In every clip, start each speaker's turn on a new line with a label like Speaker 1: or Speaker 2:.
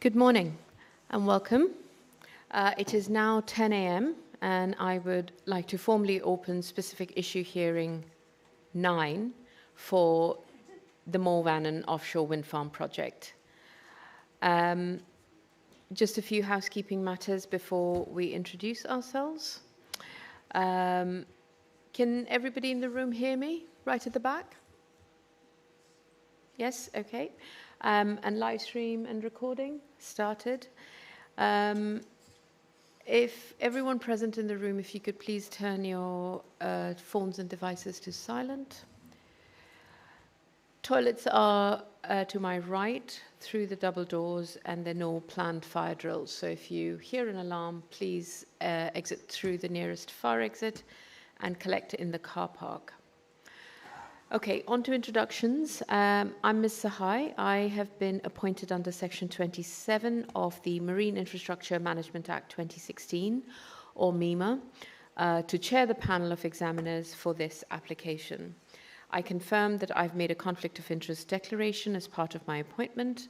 Speaker 1: Good morning and welcome. It is now 10 a.m. and I would like to formally open specific issue hearing 9 for the Mooir Vannin Offshore Wind Farm project. Just a few housekeeping matters before we introduce ourselves. Can everybody in the room hear me right at the back? Yes, okay. And live stream and recording started. If everyone present in the room, if you could please turn your phones and devices to silent. Toilets are to my right through the double doors, and there are no planned fire drills. So if you hear an alarm, please exit through the nearest fire exit and collect in the car park. Okay, on to introductions. I'm Ms. Sahai. I have been appointed under Section 27 of the Marine Infrastructure Management Act 2016, or MEMA, to chair the panel of examiners for this application. I confirm that I've made a conflict of interest declaration as part of my appointment.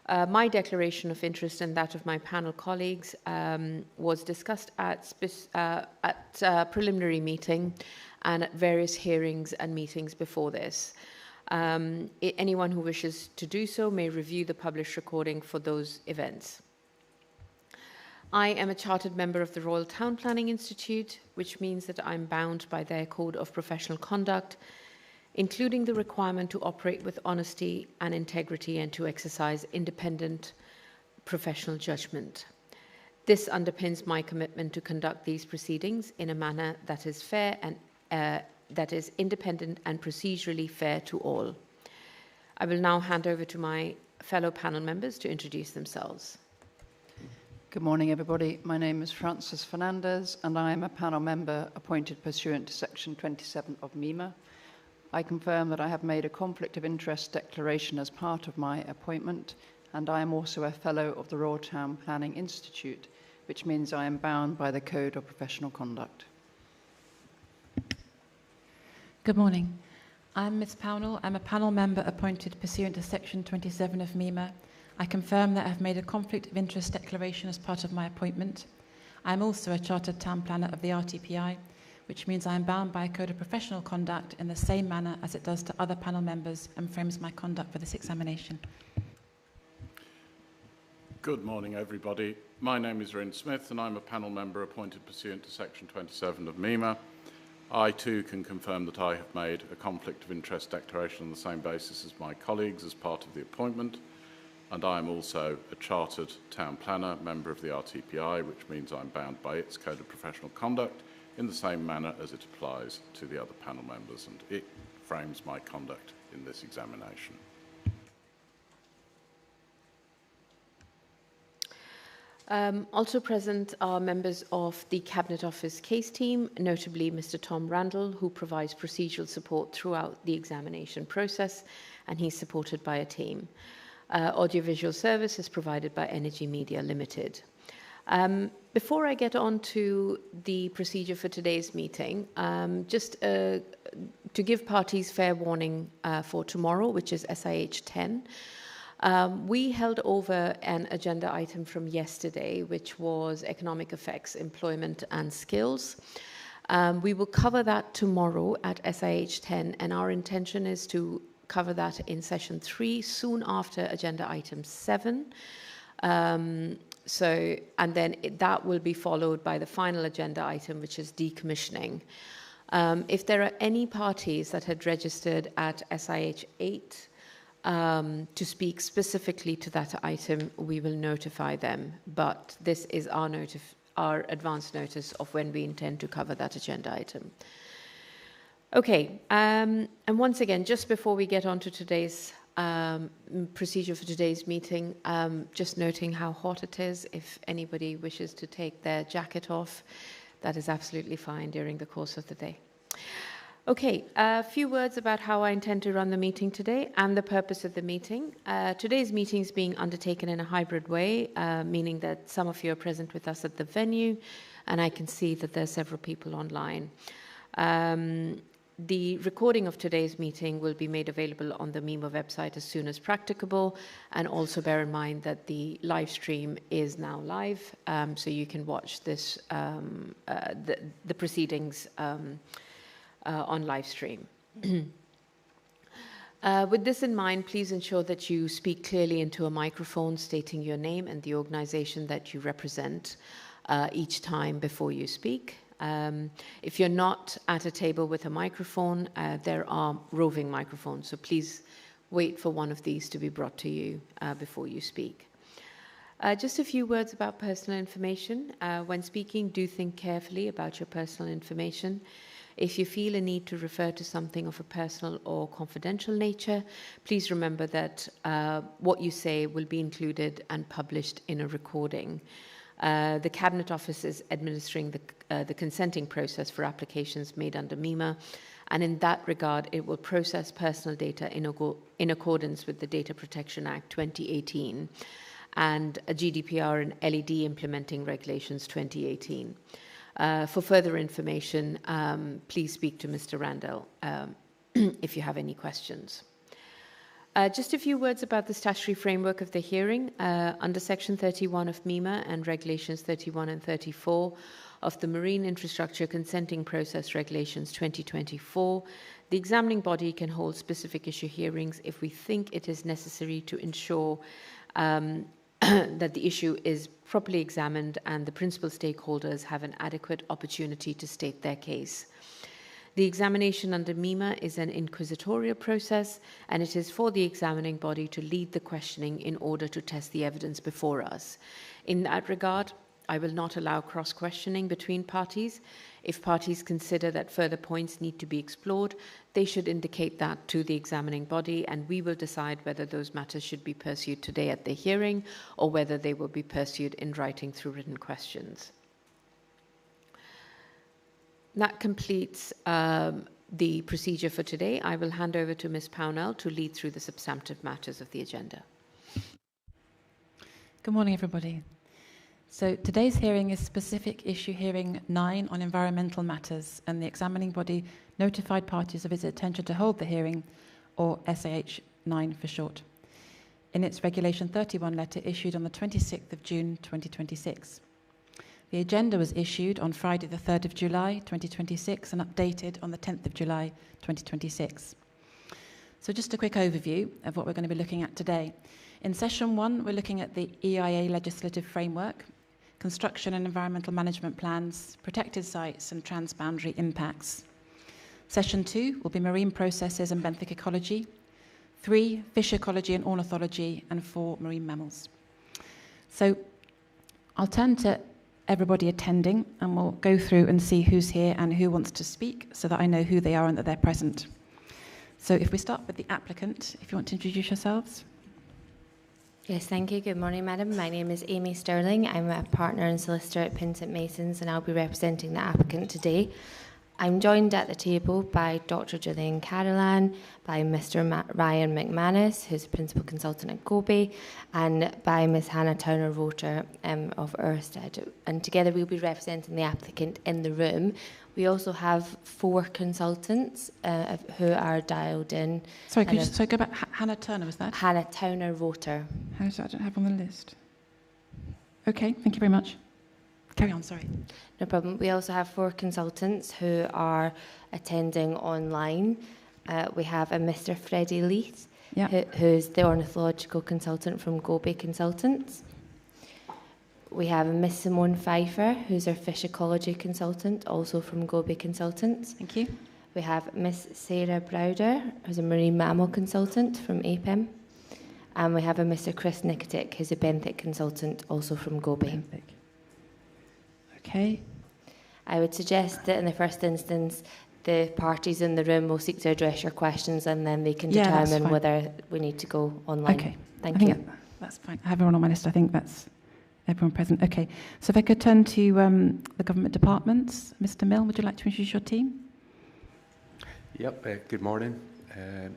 Speaker 1: My declaration of interest and that of my panel colleagues was discussed at preliminary meeting and at various hearings and meetings before this. Anyone who wishes to do so may review the published recording for those events. I am a chartered member of the Royal Town Planning Institute, which means that I'm bound by their code of professional conduct, including the requirement to operate with honesty and integrity and to exercise independent professional judgment. This underpins my commitment to conduct these proceedings in a manner that is fair and that is independent and procedurally fair to all. I will now hand over to my fellow panel members to introduce themselves.
Speaker 2: Good morning, everybody. My name is Frances Fernandez, and I am a panel member appointed pursuant to Section 27 of MEMA. I confirm that I have made a conflict of interest declaration as part of my appointment, and I am also a fellow of the Royal Town Planning Institute, which means I am bound by the Code of Professional Conduct.
Speaker 3: Good morning. I'm Ms. Pownall. I'm a panel member appointed pursuant to Section 27 of MEMA. I confirm that I have made a conflict of interest declaration as part of my appointment. I'm also a Chartered Town Planner of the RTPI, which means I am bound by a Code of Professional Conduct in the same manner as it does to other panel members and frames my conduct for this examination.
Speaker 4: Good morning, everybody. My name is Ryn Smith, and I'm a panel member appointed pursuant to Section 27 of MEMA. I too can confirm that I have made a conflict of interest declaration on the same basis as my colleagues as part of the appointment, and I am also a Chartered Town Planner, member of the RTPI, which means I'm bound by its Code of Professional Conduct in the same manner as it applies to the other panel members, and it frames my conduct in this examination.
Speaker 1: Also present are members of the Cabinet Office case team, notably Mr. Tom Randall, who provides procedural support throughout the examination process, and he's supported by a team. Audiovisual service is provided by Energy Media Limited. Before I get on to the procedure for today's meeting, just to give parties fair warning for tomorrow, which is SIH 10, we held over an agenda item from yesterday, which was economic effects, employment and skills. We will cover that tomorrow at SIH 10, and our intention is to cover that in session 3, soon after agenda item 7. And then that will be followed by the final agenda item, which is decommissioning. If there are any parties that had registered at SIH 8 to speak specifically to that item, we will notify them. But this is our advance notice of when we intend to cover that agenda item. Okay, and once again, just before we get on to today's procedure for today's meeting, just noting how hot it is. If anybody wishes to take their jacket off, that is absolutely fine during the course of the day. Okay, a few words about how I intend to run the meeting today and the purpose of the meeting. Today's meeting is being undertaken in a hybrid way, meaning that some of you are present with us at the venue, and I can see that there are several people online. The recording of today's meeting will be made available on the MEMA website as soon as practicable, and also bear in mind that the live stream is now live, so you can watch this, the proceedings on live stream. With this in mind, please ensure that you speak clearly into a microphone, stating your name and the organization that you represent each time before you speak. If you're not at a table with a microphone, there are roving microphones, so please wait for one of these to be brought to you before you speak. Just a few words about personal information. When speaking, do think carefully about your personal information. If you feel a need to refer to something of a personal or confidential nature, please remember that what you say will be included and published in a recording. The Cabinet Office is administering the consenting process for applications made under MEMA, and in that regard, it will process personal data in accordance with the Data Protection Act 2018 and GDPR and LED Implementing Regulations 2018. For further information, please speak to Mr. Randall if you have any questions. Just a few words about the statutory framework of the hearing. Under Section 31 of MEMA and Regulations 31 and 34 of the Marine Infrastructure Consenting Process Regulations 2024, the examining body can hold specific issue hearings if we think it is necessary to ensure that the issue is properly examined and the principal stakeholders have an adequate opportunity to state their case. The examination under MEMA is an inquisitorial process, and it is for the examining body to lead the questioning in order to test the evidence before us. In that regard, I will not allow cross-questioning between parties. If parties consider that further points need to be explored, they should indicate that to the examining body, and we will decide whether those matters should be pursued today at the hearing or whether they will be pursued in writing through written questions. That completes the procedure for today. I will hand over to Ms. Pownell to lead through the substantive matters of the agenda.
Speaker 3: Good morning, everybody. So today's hearing is specific issue hearing 9 on environmental matters, and the examining body notified parties of its intention to hold the hearing, or SAH 9 for short, in its Regulation 31 letter issued on the 26th of June 2026. The agenda was issued on Friday the 3rd of July 2026 and updated on the 10th of July 2026. So just a quick overview of what we're going to be looking at today. In session 1, we're looking at the EIA legislative framework, construction and environmental management plans, protected sites and transboundary impacts. Session 2 will be marine processes and benthic ecology, 3, fish ecology and ornithology, and 4, marine mammals. So I'll turn to everybody attending and we'll go through and see who's here and who wants to speak so that I know who they are and that they're present. So if we start with the applicant, if you want to introduce yourselves.
Speaker 5: Yes, thank you. Good morning, madam. My name is Amy Sterling. I'm a partner and solicitor at Pinsent Masons, and I'll be representing the applicant today. I'm joined at the table by Dr. Gillian Carolan, by Mr. Ryan McManus, who's a principal consultant at Gobe, and by Ms. Hannah Towner-Roter of Ørsted. And together we'll be representing the applicant in the room. We also have 4 consultants who are dialed in.
Speaker 3: Sorry, could you go back? Hannah Turner, was that?
Speaker 5: Hannah Towner-Roter.
Speaker 3: How's that? I don't have on the list. Okay, thank you very much. Carry on, sorry.
Speaker 5: No problem. We also have 4 consultants who are attending online. We have a Mr. Freddie Leith, who's the ornithological consultant from Gobe Consultants. We have a Miss Simone Pfeiffer, who's our fish ecology consultant, also from Gobe Consultants.
Speaker 3: Thank you.
Speaker 5: We have Miss Sarah Browder, who's a marine mammal consultant from APEM. And we have a Mr. Chris Nicotic, who's a benthic consultant, also from Gobe.
Speaker 3: Benthic. Okay.
Speaker 5: I would suggest that in the first instance, the parties in the room will seek to address your questions and then they can determine whether we need to go online.
Speaker 3: Okay.
Speaker 5: Thank you.
Speaker 3: That's fine. I have everyone on my list. I think that's everyone present. Okay. So if I could turn to the government departments. Mr. Mill, would you like to introduce your team?
Speaker 6: Yep. Good morning.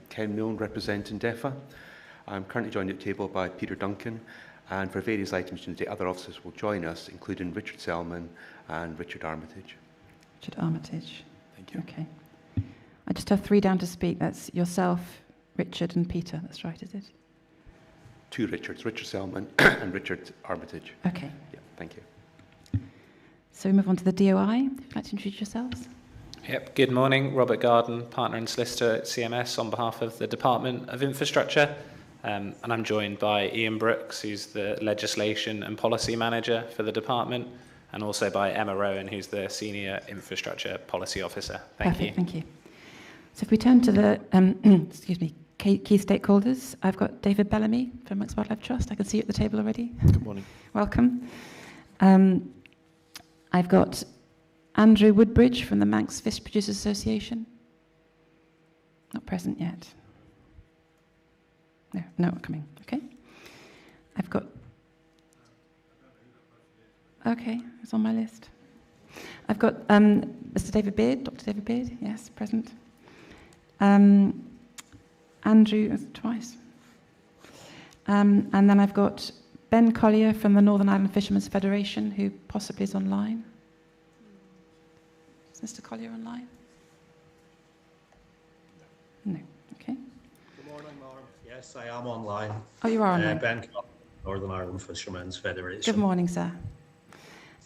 Speaker 6: Ken Milne representing DEFA. I'm currently joined at the table by Peter Duncan. And for various items today, other officers will join us, including Richard Selman and Richard Armitage.
Speaker 3: Richard Armitage.
Speaker 6: Thank you.
Speaker 3: Okay. I just have 3 down to speak. That's yourself, Richard and Peter. That's right, is it?
Speaker 6: 2 Richards, Richard Selman and Richard Armitage.
Speaker 3: Okay.
Speaker 6: Yeah, thank you.
Speaker 3: So we move on to the DOI. If you'd like to introduce yourselves.
Speaker 7: Yep. Good morning. Robert Garden, partner and solicitor at CMS on behalf of the Department of Infrastructure. And I'm joined by Ian Brooks, who's the legislation and policy manager for the department, and also by Emma Rowan, who's the senior infrastructure policy officer. Thank you.
Speaker 3: Thank you. So if we turn to the excuse me, key stakeholders, I've got David Bellamy from Manx Wildlife Trust. I can see you at the table already.
Speaker 8: Good morning.
Speaker 3: Welcome. I've got Andrew Woodbridge from the Manx Fish Producers Association. Not present yet. No, not coming. Okay. I've got. Okay, it's on my list. I've got Mr. David Beard, Dr. David Beard. Yes, present. Andrew twice. And then I've got Ben Collier from the Northern Ireland Fishermen's Federation, who possibly is online. Is Mr. Collier online? No. Okay.
Speaker 9: Good morning, Norm. Yes, I am online.
Speaker 3: Oh, you are online.
Speaker 9: Ben Collier, Northern Ireland Fishermen's Federation.
Speaker 3: Good morning, sir.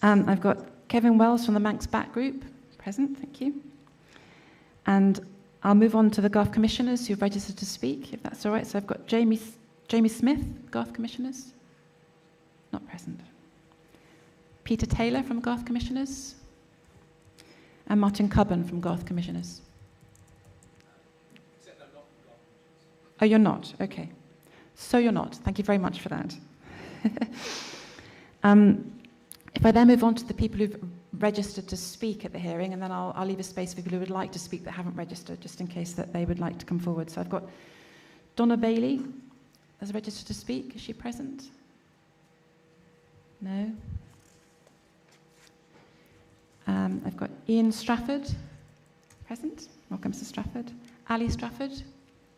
Speaker 3: I've got Kevin Wells from the Manx Back Group, present, thank you. And I'll move on to the Garth Commissioners who've registered to speak, if that's all right. So I've got Jamie Smith, Garth Commissioners, not present. Peter Taylor from Garth Commissioners, and Martin Cubban from Garth Commissioners. Oh, you're not? Okay. So you're not. Thank you very much for that. If I then move on to the people who've registered to speak at the hearing, and then I'll leave a space for people who would like to speak that haven't registered, just in case that they would like to come forward. So I've got Donna Bailey as registered to speak. Is she present? No. I've got Ian Strafford, present. Welcome, Mr. Strafford. Ali Strafford,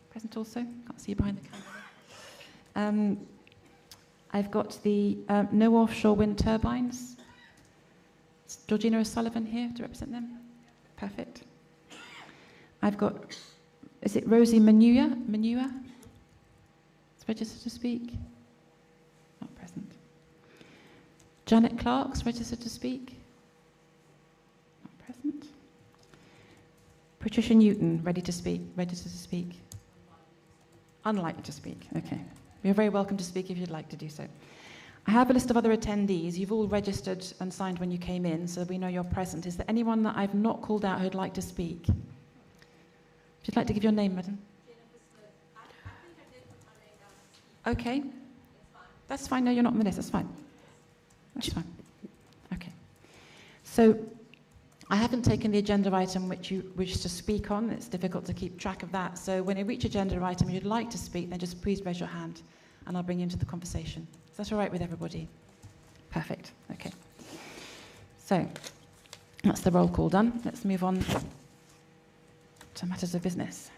Speaker 3: present also. Can't see you behind the camera. I've got the No Offshore Wind Turbines. Is Georgina O'Sullivan here to represent them? Perfect. I've got, is it Rosie Manua? It's registered to speak? Not present. Janet Clark's registered to speak? Not present. Patricia Newton, registered to speak? Unlikely to speak, okay. You're very welcome to speak if you'd like to do so. I have a list of other attendees. You've all registered and signed when you came in, so we know you're present. Is there anyone that I've not called out who'd like to speak? If you'd like to give your name, madam. Okay. That's fine. No, you're not on the list. That's fine. That's fine. Okay. So I haven't taken the agenda item which you wish to speak on. It's difficult to keep track of that. So when you reach agenda item you'd like to speak, then just please raise your hand and I'll bring you into the conversation. Is that all right with everybody? Perfect. Okay. So that's the roll call done. Let's move on to matters of business.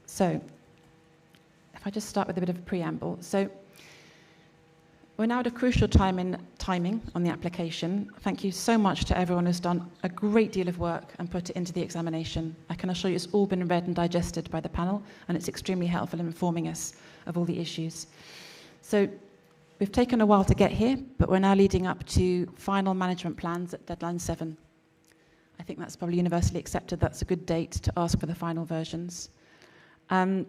Speaker 3: So if I just start with a bit of a preamble. So we're now at a crucial timing on the application. Thank you so much to everyone who's done a great deal of work and put it into the examination. I can assure you it's all been read and digested by the panel, and it's extremely helpful in informing us of all the issues. So we've taken a while to get here, but we're now leading up to final management plans at deadline 7. I think that's probably universally accepted. That's a good date to ask for the final versions. So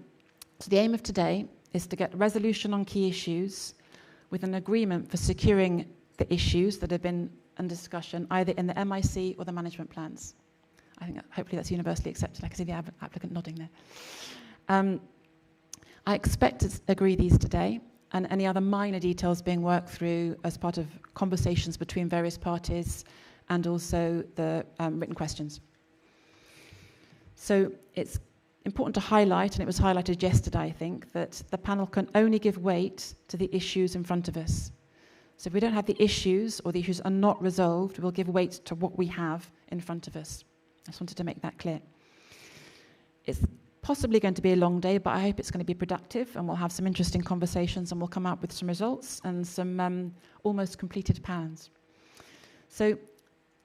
Speaker 3: the aim of today is to get resolution on key issues with an agreement for securing the issues that have been under discussion, either in the MIC or the management plans. I think hopefully that's universally accepted. I can see the applicant nodding there. I expect to agree these today, and any other minor details being worked through as part of conversations between various parties and also the written questions. So it's important to highlight, and it was highlighted yesterday, I think, that the panel can only give weight to the issues in front of us. So if we don't have the issues, or the issues are not resolved, we'll give weight to what we have in front of us. I just wanted to make that clear. It's possibly going to be a long day, but I hope it's going to be productive, and we'll have some interesting conversations, and we'll come out with some results and some almost completed plans. So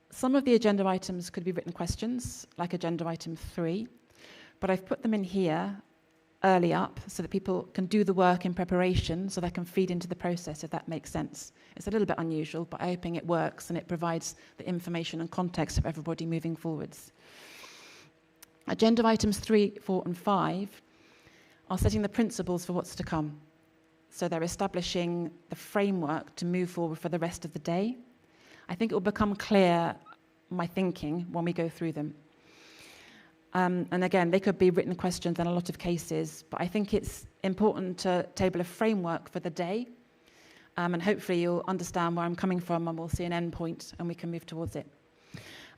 Speaker 3: some of the agenda items could be written questions, like agenda item 3, but I've put them in here early up so that people can do the work in preparation so they can feed into the process, if that makes sense. It's a little bit unusual, but I'm hoping it works and it provides the information and context of everybody moving forwards. Agenda items 3, 4 and 5 are setting the principles for what's to come. So they're establishing the framework to move forward for the rest of the day. I think it will become clear, my thinking, when we go through them. And again, they could be written questions in a lot of cases, but I think it's important to table a framework for the day, and hopefully you'll understand where I'm coming from and we'll see an end point and we can move towards it.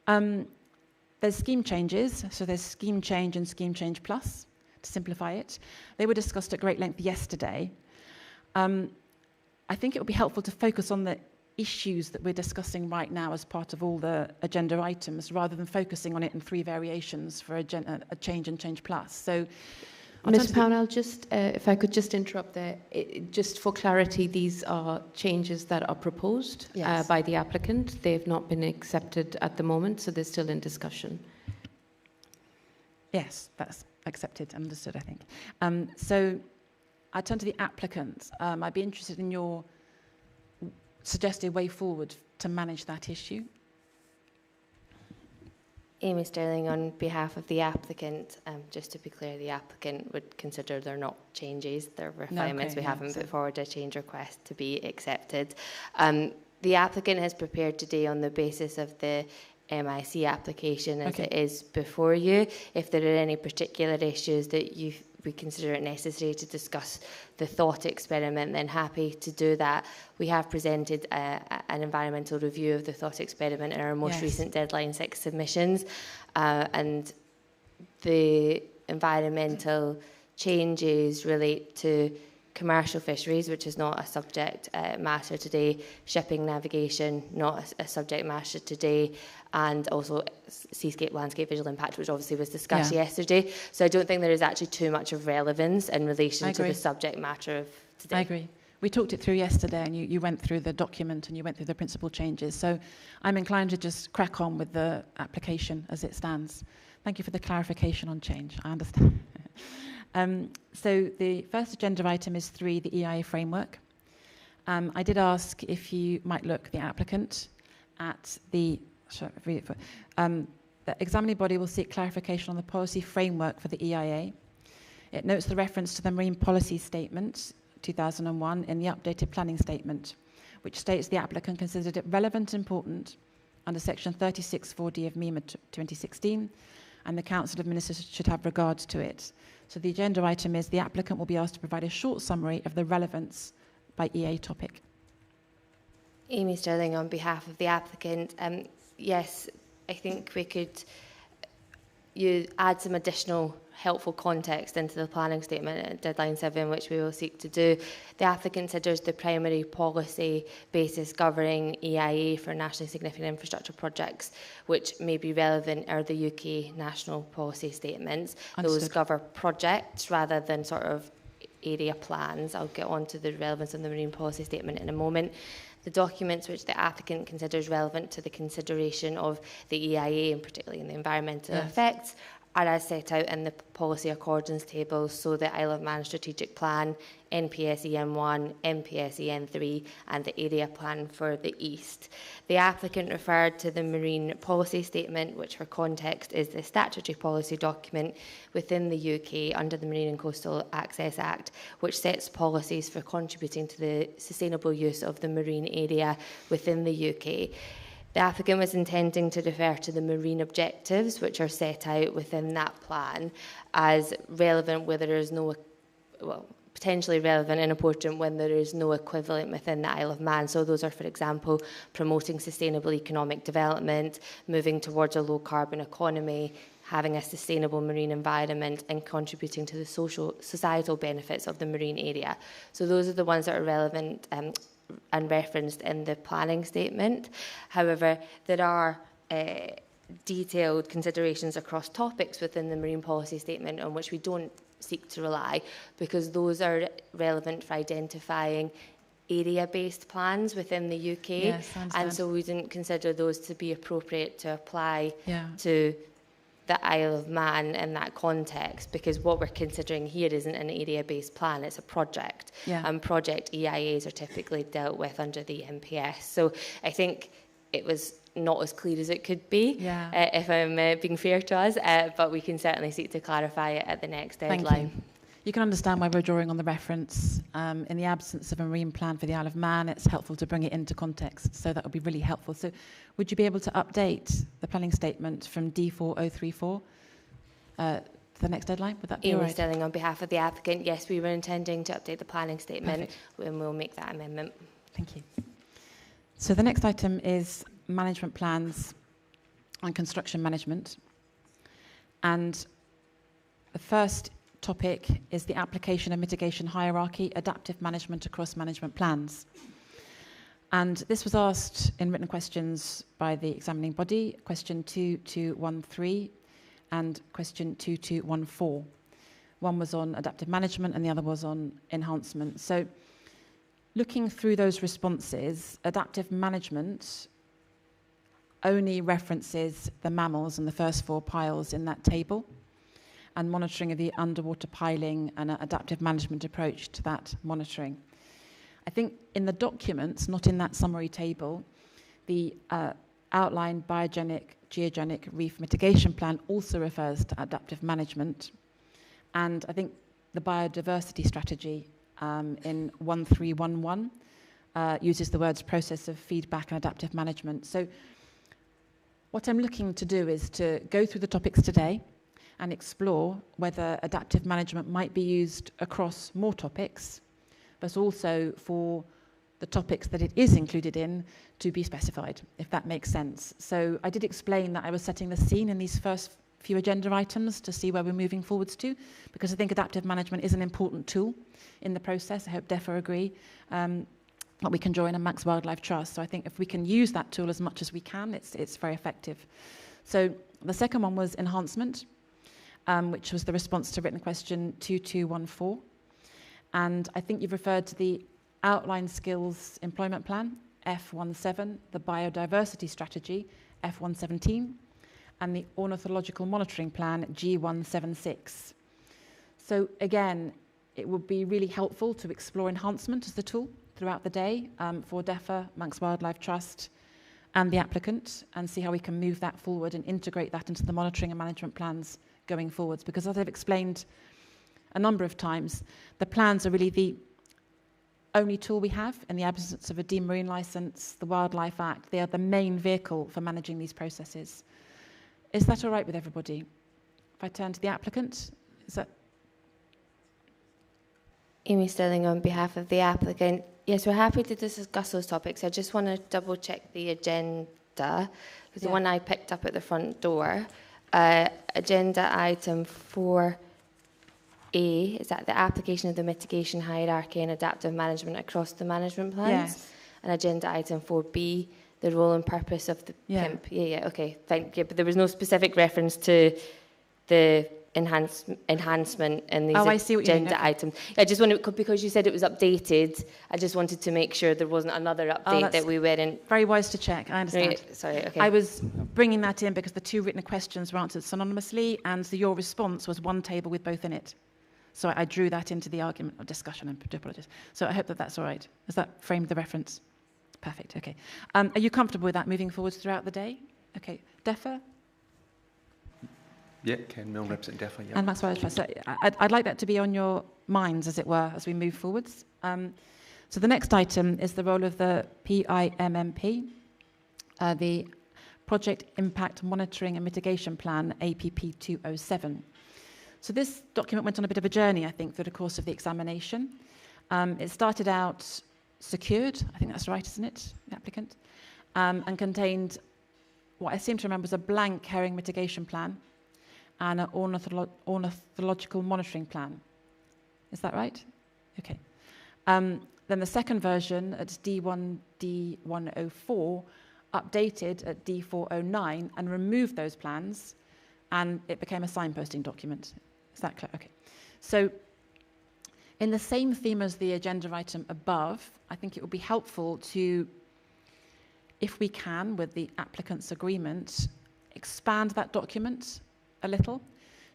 Speaker 3: There's scheme changes, so there's scheme change and scheme change plus, to simplify it. They were discussed at great length yesterday. I think it would be helpful to focus on the issues that we're discussing right now as part of all the agenda items, rather than focusing on it in 3 variations for a change and change plus. So,
Speaker 1: Ms. Pownell, just if I could just interrupt there, just for clarity, these are changes that are proposed by the applicant. They have not been accepted at the moment, so they're still in discussion.
Speaker 3: Yes, that's accepted, understood, I think. So I turn to the applicant. I'd be interested in your suggested way forward to manage that issue.
Speaker 5: Amy Sterling, on behalf of the applicant, just to be clear, the applicant would consider they're not changes, they're refinements. We haven't put forward a change request to be accepted. The applicant has prepared today on the basis of the MIC application as it is before you. If there are any particular issues that we consider it necessary to discuss the thought experiment, then happy to do that. We have presented an environmental review of the thought experiment in our most recent deadline 6 submissions, and the environmental changes relate to commercial fisheries, which is not a subject matter today, shipping navigation, not a subject matter today, and also seascape, landscape, visual impact, which obviously was discussed yesterday. So I don't think there is actually too much of relevance in relation to the subject matter of today.
Speaker 3: I agree. We talked it through yesterday, and you went through the document and you went through the principal changes. So I'm inclined to just crack on with the application as it stands. Thank you for the clarification on change. I understand. So the first agenda item is 3, the EIA framework. I did ask if you might look, the applicant, at the examining body will seek clarification on the policy framework for the EIA. It notes the reference to the Marine Policy Statement 2001 in the updated planning statement, which states the applicant considered it relevant and important under section 36(4)(d) of MEMA 2016, and the Council of Ministers should have regard to it. So the agenda item is the applicant will be asked to provide a short summary of the relevance by EA topic.
Speaker 5: Amy Sterling, on behalf of the applicant, yes, I think we could add some additional helpful context into the planning statement at deadline 7, which we will seek to do. The applicant considers the primary policy basis governing EIA for nationally significant infrastructure projects, which may be relevant, are the UK national policy statements.
Speaker 3: Understood.
Speaker 5: Those cover projects rather than sort of area plans. I'll get on to the relevance of the Marine Policy Statement in a moment. The documents which the applicant considers relevant to the consideration of the EIA, and particularly in the environmental effects, are as set out in the policy accordance tables, so the Isle of Man Strategic Plan, NPSEN1, NPSEN3 and the Area Plan for the East. The applicant referred to the Marine Policy Statement, which for context is the statutory policy document within the UK under the Marine and Coastal Access Act, which sets policies for contributing to the sustainable use of the marine area within the UK. The applicant was intending to refer to the marine objectives, which are set out within that plan, as relevant where there is no, well, potentially relevant and important when there is no equivalent within the Isle of Man. So those are, for example, promoting sustainable economic development, moving towards a low-carbon economy, having a sustainable marine environment, and contributing to the societal benefits of the marine area. So those are the ones that are relevant and referenced in the planning statement. However, there are detailed considerations across topics within the Marine Policy Statement on which we don't seek to rely, because those are relevant for identifying area-based plans within the UK,
Speaker 3: Yes, I understand.
Speaker 5: and so we didn't consider those to be appropriate to apply
Speaker 3: Yeah.
Speaker 5: to the Isle of Man in that context, because what we're considering here isn't an area-based plan, it's a project.
Speaker 3: Yeah.
Speaker 5: And project EIAs are typically dealt with under the MPS. So I think it was not as clear as it could be,
Speaker 3: Yeah.
Speaker 5: if I'm being fair to us, but we can certainly seek to clarify it at the next deadline.
Speaker 3: Thank you. You can understand why we're drawing on the reference. In the absence of a marine plan for the Isle of Man, it's helpful to bring it into context, so that would be really helpful. So would you be able to update the planning statement from D4034 to the next deadline? Would that be all
Speaker 5: Amy
Speaker 3: right?
Speaker 5: Sterling on behalf of the applicant. Yes, we were intending to update the planning statement,
Speaker 3: Perfect.
Speaker 5: and we'll make that amendment.
Speaker 3: Thank you. So the next item is management plans and construction management. And the first topic is the application and mitigation hierarchy, adaptive management across management plans. And this was asked in written questions by the examining body, question 2213 and question 2214. One was on adaptive management and the other was on enhancement. So looking through those responses, adaptive management only references the mammals and the first 4 piles in that table, and monitoring of the underwater piling and an adaptive management approach to that monitoring. I think in the documents, not in that summary table, the outlined biogenic, geogenic reef mitigation plan also refers to adaptive management. And I think the biodiversity strategy in 1311 uses the words process of feedback and adaptive management. So what I'm looking to do is to go through the topics today and explore whether adaptive management might be used across more topics, but also for the topics that it is included in to be specified, if that makes sense. So I did explain that I was setting the scene in these first few agenda items to see where we're moving forwards to, because I think adaptive management is an important tool in the process. I hope DEFRA agree that we can join a Manx Wildlife Trust. So I think if we can use that tool as much as we can, it's very effective. So the second one was enhancement, which was the response to written question 2214. And I think you've referred to the outline skills employment plan, F17, the biodiversity strategy, F117, and the ornithological monitoring plan, G176. So again, it would be really helpful to explore enhancement as the tool throughout the day for DEFRA, Manx Wildlife Trust, and the applicant, and see how we can move that forward and integrate that into the monitoring and management plans going forwards. Because as I've explained a number of times, the plans are really the only tool we have in the absence of a deemed marine licence, the Wildlife Act. They are the main vehicle for managing these processes. Is that all right with everybody? If I turn to the applicant, is that?
Speaker 5: Amy Sterling on behalf of the applicant. Yes, we're happy to discuss those topics. I just want to double check the agenda, because the one I picked up at the front door, agenda item 4A, is that the application of the mitigation hierarchy and adaptive management across the management plans?
Speaker 3: Yes.
Speaker 5: And agenda item 4B, the role and purpose of the PIMP. Yeah, okay, thank you. But there was no specific reference to the enhancement in these
Speaker 3: I see what you mean.
Speaker 5: agenda
Speaker 3: Okay.
Speaker 5: items. I just wanted, because you said it was updated, I just wanted to make sure there wasn't another update that we weren't.
Speaker 3: Very wise to check, I understand.
Speaker 5: Right, sorry, okay.
Speaker 3: I was bringing that in because the 2 written questions were answered synonymously, and so your response was one table with both in it. So I drew that into the argument or discussion, and do apologise. So I hope that that's all right. Has that framed the reference? Perfect, okay. Are you comfortable with that moving forwards throughout the day? Okay, DEFRA?
Speaker 6: Yeah, Ken Milne, representing DEFRA. Yeah.
Speaker 3: And Max Wildlife Trust. So I'd like that to be on your minds, as it were, as we move forwards. So the next item is the role of the PIMMP, the Project Impact Monitoring and Mitigation Plan, APP 207. So this document went on a bit of a journey, I think, through the course of the examination. It started out secured, I think that's right, isn't it, the applicant, and contained what I seem to remember was a blank herring mitigation plan and an ornithological monitoring plan. Is that right? Okay. Then the second version at D1D104 updated at D409 and removed those plans, and it became a signposting document. Is that clear? Okay. So In the same theme as the agenda item above, I think it would be helpful to, if we can, with the applicant's agreement, expand that document a little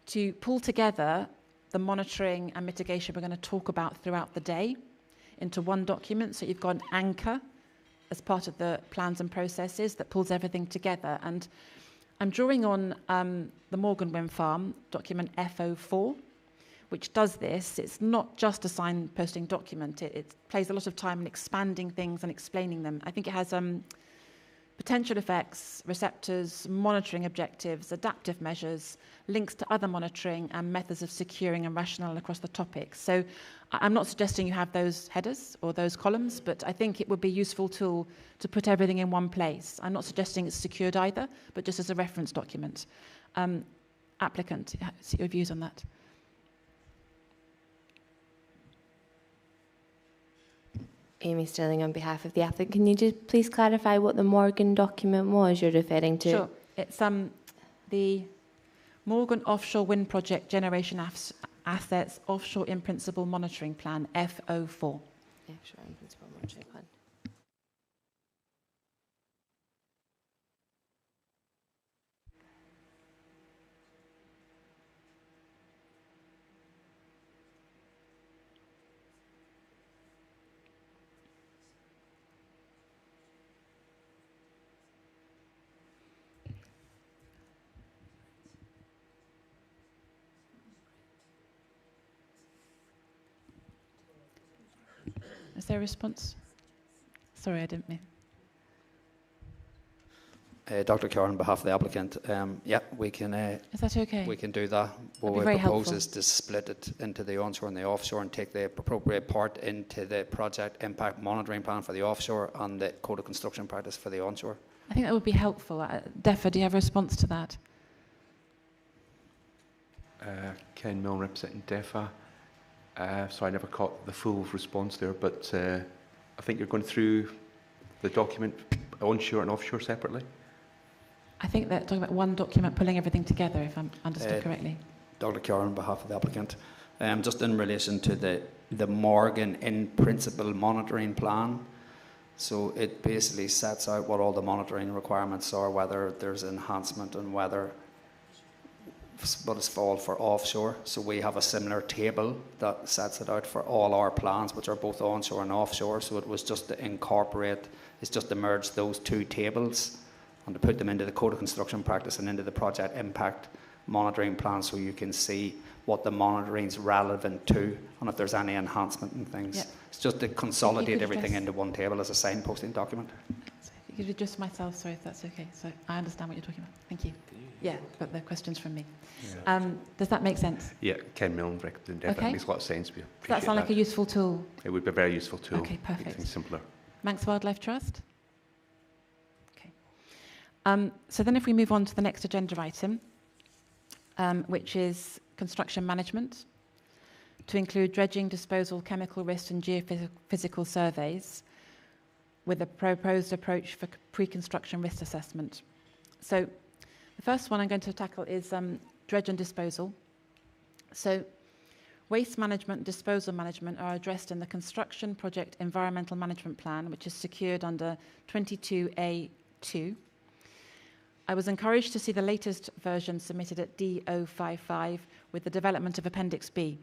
Speaker 3: to pull together the monitoring and mitigation we're going to talk about throughout the day into one document, so you've got an anchor as part of the plans and processes that pulls everything together. And I'm drawing on the Morgan Wind Farm document FO4, which does this. It's not just a signposting document. It plays a lot of time in expanding things and explaining them. I think it has potential effects, receptors, monitoring objectives, adaptive measures, links to other monitoring and methods of securing and rationale across the topic. So I'm not suggesting you have those headers or those columns, but I think it would be a useful tool to put everything in one place. I'm not suggesting it's secured either, but just as a reference document. Applicant, see your views on that.
Speaker 5: Amy Sterling on behalf of the applicant. Can you just please clarify what the Morgan document was you're referring to?
Speaker 3: Sure. It's the Morgan Offshore Wind Project Generation Assets Offshore in Principle Monitoring Plan, FO4.
Speaker 5: Offshore in Principle Monitoring Plan.
Speaker 3: Is there a response? Sorry, I didn't mean.
Speaker 8: Dr. Carr on behalf of the applicant. Yeah, we can.
Speaker 3: Is that okay?
Speaker 8: We can do that. What we propose is to split it into the onshore and the offshore and take the appropriate part into the project impact monitoring plan for the offshore and the code of construction practice for the onshore.
Speaker 3: I think that would be helpful. DEFA, do you have a response to that?
Speaker 6: Ken Milne representing DEFA. So I never caught the full response there, but I think you're going through the document onshore and offshore separately.
Speaker 3: I think they're talking about one document pulling everything together, if I'm understood correctly.
Speaker 8: Dr. Carr on behalf of the applicant. Just in relation to the Morgan in Principle monitoring plan. So it basically sets out what all the monitoring requirements are, whether there's enhancement and whether what is called for offshore. So we have a similar table that sets it out for all our plans, which are both onshore and offshore. So it was just to incorporate, it's just to merge those two tables and to put them into the code of construction practice and into the project impact monitoring plan, so you can see what the monitoring is relevant to and if there's any enhancement and things. Yep. It's just to consolidate everything into one table as a signposting document.
Speaker 3: So if you could address myself, sorry, if that's okay. So I understand what you're talking about. Thank you. Yeah, but the questions from me. Yeah. Does that make sense?
Speaker 6: Yeah, Ken Milne representing DEFA.
Speaker 3: Okay.
Speaker 6: Makes a lot of sense. We
Speaker 3: Does that sound like a useful tool?
Speaker 6: It would be a very useful tool.
Speaker 3: Okay, perfect.
Speaker 6: Make things simpler.
Speaker 3: Manx Wildlife Trust? Okay. So then if we move on to the next agenda item, which is construction management, to include dredging, disposal, chemical risk and geophysical surveys with a proposed approach for pre-construction risk assessment. So the first one I'm going to tackle is dredge and disposal. So waste management and disposal management are addressed in the Construction Project Environmental Management Plan, which is secured under 22A2. I was encouraged to see the latest version submitted at D055 with the development of Appendix B,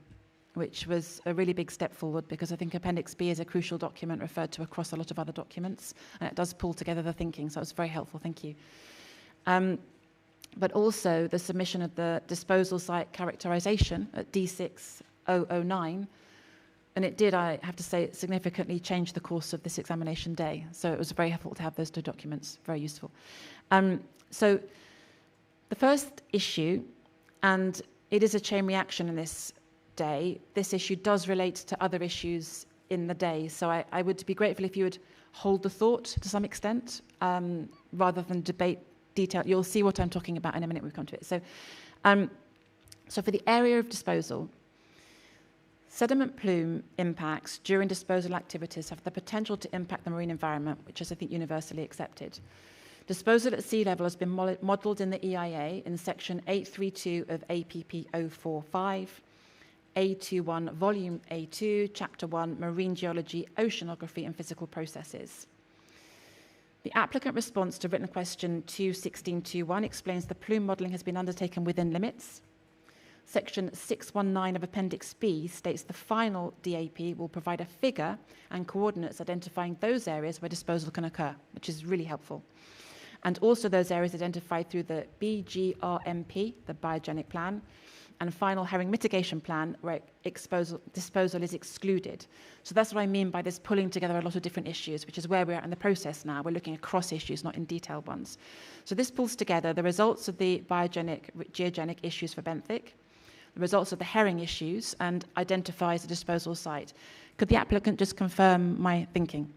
Speaker 3: which was a really big step forward because I think Appendix B is a crucial document referred to across a lot of other documents, and it does pull together the thinking, so it was very helpful, thank you. But also the submission of the disposal site characterization at D6009, and it did, I have to say, significantly change the course of this examination day, so it was very helpful to have those two documents, very useful. So the first issue, and it is a chain reaction in this day, this issue does relate to other issues in the day, so I would be grateful if you would hold the thought to some extent, rather than debate detail. You'll see what I'm talking about in a minute when we come to it. So, so for the area of disposal, sediment plume impacts during disposal activities have the potential to impact the marine environment, which is, I think, universally accepted. Disposal at sea level has been modelled in the EIA in section 832 of APP 045, A21, Volume A2, Chapter 1, Marine Geology, Oceanography and Physical Processes. The applicant response to written question 21621 explains the plume modelling has been undertaken within limits. Section 619 of Appendix B states the final DAP will provide a figure and coordinates identifying those areas where disposal can occur, which is really helpful. And also those areas identified through the BGRMP, the Biogenic Plan, and final herring mitigation plan where disposal is excluded. So that's what I mean by this pulling together a lot of different issues, which is where we're at in the process now. We're looking across issues, not in detailed ones. So this pulls together the results of the geogenic issues for benthic, the results of the herring issues, and identifies the disposal site. Could the applicant just confirm my thinking?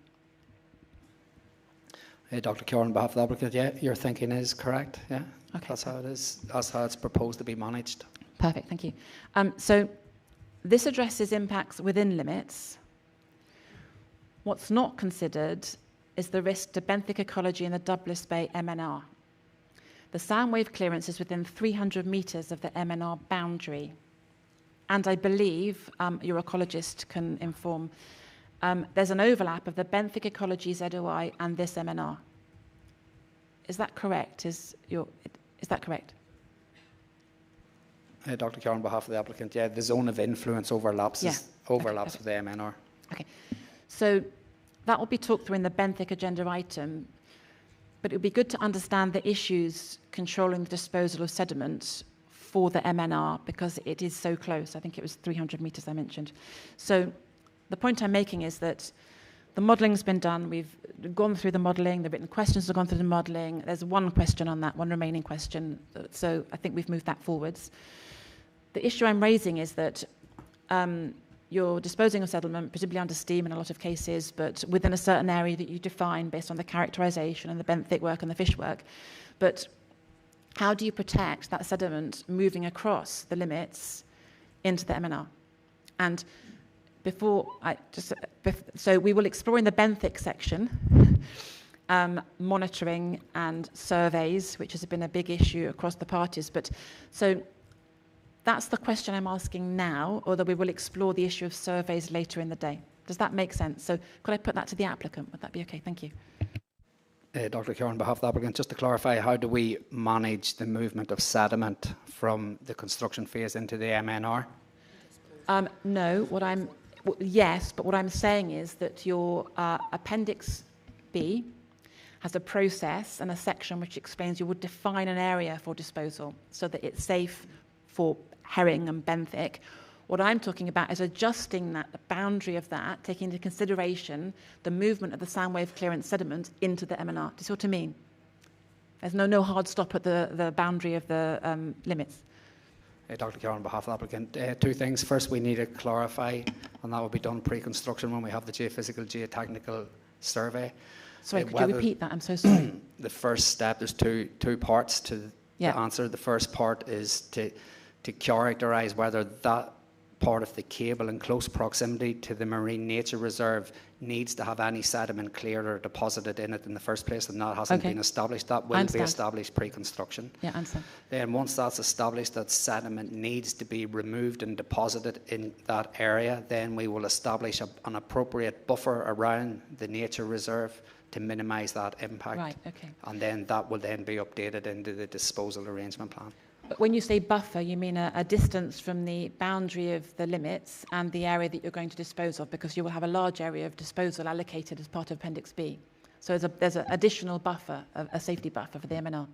Speaker 8: Dr. Keoghan, on behalf of the applicant, yeah, your thinking is correct. Yeah,
Speaker 3: Okay.
Speaker 8: that's how it is. That's how it's proposed to be managed.
Speaker 3: Perfect, thank you. So this addresses impacts within limits. What's not considered is the risk to benthic ecology in the Douglas Bay MNR. The sound wave clearance is within 300 metres of the MNR boundary. And I believe your ecologist can inform, there's an overlap of the benthic ecology ZOI and this MNR. Is that correct? Is that correct?
Speaker 8: Dr. Keoghan, on behalf of the applicant, yeah, the zone of influence overlaps
Speaker 3: Yeah.
Speaker 8: with the MNR.
Speaker 3: Okay, so that will be talked through in the benthic agenda item, but it would be good to understand the issues controlling the disposal of sediment for the MNR because it is so close. I think it was 300 metres I mentioned. So the point I'm making is that the modelling's been done. We've gone through the modelling. The written questions have gone through the modelling. There's one question on that, one remaining question. So I think we've moved that forwards. The issue I'm raising is that you're disposing of sediment, presumably under steam in a lot of cases, but within a certain area that you define based on the characterisation and the benthic work and the fish work. But how do you protect that sediment moving across the limits into the MNR? And so we will explore in the benthic section monitoring and surveys, which has been a big issue across the parties. But so that's the question I'm asking now, although we will explore the issue of surveys later in the day. Does that make sense? So could I put that to the applicant? Would that be okay? Thank you.
Speaker 8: Dr. Keoghan, on behalf of the applicant, just to clarify, how do we manage the movement of sediment from the construction phase into the MNR?
Speaker 3: No, yes, but what I'm saying is that your Appendix B has a process and a section which explains you would define an area for disposal so that it's safe for herring and benthic. What I'm talking about is adjusting the boundary of that, taking into consideration the movement of the sound wave clearance sediment into the MNR. Do you see what I mean? There's no hard stop at the boundary of the limits.
Speaker 8: Dr. Keoghan, on behalf of the applicant, two things. First, we need to clarify, and that will be done pre-construction when we have the geophysical, geotechnical survey.
Speaker 3: Sorry, could you repeat that? I'm so sorry.
Speaker 8: The first step, there's two parts to the answer. The first part is to characterise whether that part of the cable in close proximity to the marine nature reserve needs to have any sediment cleared or deposited in it in the first place, and that hasn't been established. That will be established pre-construction.
Speaker 3: Yeah, I understand.
Speaker 8: Then once that's established that sediment needs to be removed and deposited in that area, then we will establish an appropriate buffer around the nature reserve to minimise that impact.
Speaker 3: Right, okay.
Speaker 8: And then that will then be updated into the disposal arrangement plan.
Speaker 3: But when you say buffer, you mean a distance from the boundary of the limits and the area that you're going to dispose of, because you will have a large area of disposal allocated as part of Appendix B. So there's an additional buffer, a safety buffer for the MNR.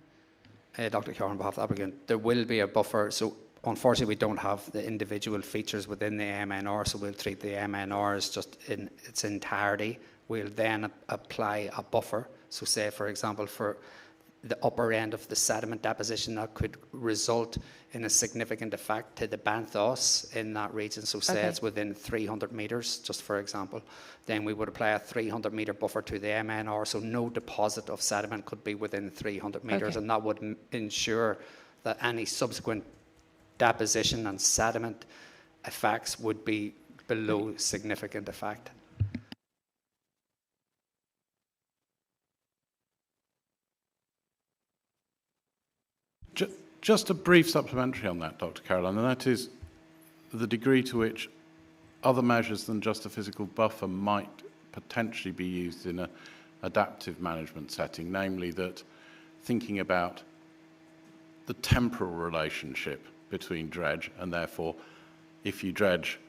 Speaker 8: Dr. Keoghan, on behalf of the applicant, there will be a buffer. So unfortunately, we don't have the individual features within the MNR, so we'll treat the MNR as just in its entirety. We'll then apply a buffer. So say, for example, for the upper end of the sediment deposition that could result in a significant effect to the benthos in that region. So say it's within 300 metres, just for example, then we would apply a 300 metre buffer to the MNR, so no deposit of sediment could be within 300 metres, and that would ensure that any subsequent deposition and sediment effects would be below significant effect.
Speaker 4: Just a brief supplementary on that, Dr. Caroline, and that is the degree to which other measures than just a physical buffer might potentially be used in an adaptive management setting, namely that thinking about the temporal relationship between dredge, and therefore if you dredge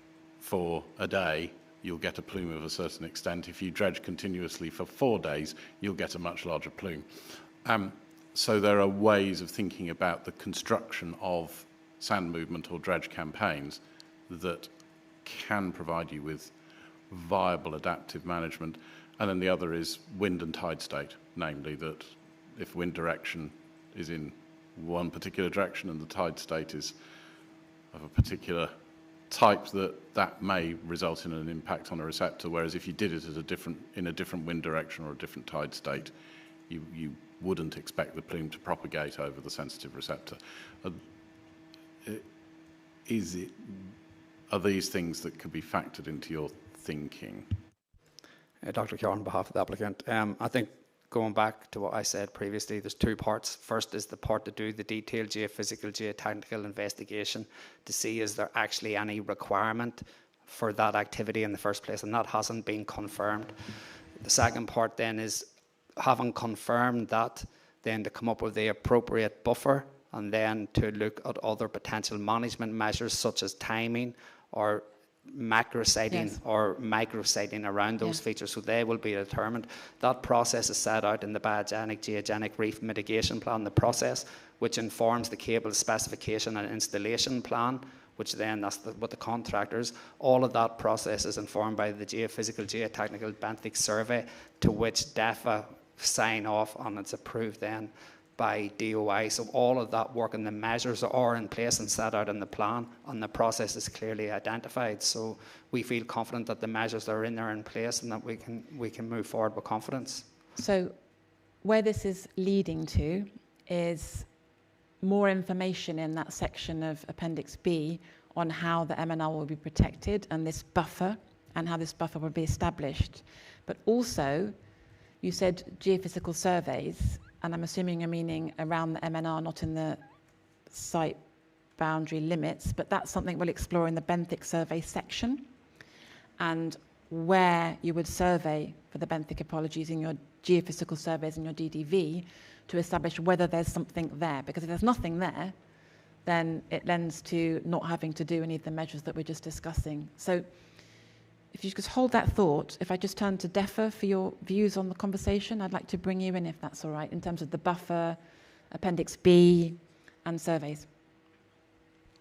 Speaker 4: for a day, you'll get a plume of a certain extent. If you dredge continuously for 4 days, you'll get a much larger plume. So there are ways of thinking about the construction of sand movement or dredge campaigns that can provide you with viable adaptive management. And then the other is wind and tide state, namely that if wind direction is in one particular direction and the tide state is of a particular type, that may result in an impact on a receptor, whereas if you did it at in a different wind direction or a different tide state, you wouldn't expect the plume to propagate over the sensitive receptor. Are these things that could be factored into your thinking?
Speaker 8: Dr. Keoghan, on behalf of the applicant, I think going back to what I said previously, there's 2 parts. First is the part to do the detailed geophysical, geotechnical investigation to see is there actually any requirement for that activity in the first place, and that hasn't been confirmed. The second part then is, having confirmed that, then to come up with the appropriate buffer and then to look at other potential management measures such as timing or macro siting or micro siting around those features, so they will be determined. That process is set out in the biogenic geogenic reef mitigation plan, the process which informs the cable specification and installation plan, which then that's what the contractors, all of that process is informed by the geophysical geotechnical benthic survey, to which DEFA sign off and it's approved then by DOI. So all of that work and the measures are in place and set out in the plan, and the process is clearly identified. So we feel confident that the measures are in there in place and that we can move forward with confidence.
Speaker 3: So where this is leading to is more information in that section of Appendix B on how the MNR will be protected and this buffer and how this buffer will be established. But also, you said geophysical surveys, and I'm assuming you're meaning around the MNR, not in the site boundary limits, but that's something we'll explore in the benthic survey section, and where you would survey for the benthic ecologies in your geophysical surveys in your DDV to establish whether there's something there. Because if there's nothing there, then it lends to not having to do any of the measures that we're just discussing. So if you just hold that thought, if I just turn to DEFA for your views on the conversation, I'd like to bring you in, if that's all right, in terms of the buffer, Appendix B, and surveys.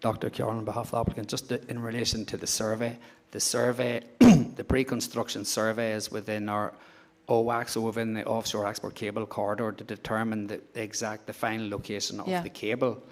Speaker 8: Dr. Keoghan, on behalf of the applicant, just in relation to the survey, the pre-construction survey is within our OWAC, so within the offshore export cable corridor, to determine the final location of the cable.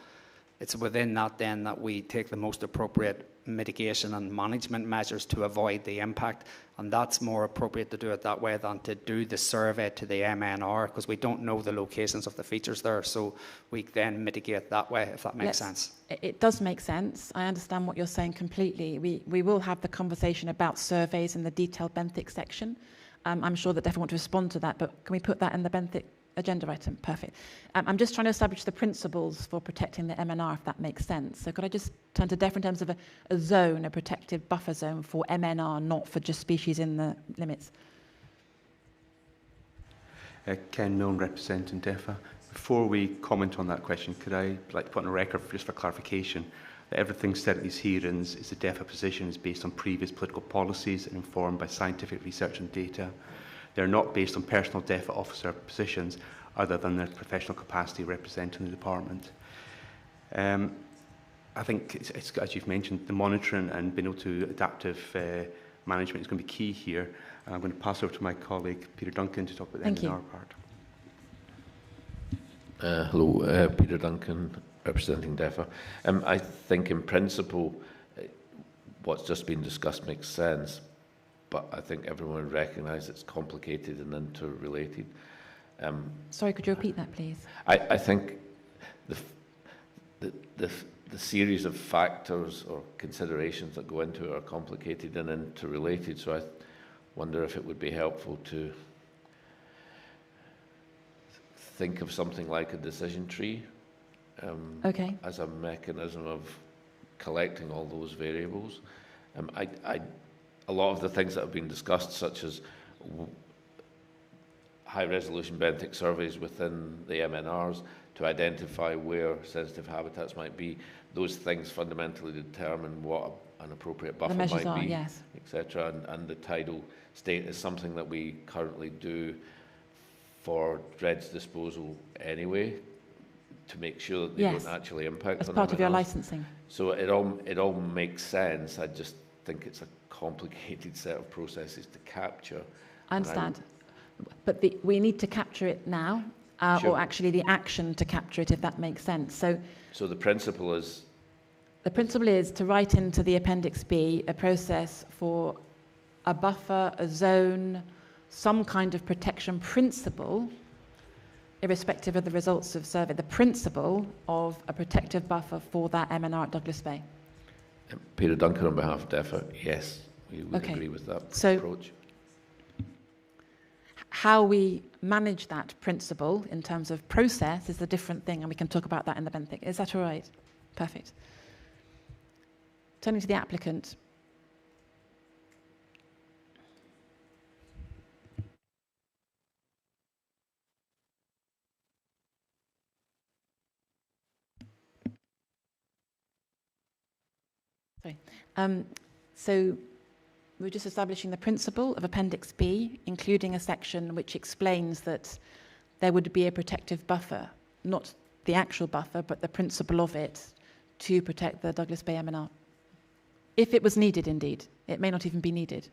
Speaker 8: It's within that then that we take the most appropriate mitigation and management measures to avoid the impact, and that's more appropriate to do it that way than to do the survey to the MNR, because we don't know the locations of the features there, so we then mitigate that way, if that makes sense.
Speaker 3: It does make sense. I understand what you're saying completely. We will have the conversation about surveys in the detailed benthic section. I'm sure that DEFA want to respond to that, but can we put that in the benthic agenda item? Perfect. I'm just trying to establish the principles for protecting the MNR, if that makes sense. So could I just turn to DEFA in terms of a zone, a protected buffer zone for MNR, not for just species in the limits?
Speaker 6: Ken Milne, representing DEFA. Before we comment on that question, could I like to put on a record, just for clarification, that everything said at these hearings is the DEFA position is based on previous political policies and informed by scientific research and data. They're not based on personal DEFA officer positions other than their professional capacity representing the department. I think, it's, as you've mentioned, the monitoring and being able to adaptive management is going to be key here. And I'm going to pass over to my colleague, Peter Duncan, to talk about the MNR part.
Speaker 10: Hello, Peter Duncan, representing DEFA. I think in principle, what's just been discussed makes sense. But I think everyone would recognise it's complicated and interrelated.
Speaker 3: Sorry, could you repeat that, please?
Speaker 10: I think the series of factors or considerations that go into it are complicated and interrelated. So I wonder if it would be helpful to think of something like a decision tree as a mechanism of collecting all those variables. A lot of the things that have been discussed, such as high-resolution benthic surveys within the MNRs to identify where sensitive habitats might be, those things fundamentally determine what an appropriate buffer might be,
Speaker 3: yes.
Speaker 10: etc. And the tidal state is something that we currently do for dredge disposal anyway, to make sure that they don't actually impact
Speaker 3: as
Speaker 10: on
Speaker 3: part of your
Speaker 10: MNRs.
Speaker 3: licensing.
Speaker 10: So it all makes sense. I just think it's a complicated set of processes to capture.
Speaker 3: I understand. But we need to capture it now,
Speaker 10: Sure.
Speaker 3: or actually the action to capture it, if that makes sense.
Speaker 10: So the principle is?
Speaker 3: The principle is to write into the Appendix B a process for a buffer, a zone, some kind of protection principle, irrespective of the results of survey, the principle of a protective buffer for that MNR at Douglas Bay.
Speaker 10: Peter Duncan on behalf of DEFRA, yes, we would agree with that approach.
Speaker 3: How we manage that principle in terms of process is a different thing, and we can talk about that in the benthic. Is that all right? Perfect. Turning to the applicant. Sorry. So we're just establishing the principle of Appendix B, including a section which explains that there would be a protective buffer, not the actual buffer, but the principle of it, to protect the Douglas Bay MNR. If it was needed, indeed. It may not even be needed.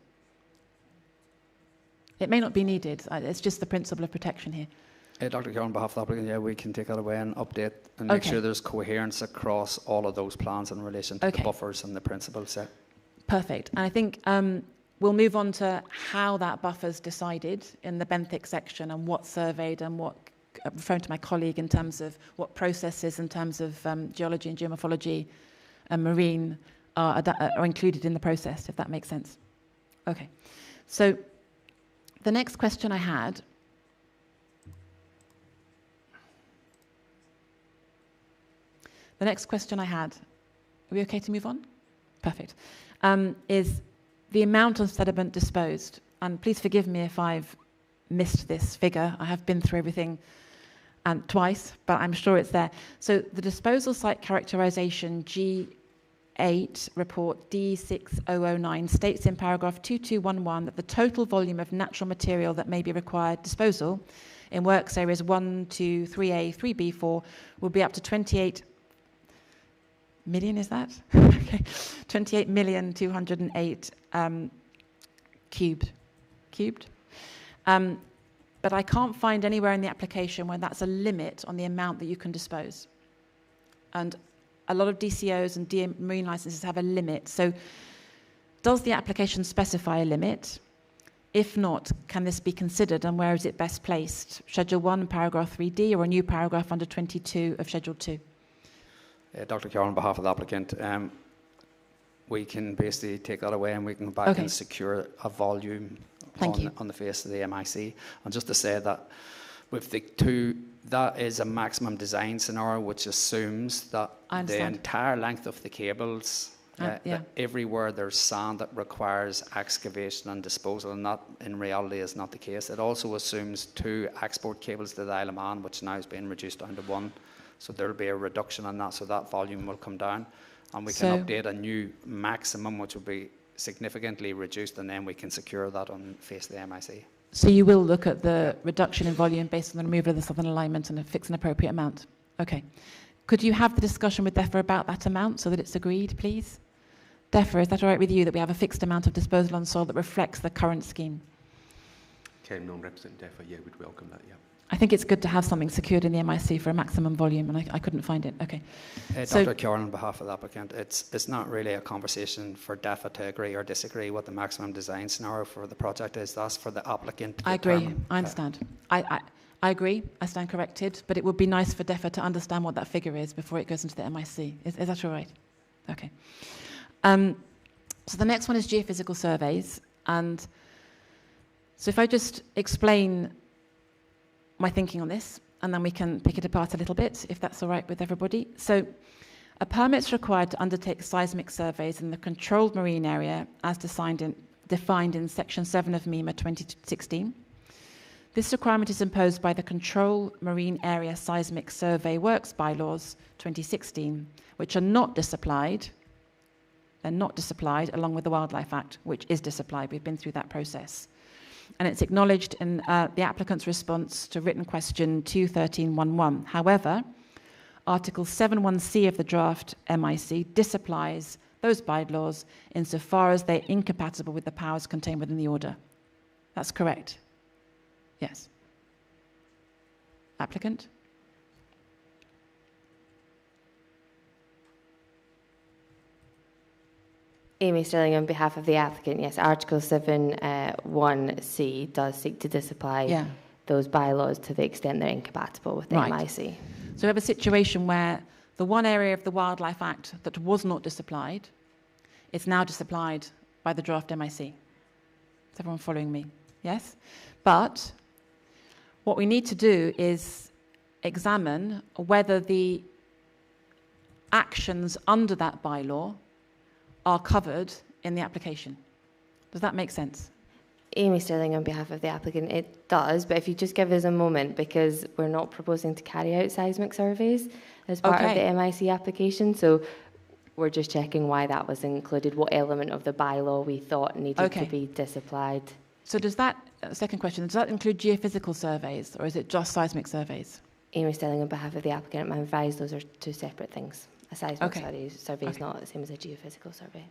Speaker 3: It may not be needed. It's just the principle of protection here.
Speaker 8: Dr. Kerr, on behalf of the applicant, we can take that away and update and make sure there's coherence across all of those plans in relation to the buffers and the principles set.
Speaker 3: Perfect. And I think we'll move on to how that buffer's decided in the benthic section and what's surveyed and what, referring to my colleague in terms of what processes in terms of geology and geomorphology and marine are included in the process, if that makes sense. Okay. So the next question I had are we okay to move on? Perfect. Is the amount of sediment disposed. And please forgive me if I've missed this figure. I have been through everything twice, but I'm sure it's there. So the disposal site characterization G8 report D6009 states in paragraph 2211 that the total volume of natural material that may be required disposal in works areas 1, 2, 3A, 3B, 4 will be up to 28 million, is that? Okay. 28,208 cubed. But I can't find anywhere in the application where that's a limit on the amount that you can dispose. And a lot of DCOs and marine licenses have a limit. So does the application specify a limit? If not, can this be considered, and where is it best placed? Schedule 1, paragraph 3D, or a new paragraph under 22 of Schedule 2?
Speaker 8: Dr. Carroll, on behalf of the applicant, we can basically take that away and we can go back and secure a volume on the face of the MIC. And just to say that with the two, that is a maximum design scenario which assumes that the entire length of the cables, that everywhere there's sand that requires excavation and disposal, and that in reality is not the case. It also assumes 2 export cables to the Isle of Man, which now is being reduced down to 1. So there will be a reduction on that, so that volume will come down. And we can update a new maximum, which will be significantly reduced, and then we can secure that on face of the MIC.
Speaker 3: So you will look at the reduction in volume based on the removal of the southern alignment and fix an appropriate amount. Okay. Could you have the discussion with DEFRA about that amount so that it's agreed, please? DEFRA, is that all right with you, that we have a fixed amount of disposal on soil that reflects the current scheme?
Speaker 6: Ken, non-representing DEFRA, yeah, we'd welcome that, yeah.
Speaker 3: I think it's good to have something secured in the MIC for a maximum volume, and I couldn't find it. Okay.
Speaker 8: Dr. Carroll, on behalf of the applicant, it's not really a conversation for DEFRA to agree or disagree what the maximum design scenario for the project is. That's for the applicant to determine.
Speaker 3: I agree. I understand. I agree. I stand corrected. But it would be nice for DEFRA to understand what that figure is before it goes into the MIC. Is that all right? Okay. So the next one is geophysical surveys. And so if I just explain my thinking on this, and then we can pick it apart a little bit, if that's all right with everybody. So A permit is required to undertake seismic surveys in the controlled marine area as defined in Section 7 of MEMA 2016. This requirement is imposed by the Control Marine Area Seismic Survey Works Bylaws 2016, which are not disapplied. They're not disapplied along with the Wildlife Act, which is disapplied. We've been through that process. And it's acknowledged in the applicant's response to written question 21311. However, Article 7.1c of the draft MIC disapplies those bylaws insofar as they're incompatible with the powers contained within the order. That's correct? Yes. Applicant?
Speaker 5: Amy Sterling, on behalf of the applicant, yes, Article 7.1c does seek to disapply those bylaws to the extent they're incompatible with the MIC.
Speaker 3: So we have a situation where the one area of the Wildlife Act that was not disapplied is now disapplied by the draft MIC. Is everyone following me? Yes? But what we need to do is examine whether the actions under that bylaw are covered in the application. Does that make sense?
Speaker 5: Amy Sterling, on behalf of the applicant, it does, but if you just give us a moment, because we're not proposing to carry out seismic surveys as part of the MIC application, so we're just checking why that was included, what element of the bylaw we thought needed to be disapplied.
Speaker 3: So does that, second question, does that include geophysical surveys, or is it just seismic surveys?
Speaker 5: Amy Sterling, on behalf of the applicant, I'm advised those are two separate things. A seismic survey is not the same as a geophysical survey.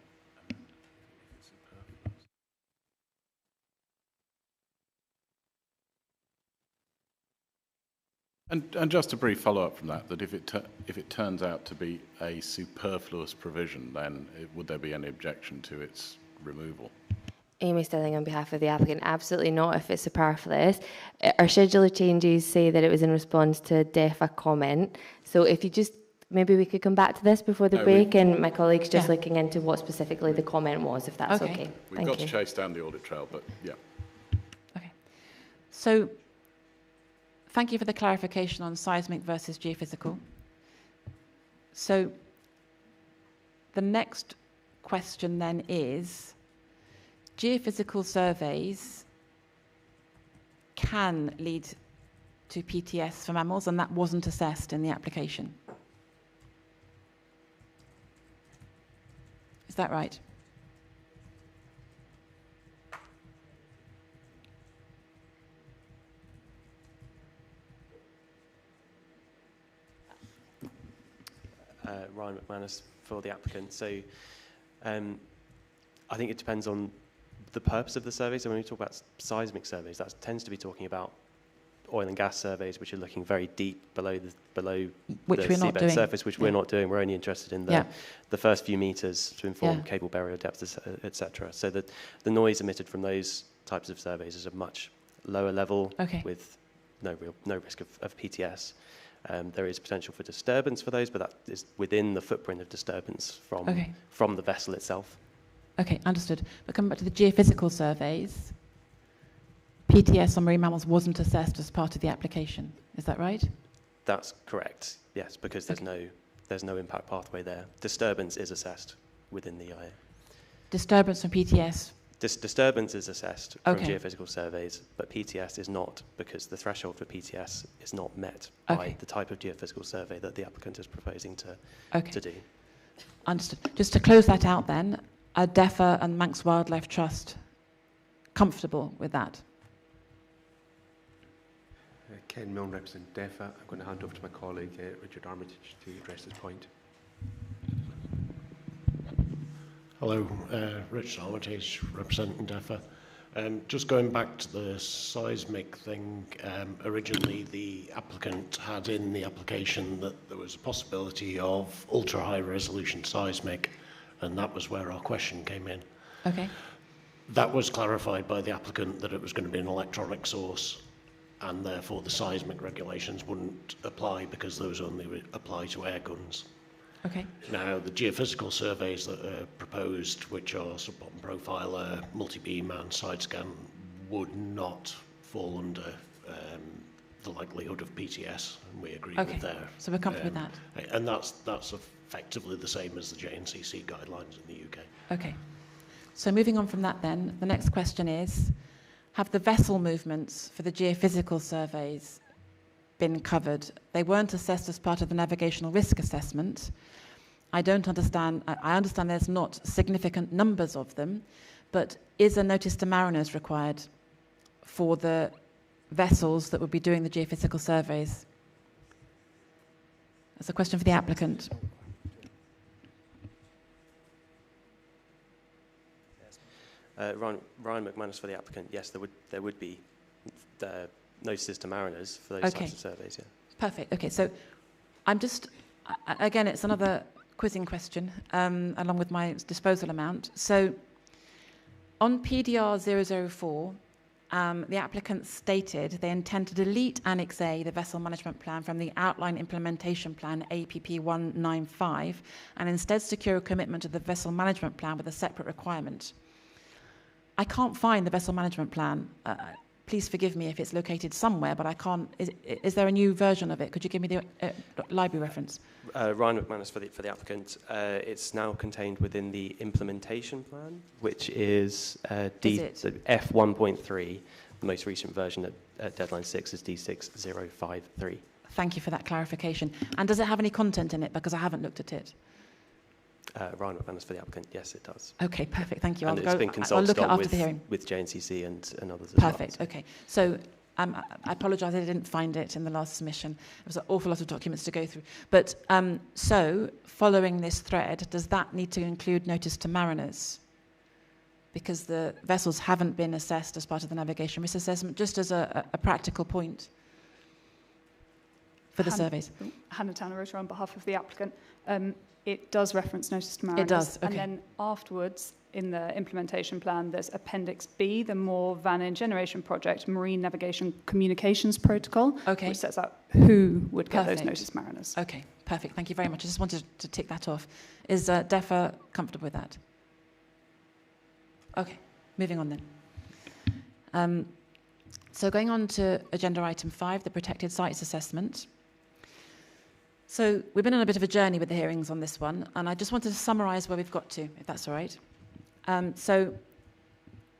Speaker 4: And just a brief follow-up from that, if it turns out to be a superfluous provision, then would there be any objection to its removal?
Speaker 5: Amy Sterling, on behalf of the applicant, absolutely not if it's superfluous. Our scheduler changes say that it was in response to a DEFA comment. So if you just, maybe we could come back to this before the break, and my colleague's just looking into what specifically the comment was, if that's okay.
Speaker 4: We've got to chase down the audit trail, but yeah.
Speaker 3: Okay. So thank you for the clarification on seismic versus geophysical. So the next question then is, geophysical surveys can lead to PTS for mammals, and that wasn't assessed in the application. Is that right?
Speaker 11: Ryan McManus for the applicant. So I think it depends on the purpose of the survey. So when we talk about seismic surveys, that tends to be talking about oil and gas surveys, which are looking very deep below the seabed surface, which we're not doing. We're only interested in the first few meters to inform cable burial depths, etc. So that the noise emitted from those types of surveys is a much lower level with no risk of PTS. There is potential for disturbance for those, but that is within the footprint of disturbance from the vessel itself.
Speaker 3: Okay, understood. But coming back to the geophysical surveys, PTS on marine mammals wasn't assessed as part of the application. Is that right?
Speaker 11: That's correct. Yes, because there's no impact pathway there. Disturbance is assessed within the EIA.
Speaker 3: Disturbance from PTS.
Speaker 11: Disturbance is assessed from geophysical surveys, but PTS is not, because the threshold for PTS is not met by the type of geophysical survey that the applicant is proposing to do.
Speaker 3: Understood. Just to close that out then, are DEFA and Manx Wildlife Trust comfortable with that?
Speaker 6: Ken Milne, representing DEFA. I'm going to hand over to my colleague, Richard Armitage, to address this point.
Speaker 12: Hello, Richard Armitage, representing DEFA. Just going back to the seismic thing, originally the applicant had in the application that there was a possibility of ultra-high resolution seismic, and that was where our question came in.
Speaker 3: Okay.
Speaker 12: That was clarified by the applicant that it was going to be an electronic source, and therefore the seismic regulations wouldn't apply because those only apply to air guns.
Speaker 3: Okay.
Speaker 12: Now, the geophysical surveys that are proposed, which are sub-bottom profiler, multi-beam and side scan, would not fall under the likelihood of PTS, and we agree
Speaker 3: Okay,
Speaker 12: with there.
Speaker 3: so we're comfortable with that.
Speaker 12: And that's effectively the same as the JNCC guidelines in the UK.
Speaker 3: Okay. So moving on from that then, the next question is, have the vessel movements for the geophysical surveys been covered? They weren't assessed as part of the navigational risk assessment. I understand there's not significant numbers of them, but is a notice to mariners required for the vessels that would be doing the geophysical surveys? That's a question for the applicant.
Speaker 11: Ryan McManus for the applicant. Yes, there would be notices to mariners for those types of surveys. Yeah.
Speaker 3: Perfect. Okay, so I'm just again, it's another quizzing question along with my disposal amount. So on PDR 004, the applicant stated they intend to delete Annex A, the Vessel Management Plan, from the Outline Implementation Plan APP 195 and instead secure a commitment to the Vessel Management Plan with a separate requirement. I can't find the Vessel Management Plan. Please forgive me if it's located somewhere, but I can't. Is there a new version of it? Could you give me the library reference?
Speaker 11: Ryan McManus for the applicant. It's now contained within the implementation plan, which is F1.3. The most recent version at deadline 6 is D6053.
Speaker 3: Thank you for that clarification. And does it have any content in it? Because I haven't looked at it.
Speaker 11: Ryan McManus for the applicant. Yes, it does.
Speaker 3: Okay, perfect. Thank you.
Speaker 11: And it's been consulted
Speaker 3: look at after the hearing.
Speaker 11: with JNCC and others as
Speaker 3: Perfect.
Speaker 11: well.
Speaker 3: Okay. So I apologise I didn't find it in the last submission. There was an awful lot of documents to go through. But so following this thread, does that need to include notice to mariners? Because the vessels haven't been assessed as part of the navigation risk assessment, just as a practical point for the surveys.
Speaker 13: Hannah Tanner-Rotor on behalf of the applicant. It does reference notice to mariners.
Speaker 3: It does, okay.
Speaker 13: And then afterwards, in the implementation plan, there's Appendix B, the Mooir Vannin Generation Project Marine Navigation Communications Protocol, which sets out who would get those notice mariners.
Speaker 3: Okay, perfect. Thank you very much. I just wanted to tick that off. Is DEFRA comfortable with that? Okay, moving on then. So going on to agenda item 5, the protected sites assessment. So we've been on a bit of a journey with the hearings on this one, and I just wanted to summarise where we've got to, if that's all right. So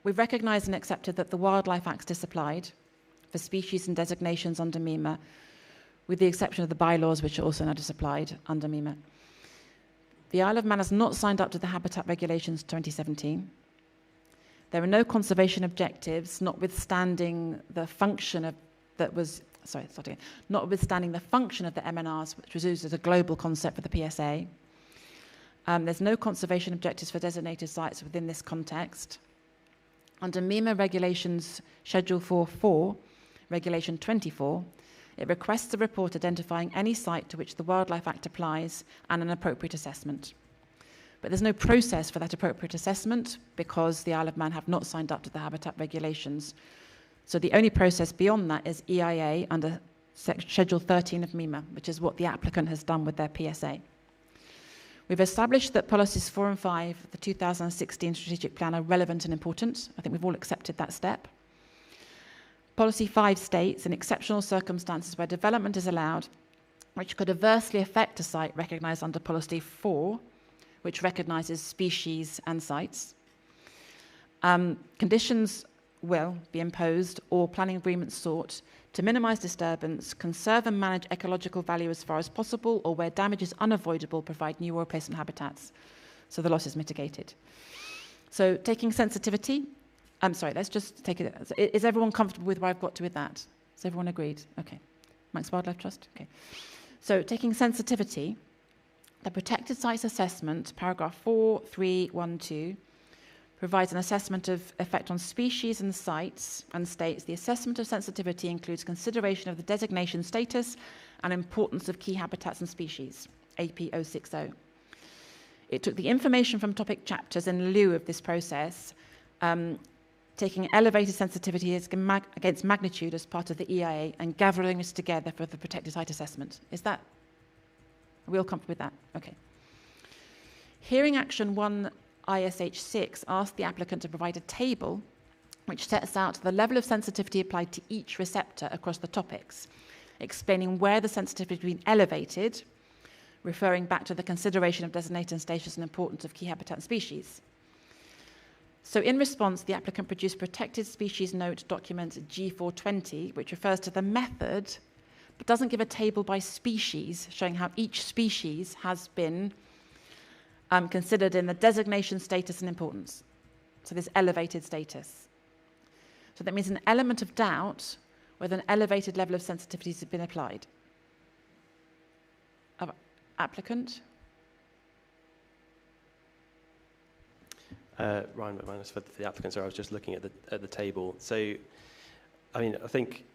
Speaker 3: we've recognised and accepted that the Wildlife Act's disapplied for species and designations under MEMA, with the exception of the bylaws, which are also now disapplied under MEMA. The Isle of Man has not signed up to the Habitat Regulations 2017. There are no conservation objectives, notwithstanding the function of notwithstanding the function of the MNRs, which was used as a global concept for the PSA. There's no conservation objectives for designated sites within this context. Under MEMA Regulations Schedule 4.4, Regulation 24, it requests a report identifying any site to which the Wildlife Act applies and an appropriate assessment. But there's no process for that appropriate assessment because the Isle of Man have not signed up to the Habitat Regulations. So the only process beyond that is EIA under Schedule 13 of MEMA, which is what the applicant has done with their PSA. We've established that policies 4 and 5 of the 2016 strategic plan are relevant and important. I think we've all accepted that step. Policy 5 states, in exceptional circumstances where development is allowed, which could adversely affect a site recognised under Policy 4, which recognises species and sites, conditions will be imposed or planning agreements sought to minimise disturbance, conserve and manage ecological value as far as possible, or where damage is unavoidable, provide new or replacement habitats. So the loss is mitigated. So taking sensitivity, let's just take it. Is everyone comfortable with where I've got to with that? Has everyone agreed? Okay. Manx Wildlife Trust? Okay. So taking sensitivity, the Protected Sites Assessment, paragraph 4.3.1.2, provides an assessment of effect on species and sites and states the assessment of sensitivity includes consideration of the designation status and importance of key habitats and species, AP 060. It took the information from topic chapters in lieu of this process, taking elevated sensitivity against magnitude as part of the EIA and gathering this together for the protected site assessment. Are we all comfortable with that? Okay. Hearing Action 1 ISH 6 asked the applicant to provide a table which sets out the level of sensitivity applied to each receptor across the topics, explaining where the sensitivity has been elevated, referring back to the consideration of designated status and importance of key habitat and species. So in response, the applicant produced protected species note document G420, which refers to the method, but doesn't give a table by species, showing how each species has been considered in the designation status and importance. So this elevated status. So that means an element of doubt whether an elevated level of sensitivities has been applied. Applicant?
Speaker 11: Ryan McManus for the applicant. Sorry, I was just looking at the table. So, I mean, I think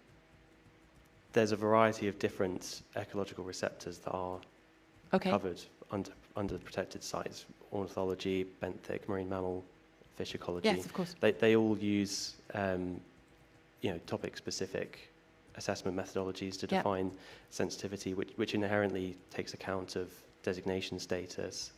Speaker 11: there's a variety of different ecological receptors that are covered under the protected sites: ornithology, benthic, marine mammal, fish ecology.
Speaker 3: Yes, of course.
Speaker 11: They all use topic-specific assessment methodologies to define sensitivity, which inherently takes account of designation status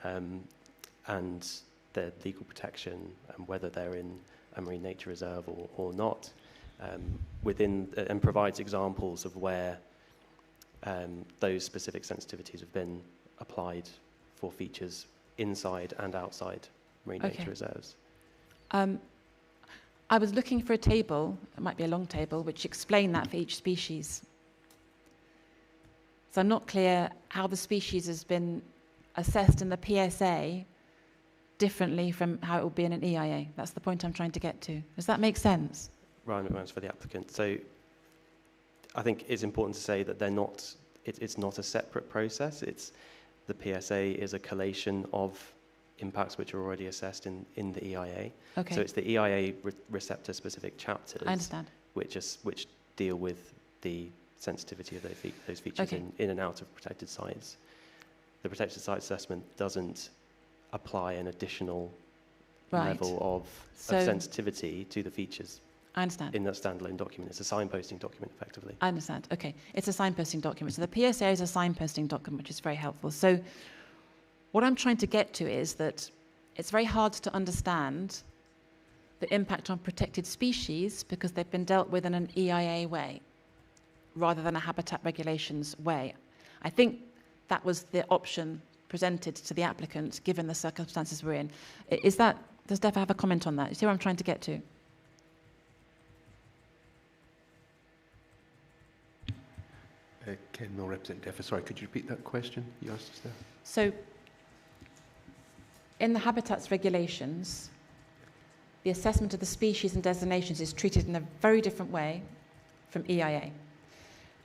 Speaker 11: and their legal protection and whether they're in a marine nature reserve or not, and provides examples of where those specific sensitivities have been applied for features inside and outside marine nature reserves.
Speaker 3: I was looking for a table, it might be a long table, which explained that for each species. So I'm not clear how the species has been assessed in the PSA differently from how it will be in an EIA. That's the point I'm trying to get to. Does that make sense?
Speaker 11: Ryan McManus for the applicant. So I think it's important to say that they're not, it's not a separate process. The PSA is a collation of impacts which are already assessed in the EIA.
Speaker 3: Okay.
Speaker 11: So it's the EIA receptor-specific chapters
Speaker 3: I understand.
Speaker 11: which deal with the sensitivity of those features in and out of protected sites. The protected site assessment doesn't apply an additional level of sensitivity to the features.
Speaker 3: I understand.
Speaker 11: In that standalone document. It's a signposting document, effectively.
Speaker 3: I understand. Okay. It's a signposting document. So the PSA is a signposting document, which is very helpful. So what I'm trying to get to is that it's very hard to understand the impact on protected species because they've been dealt with in an EIA way rather than a habitat regulations way. I think that was the option presented to the applicant given the circumstances we're in. Does DEFA have a comment on that? You see what I'm trying to get to?
Speaker 6: Ken Mill, represent DEFA. Sorry, could you repeat that question you asked us there?
Speaker 3: So, in the habitats regulations, the assessment of the species and designations is treated in a very different way from EIA.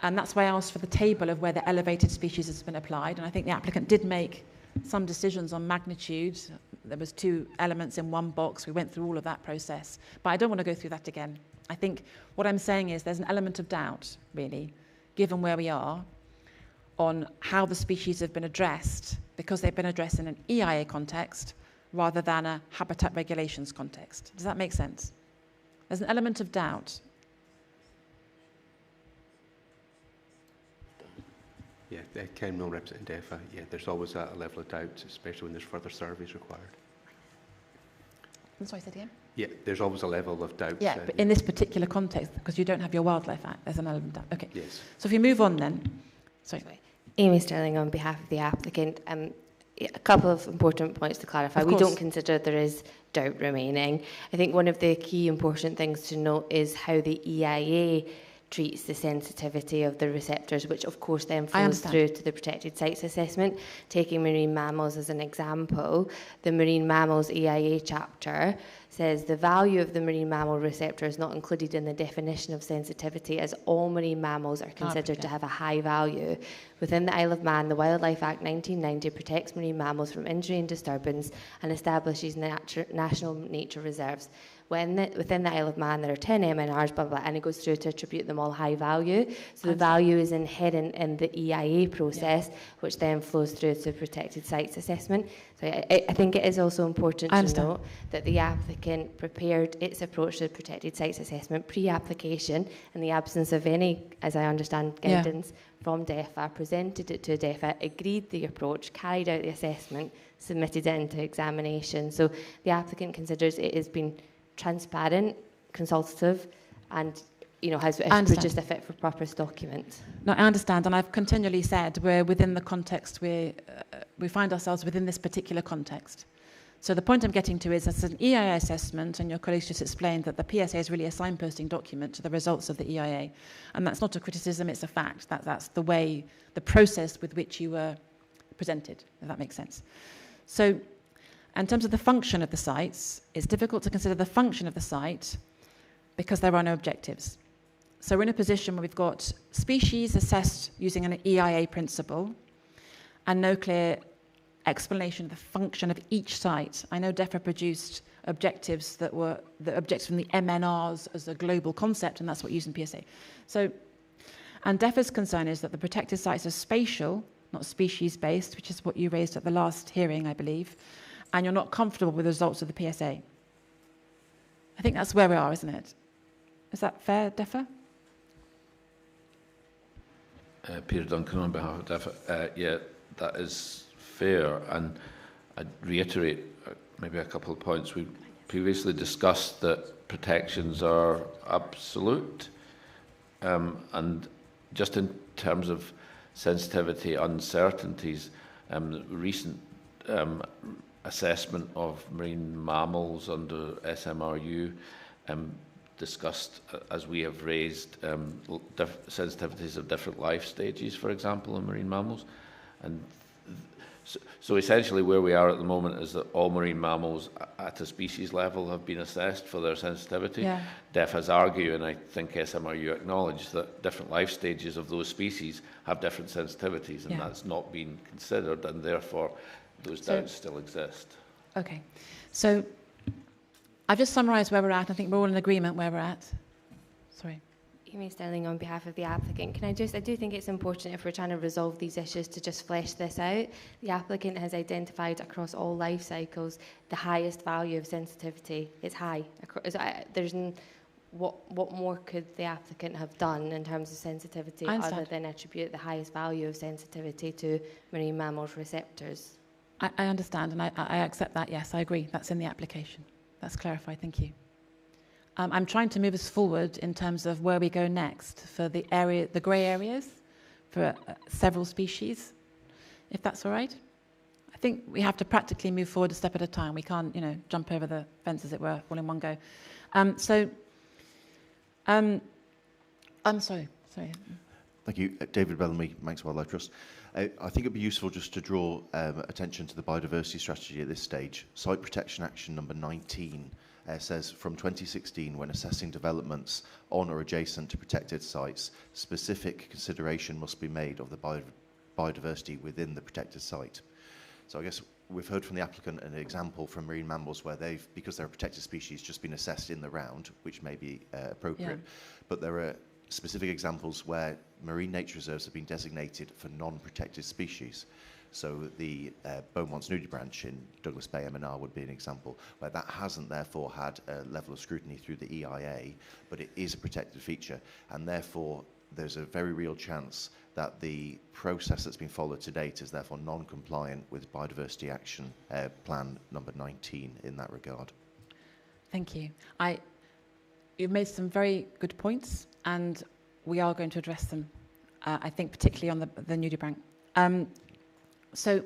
Speaker 3: And that's why I asked for the table of where the elevated species has been applied. And I think the applicant did make some decisions on magnitude. There was 2 elements in one box. We went through all of that process. But I don't want to go through that again. I think what I'm saying is there's an element of doubt, really, given where we are, on how the species have been addressed because they've been addressed in an EIA context rather than a habitat regulations context. Does that make sense? There's an element of doubt.
Speaker 6: Yeah, Ken Mill, represent DEFA. Yeah, there's always a level of doubt, especially when there's further surveys required.
Speaker 3: I'm sorry, say it again?
Speaker 6: Yeah, there's always a level of doubt.
Speaker 3: Yeah, but in this particular context, because you don't have your Wildlife Act, there's an element of doubt. Okay.
Speaker 6: Yes.
Speaker 3: So if you move on then. Sorry.
Speaker 5: Amy Sterling on behalf of the applicant. A couple of important points to clarify. We don't consider there is doubt remaining. I think one of the key important things to note is how the EIA treats the sensitivity of the receptors, which of course then flows through to the protected sites assessment. Taking marine mammals as an example, the marine mammals EIA chapter says the value of the marine mammal receptor is not included in the definition of sensitivity, as all marine mammals are considered to have a high value. Within the Isle of Man, the Wildlife Act 1990 protects marine mammals from injury and disturbance and establishes national nature reserves. Within the Isle of Man, there are 10 MNRs, blah, blah, and it goes through to attribute them all high value. So the value is inherent in the EIA process, which then flows through to protected sites assessment. So I think it is also important to note that the applicant prepared its approach to protected sites assessment pre-application in the absence of any, as I understand, guidance from DEFA, presented it to DEFA, agreed the approach, carried out the assessment, submitted it into examination. So the applicant considers it has been transparent, consultative, and has produced a fit for purpose document.
Speaker 3: No, I understand, and I've continually said we're within the context, we find ourselves within this particular context. So the point I'm getting to is it's an EIA assessment, and your colleagues just explained that the PSA is really a signposting document to the results of the EIA. And that's not a criticism, it's a fact. That's the way, the process with which you were presented, if that makes sense. So in terms of the function of the sites, it's difficult to consider the function of the site because there are no objectives. So we're in a position where we've got species assessed using an EIA principle and no clear explanation of the function of each site. I know DEFRA produced objectives that were the objectives from the MNRs as a global concept, and that's what used in PSA. So, and DEFRA's concern is that the protected sites are spatial, not species-based, which is what you raised at the last hearing, I believe, and you're not comfortable with the results of the PSA. I think that's where we are, isn't it? Is that fair, DEFRA?
Speaker 10: Peter Duncan on behalf of DEFRA. Yeah, that is fair, and I'd reiterate maybe a couple of points. We previously discussed that protections are absolute, and just in terms of sensitivity uncertainties, the recent assessment of marine mammals under SMRU discussed, as we have raised, sensitivities of different life stages, for example, in marine mammals. And so essentially where we are at the moment is that all marine mammals at a species level have been assessed for their sensitivity.
Speaker 3: Yeah.
Speaker 10: DEFRA's argue, and I think SMRU acknowledged, that different life stages of those species have different sensitivities, and that's not been considered, and therefore those doubts still exist.
Speaker 3: Okay. So I've just summarised where we're at. I think we're all in agreement where we're at. Sorry.
Speaker 5: Amy Sterling on behalf of the applicant. I do think it's important, if we're trying to resolve these issues, to just flesh this out. The applicant has identified across all life cycles the highest value of sensitivity. It's high. What more could the applicant have done in terms of sensitivity other than attribute the highest value of sensitivity to marine mammals receptors?
Speaker 3: I understand, and I accept that. Yes, I agree. That's in the application. That's clarified. Thank you. I'm trying to move us forward in terms of where we go next for the grey areas, for several species, if that's all right. I think we have to practically move forward a step at a time. We can't, jump over the fence, as it were, all in one go. I'm sorry.
Speaker 14: Thank you. David Bellamy, Manx Wildlife Trust. I think it'd be useful just to draw attention to the biodiversity strategy at this stage. Site protection action number 19 says from 2016, when assessing developments on or adjacent to protected sites, specific consideration must be made of the biodiversity within the protected site. So I guess we've heard from the applicant an example from marine mammals where they've, because they're a protected species, just been assessed in the round, which may be appropriate. Yeah. But there are specific examples where marine nature reserves have been designated for non-protected species. So the Beaumont's nudie branch in Douglas Bay MNR would be an example where that hasn't therefore had a level of scrutiny through the EIA, but it is a protected feature, and therefore there's a very real chance that the process that's been followed to date is therefore non-compliant with Biodiversity Action Plan number 19 in that regard. Thank you.
Speaker 3: You've made some very good points, and we are going to address them, I think particularly on the nudie branch. So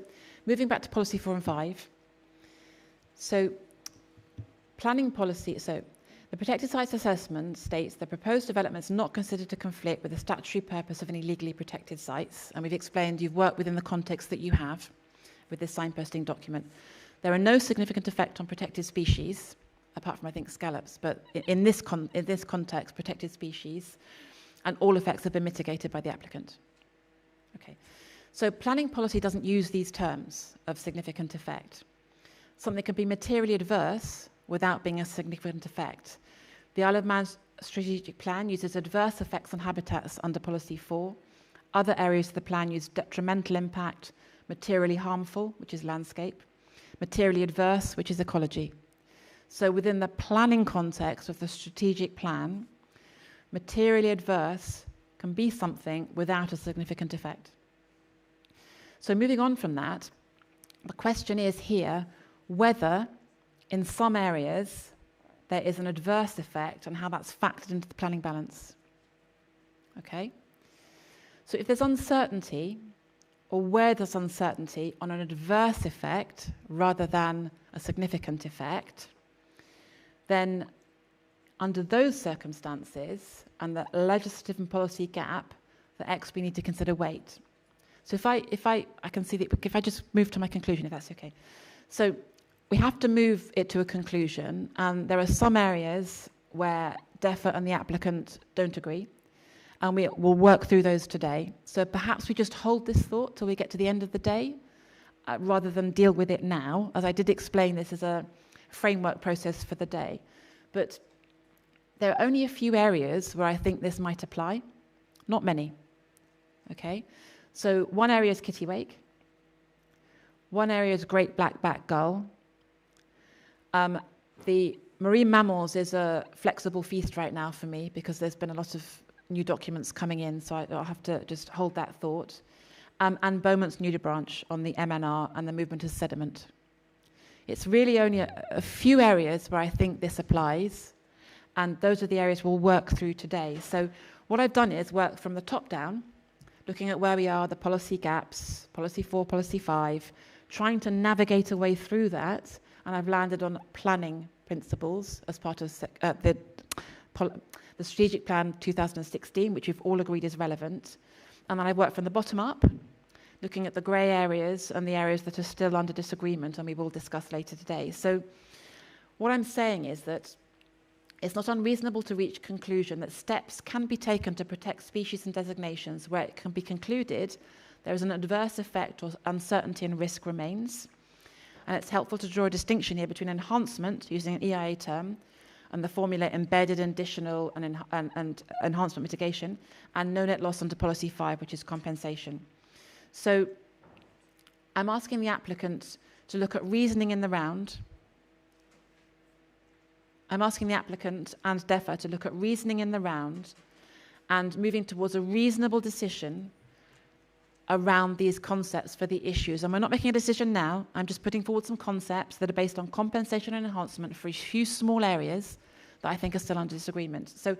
Speaker 3: moving back to policy 4 and 5. So planning policy, so the protected sites assessment states the proposed development is not considered to conflict with the statutory purpose of any legally protected sites. And we've explained you've worked within the context that you have with this signposting document. There are no significant effect on protected species, apart from, I think, scallops, but in this context, protected species, and all effects have been mitigated by the applicant. Okay. So planning policy doesn't use these terms of significant effect. Something can be materially adverse without being a significant effect. The Isle of Man strategic plan uses adverse effects on habitats under policy 4. Other areas of the plan use detrimental impact, materially harmful, which is landscape, materially adverse, which is ecology. So within the planning context of the strategic plan, materially adverse can be something without a significant effect. So moving on from that, the question is here whether in some areas there is an adverse effect and how that's factored into the planning balance. Okay? So if there's uncertainty, or where there's uncertainty on an adverse effect rather than a significant effect, then under those circumstances and the legislative and policy gap, the we need to consider weight. So if I can see that, if I just move to my conclusion, if that's okay. So we have to move it to a conclusion, and there are some areas where DEFA and the applicant don't agree, and we will work through those today. So perhaps we just hold this thought till we get to the end of the day, rather than deal with it now. As I did explain, this is a framework process for the day. But there are only a few areas where I think this might apply, not many. Okay? So one area is kittiwake. One area is great black-backed gull. The marine mammals is a flexible feast right now for me because there's been a lot of new documents coming in, so I'll have to just hold that thought. And Beaumont's nudibranch on the MNR and the movement of sediment. It's really only a few areas where I think this applies, and those are the areas we'll work through today. So what I've done is work from the top down, looking at where we are, the policy gaps, policy 4, policy 5, trying to navigate a way through that, and I've landed on planning principles as part of the Strategic Plan 2016, which we've all agreed is relevant. And then I've worked from the bottom up, looking at the grey areas and the areas that are still under disagreement, and we will discuss later today. So what I'm saying is that it's not unreasonable to reach conclusion that steps can be taken to protect species and designations where it can be concluded there is an adverse effect or uncertainty and risk remains. And it's helpful to draw a distinction here between enhancement, using an EIA term, and the formula embedded additional and enhancement mitigation, and no net loss under policy 5, which is compensation. So I'm asking the applicant to look at reasoning in the round. I'm asking the applicant and DEFA to look at reasoning in the round and moving towards a reasonable decision around these concepts for the issues. And we're not making a decision now. I'm just putting forward some concepts that are based on compensation and enhancement for a few small areas that I think are still under disagreement. So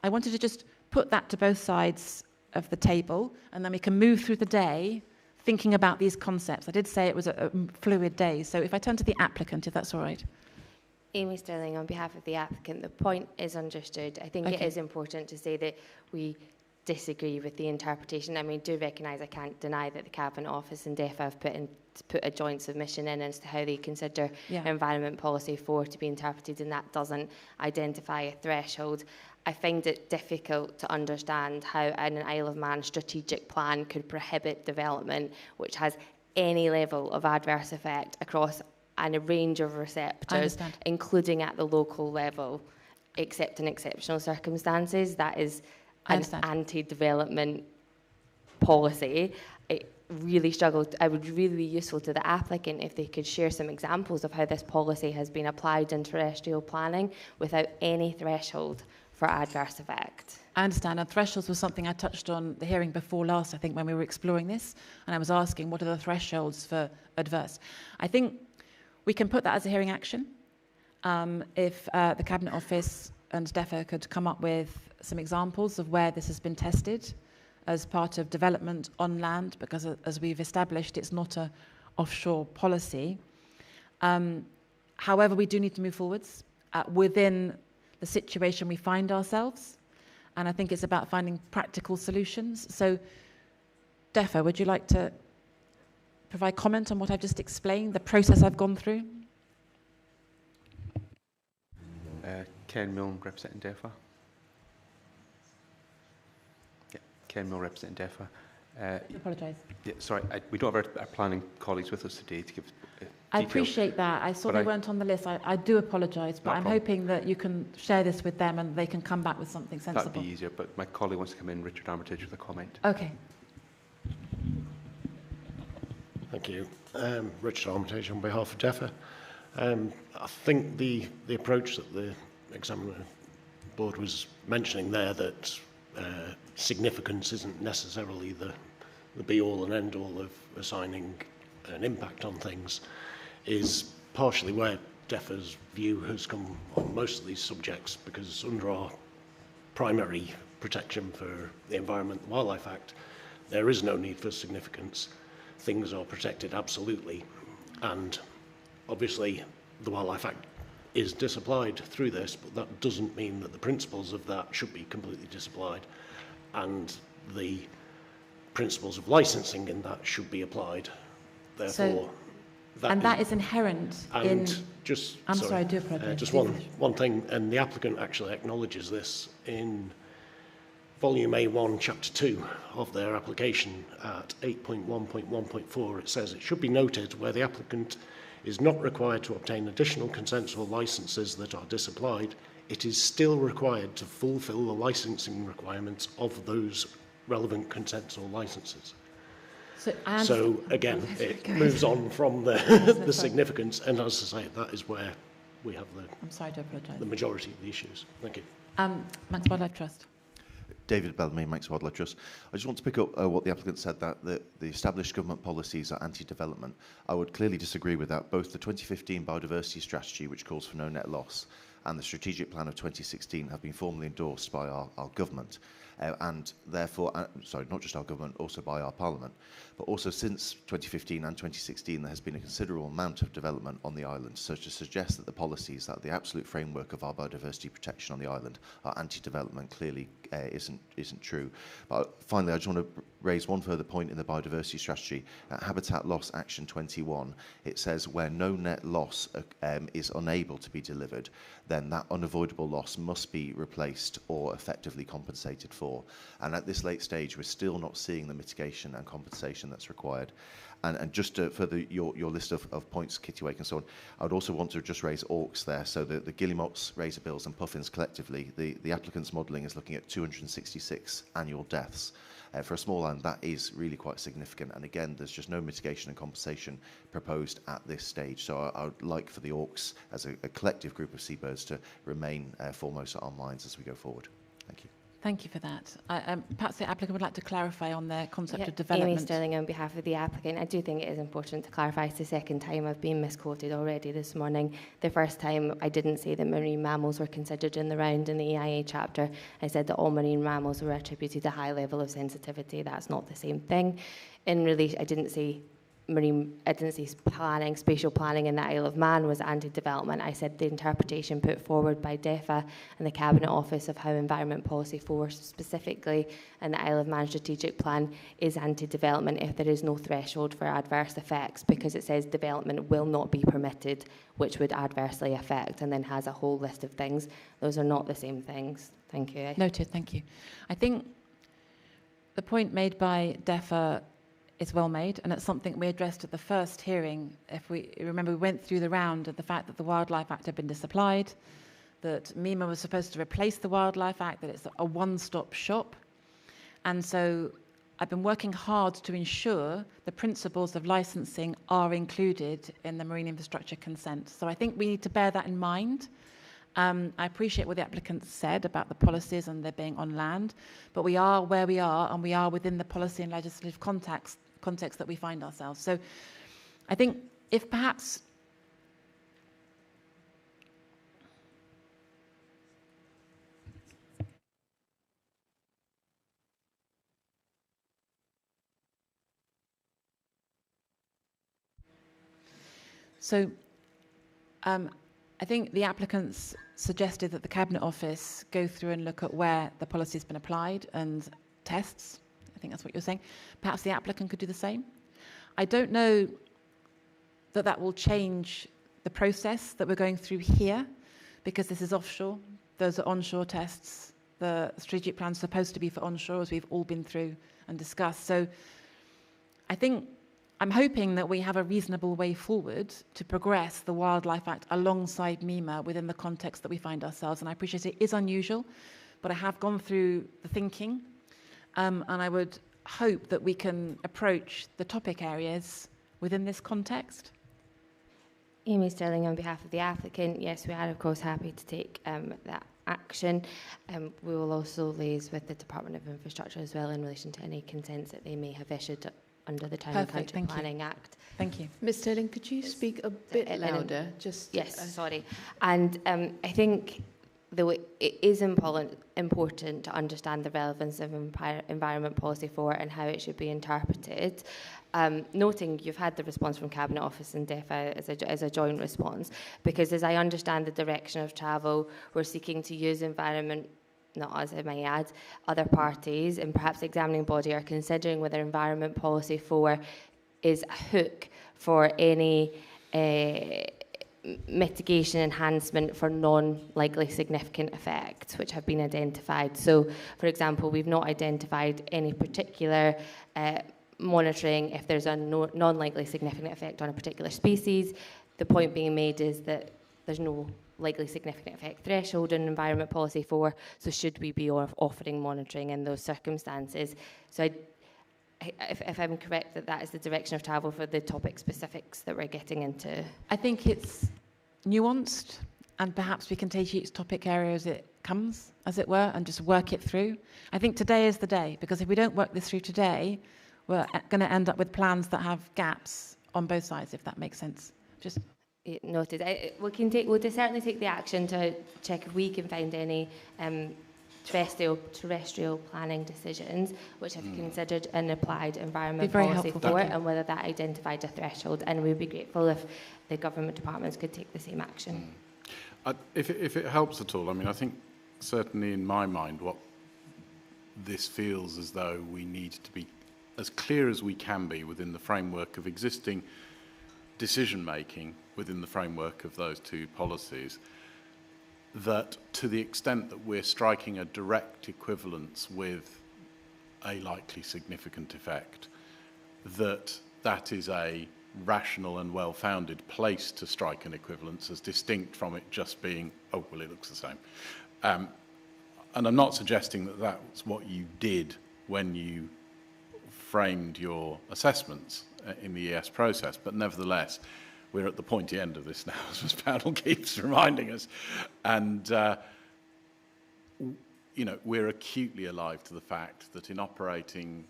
Speaker 3: I wanted to just put that to both sides of the table, and then we can move through the day thinking about these concepts. I did say it was a fluid day. So if I turn to the applicant, if that's all right.
Speaker 5: Amy Sterling, on behalf of the applicant, the point is understood. I think it is important to say that we disagree with the interpretation. I mean, do recognise, I can't deny that the Cabinet Office and DEFA have put a joint submission in as to how they consider Environment Policy 4 to be interpreted, and that doesn't identify a threshold. I find it difficult to understand how an Isle of Man strategic plan could prohibit development which has any level of adverse effect across a range of receptors, including at the local level, except in exceptional circumstances. That is an anti-development policy. It really struggled. I would really be useful to the applicant if they could share some examples of how this policy has been applied in terrestrial planning without any threshold for adverse effect.
Speaker 3: I understand. And thresholds was something I touched on the hearing before last, I think, when we were exploring this. And I was asking, what are the thresholds for adverse? I think we can put that as a hearing action. If the Cabinet Office and DEFA could come up with some examples of where this has been tested as part of development on land, because as we've established, it's not an offshore policy. However, we do need to move forwards within the situation we find ourselves. And I think it's about finding practical solutions. So, DEFA, would you like to provide comment on what I've just explained, the process I've gone through?
Speaker 6: Ken Milne, representing DEFA. Yeah, Ken Milne, representing DEFA.
Speaker 3: I apologise.
Speaker 6: Yeah, sorry, we don't have our planning colleagues with us today to give
Speaker 3: I appreciate that. I saw they weren't on the list. I do apologise, but I'm hoping that you can share this with them and they can come back with something sensible.
Speaker 6: That'd be easier, but my colleague wants to come in, Richard Armitage, with a comment.
Speaker 3: Okay.
Speaker 12: Thank you. Richard Armitage on behalf of DEFA. I think the approach that the examiner board was mentioning there, that significance isn't necessarily the be-all and end-all of assigning an impact on things, is partially where DEFRA's view has come on most of these subjects, because under our primary protection for the Environment and Wildlife Act, there is no need for significance. Things are protected absolutely, and obviously the Wildlife Act is disapplied through this, but that doesn't mean that the principles of that should be completely disapplied, and the principles of licensing in that should be applied. Therefore,
Speaker 3: that is inherent in...
Speaker 12: Just,
Speaker 3: I'm sorry, I do apologise.
Speaker 12: just one thing, and the applicant actually acknowledges this in volume A1, chapter 2 of their application at 8.1.1.4. It says, it should be noted where the applicant is not required to obtain additional consents or licenses that are disapplied, it is still required to fulfil the licensing requirements of those relevant consents or licenses. So again, it moves on from the significance, and as I say, that is where we have the majority of the issues. Thank you.
Speaker 3: Max Wildlife Trust.
Speaker 14: David Bellamy, Max Wildlife Trust. I just want to pick up what the applicant said, that the established government policies are anti-development. I would clearly disagree with that. Both the 2015 biodiversity strategy, which calls for no net loss, and the strategic plan of 2016 have been formally endorsed by our government. And therefore, sorry, not just our government, also by our Parliament. But also since 2015 and 2016, there has been a considerable amount of development on the island. So to suggest that the policies, that the absolute framework of our biodiversity protection on the island are anti-development clearly isn't true. But finally, I just want to raise one further point in the biodiversity strategy. At Habitat Loss Action 21, it says where no net loss is unable to be delivered, then that unavoidable loss must be replaced or effectively compensated for. And at this late stage, we're still not seeing the mitigation and compensation that's required. And just to further your list of points, Kittiwake and so on, I would also want to just raise auks there. So the guillemots, razorbills and puffins collectively, the applicant's modelling is looking at 266 annual deaths. For a small land, that is really quite significant. And again, there's just no mitigation and compensation proposed at this stage. So I would like for the auks, as a collective group of seabirds, to remain foremost at our minds as we go forward. Thank you.
Speaker 3: Thank you for that. Perhaps the applicant would like to clarify on their concept of development.
Speaker 5: Amy Sterling on behalf of the applicant. I do think it is important to clarify. It's the second time I've been misquoted already this morning. The first time I didn't say that marine mammals were considered in the round in the EIA chapter. I said that all marine mammals were attributed a high level of sensitivity. That's not the same thing. In relation, I didn't say planning, spatial planning in the Isle of Man was anti-development. I said the interpretation put forward by DEFA and the Cabinet Office of how Environment Policy 4 specifically and the Isle of Man strategic plan is anti-development if there is no threshold for adverse effects, because it says development will not be permitted, which would adversely affect, and then has a whole list of things. Those are not the same things. Thank you.
Speaker 3: Noted, thank you. I think the point made by DEFA is well made, and it's something we addressed at the first hearing. If we remember, we went through the round of the fact that the Wildlife Act had been disapplied, that MEMA was supposed to replace the Wildlife Act, that it's a one-stop shop. And so I've been working hard to ensure the principles of licensing are included in the marine infrastructure consent. So I think we need to bear that in mind. I appreciate what the applicant said about the policies and their being on land, but we are where we are, and we are within the policy and legislative context that we find ourselves. So I think if perhaps I think the applicants suggested that the Cabinet Office go through and look at where the policy has been applied and tests. I think that's what you're saying. Perhaps the applicant could do the same. I don't know that that will change the process that we're going through here, because this is offshore. Those are onshore tests. The strategic plan is supposed to be for onshore, as we've all been through and discussed. So I think I'm hoping that we have a reasonable way forward to progress the Wildlife Act alongside MEMA within the context that we find ourselves. And I appreciate it is unusual, but I have gone through the thinking, and I would hope that we can approach the topic areas within this context.
Speaker 5: Amy Sterling on behalf of the applicant. Yes, we are of course happy to take that action. We will also liaise with the Department of Infrastructure as well in relation to any consents that they may have issued under the Town and
Speaker 3: Perfect,
Speaker 5: Country
Speaker 3: thank you.
Speaker 5: Planning Act.
Speaker 3: Thank you.
Speaker 1: Ms Sterling, could you speak a bit louder?
Speaker 5: Yes, sorry. And I think though it is important to understand the relevance of Environment Policy 4 and how it should be interpreted. Noting you've had the response from Cabinet Office and DEFA as a joint response, because as I understand the direction of travel, we're seeking to use environment, not us, I may add, other parties and perhaps the examining body are considering whether Environment Policy 4 is a hook for any mitigation enhancement for non-likely significant effects which have been identified. So, for example, we've not identified any particular monitoring if there's a non-likely significant effect on a particular species. The point being made is that there's no likely significant effect threshold in Environment Policy 4, so should we be offering monitoring in those circumstances? So if I'm correct, that is the direction of travel for the topic specifics that we're getting into.
Speaker 3: I think it's nuanced, and perhaps we can take each topic area as it comes, as it were, and just work it through. I think today is the day, because if we don't work this through today, we're going to end up with plans that have gaps on both sides, if that makes sense. Just
Speaker 5: noted. We'll certainly take the action to check if we can find any terrestrial planning decisions which have considered and applied Environment Policy 4 and whether that identified a threshold, and we'd be grateful if the government departments could take the same action.
Speaker 4: If it helps at all, I mean, I think certainly in my mind what this feels as though we need to be as clear as we can be within the framework of existing decision making within the framework of those two policies, that to the extent that we're striking a direct equivalence with a likely significant effect, that is a rational and well-founded place to strike an equivalence, as distinct from it just being, oh, well, it looks the same. And I'm not suggesting that that's what you did when you framed your assessments in the ES process, but nevertheless, we're at the pointy end of this now, as this panel keeps reminding us. And, you know, we're acutely alive to the fact that in operating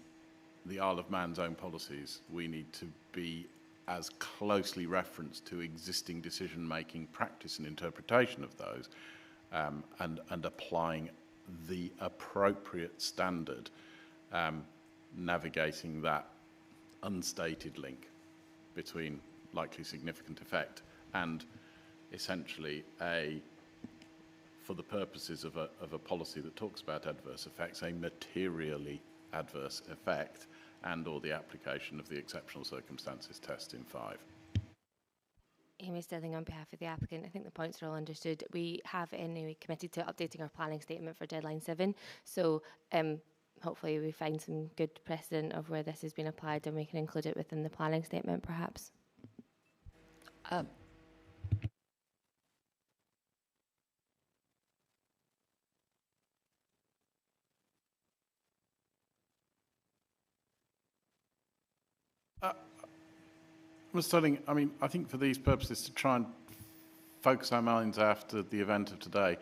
Speaker 4: the Isle of Man's own policies, we need to be as closely referenced to existing decision-making practice and interpretation of those, and applying the appropriate standard, navigating that unstated link between likely significant effect and essentially for the purposes of a policy that talks about adverse effects, a materially adverse effect and or the application of the exceptional circumstances test in 5.
Speaker 5: Amy Sterling on behalf of the applicant. I think the points are all understood. We have anyway committed to updating our planning statement for deadline 7, so hopefully we find some good precedent of where this has been applied and we can include it within the planning statement perhaps.
Speaker 4: Mr. Sterling, I mean, I think for these purposes to try and focus our minds after the event of today,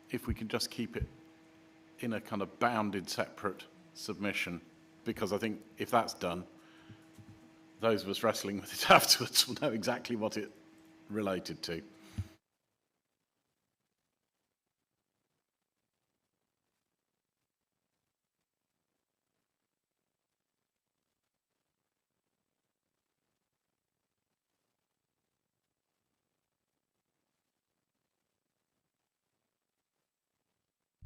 Speaker 4: if we can just keep it in a kind of bounded separate submission, because I think if that's done, those of us wrestling with it afterwards will know exactly what it related to.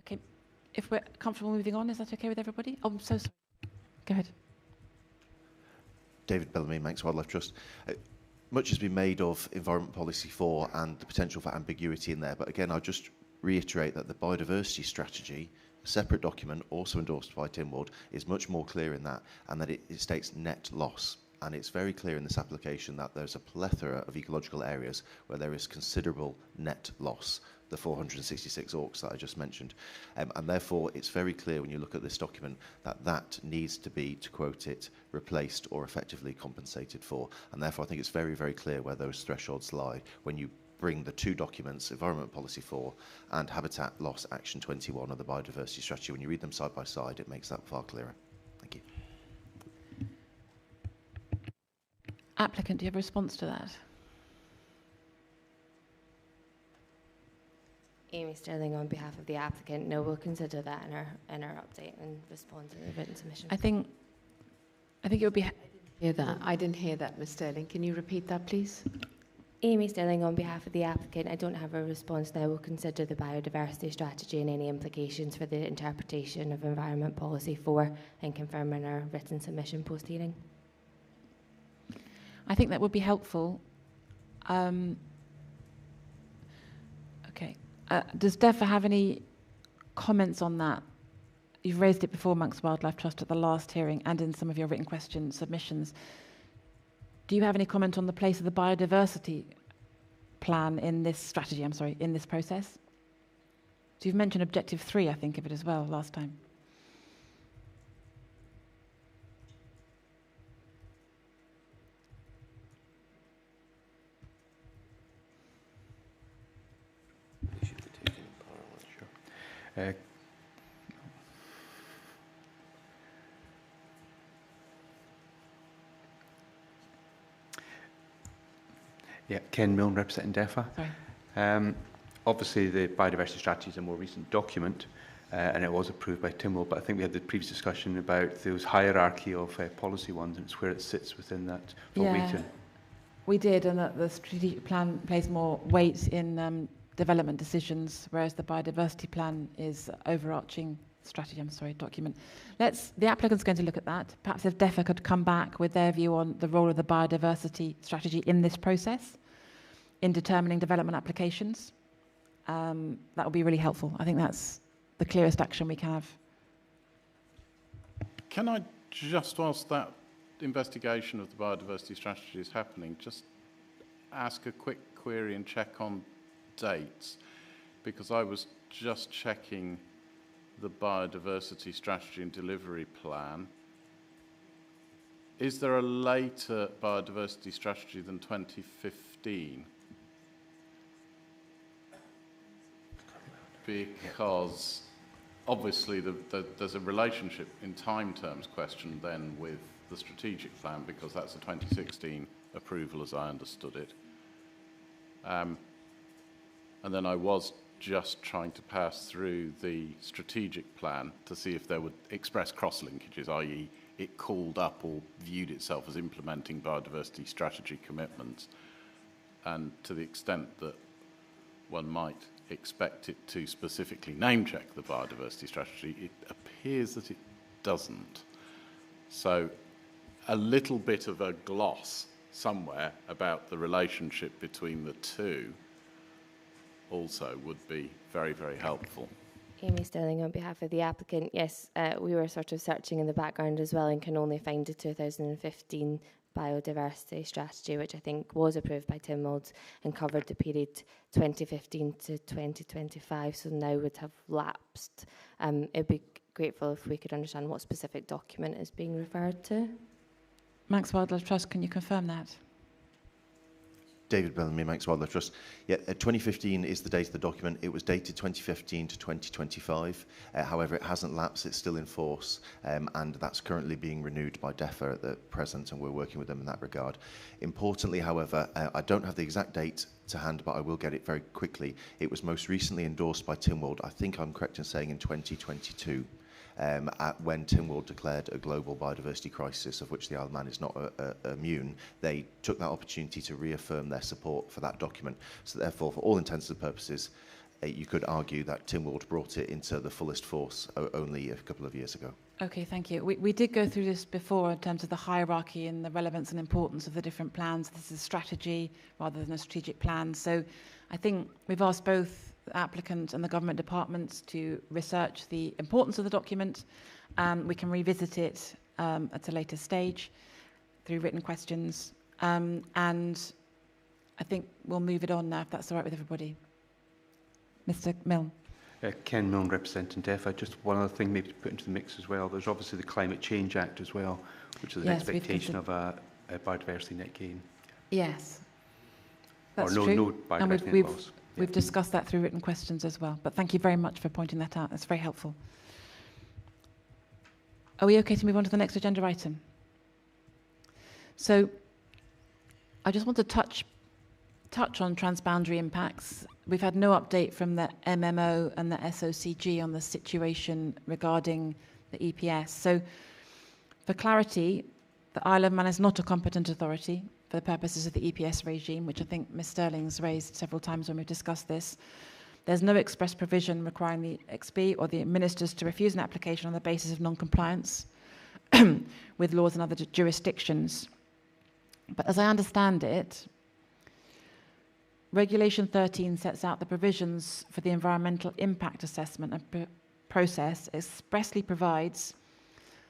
Speaker 3: Okay, if we're comfortable moving on, is that okay with everybody? Oh, I'm so sorry. Go ahead.
Speaker 14: David Bellamy, Manx Wildlife Trust. Much has been made of Environment Policy 4 and the potential for ambiguity in there, but again, I'll just reiterate that the biodiversity strategy, a separate document also endorsed by Tim Wood, is much more clear in that, and that it states net loss. And it's very clear in this application that there's a plethora of ecological areas where there is considerable net loss, the 466 orcs that I just mentioned. And therefore, it's very clear when you look at this document that that needs to be, to quote it, replaced or effectively compensated for. And therefore, I think it's very, very clear where those thresholds lie when you bring the two documents, Environment Policy 4 and Habitat Loss Action 21 of the Biodiversity Strategy. When you read them side by side, it makes that far clearer. Thank you.
Speaker 3: Applicant, do you have a response to that?
Speaker 5: Amy Sterling on behalf of the applicant. No, we'll consider that in our update and respond to the written submission.
Speaker 3: I think it would be...
Speaker 1: I didn't hear that, Ms Sterling. Can you repeat that, please?
Speaker 5: Amy Sterling on behalf of the applicant. I don't have a response now. We'll consider the biodiversity strategy and any implications for the interpretation of Environment Policy 4 and confirm in our written submission post-hearing.
Speaker 3: I think that would be helpful. Okay. Does DEFRA have any comments on that? You've raised it before Monks Wildlife Trust at the last hearing and in some of your written question submissions. Do you have any comment on the place of the biodiversity plan in this strategy, in this process? So you've mentioned Objective 3, I think, of it as well last time.
Speaker 6: Yeah, Ken Milne, representing DEFRA. Obviously, the biodiversity strategy is a more recent document, and it was approved by Tynwald, but I think we had the previous discussion about those hierarchy of policy ones, and it's where it sits within that for Wheaton.
Speaker 3: We did, and that the strategic plan plays more weight in development decisions, whereas the biodiversity plan is overarching strategy, document. The applicant's going to look at that. Perhaps if DEFRA could come back with their view on the role of the biodiversity strategy in this process, in determining development applications, that would be really helpful. I think that's the clearest action we can have.
Speaker 4: Can I just, whilst that investigation of the biodiversity strategy is happening, just ask a quick query and check on dates? Because I was just checking the biodiversity strategy and delivery plan. Is there a later biodiversity strategy than 2015? Because obviously there's a relationship in time terms question then with the strategic plan, because that's a 2016 approval as I understood it. And then I was just trying to pass through the strategic plan to see if there were express cross-linkages, i.e. it called up or viewed itself as implementing biodiversity strategy commitments. And to the extent that one might expect it to specifically name-check the biodiversity strategy, it appears that it doesn't. So a little bit of a gloss somewhere about the relationship between the two also would be very, very helpful.
Speaker 5: Amy Sterling on behalf of the applicant. Yes, we were sort of searching in the background as well and can only find a 2015 biodiversity strategy, which I think was approved by Tynwald and covered the period 2015 to 2025, so now would have lapsed. It'd be grateful if we could understand what specific document is being referred to.
Speaker 3: Manx Wildlife Trust, can you confirm that?
Speaker 14: David Bellamy, Manx Wildlife Trust. Yeah, 2015 is the date of the document. It was dated 2015 to 2025. However, it hasn't lapsed. It's still in force, and that's currently being renewed by DEFRA at the present, and we're working with them in that regard. Importantly, however, I don't have the exact date to hand, but I will get it very quickly. It was most recently endorsed by Tynwald, I think I'm correct in saying in 2022. When Tynwald declared a global biodiversity crisis, of which the Isle of Man is not immune, they took that opportunity to reaffirm their support for that document. So therefore, for all intents and purposes, you could argue that Tynwald brought it into the fullest force only a couple of years ago.
Speaker 3: Okay, thank you. We did go through this before in terms of the hierarchy and the relevance and importance of the different plans. This is a strategy rather than a strategic plan. So I think we've asked both the applicant and the government departments to research the importance of the document. We can revisit it at a later stage through written questions. And I think we'll move it on now, if that's all right with everybody. Mr. Milne.
Speaker 6: Ken Milne, representing DEFRA. Just one other thing maybe to put into the mix as well. There's obviously the Climate Change Act as well, which is an expectation of a biodiversity net gain.
Speaker 3: Yes, that's
Speaker 6: or
Speaker 3: true.
Speaker 6: No biodiversity net loss.
Speaker 3: We've discussed that through written questions as well, but thank you very much for pointing that out. That's very helpful. Are we okay to move on to the next agenda item? So I just want to touch on transboundary impacts. We've had no update from the MMO and the SOCG on the situation regarding the EPS. So, for clarity, the Isle of Man is not a competent authority for the purposes of the EPS regime, which I think Ms Sterling's raised several times when we've discussed this. There's no express provision requiring the XB or the ministers to refuse an application on the basis of non-compliance with laws in other jurisdictions. But as I understand it, Regulation 13 sets out the provisions for the environmental impact assessment and process, expressly provides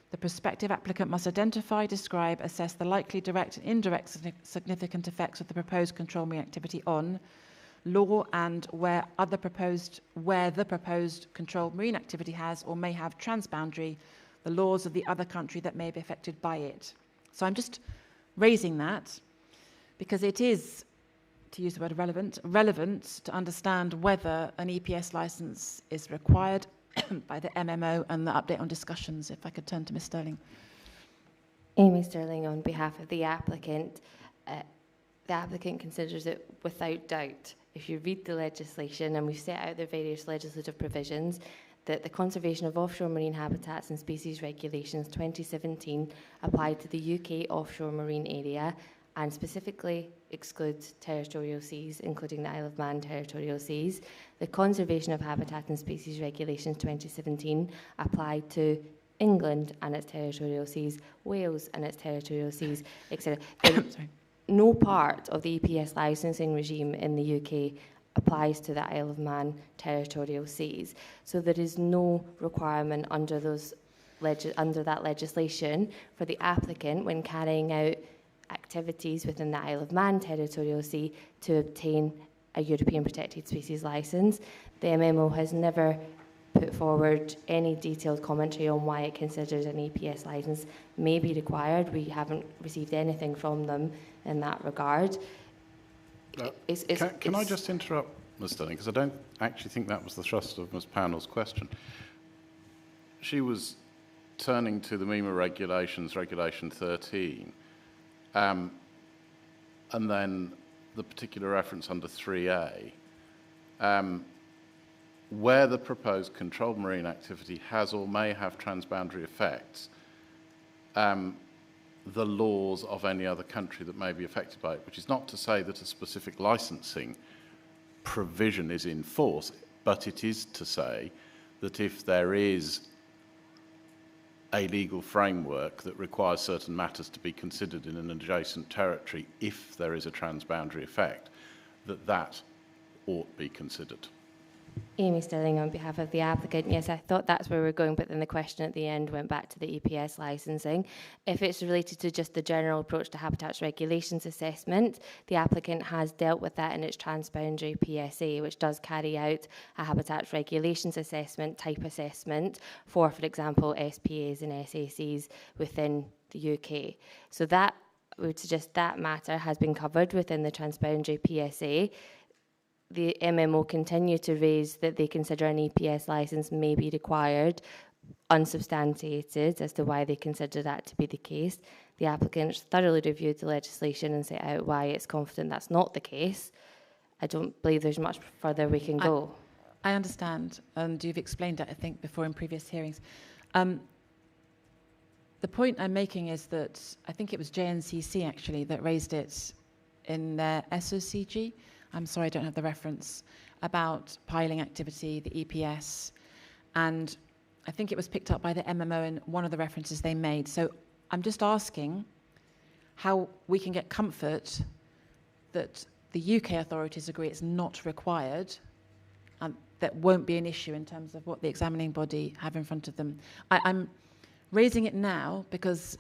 Speaker 3: the prospective applicant must identify, describe, assess the likely direct and indirect significant effects of the proposed control marine activity on law and where the proposed controlled marine activity has or may have transboundary the laws of the other country that may be affected by it. So I'm just raising that because it is, to use the word relevant to understand whether an EPS license is required by the MMO and the update on discussions. If I could turn to Ms Sterling.
Speaker 5: Amy Sterling on behalf of the applicant considers it without doubt, if you read the legislation, and we've set out the various legislative provisions, that the Conservation of Offshore Marine Habitats and Species Regulations 2017 apply to the UK offshore marine area and specifically excludes territorial seas, including the Isle of Man territorial seas. The Conservation of Habitat and Species Regulations 2017 apply to England and its territorial seas, Wales and its territorial seas, etc. No part of the EPS licensing regime in the UK applies to the Isle of Man territorial seas. So there is no requirement under that legislation for the applicant, when carrying out activities within the Isle of Man territorial sea, to obtain a European Protected Species licence. The MMO has never put forward any detailed commentary on why it considers an EPS licence may be required. We haven't received anything from them in that regard.
Speaker 4: Can I just interrupt, Ms Sterling, because I don't actually think that was the thrust of Ms Pownall's question. She was turning to the MEMA regulations, Regulation 13, and then the particular reference under 3A, where the proposed controlled marine activity has or may have transboundary effects, the laws of any other country that may be affected by it, which is not to say that a specific licensing provision is in force, but it is to say that if there is a legal framework that requires certain matters to be considered in an adjacent territory, if there is a transboundary effect, that ought be considered.
Speaker 5: Amy Sterling on behalf of the applicant. Yes, I thought that's where we're going, but then the question at the end went back to the EPS licensing. If it's related to just the general approach to habitats regulations assessment, the applicant has dealt with that in its transboundary PSA, which does carry out a habitats regulations assessment, type assessment for example, SPAs and SACs within the UK. So that would suggest that matter has been covered within the transboundary PSA. The MMO continue to raise that they consider an EPS licence may be required, unsubstantiated as to why they consider that to be the case. The applicant thoroughly reviewed the legislation and set out why it's confident that's not the case. I don't believe there's much further we can go.
Speaker 3: I understand, and you've explained it, I think, before in previous hearings. The point I'm making is that I think it was JNCC actually that raised it in their SOCG. I'm sorry, I don't have the reference, about piling activity, the EPS, and I think it was picked up by the MMO in one of the references they made. So I'm just asking how we can get comfort that the UK authorities agree it's not required, and that won't be an issue in terms of what the examining body have in front of them. I'm raising it now because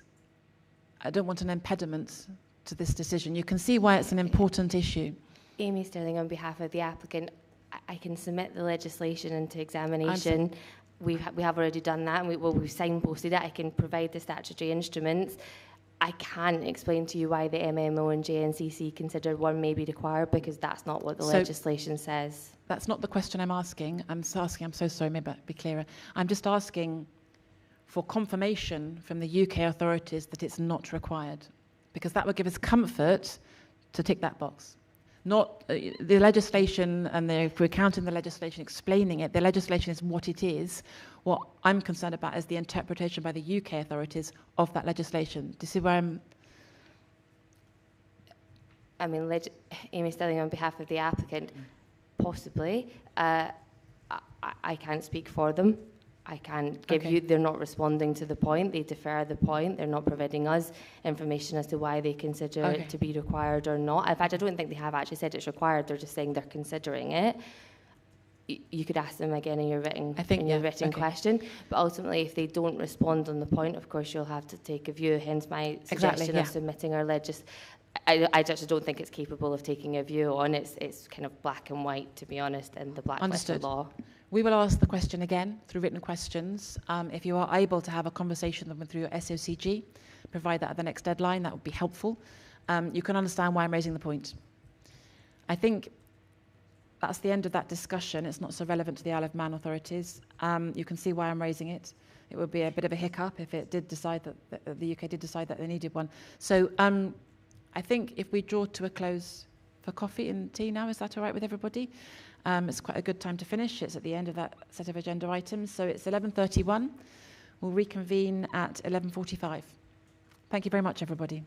Speaker 3: I don't want an impediment to this decision. You can see why it's an important issue.
Speaker 5: Amy Sterling on behalf of the applicant, I can submit the legislation into examination. We have already done that, and we've signposted it. I can provide the statutory instruments. I can't explain to you why the MMO and JNCC consider one may be required, because that's not what the legislation says.
Speaker 3: That's not the question I'm asking. I'm so sorry, maybe I'll be clearer. I'm just asking for confirmation from the UK authorities that it's not required, because that would give us comfort to tick that box. Not the legislation, and if we're counting the legislation, explaining it, the legislation is what it is. What I'm concerned about is the interpretation by the UK authorities of that legislation. Do you see where I'm...
Speaker 5: I mean, Amy Sterling, on behalf of the applicant, possibly. I can't speak for them. I can't give you, they're not responding to the point, they defer the point, they're not providing us information as to why they consider it to be required or not. In fact, I don't think they have actually said it's required, they're just saying they're considering it. You could ask them again in your written question, but ultimately if they don't respond on the point, of course you'll have to take a view, hence my suggestion of submitting our I just don't think it's capable of taking a view on it's kind of black and white, to be honest, and the blacklist law.
Speaker 3: We will ask the question again through written questions. If you are able to have a conversation with them through your SOCG, provide that at the next deadline, that would be helpful. You can understand why I'm raising the point. I think that's the end of that discussion. It's not so relevant to the Isle of Man authorities. You can see why I'm raising it. It would be a bit of a hiccup if it did decide that the UK did decide that they needed one. So I think if we draw to a close for coffee and tea now, is that all right with everybody? It's quite a good time to finish. It's at the end of that set of agenda items. So it's 11:31. We'll reconvene at 11:45. Thank you very much, everybody.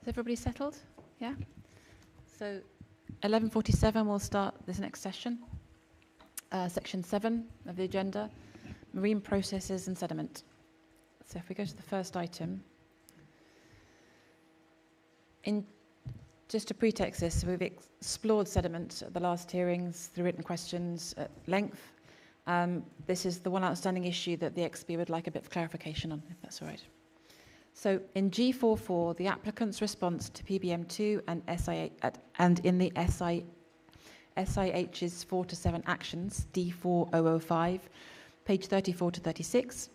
Speaker 3: Is everybody settled? Yeah? So 11:47 we'll start this next session. Section 7 of the agenda, marine processes and sediment. So if we go to the first item, just to pretext this, we've explored sediment at the last hearings through written questions at length. This is the one outstanding issue that the XB would like a bit of clarification on, if that's all right. So in G44, the applicant's response to PBM2 and and in the SIH's 4 to 7 actions, D4005, page 34 to 36,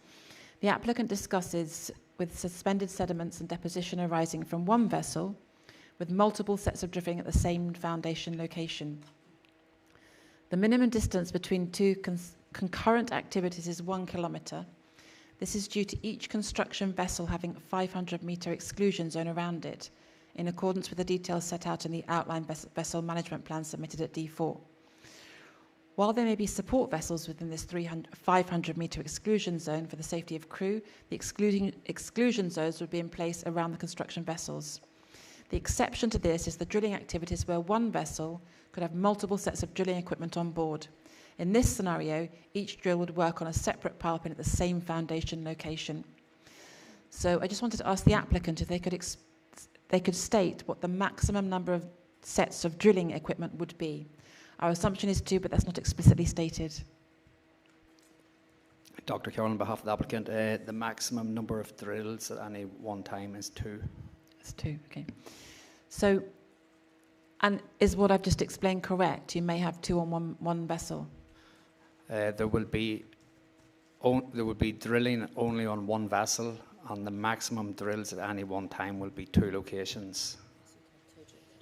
Speaker 3: the applicant discusses with suspended sediments and deposition arising from one vessel with multiple sets of drifting at the same foundation location. The minimum distance between two concurrent activities is 1 kilometre. This is due to each construction vessel having a 500-metre exclusion zone around it, in accordance with the details set out in the outline vessel management plan submitted at D4. While there may be support vessels within this 500-metre exclusion zone for the safety of crew, the exclusion zones would be in place around the construction vessels. The exception to this is the drilling activities where one vessel could have multiple sets of drilling equipment on board. In this scenario, each drill would work on a separate pile pin at the same foundation location. So I just wanted to ask the applicant if they could state what the maximum number of sets of drilling equipment would be. Our assumption is 2, but that's not explicitly stated.
Speaker 8: Dr. Carroll, on behalf of the applicant, the maximum number of drills at any one time is 2.
Speaker 3: It's 2, okay. So, and is what I've just explained correct? You may have 2 on one vessel.
Speaker 8: There will be drilling only on one vessel, and the maximum drills at any one time will be 2 locations.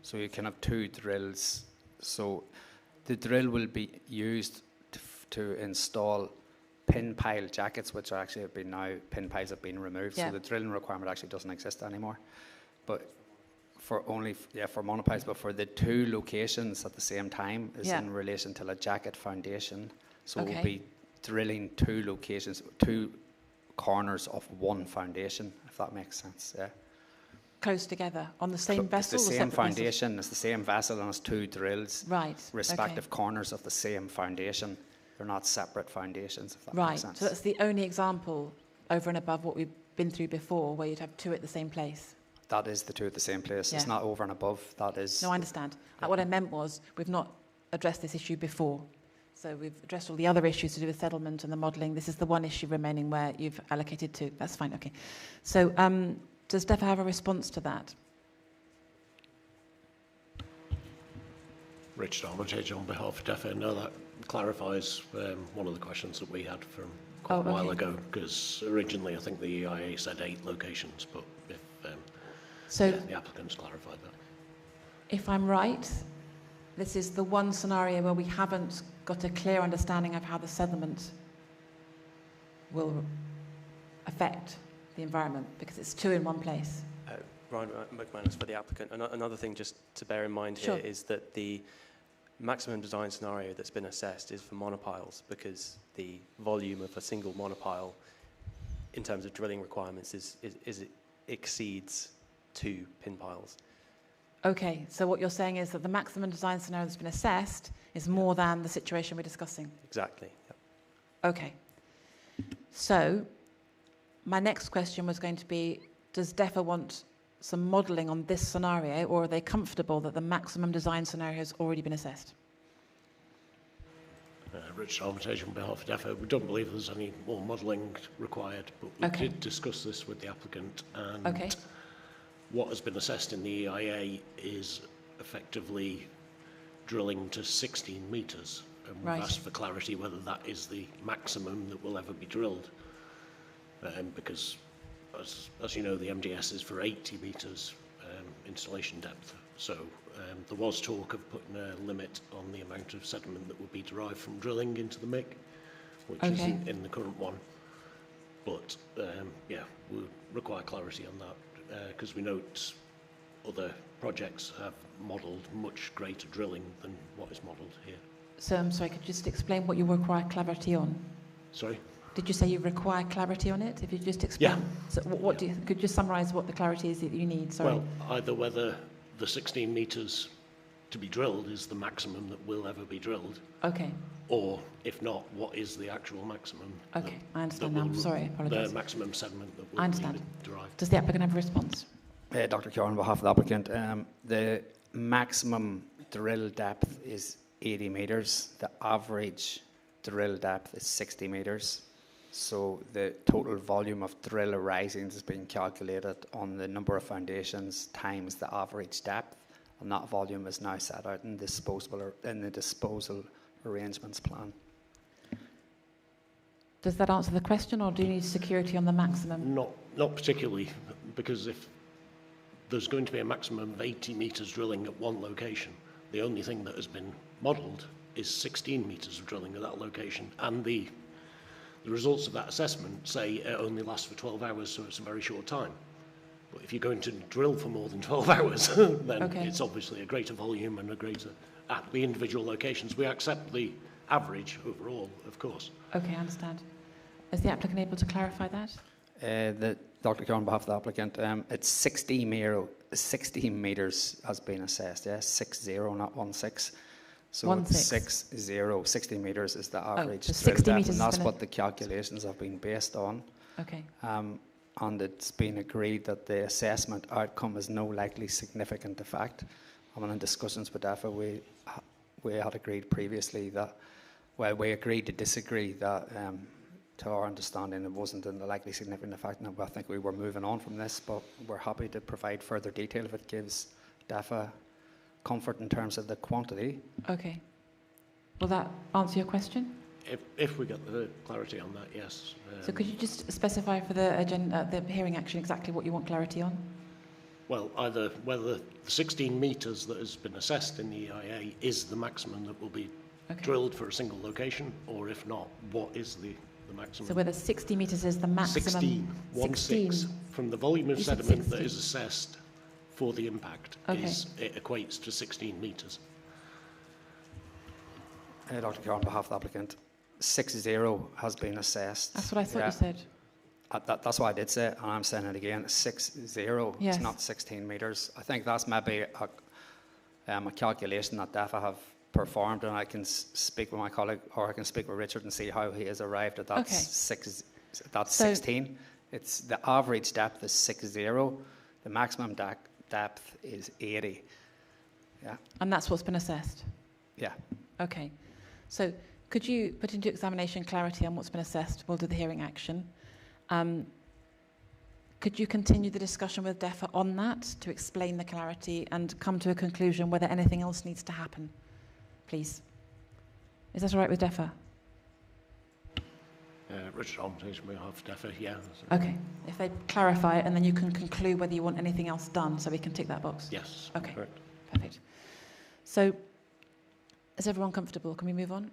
Speaker 8: So you can have 2 drills. So the drill will be used to install pin pile jackets, which are actually pin piles have been removed. Yeah. So the drilling requirement actually doesn't exist anymore. But for monopiles, but for the 2 locations at the same time is in relation to a jacket foundation. So it will be drilling 2 locations, 2 corners of one foundation, if that makes sense. Yeah.
Speaker 3: Close together on the same vessel.
Speaker 8: It's the same foundation. It's the same vessel, and it's 2 drills.
Speaker 3: Right.
Speaker 8: Respective corners of the same foundation. They're not separate foundations, if that
Speaker 3: Right.
Speaker 8: makes sense.
Speaker 3: So that's the only example over and above what we've been through before, where you'd have 2 at the same place.
Speaker 8: That is the 2 at the same place. It's not over and above. That is.
Speaker 3: No, I understand. What I meant was we've not addressed this issue before. So we've addressed all the other issues to do with settlement and the modelling. This is the one issue remaining where you've allocated 2. That's fine, okay. So does DEFA have a response to that?
Speaker 12: Richard Armitage on behalf of DEFA. No, that clarifies one of the questions that we had from quite a while ago, because originally I think the EIA said 8 locations, but if the applicant's clarified that.
Speaker 3: If I'm right, this is the one scenario where we haven't got a clear understanding of how the settlement will affect the environment, because it's 2 in one place.
Speaker 11: Ryan McManus for the applicant. Another thing just to bear in mind here is that the maximum design scenario that's been assessed is for monopiles, because the volume of a single monopile in terms of drilling requirements exceeds 2 pin piles.
Speaker 3: Okay, so what you're saying is that the maximum design scenario that's been assessed is more than the situation we're discussing?
Speaker 11: Exactly. Yep.
Speaker 3: Okay. So my next question was going to be, does DEFA want some modelling on this scenario, or are they comfortable that the maximum design scenario has already been assessed?
Speaker 12: Richard Armitage on behalf of DEFA. We don't believe there's any more modelling required, but we did discuss this with the applicant, and what has been assessed in the EIA is effectively drilling to 16 metres. And we've asked for clarity whether that is the maximum that will ever be drilled. Because, as you know, the MDS is for 80 metres installation depth. So there was talk of putting a limit on the amount of sediment that would be derived from drilling into the MIC, which isn't in the current one. But, we'll require clarity on that, because we note other projects have modelled much greater drilling than what is modelled here.
Speaker 3: So I'm sorry, could you just explain what you require clarity on?
Speaker 12: Sorry?
Speaker 3: Did you say you require clarity on it? If you just explain.
Speaker 12: Yeah.
Speaker 3: So what do you, could you just summarise what the clarity is that you need? Sorry.
Speaker 12: Well, either whether the 16 metres to be drilled is the maximum that will ever be drilled.
Speaker 3: Okay.
Speaker 12: Or, if not, what is the actual maximum?
Speaker 3: Okay, I understand now. Sorry, I apologise.
Speaker 12: The maximum sediment that
Speaker 3: I
Speaker 12: will be
Speaker 3: understand.
Speaker 12: derived.
Speaker 3: Does the applicant have a response?
Speaker 8: Dr. Keogh, on behalf of the applicant, the maximum drill depth is 80 metres. The average drill depth is 60 metres. So the total volume of drill arisings is being calculated on the number of foundations times the average depth, and that volume is now set out in the disposal arrangements plan.
Speaker 3: Does that answer the question, or do you need security on the maximum?
Speaker 12: Not particularly, because if there's going to be a maximum of 80 metres drilling at one location, the only thing that has been modelled is 16 metres of drilling at that location, and the results of that assessment say it only lasts for 12 hours, so it's a very short time. But if you're going to drill for more than 12 hours, then it's obviously a greater volume and a greater at the individual locations. We accept the average overall, of course.
Speaker 3: Okay, I understand. Is the applicant able to clarify that?
Speaker 8: Dr. Keogh, on behalf of the applicant, it's 60 metres has been assessed, yes, 60, not 16. So 60 metres is the average.
Speaker 3: So 60 metres,
Speaker 8: and that's what the calculations have been based on.
Speaker 3: Okay.
Speaker 8: And it's been agreed that the assessment outcome has no likely significant effect. I mean, in discussions with DEFA, we had agreed previously that, well, we agreed to disagree that, to our understanding, it wasn't a likely significant effect. And I think we were moving on from this, but we're happy to provide further detail if it gives DEFA comfort in terms of the quantity.
Speaker 3: Okay. Will that answer your question?
Speaker 12: If we get the clarity on that, yes.
Speaker 3: So could you just specify for the agenda, the hearing action, exactly what you want clarity on?
Speaker 12: Well, either whether the 16 metres that has been assessed in the EIA is the maximum that will be drilled for a single location, or if not, what is the maximum?
Speaker 3: So whether 60 metres is the maximum?
Speaker 12: 16, from the volume of sediment that is assessed for the impact, it equates to 16 metres.
Speaker 8: Dr. Keogh, on behalf of the applicant, 60 has been assessed.
Speaker 3: That's what I thought you said.
Speaker 8: That's why I did say it, and I'm saying it again, 60,
Speaker 3: yes.
Speaker 8: It's not 16 metres. I think that's maybe a calculation that DEFA have performed, and I can speak with my colleague, or I can speak with Richard and see how he has arrived at that, that's 16. It's the average depth is 60, the maximum depth is 80. Yeah. And
Speaker 3: that's what's been assessed?
Speaker 8: Yeah.
Speaker 3: Okay. So could you put into examination clarity on what's been assessed? We'll do the hearing action. Could you continue the discussion with DEFA on that to explain the clarity and come to a conclusion whether anything else needs to happen, please? Is that all right with DEFA?
Speaker 12: Richard Armitage, on behalf of DEFA, yeah.
Speaker 3: Okay. If they clarify it, and then you can conclude whether you want anything else done, so we can tick that box?
Speaker 12: Yes.
Speaker 3: Okay.
Speaker 12: Correct.
Speaker 3: Perfect. So, is everyone comfortable? Can we move on?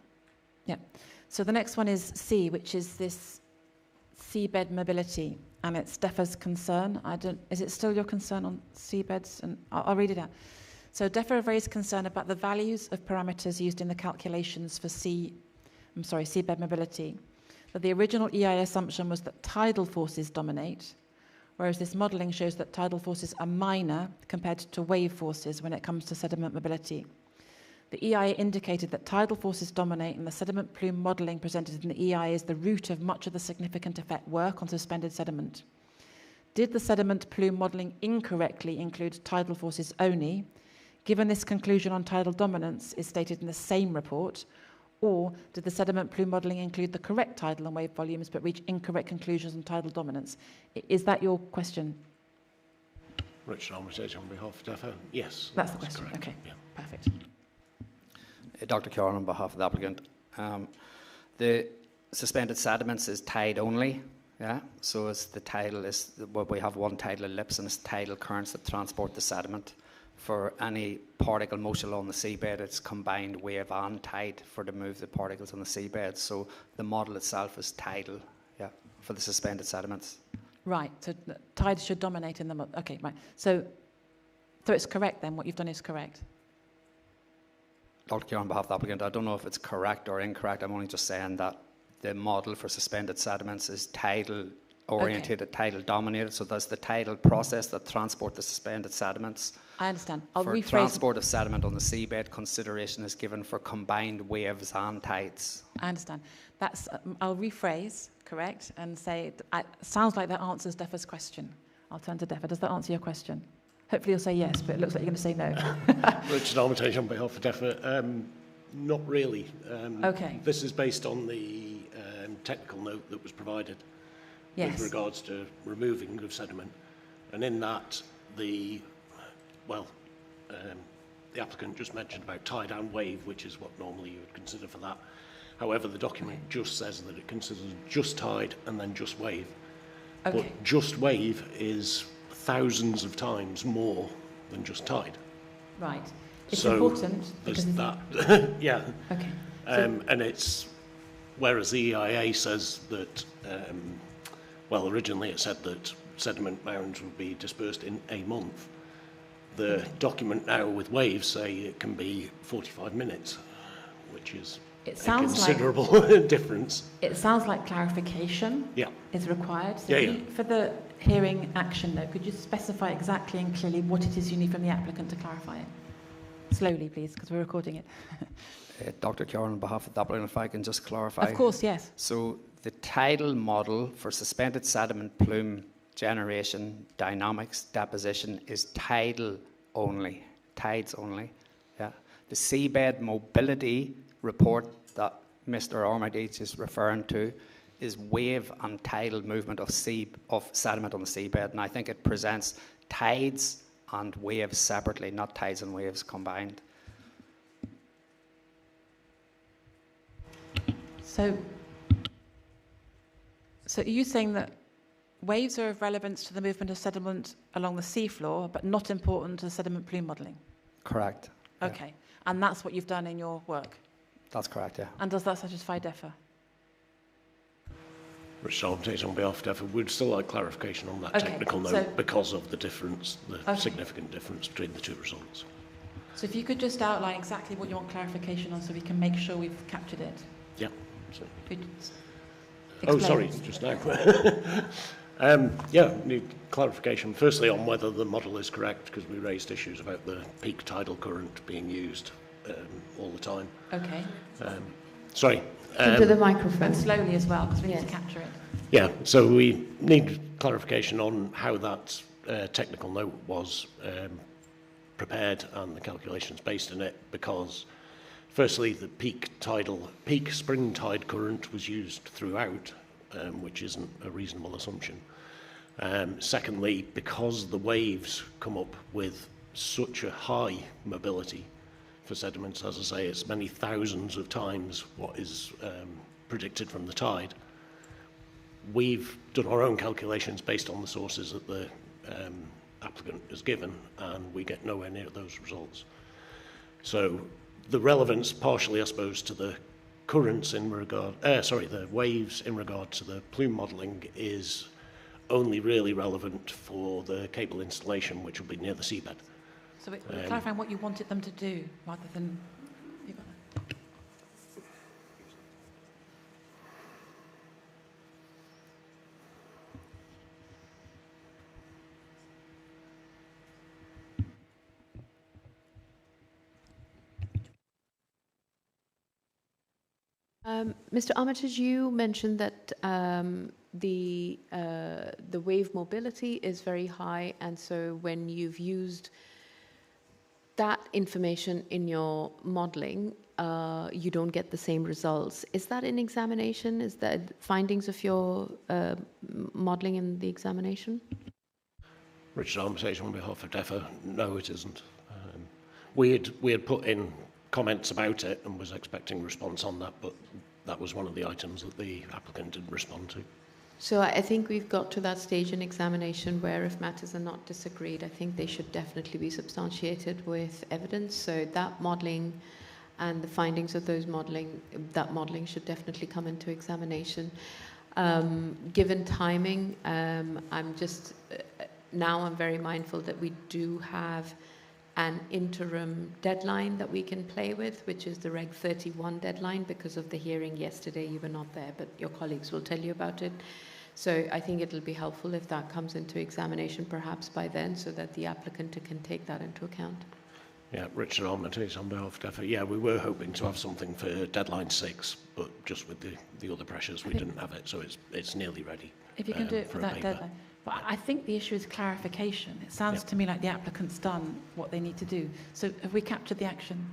Speaker 3: Yeah. So the next one is C, which is this seabed mobility, and it's DEFA's concern. Is it still your concern on seabeds? And I'll read it out. So DEFA have raised concern about the values of parameters used in the calculations for seabed mobility. That the original EIA assumption was that tidal forces dominate, whereas this modelling shows that tidal forces are minor compared to wave forces when it comes to sediment mobility. The EIA indicated that tidal forces dominate, and the sediment plume modelling presented in the EIA is the root of much of the significant effect work on suspended sediment. Did the sediment plume modelling incorrectly include tidal forces only, given this conclusion on tidal dominance is stated in the same report, or did the sediment plume modelling include the correct tidal and wave volumes but reach incorrect conclusions on tidal dominance? Is that your question?
Speaker 12: Richard Armitage on behalf of DEFA, yes.
Speaker 3: That's the question,
Speaker 12: correct.
Speaker 3: okay,
Speaker 12: yeah.
Speaker 3: Perfect.
Speaker 8: Dr. Keogh, on behalf of the applicant, the suspended sediments is tide only, yeah. So as the tidal is, we have one tidal ellipse, and it's tidal currents that transport the sediment. For any particle motion along the seabed, it's combined wave and tide to move the particles on the seabed. So the model itself is tidal, yeah, for the suspended sediments.
Speaker 3: Right. So tide should dominate in the model. Okay. Right. So it's correct then. What you've done is correct. Dr.
Speaker 8: Keogh, on behalf of the applicant, I don't know if it's correct or incorrect. I'm only just saying that the model for suspended sediments is tidal orientated, tidal dominated. So there's the tidal process that transport the suspended sediments.
Speaker 3: I understand. I'll
Speaker 8: for
Speaker 3: rephrase.
Speaker 8: transport of sediment on the seabed, consideration is given for combined waves and tides.
Speaker 3: I understand. That's. I'll rephrase, correct, and say it sounds like that answers DEFA's question. I'll turn to DEFA. Does that answer your question? Hopefully you'll say yes, but it looks like you're going to say no.
Speaker 12: Richard Armitage on behalf of DEFA. Not really.
Speaker 3: Okay.
Speaker 12: This is based on the technical note that was provided with regards to removing of sediment. And in that, the applicant just mentioned about tide and wave, which is what normally you would consider for that. However, the document just says that it considers just tide and then just wave.
Speaker 3: Okay.
Speaker 12: But just wave is thousands of times more than just tide.
Speaker 3: Right. It's
Speaker 12: so
Speaker 3: important
Speaker 12: there's
Speaker 3: because
Speaker 12: that. Yeah.
Speaker 3: Okay.
Speaker 12: And it's, whereas the EIA says that, originally it said that sediment mounds would be dispersed in a month. The document now with waves say it can be 45 minutes, which is a considerable difference.
Speaker 3: It sounds like clarification is required. So for the hearing action note, could you specify exactly and clearly what it is you need from the applicant to clarify it? Slowly, please, because we're recording it.
Speaker 8: Dr. Kieran, on behalf of Dublin, if I can just clarify.
Speaker 3: Of course, yes.
Speaker 8: So the tidal model for suspended sediment plume generation, dynamics, deposition is tidal only, tides only. Yeah. The seabed mobility report that Mr. Armitage is referring to is wave and tidal movement of sediment on the seabed, and I think it presents tides and waves separately, not tides and waves combined.
Speaker 3: So are you saying that waves are of relevance to the movement of sediment along the seafloor, but not important to sediment plume modelling?
Speaker 8: Correct.
Speaker 3: Okay. Yeah. And that's what you've done in your work?
Speaker 8: That's correct, yeah.
Speaker 3: And does that satisfy DEFA?
Speaker 12: Richard Armitage on behalf of DEFA would still like clarification on that technical note because of the difference, the significant difference between the two results.
Speaker 3: So if you could just outline exactly what you want clarification on so we can make sure we've captured it.
Speaker 12: Yeah.
Speaker 3: Oh,
Speaker 12: sorry, just now. Need clarification. Firstly, on whether the model is correct, because we raised issues about the peak tidal current being used all the time.
Speaker 3: Okay.
Speaker 12: Sorry.
Speaker 1: Into the microphone.
Speaker 3: And slowly as well, because we need to capture it.
Speaker 12: Yeah, so we need clarification on how that technical note was prepared and the calculations based in it, because firstly, the peak spring tide current was used throughout, which isn't a reasonable assumption. Secondly, because the waves come up with such a high mobility for sediments, as I say, it's many thousands of times what is predicted from the tide. We've done our own calculations based on the sources that the applicant has given, and we get nowhere near those results. So the relevance, partially, I suppose, to the currents in regard, the waves in regard to the plume modelling is only really relevant for the cable installation, which will be near the seabed.
Speaker 3: So we're clarifying what you wanted them to do, rather than...
Speaker 1: Mr. Armitage, you mentioned that the wave mobility is very high, and so when you've used that information in your modelling, you don't get the same results. Is that in examination? Is that findings of your modelling in the examination?
Speaker 12: Richard Armitage on behalf of DEFA. No, it isn't. We had put in comments about it and was expecting response on that, but that was one of the items that the applicant didn't respond to.
Speaker 1: So I think we've got to that stage in examination where if matters are not disagreed, I think they should definitely be substantiated with evidence. So that modelling and the findings of that modelling should definitely come into examination. Given timing, I'm very mindful that we do have an interim deadline that we can play with, which is the Reg 31 deadline. Because of the hearing yesterday, you were not there, but your colleagues will tell you about it. So I think it'll be helpful if that comes into examination perhaps by then, so that the applicant can take that into account.
Speaker 12: Yeah, Richard Armitage on behalf of DEFA. Yeah, we were hoping to have something for deadline 6, but just with the other pressures, we didn't have it, so it's nearly ready.
Speaker 3: If you can do it for that deadline. But I think the issue is clarification. It sounds to me like the applicant's done what they need to do. So have we captured the action?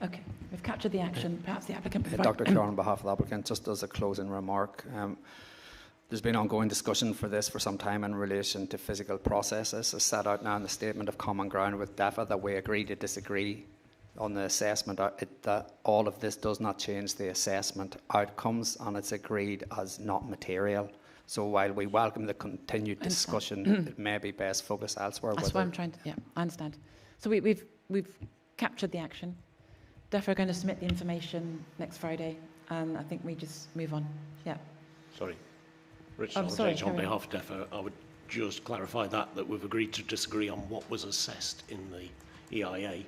Speaker 3: Okay, we've captured the action. Perhaps the applicant...
Speaker 8: Dr. Carr, on behalf of the applicant, just as a closing remark, there's been ongoing discussion for this for some time in relation to physical processes. As set out now in the statement of common ground with DEFA, that we agree to disagree on the assessment, that all of this does not change the assessment outcomes, and it's agreed as not material. So while we welcome the continued discussion, it may be best focused elsewhere.
Speaker 3: That's why I'm trying to, yeah, I understand. So we've captured the action. DEFA are going to submit the information next Friday, and I think we just move on. Yeah.
Speaker 12: Sorry. Richard Armitage on behalf of DEFA, I would just clarify that we've agreed to disagree on what was assessed in the EIA,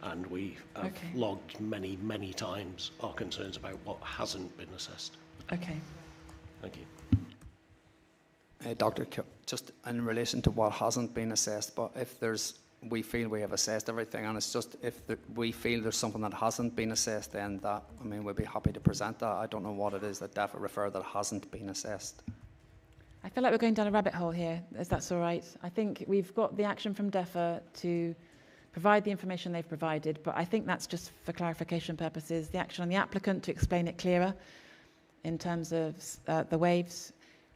Speaker 12: and we have logged many, many times our concerns about what hasn't been assessed.
Speaker 3: Okay.
Speaker 12: Thank you.
Speaker 8: Dr. just in relation to what hasn't been assessed, but if we feel we have assessed everything, and it's just if we feel there's something that hasn't been assessed, then that, I mean, we'd be happy to present that. I don't know what it is that DEFA refer that hasn't been assessed.
Speaker 3: I feel like we're going down a rabbit hole here, if that's all right. I think we've got the action from DEFA to provide the information they've provided, but I think that's just for clarification purposes. The action on the applicant to explain it clearer in terms of the waves.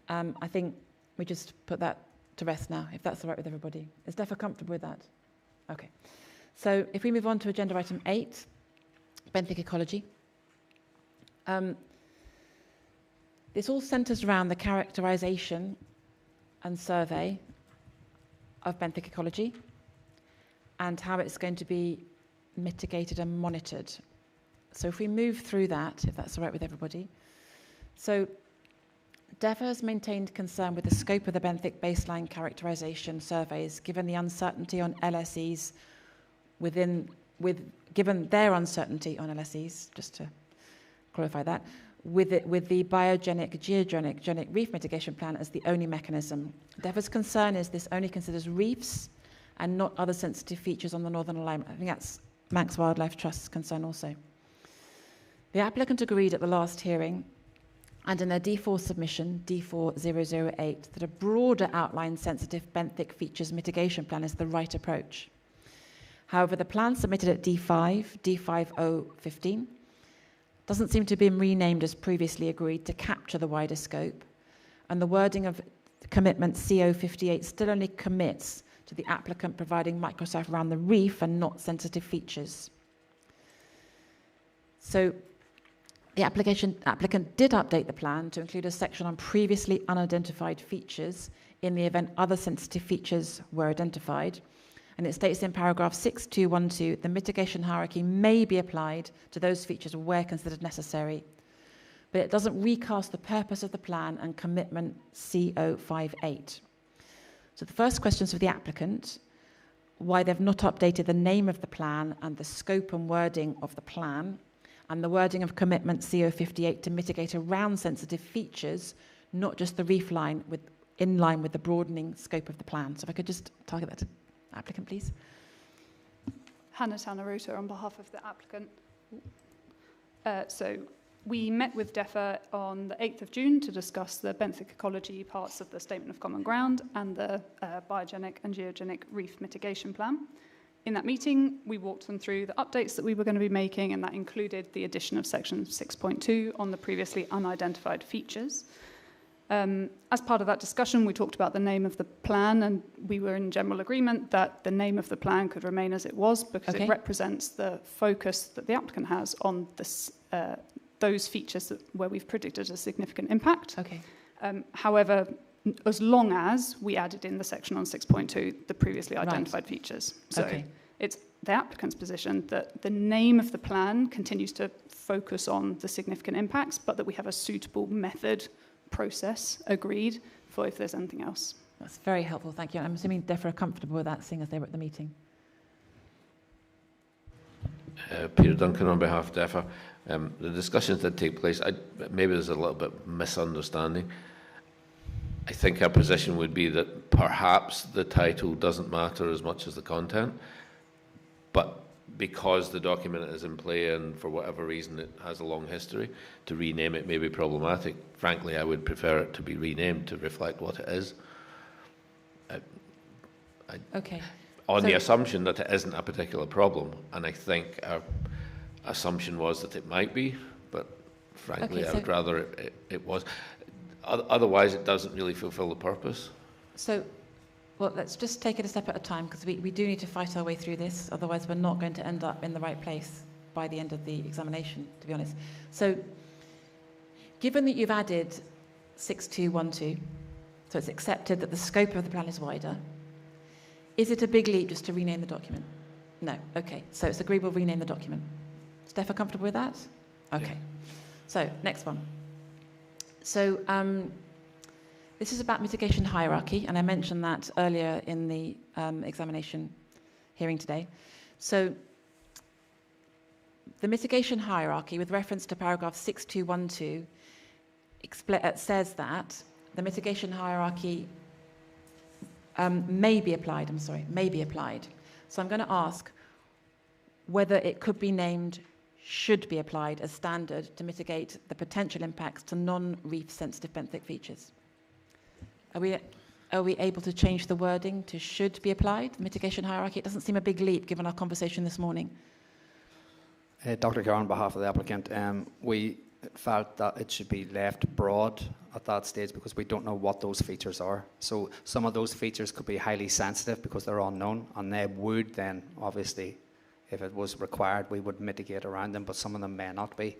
Speaker 3: I think we just put that to rest now, if that's all right with everybody. Is DEFA comfortable with that? Okay. So if we move on to agenda item 8, benthic ecology. This all centres around the characterisation and survey of benthic ecology and how it's going to be mitigated and monitored. So if we move through that, if that's all right with everybody. So DEFA has maintained concern with the scope of the benthic baseline characterisation surveys, given the uncertainty on LSEs given their uncertainty on LSEs, just to clarify that, with the biogenic, geogenic reef mitigation plan as the only mechanism. DEFA's concern is this only considers reefs and not other sensitive features on the northern alignment. I think that's Manx Wildlife Trust's concern also. The applicant agreed at the last hearing and in their D4 submission, D4008, that a broader outline sensitive benthic features mitigation plan is the right approach. However, the plan submitted at D5, D5015, doesn't seem to have been renamed as previously agreed to capture the wider scope, and the wording of commitment CO58 still only commits to the applicant providing microsurf around the reef and not sensitive features. So the applicant did update the plan to include a section on previously unidentified features in the event other sensitive features were identified. And it states in paragraph 6212, the mitigation hierarchy may be applied to those features where considered necessary. But it doesn't recast the purpose of the plan and commitment CO58. So the first question is for the applicant, why they've not updated the name of the plan and the scope and wording of the plan, and the wording of commitment CO58 to mitigate around sensitive features, not just the reef line, in line with the broadening scope of the plan. So if I could just target that to applicant, please.
Speaker 13: Hannah Tannaruta on behalf of the applicant. So we met with DEFA on the 8th of June to discuss the benthic ecology parts of the Statement of Common Ground and the biogenic and geogenic reef mitigation plan. In that meeting, we walked them through the updates that we were going to be making, and that included the addition of section 6.2 on the previously unidentified features. As part of that discussion, we talked about the name of the plan, and we were in general agreement that the name of the plan could remain as it was because it represents the focus that the applicant has on this, those features where we've predicted a significant impact. However, as long as we added in the section on 6.2, the previously identified features. So it's the applicant's position that the name of the plan continues to focus on the significant impacts, but that we have a suitable method process agreed for if there's anything else.
Speaker 3: That's very helpful, thank you. I'm assuming DEFA are comfortable with that, seeing as they were at the meeting.
Speaker 10: Peter Duncan on behalf of DEFA. The discussions did take place. Maybe there's a little bit of misunderstanding. I think our position would be that perhaps the title doesn't matter as much as the content, but because the document is in play and for whatever reason it has a long history, to rename it may be problematic. Frankly, I would prefer it to be renamed to reflect what it is.
Speaker 3: Okay.
Speaker 10: On the assumption that it isn't a particular problem, and I think our assumption was that it might be, but frankly, I would rather it was. Otherwise, it doesn't really fulfil the purpose.
Speaker 3: So, well, let's just take it a step at a time, because we do need to fight our way through this. Otherwise, we're not going to end up in the right place by the end of the examination, to be honest. So, given that you've added 6212, so it's accepted that the scope of the plan is wider, is it a big leap just to rename the document? No. Okay. So it's agreed we'll rename the document. Is DEFA comfortable with that? Okay. Yeah. So, next one. So, this is about mitigation hierarchy, and I mentioned that earlier in the examination hearing today. So, the mitigation hierarchy, with reference to paragraph 6212, says that the mitigation hierarchy may be applied. So I'm going to ask whether it could be named should be applied as standard to mitigate the potential impacts to non-reef sensitive benthic features. Are we able to change the wording to should be applied, mitigation hierarchy? It doesn't seem a big leap given our conversation this morning.
Speaker 8: Dr. Carr, on behalf of the applicant, we felt that it should be left broad at that stage because we don't know what those features are. So some of those features could be highly sensitive because they're unknown, and they would then, obviously, if it was required, we would mitigate around them, but some of them may not be.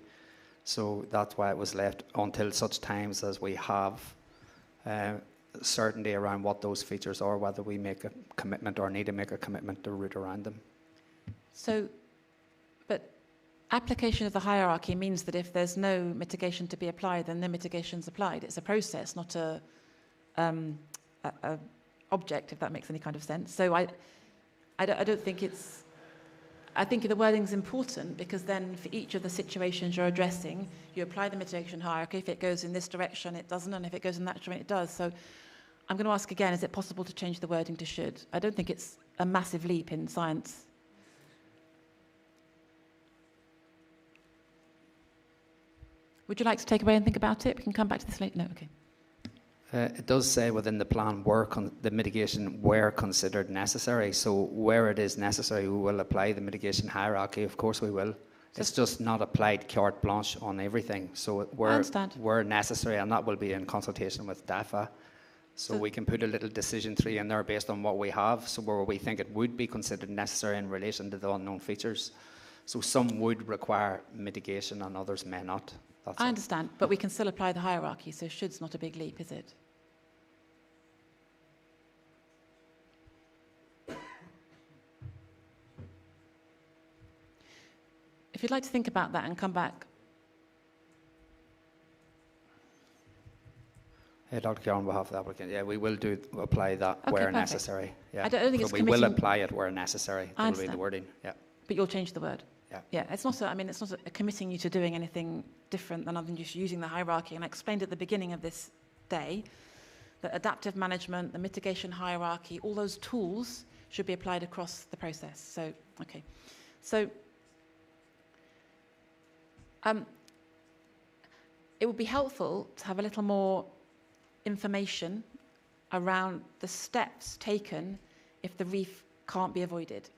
Speaker 8: So that's why it was left until such times as we have certainty around what those features are, whether we make a commitment or need to make a commitment to route around them.
Speaker 3: So, but application of the hierarchy means that if there's no mitigation to be applied, then no mitigation's applied. It's a process, not a object, if that makes any kind of sense. So I don't think it's... I think the wording's important because then for each of the situations you're addressing, you apply the mitigation hierarchy. If it goes in this direction, it doesn't, and if it goes in that direction, it does. So I'm going to ask again, is it possible to change the wording to should? I don't think it's a massive leap in science. Would you like to take away and think about it? We can come back to this later. No, okay.
Speaker 8: It does say within the plan where the mitigation were considered necessary. So where it is necessary, we will apply the mitigation hierarchy. Of course we will. It's just not applied carte blanche on everything. So where necessary, and that will be in consultation with DEFA. So we can put a little decision tree in there based on what we have. So where we think it would be considered necessary in relation to the unknown features. So some would require mitigation and others may not. I
Speaker 3: understand, but we can still apply the hierarchy, so should's not a big leap, is it? If you'd like to think about that and come back.
Speaker 8: Dr. Carr, on behalf of the applicant, yeah, we will apply that where
Speaker 3: perfect.
Speaker 8: Necessary. Yeah.
Speaker 3: I don't think it's
Speaker 8: we will apply it where necessary. That will be the wording. Yeah.
Speaker 3: But you'll change the word.
Speaker 8: Yeah.
Speaker 3: Yeah. It's not committing you to doing anything different than other than just using the hierarchy. And I explained at the beginning of this day that adaptive management, the mitigation hierarchy, all those tools should be applied across the process. So, okay. So, it would be helpful to have a little more information around the steps taken if the reef can't be avoided.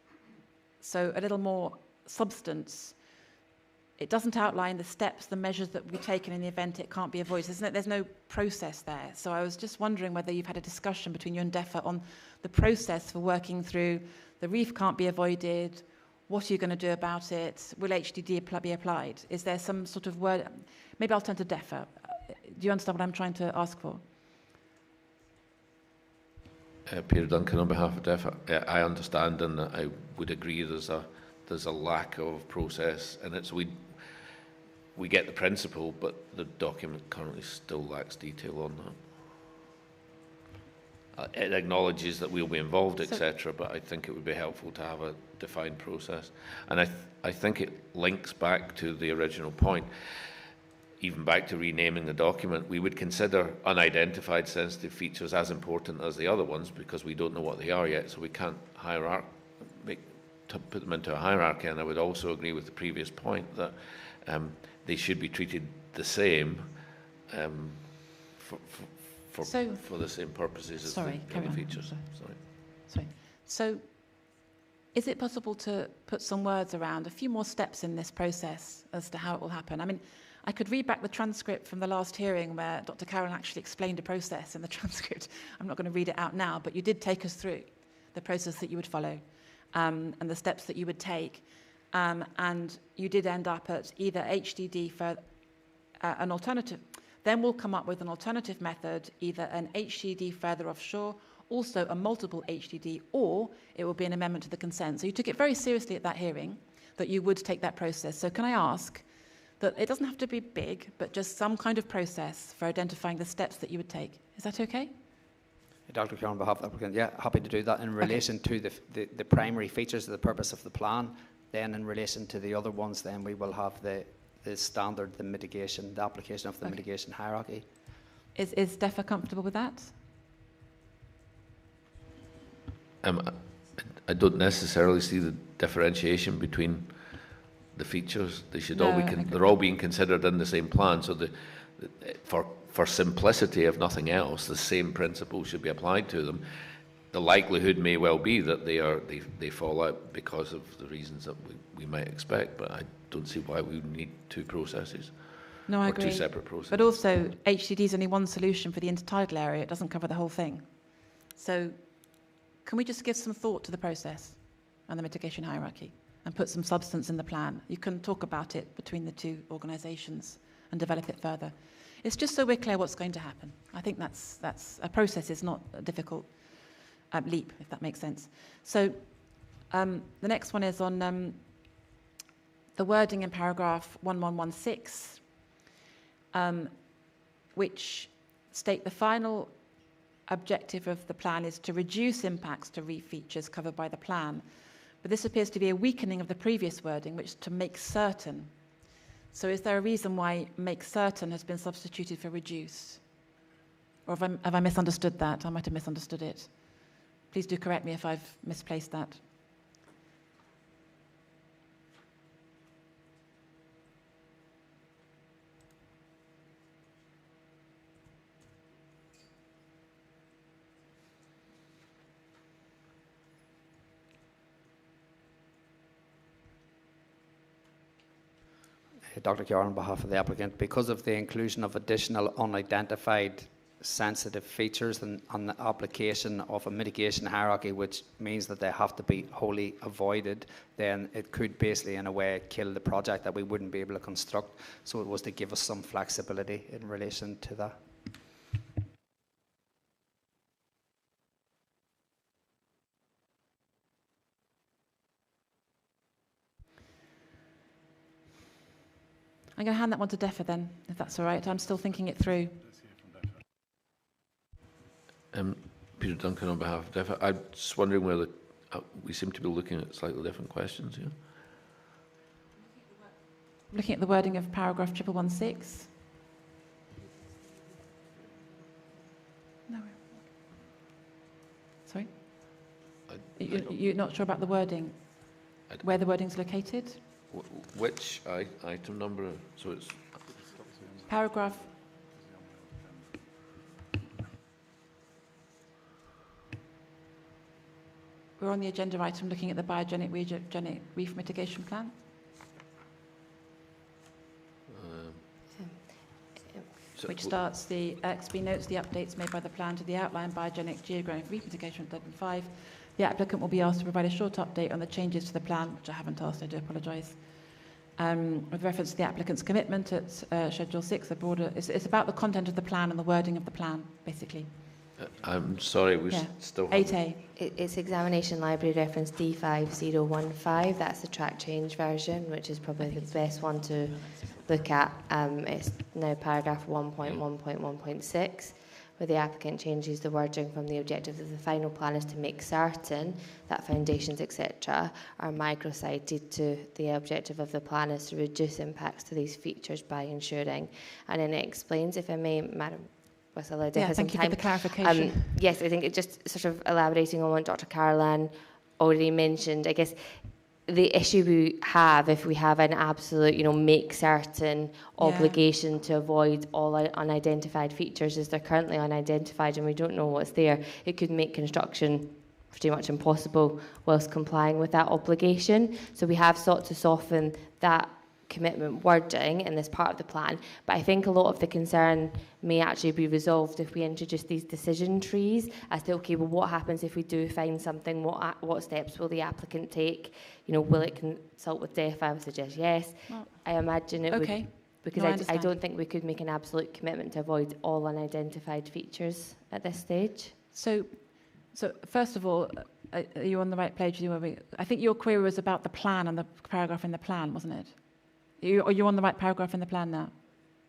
Speaker 3: So a little more substance. It doesn't outline the steps, the measures that will be taken in the event it can't be avoided. There's no process there. So I was just wondering whether you've had a discussion between you and DEFA on the process for working through the reef can't be avoided, what are you going to do about it, will HDD be applied? Is there some sort of word? Maybe I'll turn to DEFA. Do you understand what I'm trying to ask for?
Speaker 10: Peter Duncan on behalf of DEFA. I understand, and I would agree there's a lack of process in it. So we get the principle, but the document currently still lacks detail on It acknowledges that we'll be involved, etc., but I think it would be helpful to have a defined process. And I think it links back to the original point, even back to renaming the document. We would consider unidentified sensitive features as important as the other ones because we don't know what they are yet, so we can't put them into a hierarchy. And I would also agree with the previous point that they should be treated the same for the same purposes as the other features.
Speaker 3: Sorry. So is it possible to put some words around a few more steps in this process as to how it will happen? I mean, I could read back the transcript from the last hearing where Dr. Carroll actually explained a process in the transcript. I'm not going to read it out now, but you did take us through the process that you would follow and the steps that you would take. And you did end up at either HDD for an alternative. Then we'll come up with an alternative method, either an HDD further offshore, also a multiple HDD, or it will be an amendment to the consent. So you took it very seriously at that hearing that you would take that process. So can I ask that it doesn't have to be big, but just some kind of process for identifying the steps that you would take? Is that okay?
Speaker 8: Dr. Carroll, on behalf of the applicant, yeah, happy to do that in relation to the primary features of the purpose of the plan. Then in relation to the other ones, then we will have the standard, the mitigation, the application of the mitigation hierarchy.
Speaker 3: Is DEFRA comfortable with that?
Speaker 10: I don't necessarily see the differentiation between the features. They should they're all being considered in the same plan. So for simplicity, if nothing else, the same principles should be applied to them. The likelihood may well be that they fall out because of the reasons that we might expect, but I don't see why we would need two processes.
Speaker 3: No, I agree.
Speaker 10: Two separate processes.
Speaker 3: But also, HDD is only one solution for the intertidal area. It doesn't cover the whole thing. So can we just give some thought to the process and the mitigation hierarchy and put some substance in the plan? You can talk about it between the two organisations and develop it further. It's just so we're clear what's going to happen. I think that's a process is not a difficult leap, if that makes sense. So the next one is on the wording in paragraph 1116, which state the final objective of the plan is to reduce impacts to reef features covered by the plan. But this appears to be a weakening of the previous wording, which is to make certain. So is there a reason why make certain has been substituted for reduce? Or have I misunderstood that? I might have misunderstood it. Please do correct me if I've misplaced that.
Speaker 8: Dr. Carroll, on behalf of the applicant, because of the inclusion of additional unidentified sensitive features on the application of a mitigation hierarchy, which means that they have to be wholly avoided, then it could basically, in a way, kill the project that we wouldn't be able to construct. So it was to give us some flexibility in relation to that.
Speaker 3: I'm going to hand that one to DEFRA then, if that's all right. I'm still thinking it through.
Speaker 10: Peter Duncan on behalf of DEFRA. I'm just wondering whether we seem to be looking at slightly different questions here.
Speaker 3: Looking at the wording of paragraph 1116. No. Sorry? You're not sure about the wording? Where the wording's located?
Speaker 10: Which item number? So it's
Speaker 3: paragraph. We're on the agenda item looking at the biogenic reef mitigation plan. Which starts the XB notes the updates made by the plan to the outline biogenic geographic reef mitigation at 5. The applicant will be asked to provide a short update on the changes to the plan, which I haven't asked, I do apologise. With reference to the applicant's commitment at Schedule 6, it's about the content of the plan and the wording of the plan, basically.
Speaker 10: I'm sorry, we still have
Speaker 3: 8A.
Speaker 5: It's examination library reference D5015. That's the track change version, which is probably the best one to look at. It's now paragraph 1.1.1.6, where the applicant changes the wording from the objectives of the final plan is to make certain that foundations, etc., are micro-sited to the objective of the plan is to reduce impacts to these features by ensuring. And then it explains, if I may, Madam Wasilla,
Speaker 3: thank you for the clarification.
Speaker 5: Yes, I think it just sort of elaborating on what Dr. Carolan already mentioned. I guess the issue we have, if we have an absolute, make certain obligation to avoid all unidentified features, is they're currently unidentified and we don't know what's there. It could make construction pretty much impossible whilst complying with that obligation. So we have sought to soften that commitment wording in this part of the plan, but I think a lot of the concern may actually be resolved if we introduce these decision trees as to, okay, well, what happens if we do find something, what steps will the applicant take, will it consult with DEFA? I would suggest yes. Well, I imagine it would, because I don't think we could make an absolute commitment to avoid all unidentified features at this stage.
Speaker 3: So first of all, are you on the right page? I think your query was about the plan and the paragraph in the plan, wasn't it? Are you on the right paragraph in the plan now?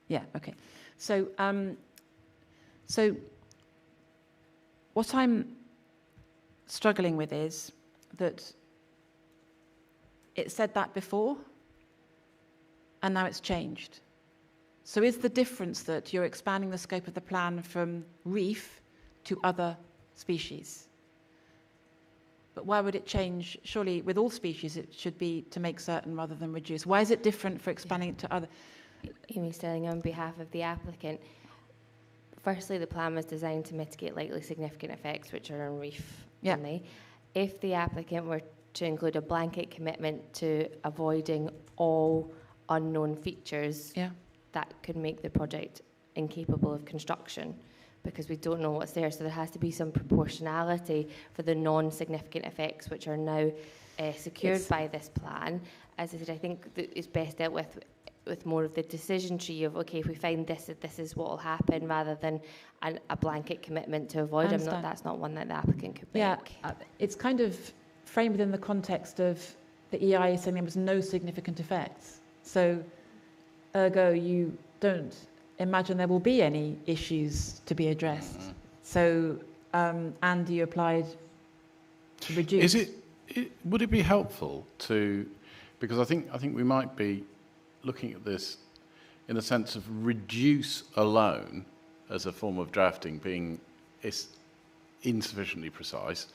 Speaker 3: Yeah, okay. So what I'm struggling with is that it said that before, and now it's changed. So is the difference that you're expanding the scope of the plan from reef to other species? But why would it change? Surely with all species it should be to make certain rather than reduce. Why is it different for expanding it to other?
Speaker 5: Amy Sterling on behalf of the applicant. Firstly, the plan was designed to mitigate likely significant effects which are on reef only. If the applicant were to include a blanket commitment to avoiding all unknown features, that could make the project incapable of construction, because we don't know what's there. So there has to be some proportionality for the non-significant effects which are now secured by this plan. As I said, I think that it's best dealt with more of the decision tree of, okay, if we find this is what will happen, rather than a blanket commitment to avoid. That's not one that the applicant could make.
Speaker 3: Yeah, it's kind of framed within the context of the EI saying there was no significant effects. So, ergo, you don't imagine there will be any issues to be addressed. So, and you applied to reduce.
Speaker 4: Would it be helpful to, because I think we might be looking at this in the sense of reduce alone as a form of drafting being insufficiently precise,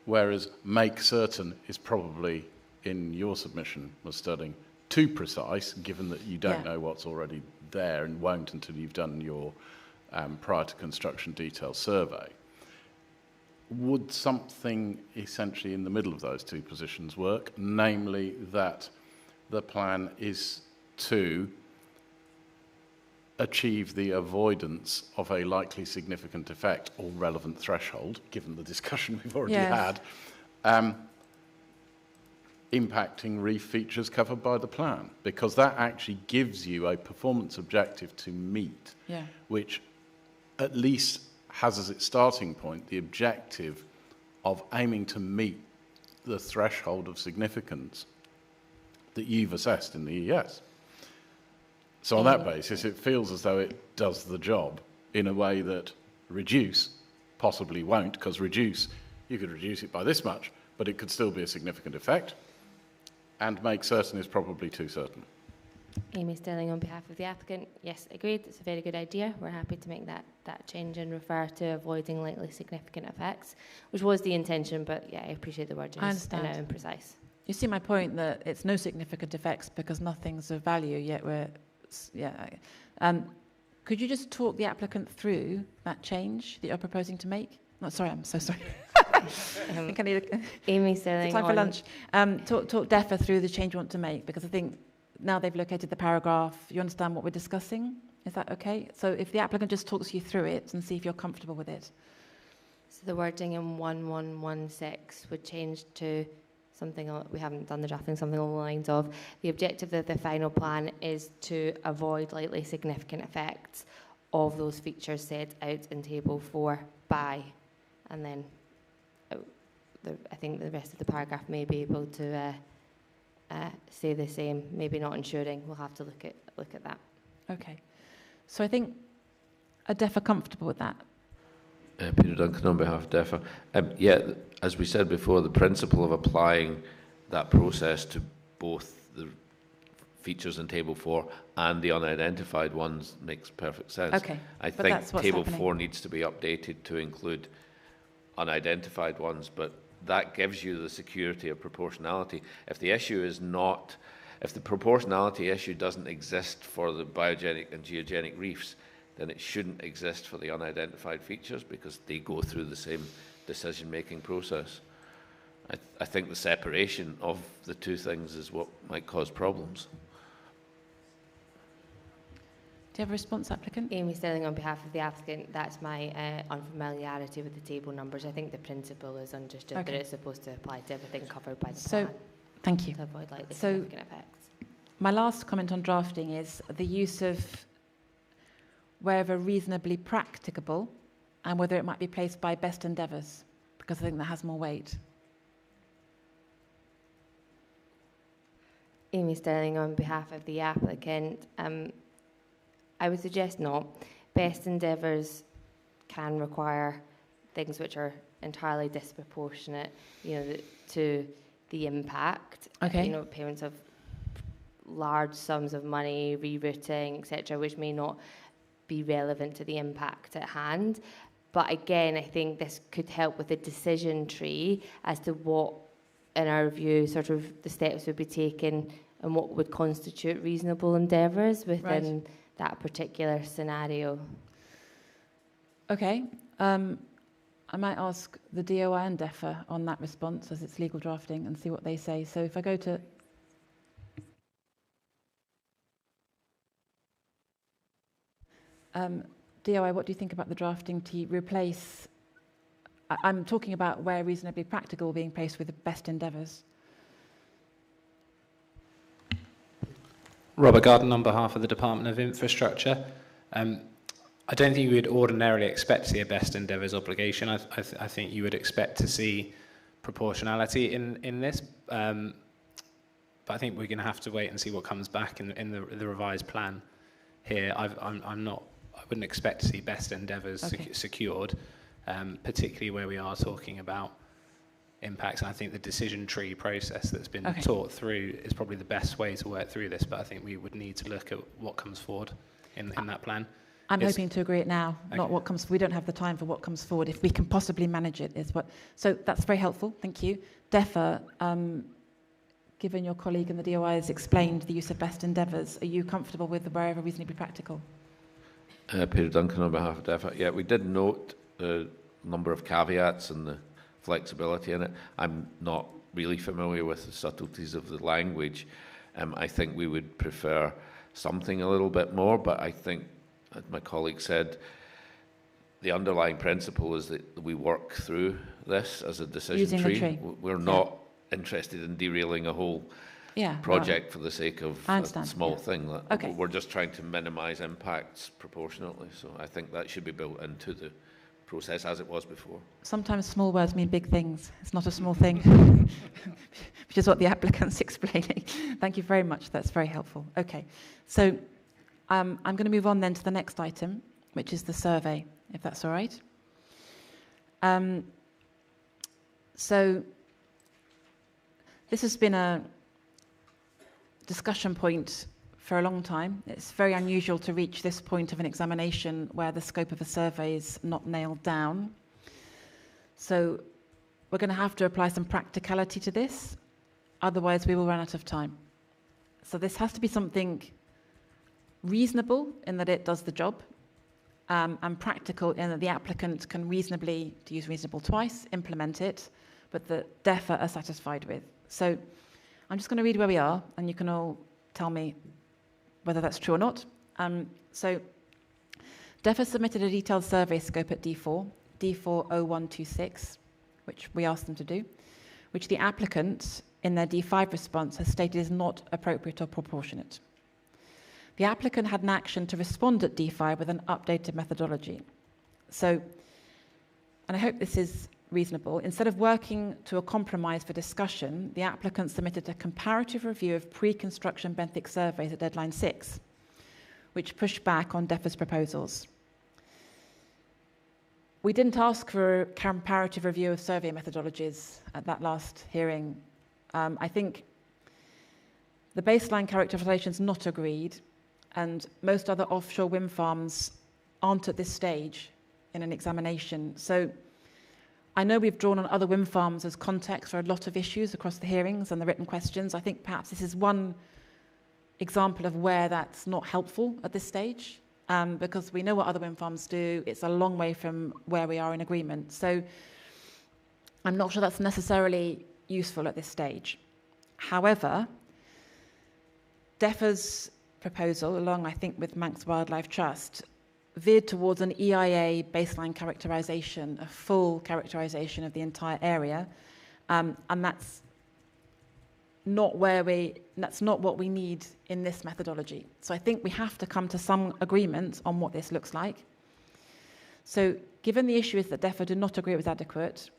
Speaker 4: whereas make certain is probably, in your submission, Ms. Sterling, too precise, given that you don't know what's already there and won't until you've done your prior to construction detail survey. Would something essentially in the middle of those two positions work, namely that the plan is to achieve the avoidance of a likely significant effect or relevant threshold, given the discussion we've already had, impacting reef features covered by the plan, because that actually gives you a performance objective to meet, which at least has as its starting point the objective of aiming to meet the threshold of significance that you've assessed in the ES. So on that basis, it feels as though it does the job in a way that reduce possibly won't, because reduce, you could reduce it by this much, but it could still be a significant effect, and make certain is probably too certain.
Speaker 5: Amy Sterling on behalf of the applicant. Yes, agreed. It's a very good idea. We're happy to make that change and refer to avoiding likely significant effects, which was the intention, but I appreciate the wording is now imprecise.
Speaker 3: You see my point that it's no significant effects because nothing's of value, yet could you just talk the applicant through that change that you're proposing to make? No, sorry, I'm so sorry. I think I need
Speaker 5: Amy Sterling.
Speaker 3: Time for lunch. Talk DEFA through the change you want to make, because I think now they've located the paragraph, you understand what we're discussing? Is that okay? So if the applicant just talks you through it and see if you're comfortable with it.
Speaker 5: So the wording in 1116 would change to something, we haven't done the drafting, something along the lines of, the objective of the final plan is to avoid likely significant effects of those features set out in table 4 by, and then I think the rest of the paragraph may be able to say the same, maybe not ensuring. We'll have to look at that.
Speaker 3: Okay. So I think, are DEFA comfortable with that?
Speaker 10: Peter Duncan on behalf of DEFA. Yeah, as we said before, the principle of applying that process to both the features in Table 4 and the unidentified ones makes perfect sense.
Speaker 3: Okay,
Speaker 10: I
Speaker 3: but
Speaker 10: think
Speaker 3: that's what's
Speaker 10: Table
Speaker 3: happening.
Speaker 10: 4 needs to be updated to include unidentified ones, but that gives you the security of proportionality. If the issue is not, if the proportionality issue doesn't exist for the biogenic and geogenic reefs, then it shouldn't exist for the unidentified features because they go through the same decision-making process. I think the separation of the two things is what might cause problems.
Speaker 3: Do you have a response, applicant?
Speaker 5: Amy Sterling on behalf of the applicant. That's my unfamiliarity with the table numbers. I think the principle is understood that it's supposed to apply to everything covered by the plan.
Speaker 3: Thank you.
Speaker 5: To avoid likely significant effects.
Speaker 3: My last comment on drafting is the use of wherever reasonably practicable and whether it might be placed by best endeavours, because I think that has more weight.
Speaker 5: Amy Sterling on behalf of the applicant. I would suggest not. Best endeavours can require things which are entirely disproportionate, to the impact.
Speaker 3: Okay.
Speaker 5: Payments of large sums of money, rerouting, etc., which may not be relevant to the impact at hand. But again, I think this could help with the decision tree as to what, in our view, sort of the steps would be taken and what would constitute reasonable endeavours within that particular scenario.
Speaker 3: Okay. I might ask the DOI and DEFA on that response as it's legal drafting and see what they say. So if I go to... DOI, what do you think about the drafting to replace... I'm talking about where reasonably practical being placed with the best endeavours.
Speaker 7: Robert Garden on behalf of the Department of Infrastructure. I don't think you would ordinarily expect to see a best endeavours obligation. I think you would expect to see proportionality in this, but I think we're going to have to wait and see what comes back in the revised plan here. I wouldn't expect to see best endeavours secured, particularly where we are talking about impacts. And I think the decision tree process that's been taught through is probably the best way to work through this, but I think we would need to look at what comes forward in that plan.
Speaker 3: I'm hoping to agree it now, not what comes. We don't have the time for what comes forward. If we can possibly manage it, is what. So that's very helpful. Thank you, DEFA. Given your colleague and the DOI has explained the use of best endeavours, are you comfortable with the wherever reasonably practical?
Speaker 10: Peter Duncan on behalf of DEFA. Yeah, we did note the number of caveats and the flexibility in it. I'm not really familiar with the subtleties of the language. I think we would prefer something a little bit more, but I think, as my colleague said, the underlying principle is that we work through this as a decision tree. We're not interested in derailing a whole project for the sake of a small thing. We're just trying to minimise impacts proportionately. So I think that should be built into the process as it was before.
Speaker 3: Sometimes small words mean big things. It's not a small thing, which is what the applicant's explaining. Thank you very much. That's very helpful. Okay, so I'm going to move on then to the next item, which is the survey, if that's all right. So this has been a discussion point for a long time. It's very unusual to reach this point of an examination where the scope of a survey is not nailed down. So we're going to have to apply some practicality to this, otherwise we will run out of time. So this has to be something reasonable in that it does the job, and practical in that the applicant can reasonably, to use reasonable twice, implement it, but the DEFA are satisfied with. So I'm just going to read where we are, and you can all tell me whether that's true or not. So DEFA submitted a detailed survey scope at D4, D40126, which we asked them to do, which the applicant, in their D5 response, has stated is not appropriate or proportionate. The applicant had an action to respond at D5 with an updated methodology. So, and I hope this is reasonable, instead of working to a compromise for discussion, the applicant submitted a comparative review of pre-construction benthic surveys at deadline 6, which pushed back on DEFA's proposals. We didn't ask for a comparative review of survey methodologies at that last hearing. I think the baseline characterisation is not agreed, and most other offshore wind farms aren't at this stage in an examination. So I know we've drawn on other wind farms as context for a lot of issues across the hearings and the written questions. I think perhaps this is one example of where that's not helpful at this stage, because we know what other wind farms do. It's a long way from where we are in agreement. So I'm not sure that's necessarily useful at this stage. However, DEFRA's proposal, along I think with Manx Wildlife Trust, veered towards an EIA baseline characterisation, a full characterisation of the entire area, and that's not what we need in this methodology. So I think we have to come to some agreement on what this looks like. So given the issue is that DEFRA did not agree it was adequate,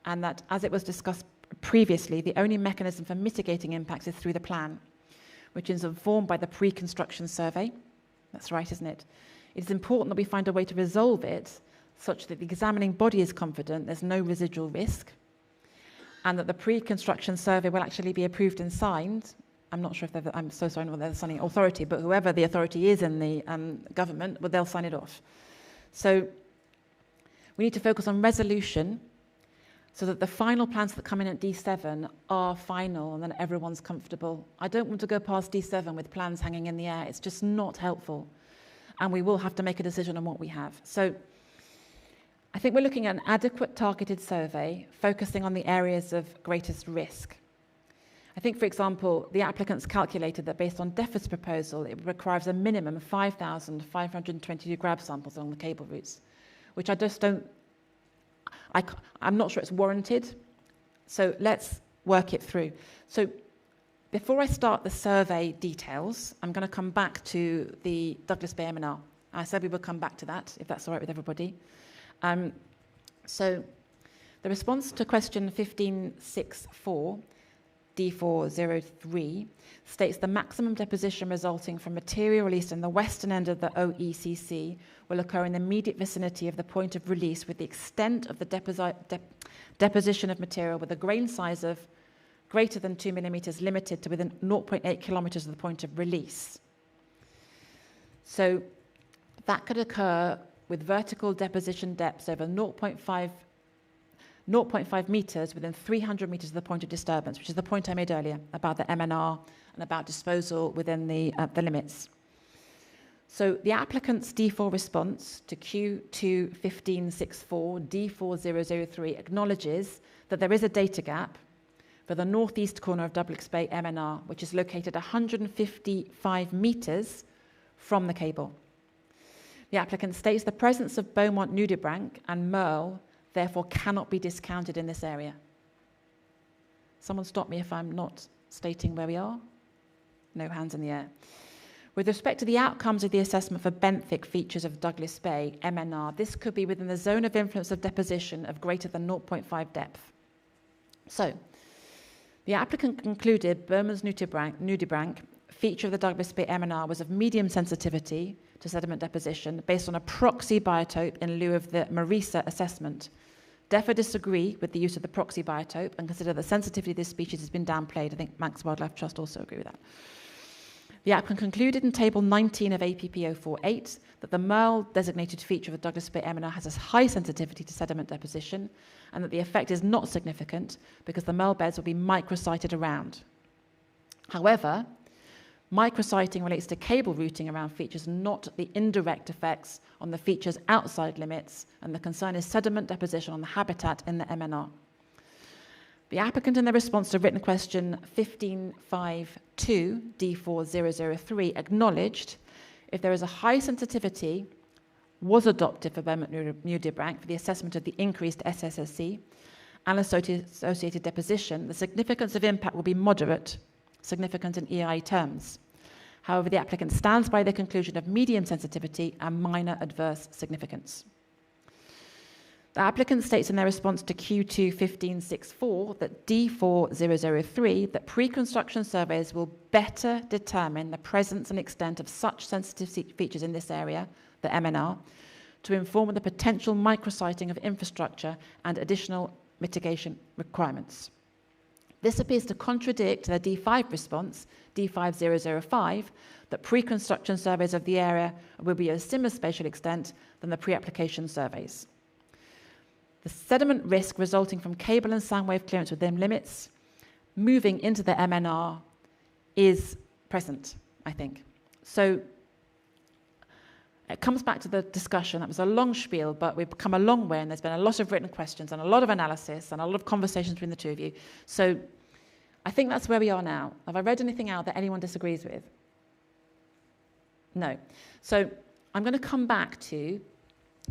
Speaker 3: and that, as it was discussed previously, the only mechanism for mitigating impacts is through the plan, which is informed by the pre-construction survey. That's right, isn't it? It is important that we find a way to resolve it such that the examining body is confident there's no residual risk, and that the pre-construction survey will actually be approved and signed. I'm not sure if I'm so sorry, not they're the signing authority, but whoever the authority is in the government, well, they'll sign it off. So we need to focus on resolution so that the final plans that come in at D7 are final and then everyone's comfortable. I don't want to go past D7 with plans hanging in the air. It's just not helpful. And we will have to make a decision on what we have. So I think we're looking at an adequate targeted survey focusing on the areas of greatest risk. I think, for example, the applicants calculated that based on DEFRA's proposal, it requires a minimum of 5,522 grab samples along the cable routes, which I just don't, I'm not sure it's warranted. So let's work it through. So before I start the survey details, I'm going to come back to the Douglas Bay M&R. I said we would come back to that, if that's all right with everybody. So the response to question 1564, D403, states the maximum deposition resulting from material released in the western end of the OECC will occur in the immediate vicinity of the point of release, with the extent of the deposition of material with a grain size of greater than 2 millimeters limited to within 0.8 kilometers of the point of release. So that could occur with vertical deposition depths over 0.5 meters within 300 meters of the point of disturbance, which is the point I made earlier about the MNR and about disposal within the limits. So the applicant's D4 response to Q2-1564, D4003 acknowledges that there is a data gap for the northeast corner of Douglas Bay MNR, which is located 155 meters from the cable. The applicant states the presence of Beaumont nudibranch and merle therefore cannot be discounted in this area. Someone stop me if I'm not stating where we are. No hands in the air. With respect to the outcomes of the assessment for benthic features of Douglas Bay, MNR, this could be within the zone of influence of deposition of greater than 0.5 depth. So, the applicant concluded Burman's nudibranch feature of the Douglas Bay MNR was of medium sensitivity to sediment deposition based on a proxy biotope in lieu of the Marisa assessment. DEFRA disagree with the use of the proxy biotope and consider the sensitivity of this species has been downplayed. I think Manx Wildlife Trust also agree with that. The applicant concluded in Table 19 of APP 048 that the merle designated feature of the Douglas Bay MNR has a high sensitivity to sediment deposition and that the effect is not significant because the merle beds will be microsited around. However, micrositing relates to cable routing around features, not the indirect effects on the features outside limits, and the concern is sediment deposition on the habitat in the MNR. The applicant, in their response to written question 1552, D4003, acknowledged if there is a high sensitivity was adopted for Beaumont nudibranch for the assessment of the increased SSSC and associated deposition, the significance of impact will be moderate, significant in EI terms. However, the applicant stands by the conclusion of medium sensitivity and minor adverse significance. The applicant states in their response to Q2-1564 that D4003 that pre-construction surveys will better determine the presence and extent of such sensitive features in this area, the MNR, to inform of the potential micrositing of infrastructure and additional mitigation requirements. This appears to contradict the D5 response, D5005, that pre-construction surveys of the area will be of similar spatial extent than the pre-application surveys. The sediment risk resulting from cable and sound wave clearance within limits moving into the MNR is present, I think. So it comes back to the discussion. That was a long spiel, but we've come a long way, and there's been a lot of written questions and a lot of analysis and a lot of conversations between the two of you. So I think that's where we are now. Have I read anything out that anyone disagrees with? No. So I'm going to come back to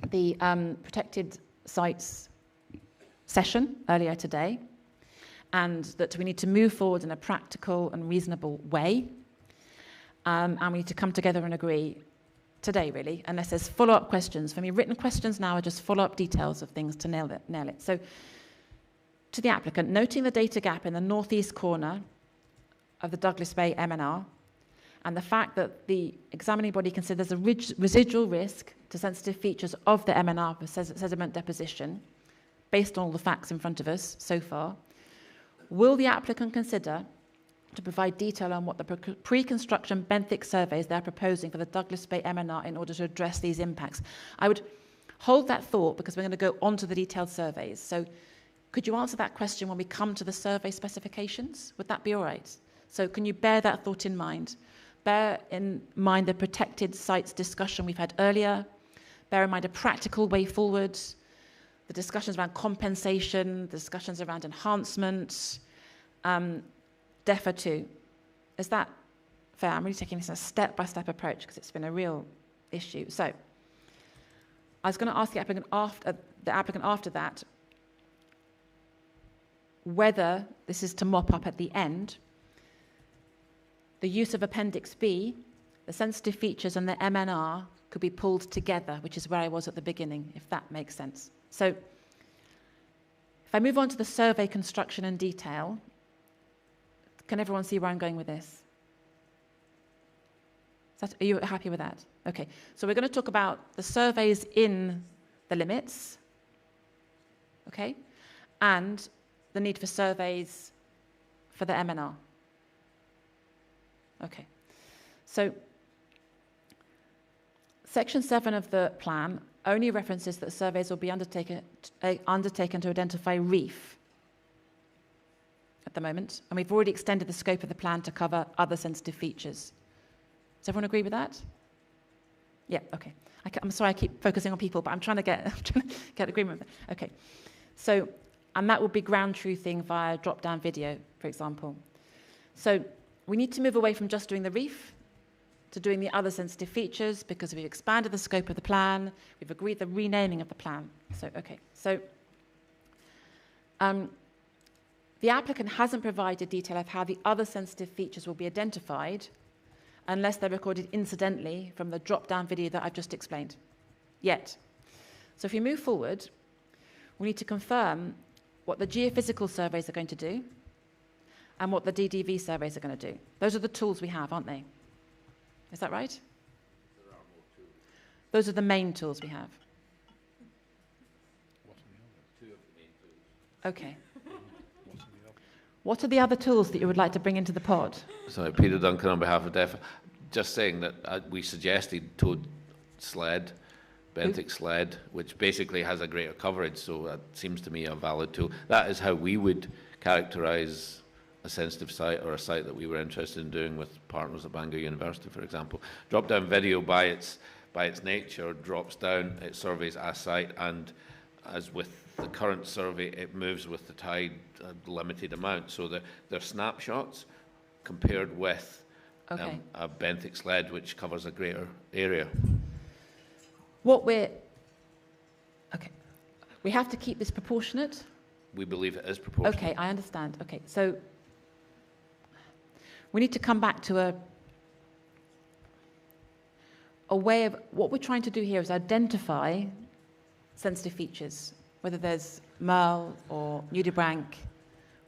Speaker 3: the protected sites session earlier today, and that we need to move forward in a practical and reasonable way, and we need to come together and agree today, really, unless there's follow-up questions. For me, written questions now are just follow-up details of things to nail it. So, to the applicant, noting the data gap in the northeast corner of the Douglas Bay MNR, and the fact that the examining body considers a residual risk to sensitive features of the MNR for sediment deposition, based on all the facts in front of us so far, will the applicant consider to provide detail on what the pre-construction benthic surveys they're proposing for the Douglas Bay MNR in order to address these impacts? I would hold that thought, because we're going to go on to the detailed surveys. So could you answer that question when we come to the survey specifications? Would that be all right? So can you bear that thought in mind? Bear in mind the protected sites discussion we've had earlier. Bear in mind a practical way forward, the discussions around compensation, the discussions around enhancement, DEFA 2. Is that fair? I'm really taking this as a step-by-step approach because it's been a real issue. So I was going to ask the applicant after that whether this is to mop up at the end the use of Appendix B, the sensitive features and the MNR could be pulled together, which is where I was at the beginning, if that makes sense. So if I move on to the survey construction and detail, can everyone see where I'm going with this? Are you happy with that? Okay, so we're going to talk about the surveys in the limits, okay, and the need for surveys for the MNR. Okay, so Section 7 of the plan only references that surveys will be undertaken to identify reef at the moment, and we've already extended the scope of the plan to cover other sensitive features. Does everyone agree with that? Yeah, okay. I'm sorry I keep focusing on people, but I'm trying to get agreement. Okay, so, and that would be ground truthing via drop-down video, for example. So we need to move away from just doing the reef to doing the other sensitive features, because we've expanded the scope of the plan, we've agreed the renaming of the plan. So, okay, so the applicant hasn't provided detail of how the other sensitive features will be identified unless they're recorded incidentally from the drop-down video that I've just explained, yet. So if we move forward, we need to confirm what the geophysical surveys are going to do and what the DDV surveys are going to do. Those are the tools we have, aren't they? Is that right?
Speaker 10: There are more tools.
Speaker 3: Those are the main tools we have.
Speaker 10: What are the others? Two of the main tools.
Speaker 3: Okay. What are the other tools that you would like to bring into the pod?
Speaker 10: So Peter Duncan on behalf of DEFA, just saying that we suggested towed sled, benthic sled, which basically has a greater coverage, so that seems to me a valid tool. That is how we would characterise a sensitive site, or a site that we were interested in doing with partners at Bangor University, for example. Drop-down video by its nature drops down, it surveys a site, and as with the current survey, it moves with the tide a limited amount. So they're snapshots compared with a benthic sled, which covers a greater area.
Speaker 3: We have to keep this proportionate?
Speaker 10: We believe it is proportionate.
Speaker 3: Okay, I understand. Okay, so we need to come back to a way of, what we're trying to do here is identify sensitive features, whether there's Merle or nudibranch,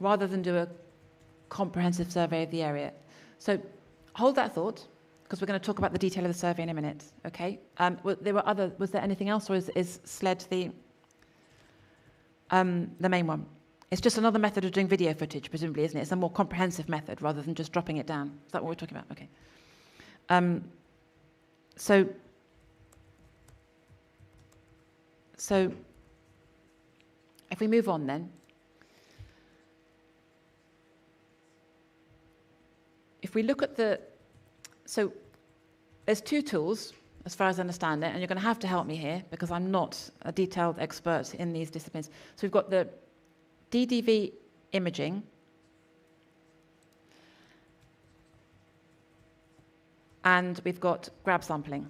Speaker 3: rather than do a comprehensive survey of the area. So hold that thought. because we're going to talk about the detail of the survey in a minute. Okay. Was there anything else, or is SLED the main one? It's just another method of doing video footage, presumably, isn't it? It's a more comprehensive method rather than just dropping it down. Is that what we're talking about? Okay. So if we move on then, if we look at so there's two tools, as far as I understand it, and you're going to have to help me here because I'm not a detailed expert in these disciplines. So we've got the DDV imaging, and we've got grab sampling.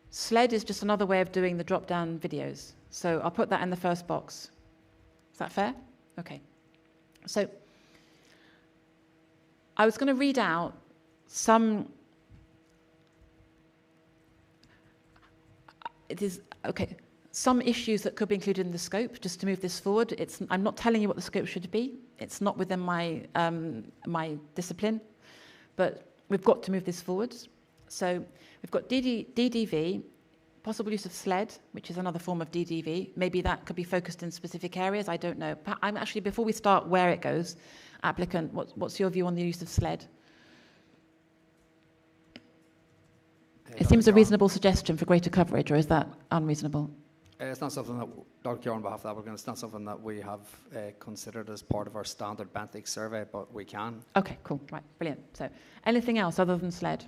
Speaker 3: SLED is just another way of doing the drop-down videos. So I'll put that in the first box. Is that fair? Okay. So I was going to read out some... some issues that could be included in the scope, just to move this forward. I'm not telling you what the scope should be. It's not within my, my discipline, but we've got to move this forward. So we've got DDV, possible use of SLED, which is another form of DDV. Maybe that could be focused in specific areas. I don't know. I'm actually, before we start where it goes, applicant, what's your view on the use of SLED? It seems a reasonable suggestion for greater coverage, or is that unreasonable?
Speaker 8: It's not something that, Dr. Keogh, on behalf of the applicant, it's not something that we have considered as part of our standard benthic survey, but we can.
Speaker 3: Okay, cool, right, brilliant. So anything else other than SLED?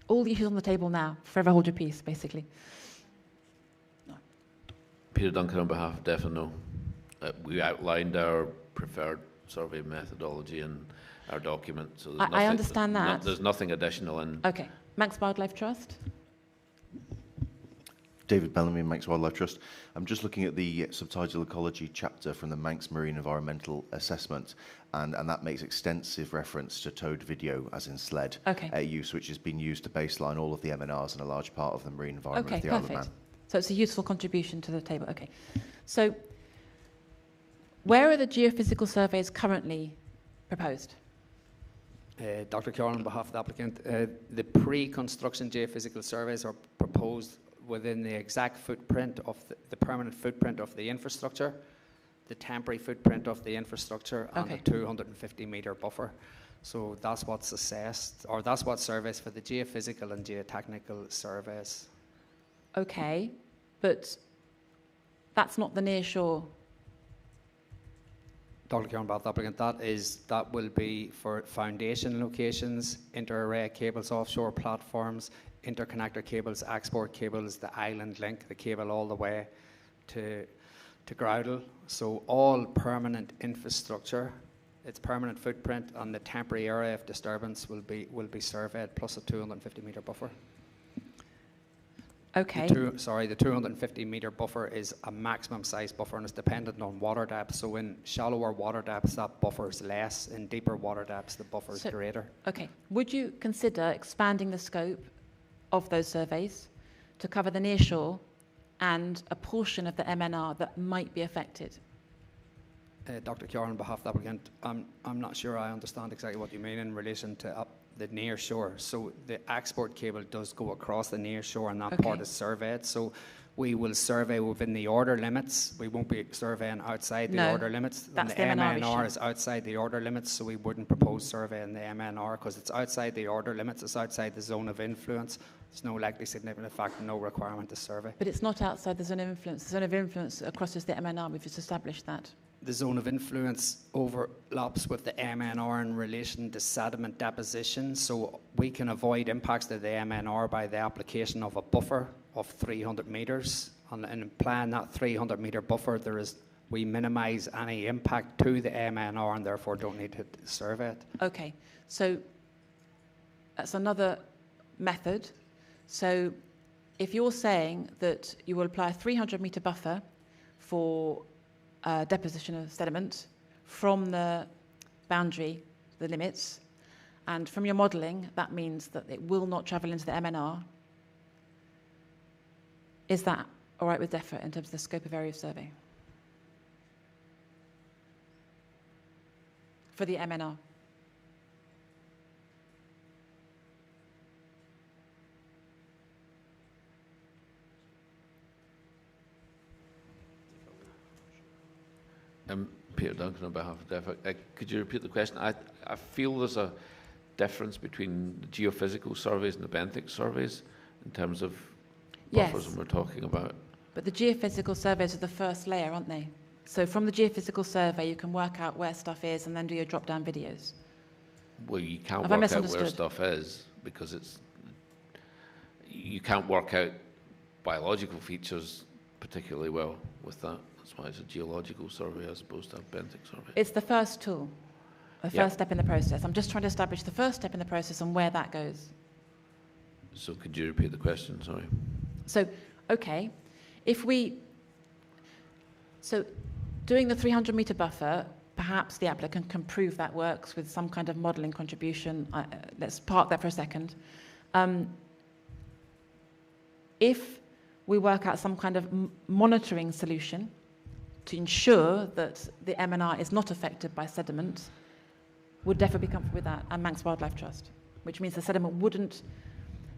Speaker 3: All the issues on the table now, forever hold your peace, basically. No.
Speaker 10: Peter Duncan on behalf of DEFA, no. We outlined our preferred survey methodology in our document. So
Speaker 3: I understand that.
Speaker 10: There's nothing additional in.
Speaker 3: Okay. Manx Wildlife Trust?
Speaker 14: David Bellamy, Manx Wildlife Trust. I'm just looking at the subtidal ecology chapter from the Manx Marine Environmental Assessment, and that makes extensive reference to towed video, as in SLED, use, which has been used to baseline all of the MNRs and a large part of the marine environment of the Isle of Man.
Speaker 3: So it's a useful contribution to the table. Okay. So where are the geophysical surveys currently proposed?
Speaker 8: Dr. Keogh, on behalf of the applicant, the pre-construction geophysical surveys are proposed within the exact footprint of the permanent footprint of the infrastructure, the temporary footprint of the infrastructure, and the 250-metre buffer. So that's what's assessed, or that's what surveys for the geophysical and geotechnical surveys.
Speaker 3: Okay, but that's not the near shore.
Speaker 8: Dr. Keogh, on behalf of the applicant, that will be for foundation locations, inter-array cables, offshore platforms, interconnector cables, export cables, the island link, the cable all the way to Groudle. So all permanent infrastructure, its permanent footprint, and the temporary area of disturbance will be surveyed, plus a 250-metre buffer.
Speaker 3: Okay.
Speaker 8: The 250-metre buffer is a maximum size buffer, and it's dependent on water depth. So in shallower water depths, that buffer is less. In deeper water depths, the buffer is greater.
Speaker 3: Okay. Would you consider expanding the scope of those surveys to cover the nearshore and a portion of the MNR that might be affected?
Speaker 8: Dr. Keogh, on behalf of the applicant, I'm not sure I understand exactly what you mean in relation to the near shore. So the export cable does go across the near shore, and that part is surveyed. So we will survey within the order limits. We won't be surveying outside the order limits.
Speaker 3: That's
Speaker 8: and the
Speaker 3: MNR
Speaker 8: is outside the order limits, so we wouldn't propose surveying the MNR because it's outside the order limits. It's outside the zone of influence. There's no likely significant effect, no requirement to survey.
Speaker 3: But it's not outside the zone of influence. The zone of influence crosses the MNR. We've just established that.
Speaker 8: The zone of influence overlaps with the MNR in relation to sediment deposition, so we can avoid impacts to the MNR by the application of a buffer of 300 metres. And in applying that 300-metre buffer, we minimise any impact to the MNR and therefore don't need to survey it.
Speaker 3: Okay, so that's another method. So if you're saying that you will apply a 300-metre buffer for deposition of sediment from the boundary, the limits, and from your modelling, that means that it will not travel into the MNR. Is that all right with DEFRA in terms of the scope of area of survey? For the MNR?
Speaker 10: Peter Duncan on behalf of DEFA. Could you repeat the question? I feel there's a difference between the geophysical surveys and the benthic surveys in terms of buffers, and we're talking about.
Speaker 3: But the geophysical surveys are the first layer, aren't they? So from the geophysical survey, you can work out where stuff is and then do your drop-down videos.
Speaker 10: Well, you can't
Speaker 3: Have I
Speaker 10: work out where
Speaker 3: misunderstood?
Speaker 10: stuff is because you can't work out biological features particularly well with that. That's why it's a geological survey as opposed to a benthic survey.
Speaker 3: It's the first tool, the
Speaker 10: Yep.
Speaker 3: first step in the process. I'm just trying to establish the first step in the process and where that goes.
Speaker 10: So could you repeat the question? Sorry.
Speaker 3: So, okay, so doing the 300-metre buffer, perhaps the applicant can prove that works with some kind of modelling contribution. Let's park that for a second. If we work out some kind of monitoring solution to ensure that the MNR is not affected by sediment, would DEFA be comfortable with that, and Manx Wildlife Trust? Which means the sediment wouldn't,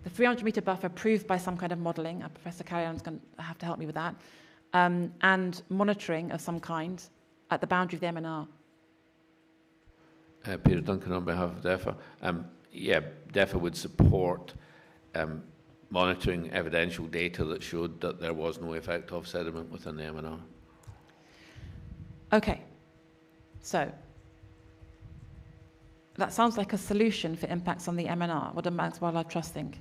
Speaker 3: the 300-metre buffer proved by some kind of modelling, Professor Carrion's going to have to help me with that, and monitoring of some kind at the boundary of the MNR.
Speaker 10: Peter Duncan on behalf of DEFA. Yeah, DEFA would support monitoring evidential data that showed that there was no effect of sediment within the MNR.
Speaker 3: Okay, so that sounds like a solution for impacts on the MNR. What does Manx Wildlife Trust think?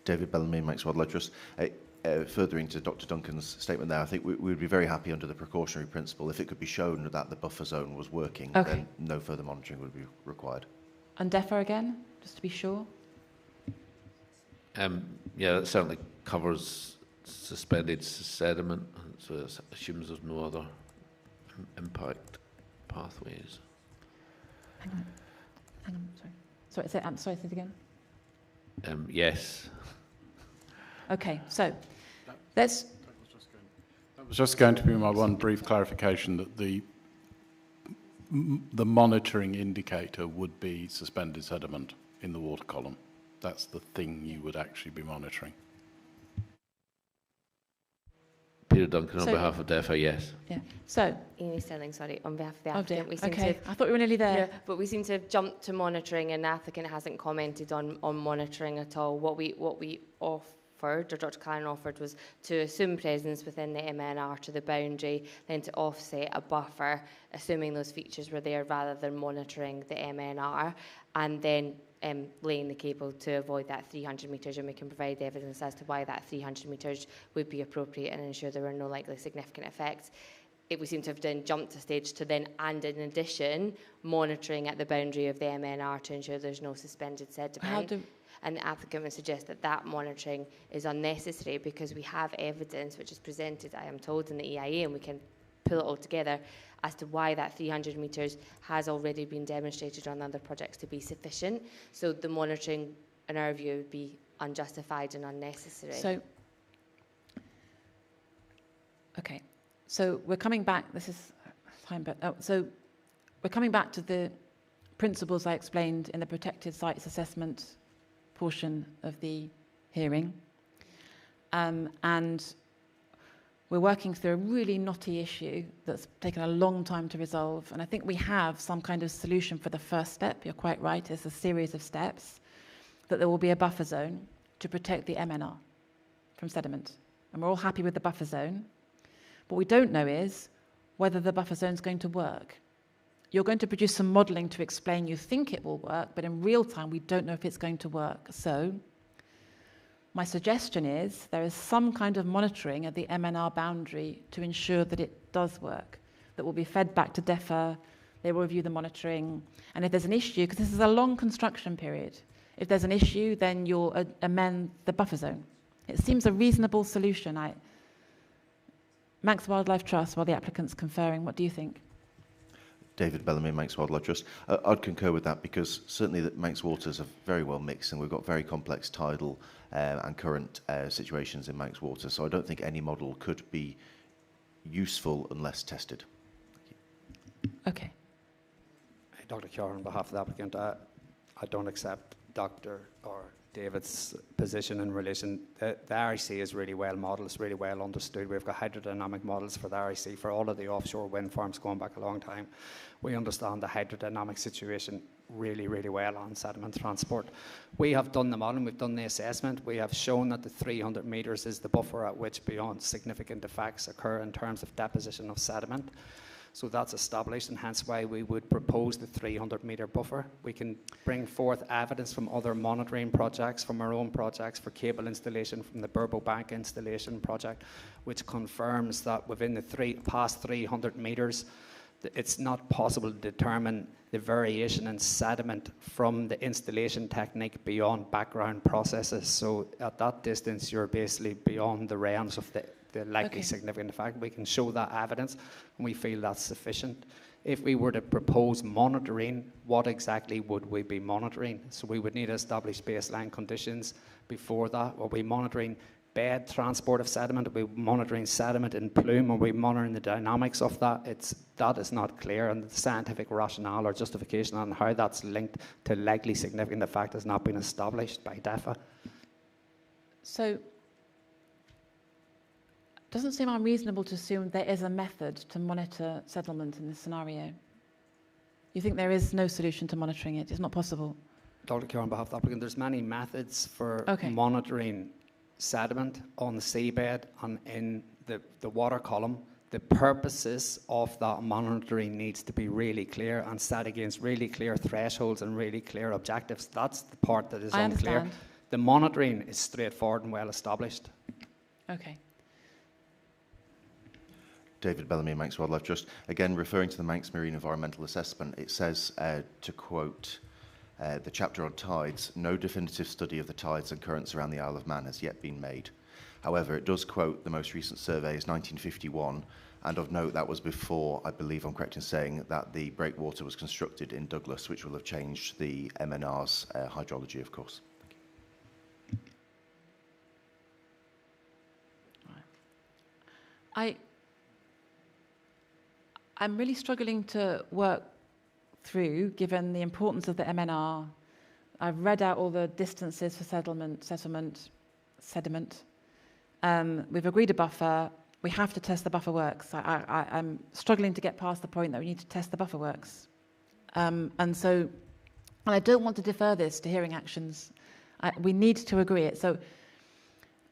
Speaker 14: David Bellamy, Manx Wildlife Trust. Furthering to Dr. Duncan's statement there, I think we would be very happy under the precautionary principle if it could be shown that the buffer zone was working,
Speaker 3: Okay.
Speaker 14: then no further monitoring would be required.
Speaker 3: And DEFA again, just to be sure?
Speaker 10: Yeah, that certainly covers suspended sediment, so it assumes there's no other impact pathways.
Speaker 3: Hang on, sorry. Sorry, say it again.
Speaker 10: Yes.
Speaker 3: Okay, so let's...
Speaker 4: That was just going to be my one brief clarification, that the monitoring indicator would be suspended sediment in the water column. That's the thing you would actually be monitoring.
Speaker 10: Peter Duncan on behalf of DEFA, yes.
Speaker 3: Yeah. So,
Speaker 5: Amy Sterling, sorry, on behalf of the
Speaker 3: oh
Speaker 5: applicant.
Speaker 3: dear.
Speaker 5: We seem
Speaker 3: Okay,
Speaker 5: to
Speaker 3: I thought we were nearly there.
Speaker 5: Yeah, but we seem to have jumped to monitoring, and the applicant hasn't commented on monitoring at all. What we offered, or Dr. Callan offered, was to assume presence within the MNR to the boundary, then to offset a buffer, assuming those features were there, rather than monitoring the MNR, and then laying the cable to avoid that 300 metres, and we can provide evidence as to why that 300 metres would be appropriate and ensure there were no likely significant effects. We seem to have then jumped a stage to then, and in addition, monitoring at the boundary of the MNR to ensure there's no suspended sediment. And the applicant would suggest that that monitoring is unnecessary because we have evidence which is presented, I am told, in the EIA, and we can pull it all together as to why that 300 metres has already been demonstrated on other projects to be sufficient. So the monitoring, in our view, would be unjustified and unnecessary.
Speaker 3: So, okay. So we're coming back, this is time, but so we're coming back to the principles I explained in the protected sites assessment portion of the hearing. And we're working through a really knotty issue that's taken a long time to resolve. And I think we have some kind of solution for the first step. You're quite right, it's a series of steps, that there will be a buffer zone to protect the MNR from sediment. And we're all happy with the buffer zone. What we don't know is whether the buffer zone is going to work. You're going to produce some modelling to explain you think it will work, but in real time, we don't know if it's going to work. So my suggestion is there is some kind of monitoring at the MNR boundary to ensure that it does work, that will be fed back to DEFA, they will review the monitoring, and if there's an issue, because this is a long construction period, if there's an issue, then you'll amend the buffer zone. It seems a reasonable solution. Manx Wildlife Trust, while the applicant's conferring, what do you think?
Speaker 14: David Bellamy, Manx Wildlife Trust. I'd concur with that because certainly the Manx waters are very well mixed and we've got very complex tidal and current situations in Manx water. So I don't think any model could be useful unless tested.
Speaker 3: Okay.
Speaker 8: Dr. Carr, on behalf of the applicant, I don't accept Dr. or David's position in relation. The REC is really well modelled, it's really well understood. We've got hydrodynamic models for the REC for all of the offshore wind farms going back a long time. We understand the hydrodynamic situation really, really well on sediment transport. We have done the modelling, we've done the assessment. We have shown that the 300 metres is the buffer at which beyond significant effects occur in terms of deposition of sediment. So that's established, and hence why we would propose the 300-metre buffer. We can bring forth evidence from other monitoring projects, from our own projects for cable installation, from the Burbo Bank installation project, which confirms that within the past 300 metres, it's not possible to determine the variation in sediment from the installation technique beyond background processes. So at that distance, you're basically beyond the realms of the likely significant effect. We can show that evidence, and we feel that's sufficient. If we were to propose monitoring, what exactly would we be monitoring? So we would need to establish baseline conditions before that. Are we monitoring bed transport of sediment? Are we monitoring sediment in plume? Are we monitoring the dynamics of that? That is not clear, and the scientific rationale or justification on how that's linked to likely significant effect has not been established by DEFA.
Speaker 3: So it doesn't seem unreasonable to assume there is a method to monitor settlement in this scenario. You think there is no solution to monitoring it? It's not possible?
Speaker 8: Dr. Kerr, on behalf of the applicant, there's many methods for monitoring sediment on the seabed and in the water column. The purposes of that monitoring needs to be really clear and set against really clear thresholds and really clear objectives. That's the part that is unclear.
Speaker 3: Understand.
Speaker 8: The monitoring is straightforward and well established.
Speaker 3: Okay.
Speaker 14: David Bellamy, Manx Wildlife Trust. Again, referring to the Manx Marine Environmental Assessment, it says, to quote the chapter on tides, no definitive study of the tides and currents around the Isle of Man has yet been made. However, it does quote the most recent survey is 1951, and of note that was before, I believe I'm correct in saying, that the breakwater was constructed in Douglas, which will have changed the MNR's hydrology, of course.
Speaker 3: I'm really struggling to work through, given the importance of the MNR. I've read out all the distances for sediment. We've agreed a buffer. We have to test the buffer works. I'm struggling to get past the point that we need to test the buffer works. And I don't want to defer this to hearing actions. We need to agree it. So,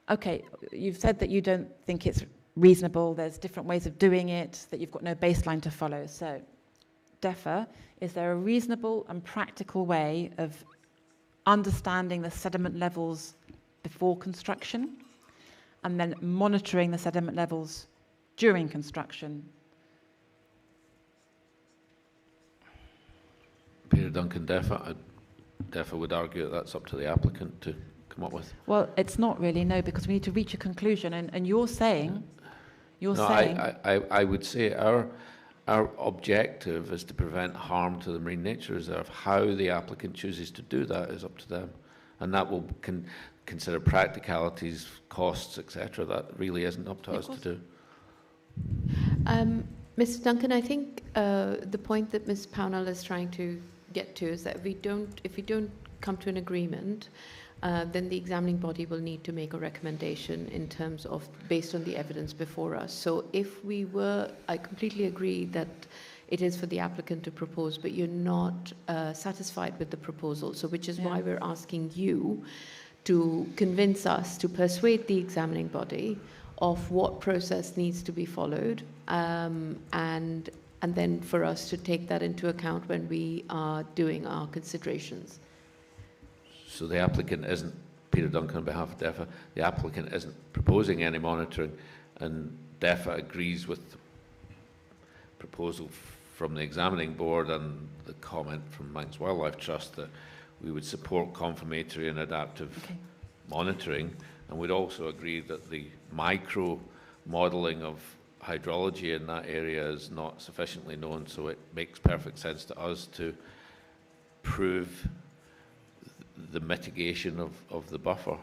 Speaker 3: okay, you've said that you don't think it's reasonable, there's different ways of doing it, that you've got no baseline to follow. So, DEFA, is there a reasonable and practical way of understanding the sediment levels before construction and then monitoring the sediment levels during construction?
Speaker 10: Peter Duncan, DEFA. DEFA would argue that that's up to the applicant to come up with.
Speaker 3: Well, it's not really, no, because we need to reach a conclusion, and you're saying...
Speaker 10: I would say our objective is to prevent harm to the Marine Nature Reserve. How the applicant chooses to do that is up to them, and that will consider practicalities, costs, etc. That really isn't up to us to do.
Speaker 1: Mr. Duncan, I think the point that Ms. Pownall is trying to get to is that if we don't come to an agreement, then the examining body will need to make a recommendation in terms of based on the evidence before us. So if we were, I completely agree that it is for the applicant to propose, but you're not satisfied with the proposal. So which is why we're asking you to convince us, to persuade the examining body of what process needs to be followed, and then for us to take that into account when we are doing our considerations.
Speaker 10: So the applicant isn't, Peter Duncan on behalf of DEFA, the applicant isn't proposing any monitoring, and DEFA agrees with the proposal from the examining board and the comment from Manx Wildlife Trust that we would support confirmatory and adaptive monitoring, and we'd also agree that the micro modelling of hydrology in that area is not sufficiently known, so it makes perfect sense to us to prove the mitigation of the buffer.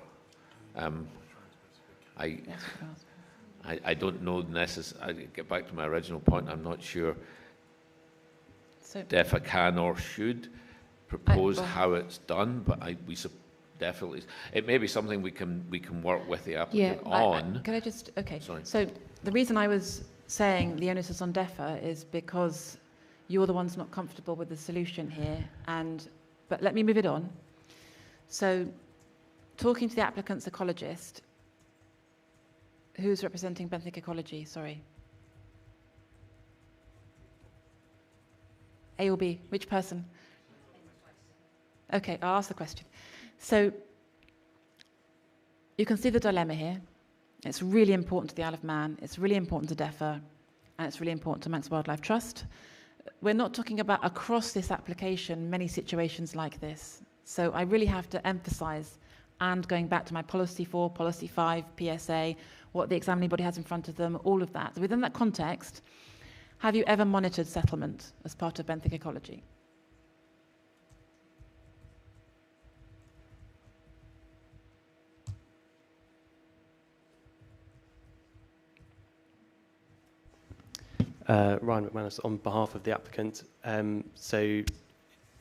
Speaker 10: I don't know necessarily. I get back to my original point. I'm not sure DEFA can or should propose how it's done, but definitely. It may be something we can work with the applicant on.
Speaker 3: Can I just, okay.
Speaker 10: Sorry.
Speaker 3: So the reason I was saying the onus is on DEFRA is because you're the ones not comfortable with the solution here. But let me move it on. So talking to the applicant's ecologist, who's representing Benthic Ecology, sorry. A or B, which person? Okay, I'll ask the question. So you can see the dilemma here. It's really important to the Isle of Man, it's really important to DEFRA, and it's really important to Manx Wildlife Trust. We're not talking about across this application many situations like this. So I really have to emphasise, and going back to my policy 4, policy 5, PSA, what the examining body has in front of them, all of that. Within that context, have you ever monitored settlement as part of benthic ecology?
Speaker 11: Ryan McManus on behalf of the applicant. So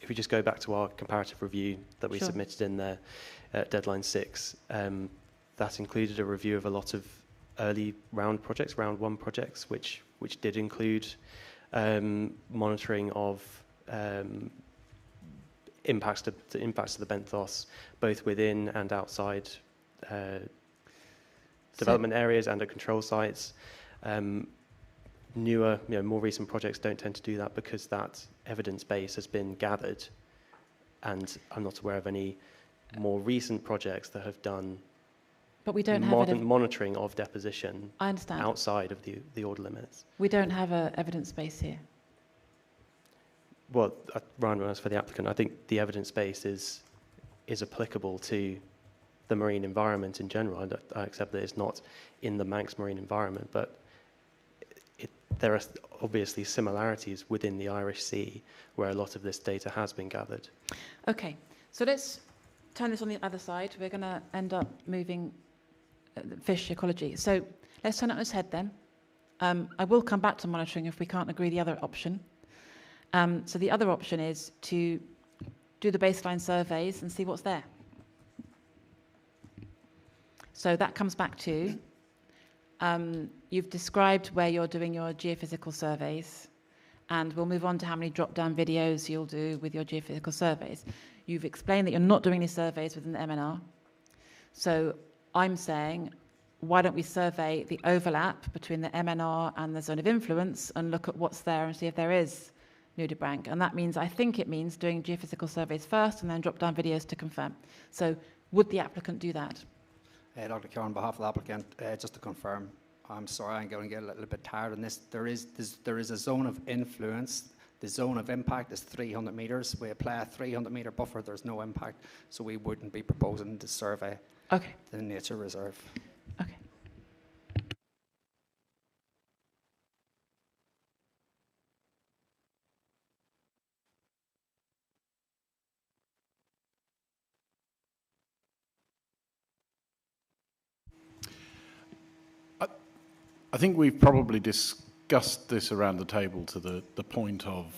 Speaker 11: if we just go back to our comparative review that we submitted in there at deadline 6, that included a review of a lot of early round projects, round 1 projects, which did include monitoring of impacts to the benthos, both within and outside development areas and at control sites. Newer, more recent projects don't tend to do that because that evidence base has been gathered, and I'm not aware of any more recent projects that have done
Speaker 3: but we don't have
Speaker 11: monitoring of deposition
Speaker 3: I understand.
Speaker 11: Outside of the order limits.
Speaker 3: We don't have an evidence base here.
Speaker 11: Well, Ryan was for the applicant. I think the evidence base is applicable to the marine environment in general. I accept that it's not in the Manx marine environment, but there are obviously similarities within the Irish Sea where a lot of this data has been gathered.
Speaker 3: Okay, so let's turn this on the other side. We're going to end up moving fish ecology. So let's turn it on its head then. I will come back to monitoring if we can't agree the other option. So the other option is to do the baseline surveys and see what's there. So that comes back to you've described where you're doing your geophysical surveys, and we'll move on to how many drop-down videos you'll do with your geophysical surveys. You've explained that you're not doing any surveys within the MNR. So I'm saying, why don't we survey the overlap between the MNR and the zone of influence and look at what's there and see if there is nudibranch. And that means, I think it means doing geophysical surveys first and then drop-down videos to confirm. So would the applicant do that?
Speaker 8: Dr. Kerr, on behalf of the applicant, just to confirm, I'm sorry, I'm going to get a little bit tired on this. There is a zone of influence. The zone of impact is 300 metres. We apply a 300-metre buffer. There's no impact, so we wouldn't be proposing to survey the nature reserve.
Speaker 3: Okay.
Speaker 4: I think we've probably discussed this around the table to the point of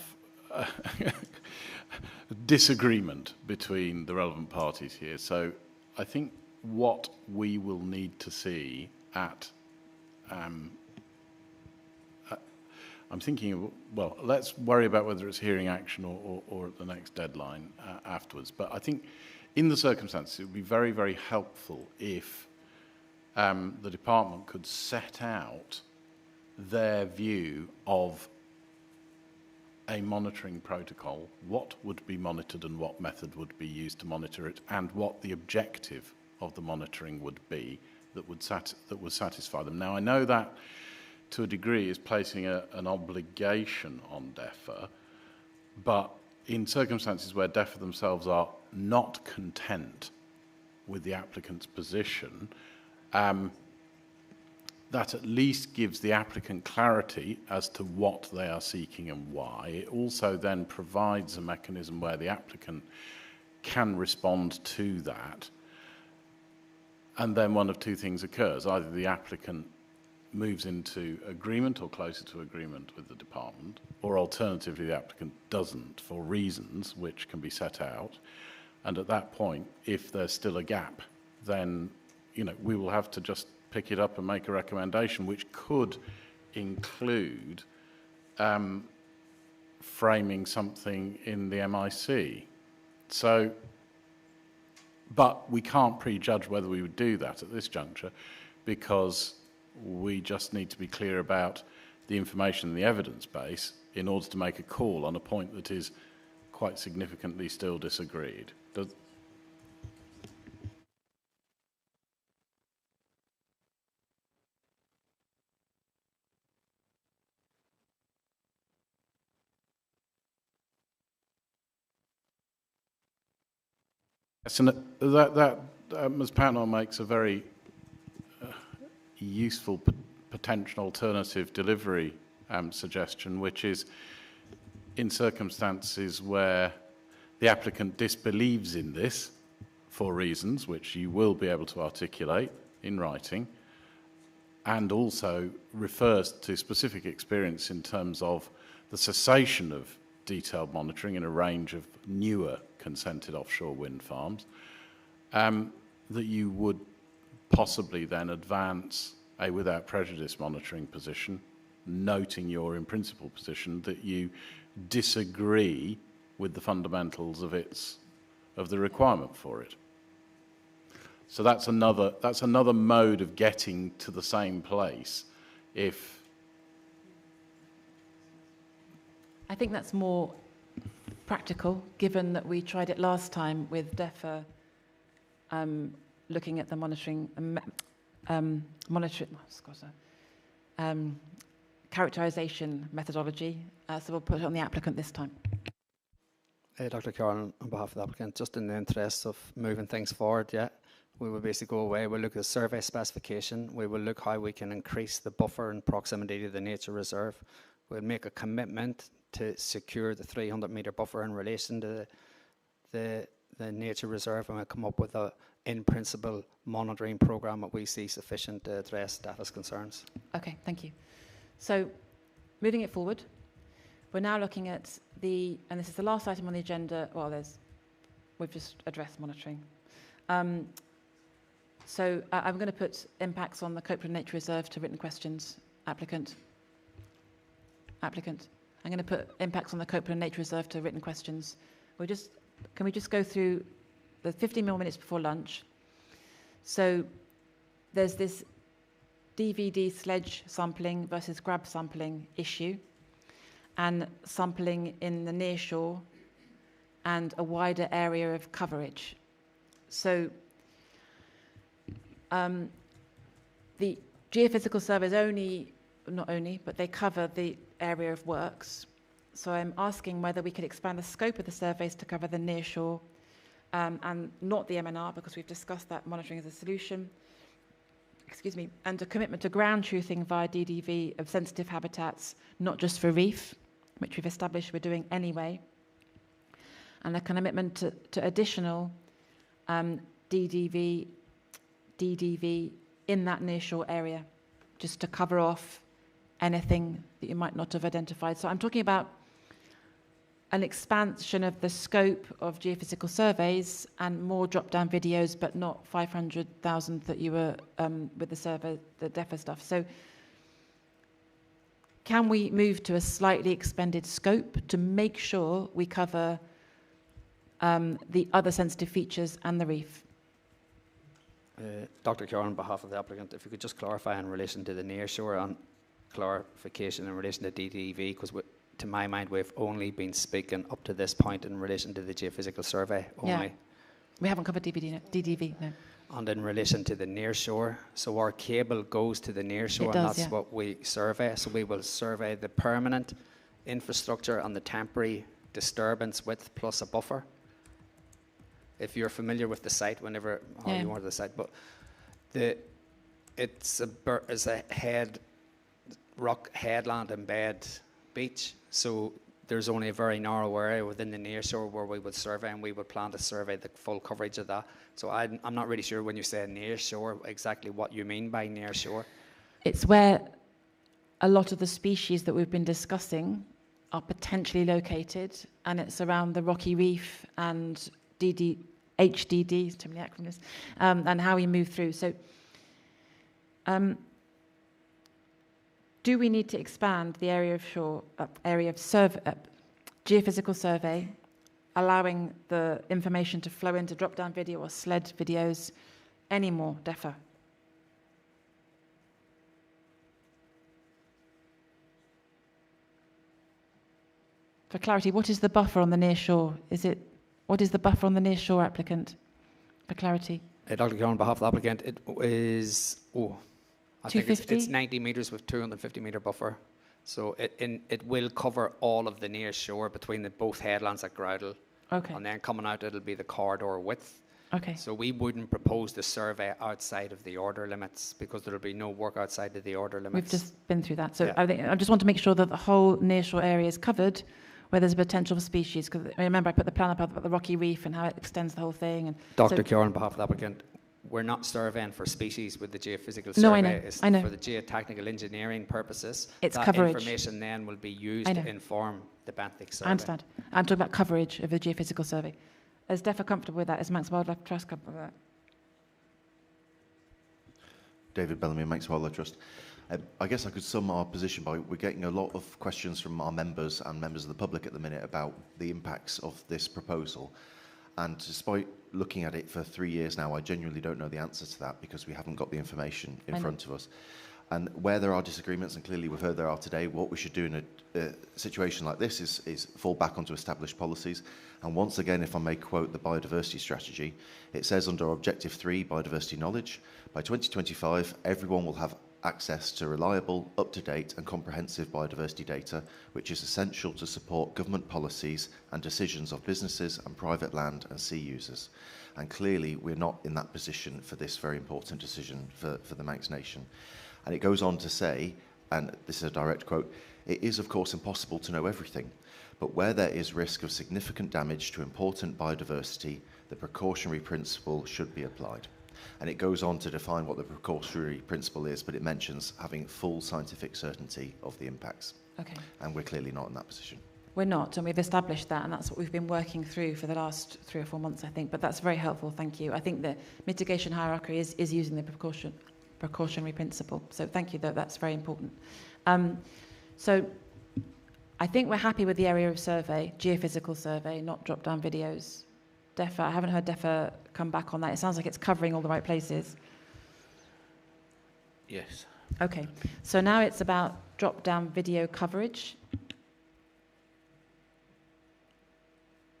Speaker 4: disagreement between the relevant parties here. So I think what we will need to see at, I'm thinking of, well, let's worry about whether it's hearing action or at the next deadline afterwards. But I think in the circumstances, it would be very, very helpful if the department could set out their view of a monitoring protocol, what would be monitored and what method would be used to monitor it, and what the objective of the monitoring would be that would satisfy them. Now, I know that to a degree is placing an obligation on DEFRA, but in circumstances where DEFRA themselves are not content with the applicant's position, that at least gives the applicant clarity as to what they are seeking and why. It also then provides a mechanism where the applicant can respond to that. And then one of two things occurs. Either the applicant moves into agreement or closer to agreement with the department, or alternatively the applicant doesn't for reasons which can be set out. And at that point, if there's still a gap, then, you know, we will have to just pick it up and make a recommendation, which could include framing something in the MIC. So, but we can't prejudge whether we would do that at this juncture, because we just need to be clear about the information and the evidence base in order to make a call on a point that is quite significantly still disagreed. So that Ms. Patnell makes a very useful potential alternative delivery suggestion, which is in circumstances where the applicant disbelieves in this for reasons which you will be able to articulate in writing, and also refers to specific experience in terms of the cessation of detailed monitoring in a range of newer consented offshore wind farms, that you would possibly then advance a without prejudice monitoring position, noting your in principle position that you disagree with the fundamentals of the requirement for it. So that's another mode of getting to the same place. If
Speaker 3: I think that's more practical, given that we tried it last time with DEFA looking at the monitoring characterization methodology. So we'll put it on the applicant this time.
Speaker 8: Dr. Carroll, on behalf of the applicant, just in the interest of moving things forward, we will basically go away. We'll look at the survey specification. We will look how we can increase the buffer in proximity to the nature reserve. We'll make a commitment to secure the 300-metre buffer in relation to the nature reserve, and we'll come up with a in-principle monitoring programme that we see sufficient to address DEFA's concerns.
Speaker 3: Okay, thank you. So, moving it forward, we're now looking at and this is the last item on the agenda. Well, we've just addressed monitoring. So I'm going to put impacts on the Copeland Nature Reserve to written questions. Applicant. I'm going to put impacts on the Copeland Nature Reserve to written questions. Can we just go through the 15 more minutes before lunch? So there's this DVD sledge sampling versus grab sampling issue, and sampling in the nearshore and a wider area of coverage. So the geophysical surveys but they cover the area of works. So I'm asking whether we could expand the scope of the surveys to cover the nearshore and not the MNR, because we've discussed that monitoring as a solution. And a commitment to ground truthing via DDV of sensitive habitats, not just for reef, which we've established we're doing anyway, and a commitment to additional DDV in that nearshore area, just to cover off anything that you might not have identified. So I'm talking about an expansion of the scope of geophysical surveys and more drop-down videos, but not 500,000 that you were with the survey, the DEFA stuff. So can we move to a slightly expanded scope to make sure we cover the other sensitive features and the reef?
Speaker 8: Dr. Carroll, on behalf of the applicant, if you could just clarify in relation to the nearshore and clarification in relation to DDV, because to my mind we've only been speaking up to this point in relation to the geophysical survey only.
Speaker 3: Yeah. We haven't covered DDV, no.
Speaker 8: And in relation to the nearshore, so our cable goes to the nearshore, and that's what we survey. So we will survey the permanent infrastructure and the temporary disturbance width plus a buffer. If you're familiar with the site, you are the site, but it's a rock headland and bed beach, so there's only a very narrow area within the nearshore where we would survey, and we would plan to survey the full coverage of that. So I'm not really sure when you say nearshore exactly what you mean by nearshore.
Speaker 3: It's where a lot of the species that we've been discussing are potentially located, and it's around the rocky reef and HDD, too many acronyms, and how we move through. So do we need to expand the area of geophysical survey, allowing the information to flow into drop-down video or SLED videos anymore, DEFA? For clarity, what is the buffer on the near shore? What is the buffer on the near shore, applicant? For clarity.
Speaker 8: Dr. Keogh, on behalf of the applicant, it is, I think it's 90 metres with 250 metre buffer. So it will cover all of the near shore between both headlands at Groudle.
Speaker 3: Okay.
Speaker 8: And then coming out, it'll be the corridor width.
Speaker 3: Okay.
Speaker 8: So we wouldn't propose the survey outside of the order limits because there'll be no work outside of the order limits.
Speaker 3: We've just been through that. So
Speaker 8: yeah.
Speaker 3: I just want to make sure that the whole nearshore area is covered where there's a potential for species. Because remember, I put the plan up about the rocky reef and how it extends the whole thing. And
Speaker 8: Dr. Keogh, on behalf of the applicant, we're not surveying for species with the geophysical survey.
Speaker 3: No, I know.
Speaker 8: It's
Speaker 3: I know.
Speaker 8: for the geotechnical engineering purposes.
Speaker 3: It's
Speaker 8: that
Speaker 3: coverage.
Speaker 8: Information then will be used to inform the benthic survey.
Speaker 3: I understand. I'm talking about coverage of the geophysical survey. Is DEFA comfortable with that? Is Manx Wildlife Trust comfortable with that?
Speaker 14: David Bellamy, Manx Wildlife Trust. I guess I could sum our position by we're getting a lot of questions from our members and members of the public at the minute about the impacts of this proposal. And despite looking at it for 3 years now, I genuinely don't know the answer to that because we haven't got the information in front of us. And where there are disagreements, and clearly we've heard there are today, what we should do in a situation like this is fall back onto established policies. And once again, if I may quote the biodiversity strategy, it says under Objective 3, biodiversity knowledge, by 2025, everyone will have access to reliable, up-to-date and comprehensive biodiversity data, which is essential to support government policies and decisions of businesses and private land and sea users. And clearly, we're not in that position for this very important decision for the Manx Nation. And it goes on to say, and this is a direct quote, it is of course impossible to know everything, but where there is risk of significant damage to important biodiversity, the precautionary principle should be applied. And it goes on to define what the precautionary principle is, but it mentions having full scientific certainty of the impacts.
Speaker 3: Okay.
Speaker 14: And we're clearly not in that position.
Speaker 3: We're not, and we've established that, and that's what we've been working through for the last 3 or 4 months, I think. But that's very helpful, thank you. I think the mitigation hierarchy is using the precautionary principle. So thank you, that's very important. So I think we're happy with the area of survey, geophysical survey, not drop-down videos. DEFA, I haven't heard DEFA come back on that. It sounds like it's covering all the right places.
Speaker 10: Yes.
Speaker 3: Okay, so now it's about drop-down video coverage.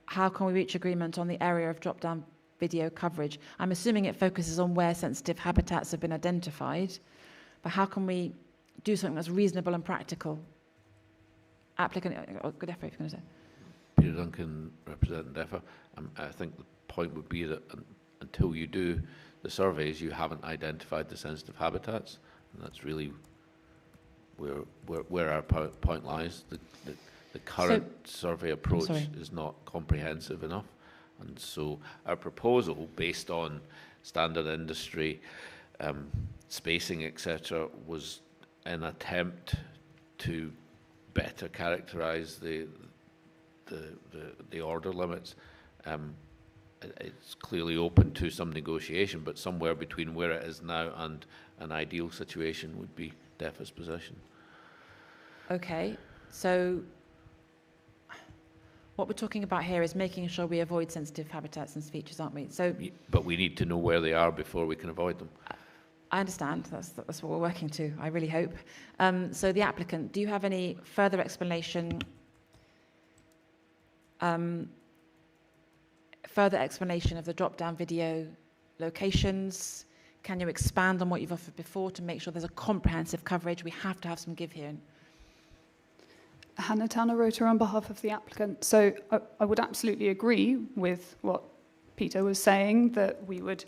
Speaker 3: How can we reach agreement on the area of drop-down video coverage? I'm assuming it focuses on where sensitive habitats have been identified, but how can we do something that's reasonable and practical? Applicant, good effort, if you're going to say.
Speaker 10: Peter Duncan, representing DEFA. I think the point would be that until you do the surveys, you haven't identified the sensitive habitats, and that's really where our point lies. The current survey approach is not comprehensive enough, and so our proposal, based on standard industry, spacing, etc., was an attempt to better characterise the order limits. It's clearly open to some negotiation, but somewhere between where it is now and an ideal situation would be DEFA's position.
Speaker 3: Okay, so what we're talking about here is making sure we avoid sensitive habitats and features, aren't we? So,
Speaker 10: but we need to know where they are before we can avoid them.
Speaker 3: I understand. That's what we're working to, I really hope. So the applicant, do you have any further explanation of the drop-down video locations? Can you expand on what you've offered before to make sure there's a comprehensive coverage? We have to have some give here.
Speaker 13: Hannah Tanner-Rota on behalf of the applicant. So I would absolutely agree with what Peter was saying, that we would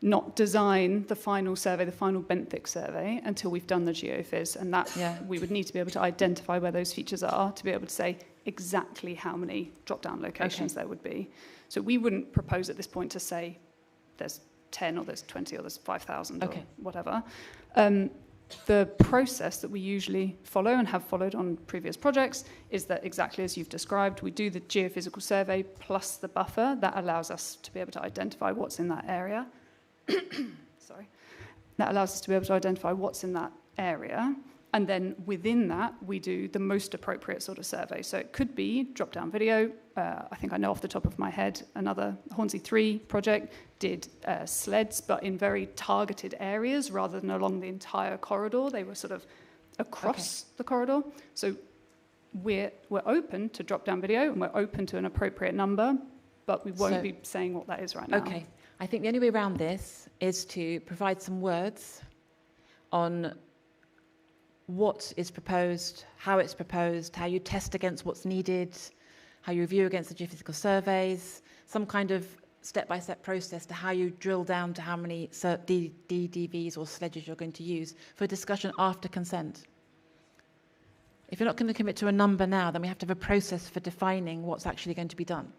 Speaker 13: not design the final survey, the final benthic survey, until we've done the geophys, and that we would need to be able to identify where those features are to be able to say exactly how many drop-down locations there would be. So we wouldn't propose at this point to say there's 10 or there's 20 or there's 5,000 or whatever. The process that we usually follow and have followed on previous projects is that exactly as you've described, we do the geophysical survey plus the buffer. That allows us to be able to identify what's in that area. Sorry. That allows us to be able to identify what's in that area. And then within that, we do the most appropriate sort of survey. So it could be drop-down video. I think I know off the top of my head, another Hornsey 3 project did sleds, but in very targeted areas rather than along the entire corridor. They were sort of across the corridor. So we're open to drop-down video, and we're open to an appropriate number, but we won't be saying what that is right now.
Speaker 3: Okay. I think the only way around this is to provide some words on what is proposed, how you test against what's needed, how you review against the geophysical surveys, some kind of step-by-step process to how you drill down to how many DDVs or sledges you're going to use for discussion after consent. If you're not going to commit to a number now, then we have to have a process for defining what's actually going to be done.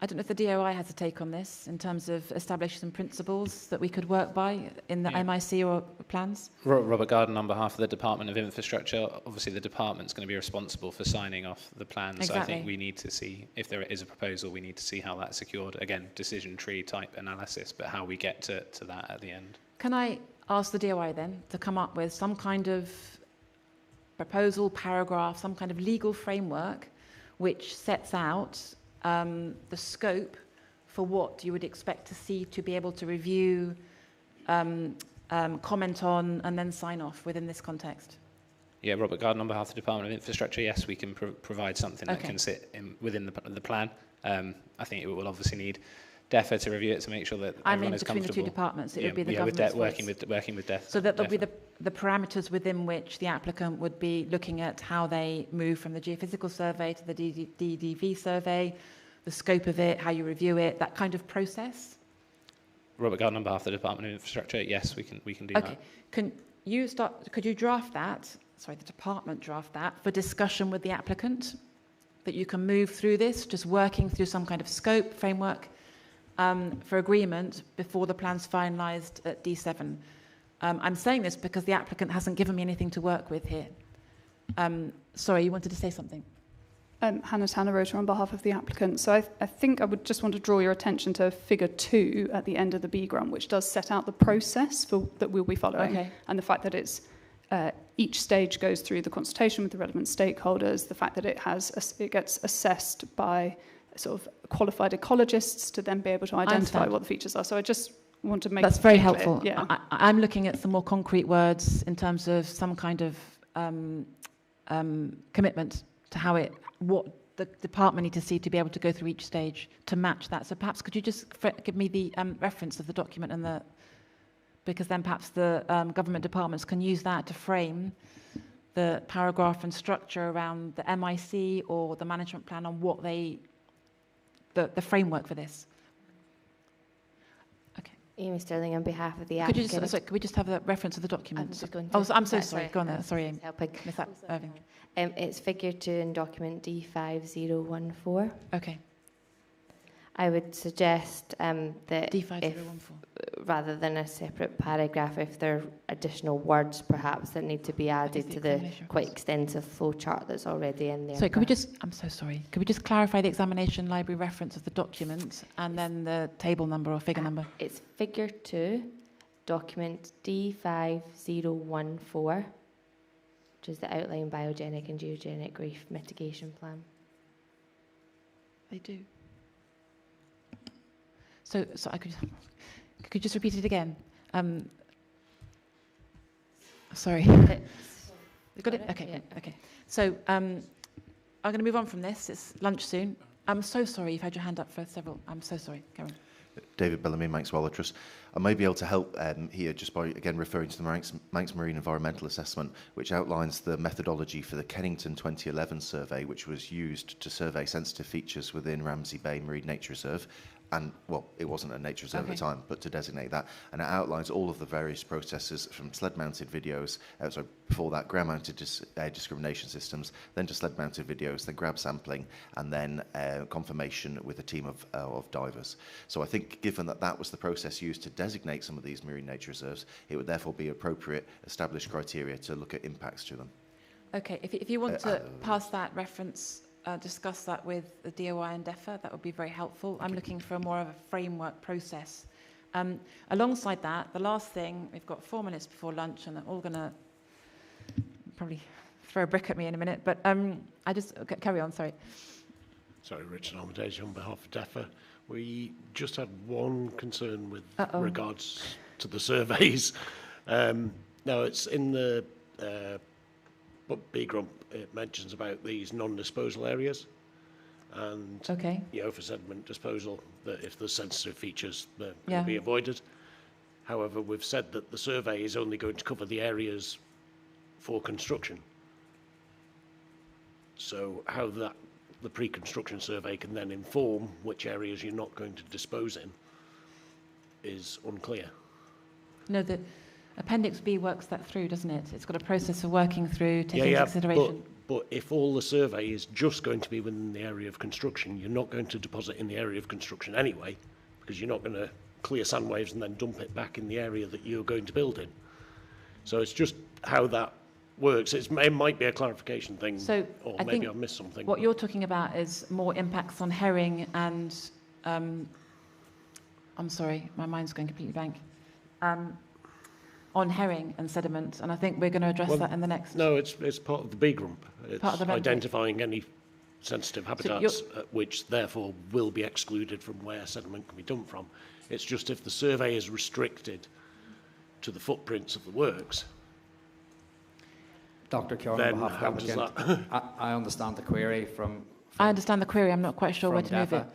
Speaker 3: I don't know if the DOI has a take on this in terms of establishing some principles that we could work by in the MIC or plans.
Speaker 7: Robert Garden on behalf of the Department of Infrastructure. Obviously, the department's going to be responsible for signing off the plans.
Speaker 3: Exactly.
Speaker 7: So I think we need to see, if there is a proposal, we need to see how that's secured. Again, decision tree type analysis, but how we get to that at the end.
Speaker 3: Can I ask the DOI then to come up with some kind of proposal, paragraph, some kind of legal framework which sets out the scope for what you would expect to see to be able to review, comment on, and then sign off within this context?
Speaker 7: Yeah, Robert Garden on behalf of the Department of Infrastructure. Yes, we can provide something that can sit within the plan. I think it will obviously need DEFA to review it to make sure that everyone is comfortable.
Speaker 3: Between the two departments, it would be the government's
Speaker 7: working with DEFA.
Speaker 3: So that there'll be the parameters within which the applicant would be looking at how they move from the geophysical survey to the DDV survey, the scope of it, how you review it, that kind of process.
Speaker 7: Robert Garden on behalf of the Department of Infrastructure. Yes, we can do that.
Speaker 3: Okay. Could you draft that? Sorry, the department draft that for discussion with the applicant, that you can move through this, just working through some kind of scope framework for agreement before the plan's finalised at D7. I'm saying this because the applicant hasn't given me anything to work with here. Sorry, you wanted to say something?
Speaker 13: Hannah Tanner-Rotor on behalf of the applicant. So I think I would just want to draw your attention to figure 2 at the end of the B grant, which does set out the process that we'll be following, and the fact that it's each stage goes through the consultation with the relevant stakeholders, the fact that it gets assessed by sort of qualified ecologists to then be able to identify what the features are. So I just want to make
Speaker 3: that's very
Speaker 13: clear.
Speaker 3: helpful.
Speaker 13: Yeah.
Speaker 3: I'm looking at some more concrete words in terms of some kind of commitment to what the department need to see to be able to go through each stage to match that. So perhaps could you just give me the reference of the document and because then perhaps the government departments can use that to frame the paragraph and structure around the MIC or the management plan on what the framework for this. Okay.
Speaker 5: Amy Sterling on behalf of the applicant.
Speaker 3: Could we just have the reference of the document? I'm so sorry. Go on there. Sorry, Amy. Miss that, Irving.
Speaker 5: It's figure 2 in document D5014.
Speaker 3: Okay.
Speaker 5: I would suggest that
Speaker 3: D5014.
Speaker 5: Rather than a separate paragraph, if there are additional words perhaps that need to be added to the quite extensive flowchart that's already in there.
Speaker 3: So I'm so sorry. Could we just clarify the examination library reference of the document and then the table number or figure number?
Speaker 5: It's figure 2, document D5014, which is the outline biogenic and geogenic reef mitigation plan.
Speaker 3: They do. So I could you just repeat it again? Sorry. You got it? Okay. Yeah. Okay. So I'm going to move on from this. It's lunch soon. I'm so sorry. You've had your hand up for several. I'm so sorry. Karen.
Speaker 14: David Bellamy, Manx Wildlife Trust. I may be able to help here just by, again, referring to the Manx Marine Environmental Assessment, which outlines the methodology for the Kennington 2011 survey, which was used to survey sensitive features within Ramsey Bay Marine Nature Reserve. And, well, it wasn't a nature reserve at the time, but to designate that. And it outlines all of the various processes from sled-mounted videos, before that, ground-mounted discrimination systems, then to sled-mounted videos, then grab sampling, and then confirmation with a team of divers. So I think, given that that was the process used to designate some of these marine nature reserves, it would therefore be appropriate established criteria to look at impacts to them.
Speaker 3: Okay, if you want to pass that reference, discuss that with the DOI and DEFA, that would be very helpful. I'm looking for more of a framework process. Alongside that, the last thing, we've got 4 minutes before lunch and they're all going to probably throw a brick at me in a minute, but carry on, sorry.
Speaker 12: Sorry, Richard Armitage on behalf of DEFA. We just had one concern with regards to the surveys. Now, it's in the BGRUMP, it mentions about these non-disposal areas, and for sediment disposal, that if there's sensitive features, they're going to be avoided. However, we've said that the survey is only going to cover the areas for construction. So how the pre-construction survey can then inform which areas you're not going to dispose in is unclear.
Speaker 3: No, the Appendix B works that through, doesn't it? It's got a process of working through, taking into consideration.
Speaker 12: But if all the survey is just going to be within the area of construction, you're not going to deposit in the area of construction anyway, because you're not going to clear sand waves and then dump it back in the area that you're going to build in. So it's just how that works. It might be a clarification thing, or maybe I've missed something.
Speaker 3: What you're talking about is more impacts on herring and, I'm sorry, my mind's going completely blank. On herring and sediment, and I think we're going to address that in the next...
Speaker 12: No, it's part of the BGRUMP. It's
Speaker 3: part of the
Speaker 12: identifying any sensitive habitats which therefore will be excluded from where sediment can be dumped from. It's just if the survey is restricted to the footprints of the works.
Speaker 8: Dr. Kieran, on behalf of the applicant, I understand the query from
Speaker 3: I understand the query, I'm not quite sure where to move it.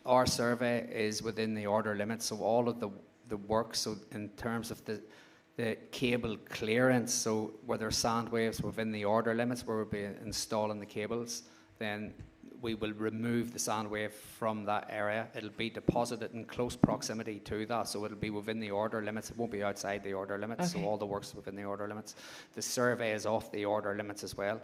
Speaker 8: Our survey is within the order limits, so all of the work, so in terms of the cable clearance, so where there are sand waves within the order limits where we'll be installing the cables, then we will remove the sand wave from that area. It'll be deposited in close proximity to that, so it'll be within the order limits. It won't be outside the order limits, so all the work's within the order limits. The survey is off the order limits as well.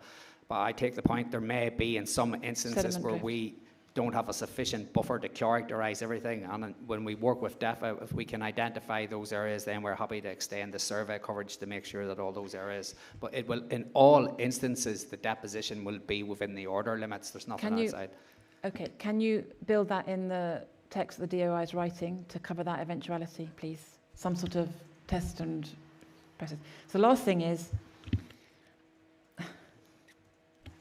Speaker 8: But I take the point, there may be in some instances where we don't have a sufficient buffer to characterise everything, and when we work with DEFA, if we can identify those areas, then we're happy to extend the survey coverage to make sure that all those areas, but it will, in all instances, the deposition will be within the order limits. There's nothing outside. Okay,
Speaker 3: can you build that in the text the DOI is writing to cover that eventuality, please? Some sort of test and process. So the last thing is...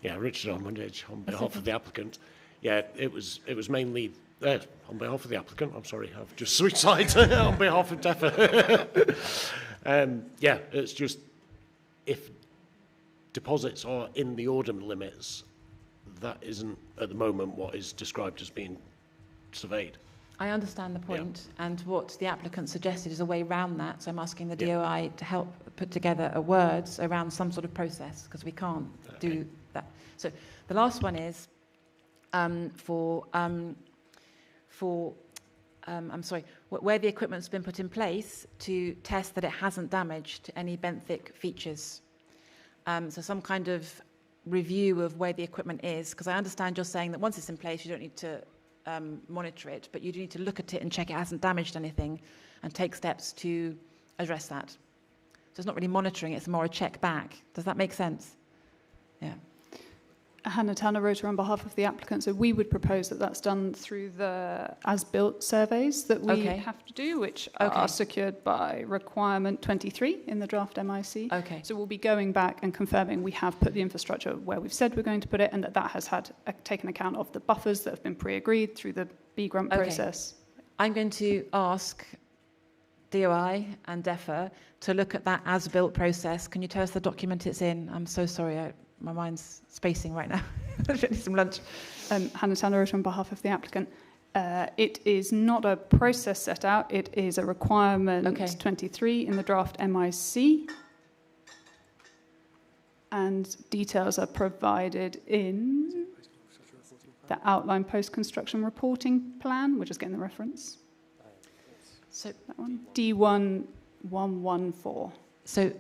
Speaker 12: Yeah, Richard Armitage on behalf of the applicant. Yeah, it was mainly on behalf of the applicant. I'm sorry, I've just switched sides on behalf of DEFA. Yeah, it's just if deposits are in the order limits, that isn't at the moment what is described as being surveyed.
Speaker 3: I understand the point, and what the applicant suggested is a way around that. So I'm asking the DOI to help put together words around some sort of process, because we can't do that. So the last one is. Where the equipment's been put in place to test that it hasn't damaged any benthic features. So some kind of review of where the equipment is, because I understand you're saying that once it's in place, you don't need to monitor it, but you do need to look at it and check it hasn't damaged anything and take steps to address that. So it's not really monitoring, it's more a check back. Does that make sense? Yeah.
Speaker 13: Hannah Tanner Rotor on behalf of the applicant. So we would propose that that's done through the as-built surveys that we have to do, which are secured by requirement 23 in the draft MIC.
Speaker 3: Okay.
Speaker 13: So we'll be going back and confirming we have put the infrastructure where we've said we're going to put it, and that has taken account of the buffers that have been pre-agreed through the BGRUMP process.
Speaker 3: I'm going to ask DOI and DEFA to look at that as-built process. Can you tell us the document it's in? I'm so sorry. My mind's spacing right now. I should need some lunch.
Speaker 13: Hannah Tanner on behalf of the applicant. It is not a process set out, it is a requirement 23 in the draft MIC. And details are provided in the outline post-construction reporting plan. We're just getting the reference.
Speaker 3: So
Speaker 13: that one, D1114.
Speaker 3: So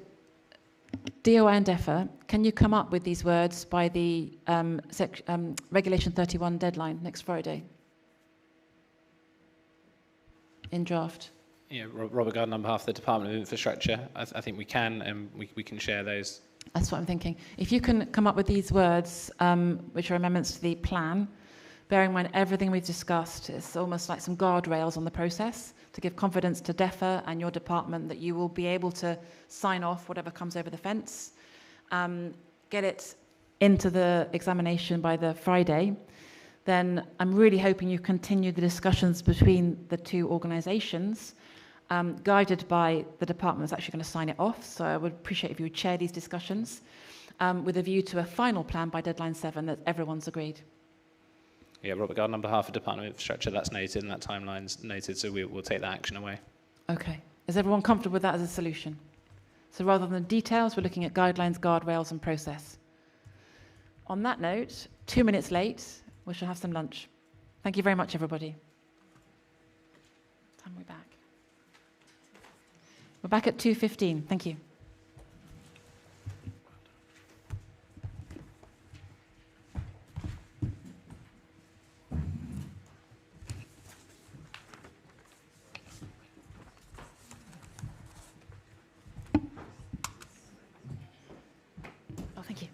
Speaker 3: DOI and DEFA, can you come up with these words by the Regulation 31 deadline next Friday? In draft.
Speaker 7: Yeah, Robert Garden on behalf of the Department of Infrastructure. I think we can, and we can share those.
Speaker 3: That's what I'm thinking. If you can come up with these words, which are amendments to the plan, bearing in mind everything we've discussed, it's almost like some guardrails on the process to give confidence to DEFA and your department that you will be able to sign off whatever comes over the fence, get it into the examination by the Friday, then I'm really hoping you continue the discussions between the two organisations, guided by the department that's actually going to sign it off. So I would appreciate if you would chair these discussions with a view to a final plan by deadline 7 that everyone's agreed.
Speaker 7: Yeah, Robert Garden on behalf of Department of Infrastructure, that's noted and that timeline's noted, so we'll take that action away.
Speaker 3: Okay. Is everyone comfortable with that as a solution? So rather than details, we're looking at guidelines, guardrails and process. On that note, 2 minutes late, we shall have some lunch. Thank you very much, everybody. Time are we back? We're back at 2:15. Thank you. Oh, thank you.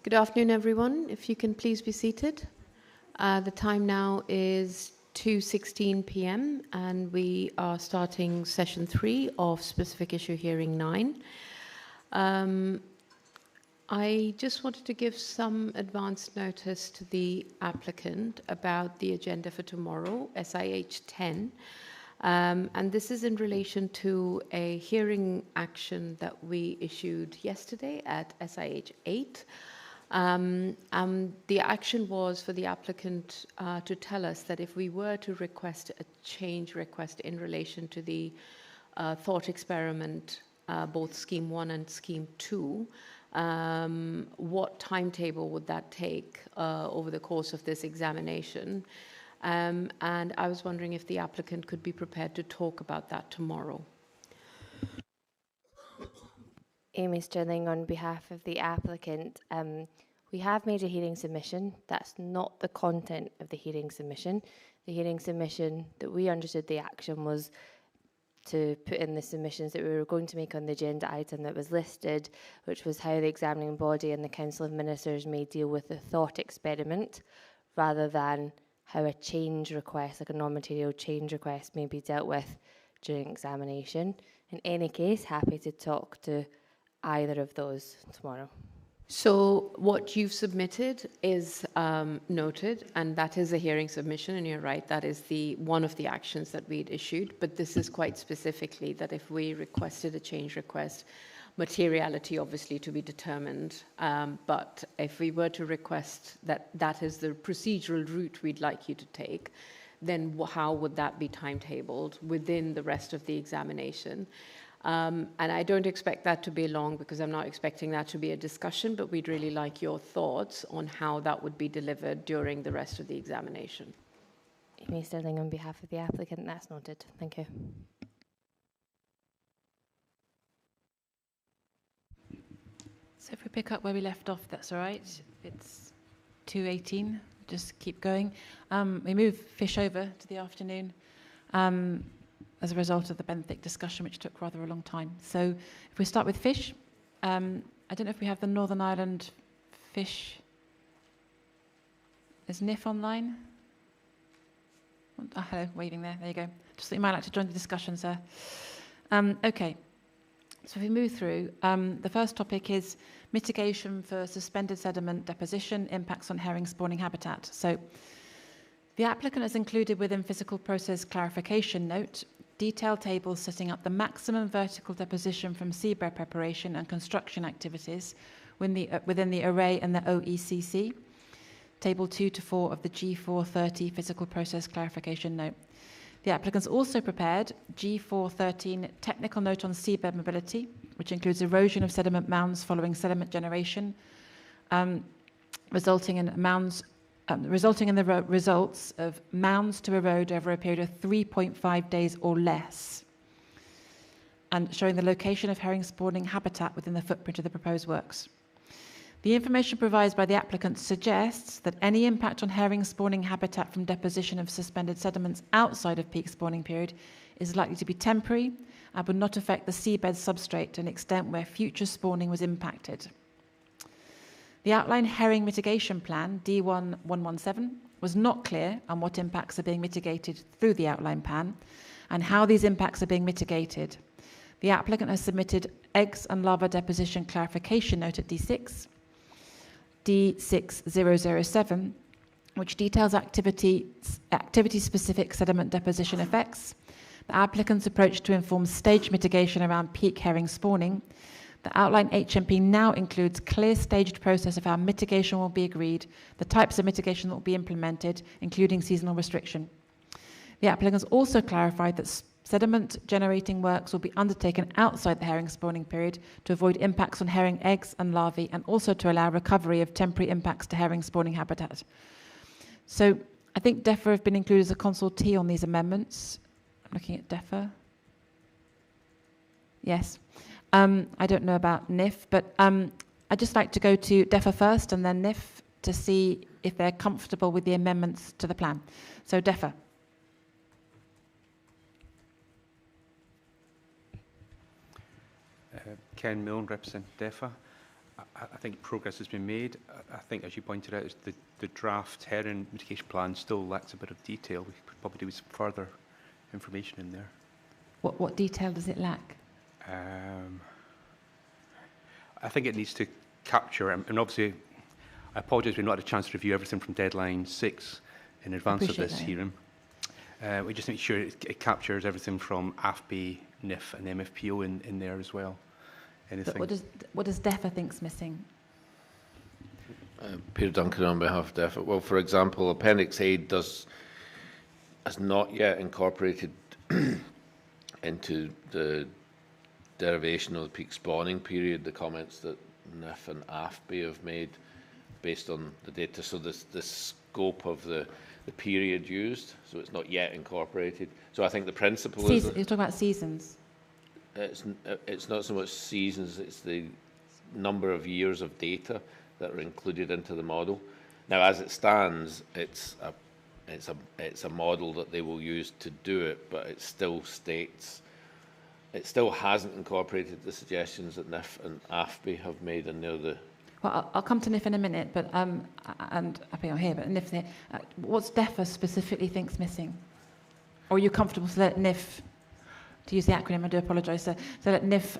Speaker 1: Good afternoon, everyone. If you can please be seated. The time now is 2:16 p.m. and we are starting session 3 of specific issue hearing 9. I just wanted to give some advance notice to the applicant about the agenda for tomorrow, SIH 10. And this is in relation to a hearing action that we issued yesterday at SIH 8. The action was for the applicant to tell us that if we were to request a change request in relation to the thought experiment, both Scheme 1 and Scheme 2, what timetable would that take over the course of this examination? And I was wondering if the applicant could be prepared to talk about that tomorrow.
Speaker 5: Amy Sterling on behalf of the applicant. We have made a hearing submission. That's not the content of the hearing submission. The hearing submission that we understood the action was to put in the submissions that we were going to make on the agenda item that was listed, which was how the examining body and the Council of Ministers may deal with the thought experiment, rather than how a change request, like a non-material change request, may be dealt with during examination. In any case, happy to talk to either of those tomorrow.
Speaker 1: So what you've submitted is noted, and that is a hearing submission, and you're right, that is one of the actions that we'd issued, but this is quite specifically that if we requested a change request, materiality obviously to be determined, but if we were to request that that is the procedural route we'd like you to take, then how would that be timetabled within the rest of the examination? And I don't expect that to be long because I'm not expecting that to be a discussion, but we'd really like your thoughts on how that would be delivered during the rest of the examination.
Speaker 5: Amy Sterling on behalf of the applicant, that's noted. Thank you.
Speaker 3: So if we pick up where we left off, that's all right. It's 2:18. Just keep going. We move fish over to the afternoon as a result of the benthic discussion, which took rather a long time. So if we start with fish, I don't know if we have the Northern Ireland fish. Is NIF online? Oh, hello, waving there. There you go. Just thought you might like to join the discussion, sir. Okay. So if we move through, the first topic is mitigation for suspended sediment deposition, impacts on herring spawning habitat. So the applicant has included within physical process clarification note detailed tables setting up the maximum vertical deposition from seabed preparation and construction activities within the array and the OECC, table 2 to 4 of the G430 physical process clarification note. The applicant's also prepared G413 technical note on seabed mobility, which includes erosion of sediment mounds following sediment generation, resulting in the results of mounds to erode over a period of 3.5 days or less, and showing the location of herring spawning habitat within the footprint of the proposed works. The information provided by the applicant suggests that any impact on herring spawning habitat from deposition of suspended sediments outside of peak spawning period is likely to be temporary and would not affect the seabed substrate to an extent where future spawning was impacted. The outline herring mitigation plan, D1117, was not clear on what impacts are being mitigated through the outline plan and how these impacts are being mitigated. The applicant has submitted eggs and larva deposition clarification note at D6, D6007, which details activity-specific sediment deposition effects, the applicant's approach to inform stage mitigation around peak herring spawning. The outline HMP now includes clear staged process of how mitigation will be agreed, the types of mitigation that will be implemented, including seasonal restriction. The applicant has also clarified that sediment generating works will be undertaken outside the herring spawning period to avoid impacts on herring eggs and larvae, and also to allow recovery of temporary impacts to herring spawning habitat. So I think DEFRA have been included as a consultee on these amendments. I'm looking at DEFRA. Yes. I don't know about NIF, but I'd just like to go to DEFRA first and then NIF to see if they're comfortable with the amendments to the plan. So DEFRA.
Speaker 6: Ken Milne, representing DEFRA. I think progress has been made. I think, as you pointed out, the draft herring mitigation plan still lacks a bit of detail. We could probably do with some further information in there.
Speaker 3: What detail does it lack?
Speaker 6: I think it needs to capture, and obviously, I apologise we've not had a chance to review everything from deadline 6 in advance of this hearing. We just make sure it captures everything from AFBI, NIF and MFPO in there as well. Anything?
Speaker 3: What does DEFA think's missing?
Speaker 10: Peter Duncan on behalf of DEFA. Well, for example, Appendix A has not yet incorporated into the derivation of the peak spawning period the comments that NIF and AFBI have made based on the data. So the scope of the period used, so it's not yet incorporated. So I think the principle is...
Speaker 3: You're talking about seasons?
Speaker 10: It's not so much seasons, it's the number of years of data that are included into the model. Now, as it stands, it's a model that they will use to do it, but it still states, it still hasn't incorporated the suggestions that NIF and AFBI have made, and they're the...
Speaker 3: Well, I'll come to NIF in a minute, but and I think I'm here, but NIF, what's DEFA specifically thinks missing? Or are you comfortable to let NIF, to use the acronym, I do apologise, so let NIF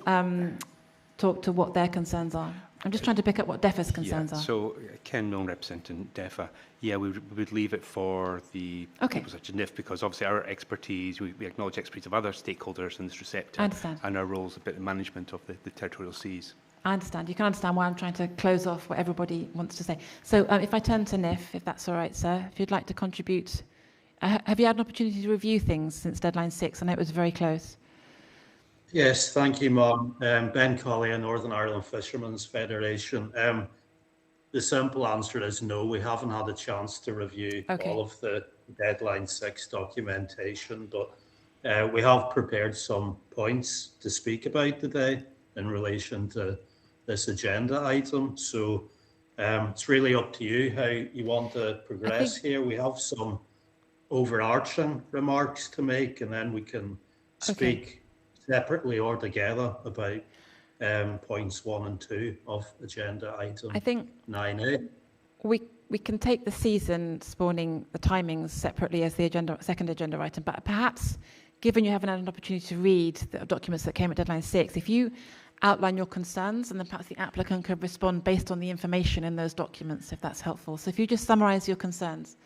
Speaker 3: talk to what their concerns are? I'm just trying to pick up what DEFA's concerns are.
Speaker 6: So, Ken Milne representing DEFA, we would leave it for the people such as NIF, because obviously our expertise, we acknowledge expertise of other stakeholders in this receptor.
Speaker 3: I understand.
Speaker 6: And our role is a bit of management of the territorial seas.
Speaker 3: I understand. You can understand why I'm trying to close off what everybody wants to say. So if I turn to NIF, if that's all right, sir, if you'd like to contribute. Have you had an opportunity to review things since deadline 6? I know it was very close.
Speaker 9: Yes, thank you, Mum. Ben Collier, Northern Ireland Fishermen's Federation. The simple answer is no, we haven't had a chance to review all of the deadline 6 documentation, but we have prepared some points to speak about today in relation to this agenda item. So it's really up to you how you want to progress here. We have some overarching remarks to make, and then we can speak separately or together about points 1 and 2 of agenda item 9A.
Speaker 3: We can take the season spawning, the timings separately as the second agenda item, but perhaps, given you haven't had an opportunity to read the documents that came at deadline 6, if you outline your concerns, and then perhaps the applicant could respond based on the information in those documents, if that's helpful. So if you just summarise your concerns.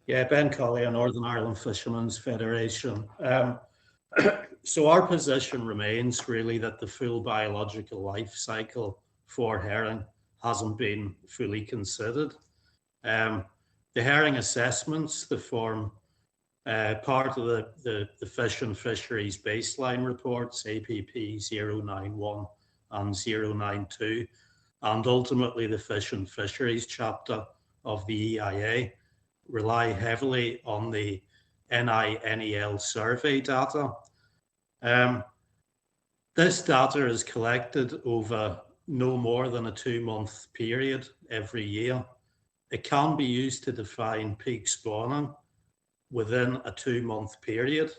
Speaker 9: Yeah, Ben Collier, Northern Ireland Fishermen's Federation. So our position remains really that the full biological life cycle for herring hasn't been fully considered. The herring assessments that form part of the Fish and Fisheries baseline reports, APP 091 and 092, and ultimately the Fish and Fisheries chapter of the EIA, rely heavily on the NINEL survey data. This data is collected over no more than a 2-month period every year. It can be used to define peak spawning within a 2-month period,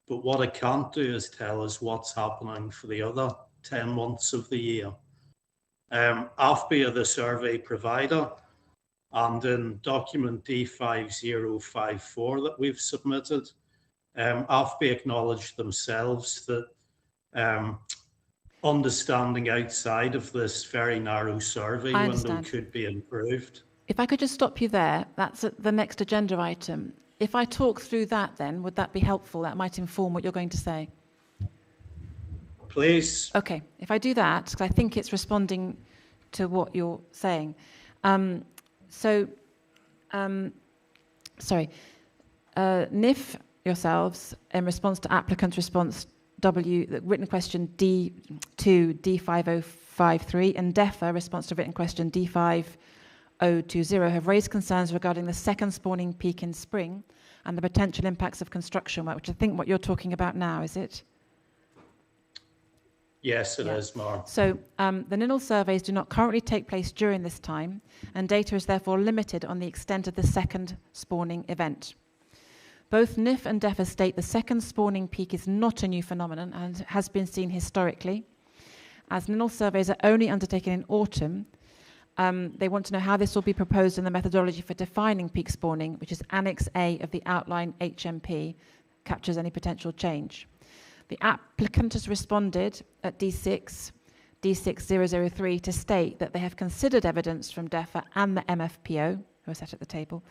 Speaker 9: but what it can't do is tell us what's happening for the other 10 months of the year. AFBI are the survey provider, and in document D5054 that we've submitted, AFBI acknowledged themselves that understanding outside of this very narrow survey window could be improved.
Speaker 3: If I could just stop you there, that's the next agenda item. If I talk through that then, would that be helpful? That might inform what you're going to say.
Speaker 9: Please.
Speaker 3: Okay, if I do that, because I think it's responding to what you're saying. NIF yourselves, in response to applicant's response W, the written question D2, D5053, and DEFA, response to written question D5020, have raised concerns regarding the second spawning peak in spring and the potential impacts of construction work, which I think what you're talking about now, is it?
Speaker 9: Yes, it is, Mara.
Speaker 3: So the NINL surveys do not currently take place during this time, and data is therefore limited on the extent of the second spawning event. Both NIF and DEFA state the second spawning peak is not a new phenomenon and has been seen historically, as NINL surveys are only undertaken in autumn, they want to know how this will be proposed in the methodology for defining peak spawning, which is Annex A of the outline HMP, captures any potential change. The applicant has responded at D6003 to state that they have considered evidence from DEFA and the MFPO, who are sat at the table,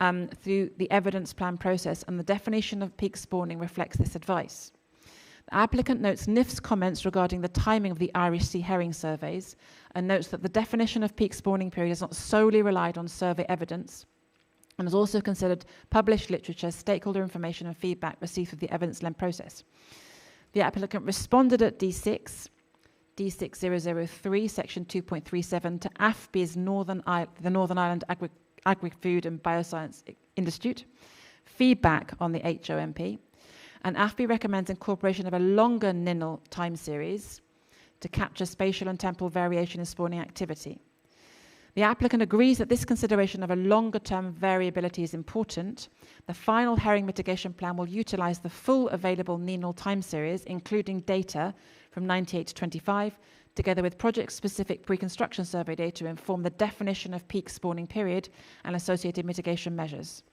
Speaker 3: through the evidence plan process, and the definition of peak spawning reflects this advice. The applicant notes NIF's comments regarding the timing of the Irish Sea herring surveys and notes that the definition of peak spawning period has not solely relied on survey evidence and has also considered published literature, stakeholder information and feedback received through the evidence-led process. The applicant responded at D6003, section 2.37, to AFBI's the Northern Ireland Agri-Food and Bioscience Institute, feedback on the HOMP, and AFBI recommends incorporation of a longer NINL time series to capture spatial and temporal variation in spawning activity. The applicant agrees that this consideration of a longer-term variability is important. The final herring mitigation plan will utilise the full available NINL time series, including data from 98 to 25, together with project-specific pre-construction survey data to inform the definition of peak spawning period and associated mitigation measures.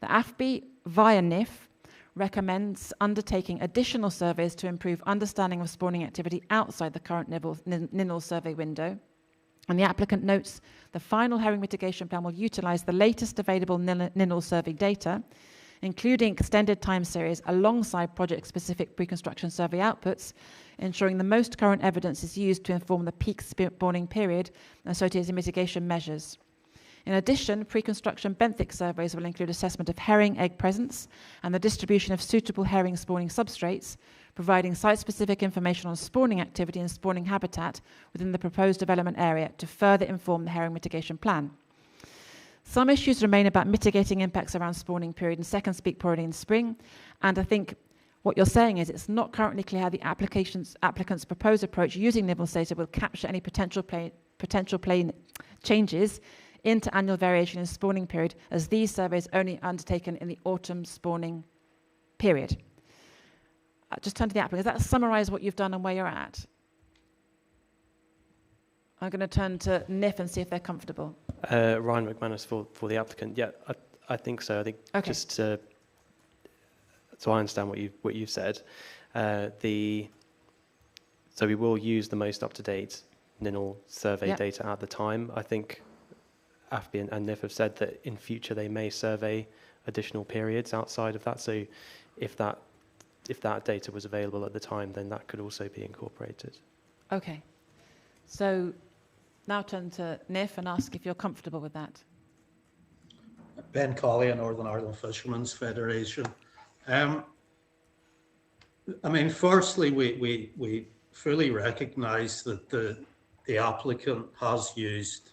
Speaker 3: The AFBI, via NIF, recommends undertaking additional surveys to improve understanding of spawning activity outside the current NINL survey window. And the applicant notes the final herring mitigation plan will utilise the latest available NINL survey data, including extended time series alongside project-specific pre-construction survey outputs, ensuring the most current evidence is used to inform the peak spawning period and associated mitigation measures. In addition, pre-construction benthic surveys will include assessment of herring egg presence and the distribution of suitable herring spawning substrates, providing site-specific information on spawning activity and spawning habitat within the proposed development area to further inform the herring mitigation plan. Some issues remain about mitigating impacts around spawning period and second peak period in spring, and I think what you're saying is it's not currently clear how the applicant's proposed approach using nibble data will capture any potential changes into annual variation in spawning period, as these surveys only undertaken in the autumn spawning period. Just turn to the applicant. Does that summarise what you've done and where you're at? I'm going to turn to NIF and see if they're comfortable.
Speaker 11: Ryan McManus for the applicant. Yeah, I think so. I think
Speaker 3: okay.
Speaker 11: Just so I understand what you've said. So we will use the most up-to-date NINL survey data at the time. I think AFBI and NIF have said that in future they may survey additional periods outside of that. So if that data was available at the time, then that could also be incorporated.
Speaker 3: Okay. So now turn to NIF and ask if you're comfortable with that.
Speaker 9: Ben Colley, Northern Ireland Fishermen's Federation. I mean, firstly, we fully recognise that the applicant has used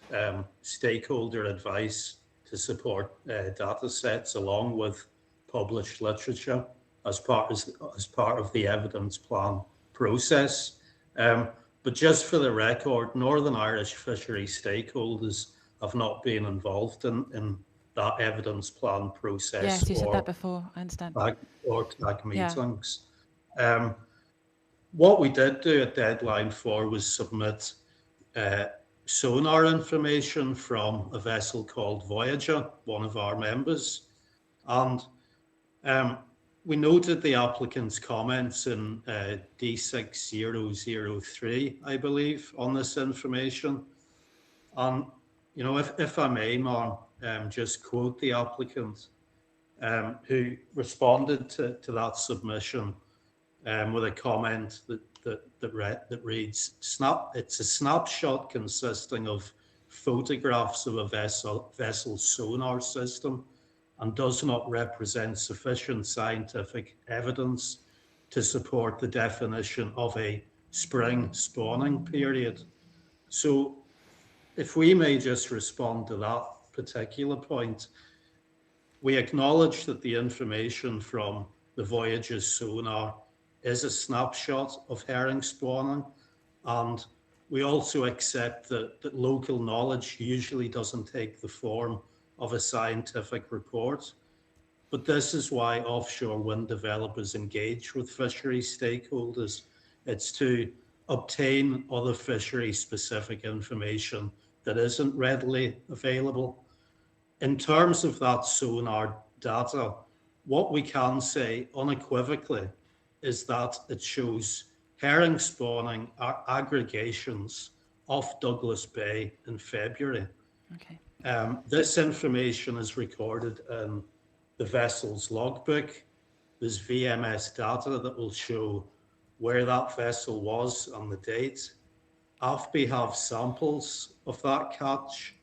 Speaker 9: stakeholder advice to support data sets along with published literature as part of the evidence plan process. But just for the record, Northern Irish fishery stakeholders have not been involved in that evidence plan process.
Speaker 3: Yes, you said that before, I understand.
Speaker 9: TAG meetings. Yeah. What we did do at deadline 4 was submit sonar information from a vessel called Voyager, one of our members. And we noted the applicant's comments in D6003, I believe, on this information. And, you know, if I may, Mark, just quote the applicant who responded to that submission with a comment that reads, it's a snapshot consisting of photographs of a vessel's sonar system and does not represent sufficient scientific evidence to support the definition of a spring spawning period. So if we may just respond to that particular point, we acknowledge that the information from the Voyager's sonar is a snapshot of herring spawning, and we also accept that local knowledge usually doesn't take the form of a scientific report. But this is why offshore wind developers engage with fisheries stakeholders. It's to obtain other fishery-specific information that isn't readily available. In terms of that sonar data, what we can say unequivocally is that it shows herring spawning aggregations off Douglas Bay in February.
Speaker 3: Okay.
Speaker 9: This information is recorded in the vessel's logbook. There's VMS data that will show where that vessel was on the date. AFBI have samples of that catch,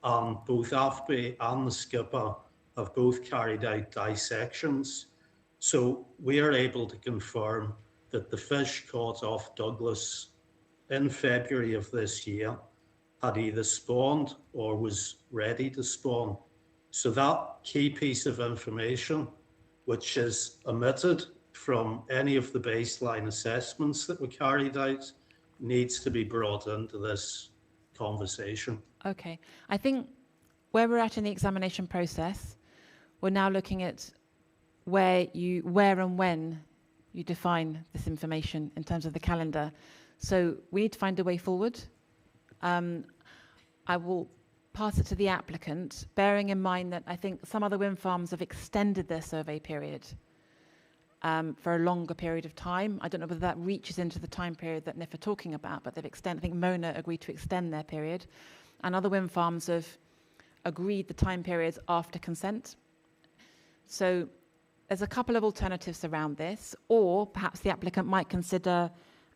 Speaker 9: and both AFBI and the skipper have both carried out dissections. So we are able to confirm that the fish caught off Douglas in February of this year had either spawned or was ready to spawn. So that key piece of information, which is omitted from any of the baseline assessments that were carried out, needs to be brought into this conversation.
Speaker 3: Okay. I think where we're at in the examination process, we're now looking at where and when you define this information in terms of the calendar. So we need to find a way forward. I will pass it to the applicant, bearing in mind that I think some other wind farms have extended their survey period for a longer period of time. I don't know whether that reaches into the time period that NIF are talking about, but they've extended, I think Mona agreed to extend their period, and other wind farms have agreed the time periods after consent. So there's a couple of alternatives around this, or perhaps the applicant might consider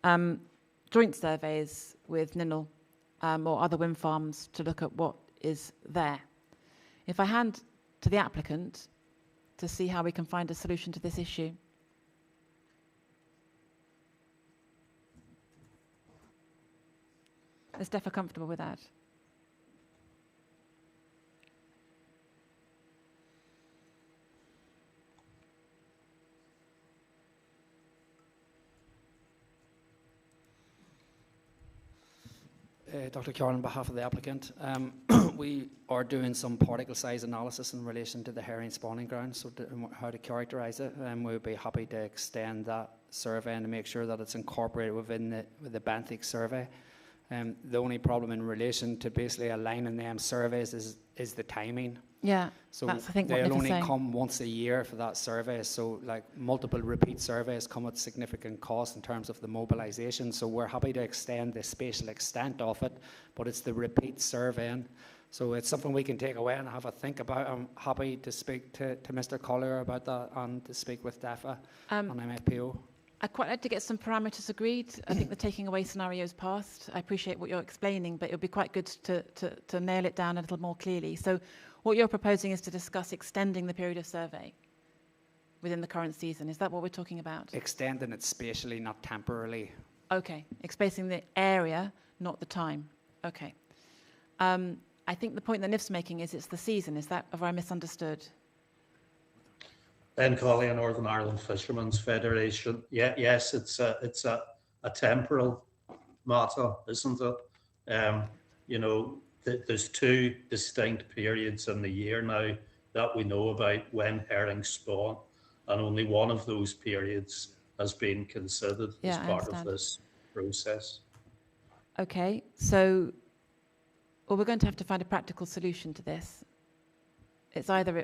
Speaker 3: joint surveys with NINL or other wind farms to look at what is there. If I hand to the applicant to see how we can find a solution to this issue. Is DEFRA comfortable with that?
Speaker 8: Dr. Carroll, on behalf of the applicant, we are doing some particle size analysis in relation to the herring spawning ground, so how to characterise it, and we'll be happy to extend that survey and to make sure that it's incorporated within the benthic survey. The only problem in relation to basically aligning them surveys is the timing.
Speaker 3: Yeah,
Speaker 8: so
Speaker 3: that's I think
Speaker 8: they'll
Speaker 3: what
Speaker 8: only
Speaker 3: saying.
Speaker 8: come once a year for that survey. So like multiple repeat surveys come at significant cost in terms of the mobilisation. So we're happy to extend the spatial extent of it, but it's the repeat surveying. So it's something we can take away and have a think about. I'm happy to speak to Mr. Collier about that and to speak with DEFRA on MFPO.
Speaker 3: I'd quite like to get some parameters agreed. I think the taking away scenario is passed. I appreciate what you're explaining, but it would be quite good to nail it down a little more clearly. So what you're proposing is to discuss extending the period of survey within the current season. Is that what we're talking about?
Speaker 8: Extending it spatially, not temporarily.
Speaker 3: Okay, spacing the area, not the time. Okay. I think the point that NIF's making is it's the season. Is that, have I misunderstood?
Speaker 9: Ben Colley, Northern Ireland Fishermen's Federation. Yeah, yes, it's a temporal matter, isn't it? You know, there's two distinct periods in the year now that we know about when herring spawn, and only one of those periods has been considered as part of this process.
Speaker 3: Okay, so well, we're going to have to find a practical solution to this. It's either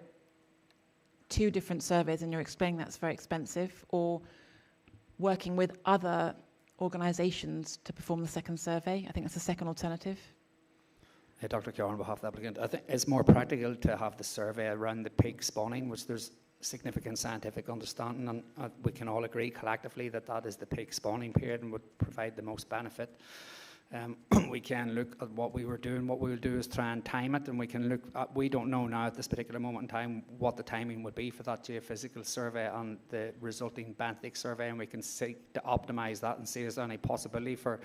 Speaker 3: two different surveys, and you're explaining that's very expensive, or working with other organisations to perform the second survey. I think that's the second alternative.
Speaker 8: Dr. Carroll, on behalf of the applicant, I think it's more practical to have the survey around the peak spawning, which there's significant scientific understanding, and we can all agree collectively that that is the peak spawning period and would provide the most benefit. We can look at what we were doing. What we will do is try and time it, and we can look at, we don't know now at this particular moment in time what the timing would be for that geophysical survey and the resulting benthic survey, and we can seek to optimise that and see if there's any possibility for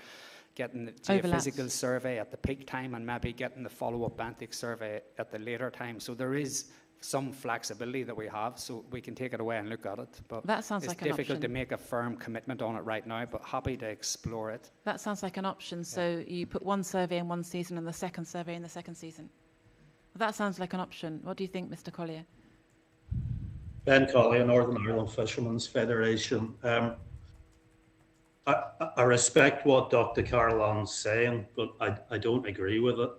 Speaker 8: getting the geophysical survey at the peak time and maybe getting the follow-up benthic survey at the later time. So there is some flexibility that we have, so we can take it away and look at it. But
Speaker 3: that sounds like an option.
Speaker 8: It's difficult to make a firm commitment on it right now, but happy to explore it.
Speaker 3: That sounds like an option. So you put one survey in one season and the second survey in the second season. Well, that sounds like an option. What do you think, Mr. Collier? Ben
Speaker 9: Collier, Northern Ireland Fishermen's Federation. I respect what Dr. Carolan's saying, but I don't agree with it.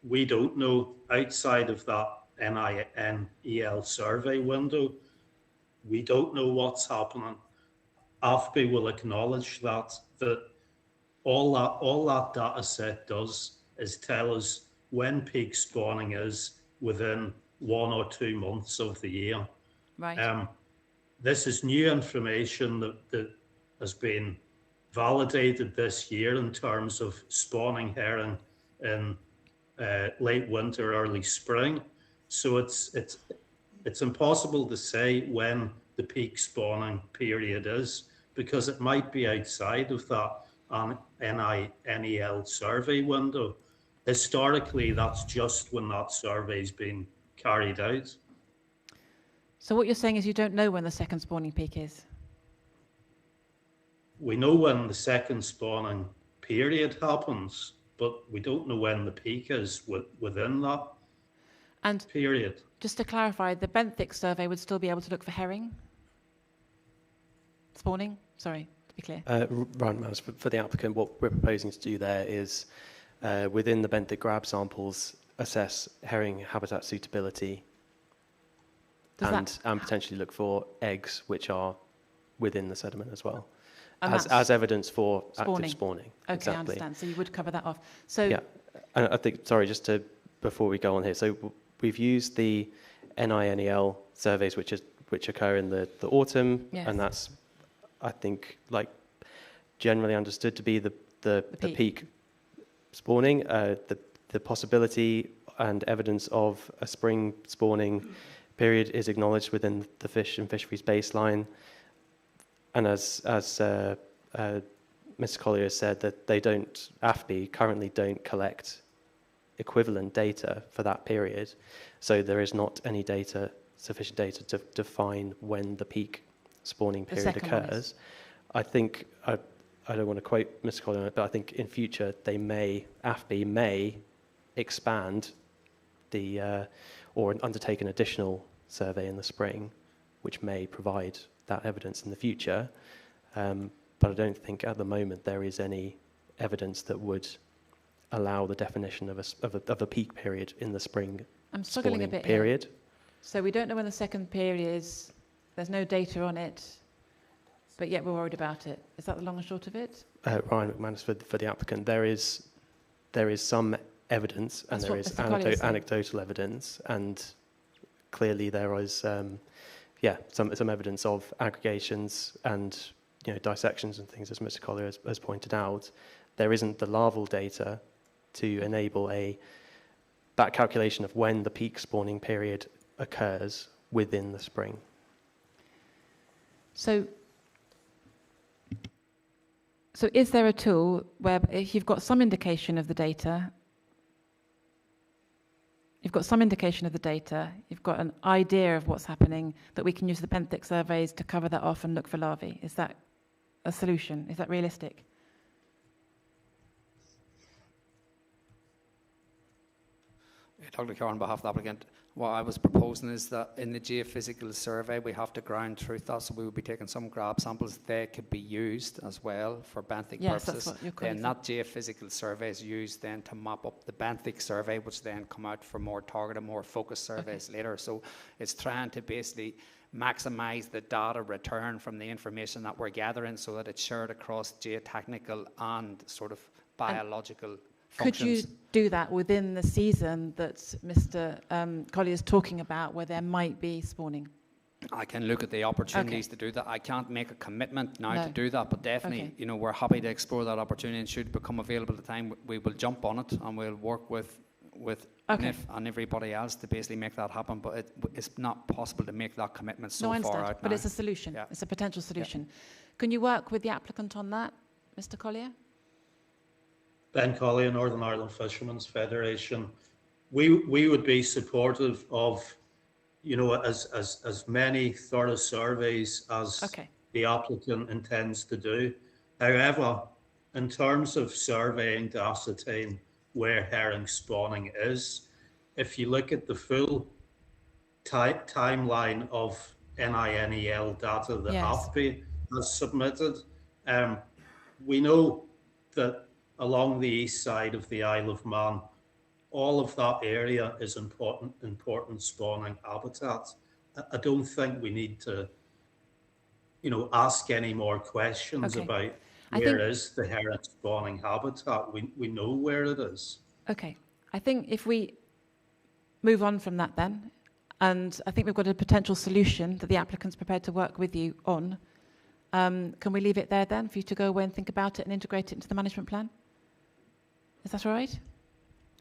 Speaker 9: We don't know, outside of that NINEL survey window, we don't know what's happening. AFBI will acknowledge that all that data set does is tell us when peak spawning is within 1 or 2 months of the year.
Speaker 3: Right.
Speaker 9: This is new information that has been validated this year in terms of spawning herring in late winter, early spring. So it's impossible to say when the peak spawning period is, because it might be outside of that NINEL survey window. Historically, that's just when that survey's been carried out.
Speaker 3: So what you're saying is you don't know when the second spawning peak is?
Speaker 9: We know when the second spawning period happens, but we don't know when the peak is within that period.
Speaker 3: Just to clarify, the benthic survey would still be able to look for herring spawning? Sorry, to be clear.
Speaker 11: Ryan Manners, for the applicant, what we're proposing to do there is, within the benthic grab samples, assess herring habitat suitability and potentially look for eggs which are within the sediment as well, as evidence for active spawning.
Speaker 3: Okay,
Speaker 11: exactly.
Speaker 3: I understand. So you would cover that off. So
Speaker 11: yeah, and I think, sorry, just to, before we go on here, so we've used the NINEL surveys which occur in the autumn,
Speaker 3: yes.
Speaker 11: and that's, I think, like generally understood to be the peak spawning. The possibility and evidence of a spring spawning period is acknowledged within the fish and fisheries baseline, and as Mr. Collier said, that they don't, AFBI currently don't collect equivalent data for that period, so there is not any data, sufficient data to define when the peak spawning period occurs. I think, I don't want to quote Mr. Collier, but I think in future AFBI may expand or undertake an additional survey in the spring, which may provide that evidence in the future. But I don't think at the moment there is any evidence that would allow the definition of a peak period in the spring.
Speaker 3: I'm struggling a bit
Speaker 11: period.
Speaker 3: Here. So we don't know when the second period is. There's no data on it, but yet we're worried about it. Is that the long and short of it?
Speaker 11: Ryan McManus, for the applicant, there is some evidence, and there is anecdotal evidence, and clearly there is some evidence of aggregations and dissections and things, as Mr. Collier has pointed out. There isn't the larval data to enable that calculation of when the peak spawning period occurs within the spring.
Speaker 3: So is there a tool where if you've got some indication of the data, you've got an idea of what's happening, that we can use the benthic surveys to cover that off and look for larvae? Is that a solution? Is that realistic?
Speaker 8: Dr. Carr, on behalf of the applicant, what I was proposing is that in the geophysical survey, we have to ground truth that, so we would be taking some grab samples. They could be used as well for benthic purposes. That's what you're then that geophysical survey is used then to map up the benthic survey, which then come out for more targeted, more focused surveys later. So it's trying to basically maximise the data return from the information that we're gathering so that it's shared across geotechnical and sort of biological functions.
Speaker 3: Could you do that within the season that Mr. Collier is talking about, where there might be spawning?
Speaker 8: I can look at the opportunities to do that. I can't make a commitment now to do that, but definitely, we're happy to explore that opportunity, and should it become available at the time, we will jump on it, and we'll work with NIF and everybody else to basically make that happen. But it's not possible to make that commitment so far out.
Speaker 3: But it's a solution. Yeah. It's a potential solution. Yeah. Can you work with the applicant on that, Mr. Collier?
Speaker 9: Ben Collier, Northern Ireland Fishermen's Federation. We would be supportive of, as many thorough surveys as the applicant intends to do. However, in terms of surveying to ascertain where herring spawning is, if you look at the full timeline of NINEL data that AFBI has submitted, We know that along the east side of the Isle of Man, all of that area is important spawning habitat. I don't think we need to, ask any more questions about where is the heron spawning habitat. We know where it is.
Speaker 3: Okay. I think if we move on from that then, and I think we've got a potential solution that the applicant's prepared to work with you on. Can we leave it there then for you to go away and think about it and integrate it into the management plan? Is that all right?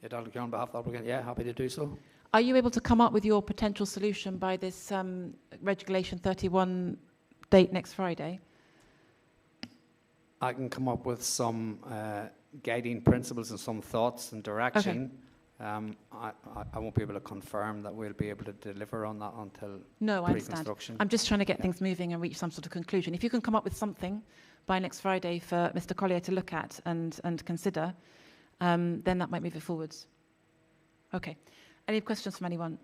Speaker 8: Yeah, on behalf of the applicant, yeah, happy to do so.
Speaker 3: Are you able to come up with your potential solution by this Regulation 31 date next Friday?
Speaker 8: I can come up with some guiding principles and some thoughts and direction.
Speaker 3: Okay.
Speaker 8: I won't be able to confirm that we'll be able to deliver on that until
Speaker 3: No, I understand.
Speaker 8: pre-construction.
Speaker 3: I'm just trying to get things moving and reach some sort of conclusion. If you can come up with something by next Friday for Mr. Collier to look at and consider, then that might move it forwards. Okay. Any questions from anyone?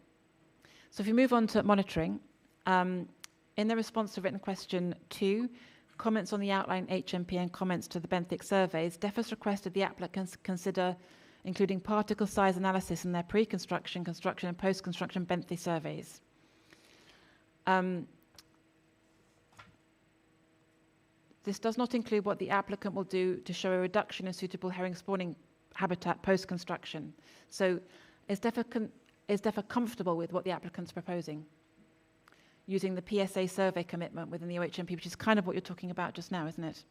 Speaker 3: So if we move on to monitoring, in the response to written question 2, comments on the outline HMP and comments to the benthic surveys, DEFRA's requested the applicants consider including particle size analysis in their pre-construction, construction and post-construction benthic surveys. This does not include what the applicant will do to show a reduction in suitable herring spawning habitat post-construction. So is DEFRA comfortable with what the applicant's proposing? Using the PSA survey commitment within the OHMP, which is kind of what you're talking about just now, isn't it?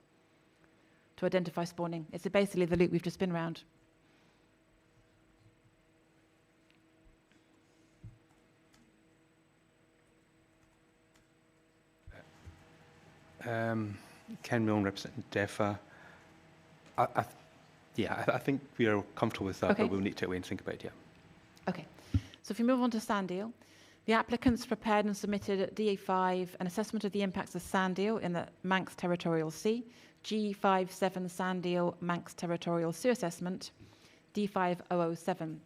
Speaker 3: To identify spawning. It's basically the loop we've just been round.
Speaker 6: Ken Milne, representing DEFRA. I think we are comfortable with that, but we'll need to wait and think about it, yeah.
Speaker 3: Okay. So if we move on to sand eel, the applicants prepared and submitted at DA5 an assessment of the impacts of sand eel in the Manx Territorial Sea, G57 Sand Eel Manx Territorial Sea Assessment, D5007.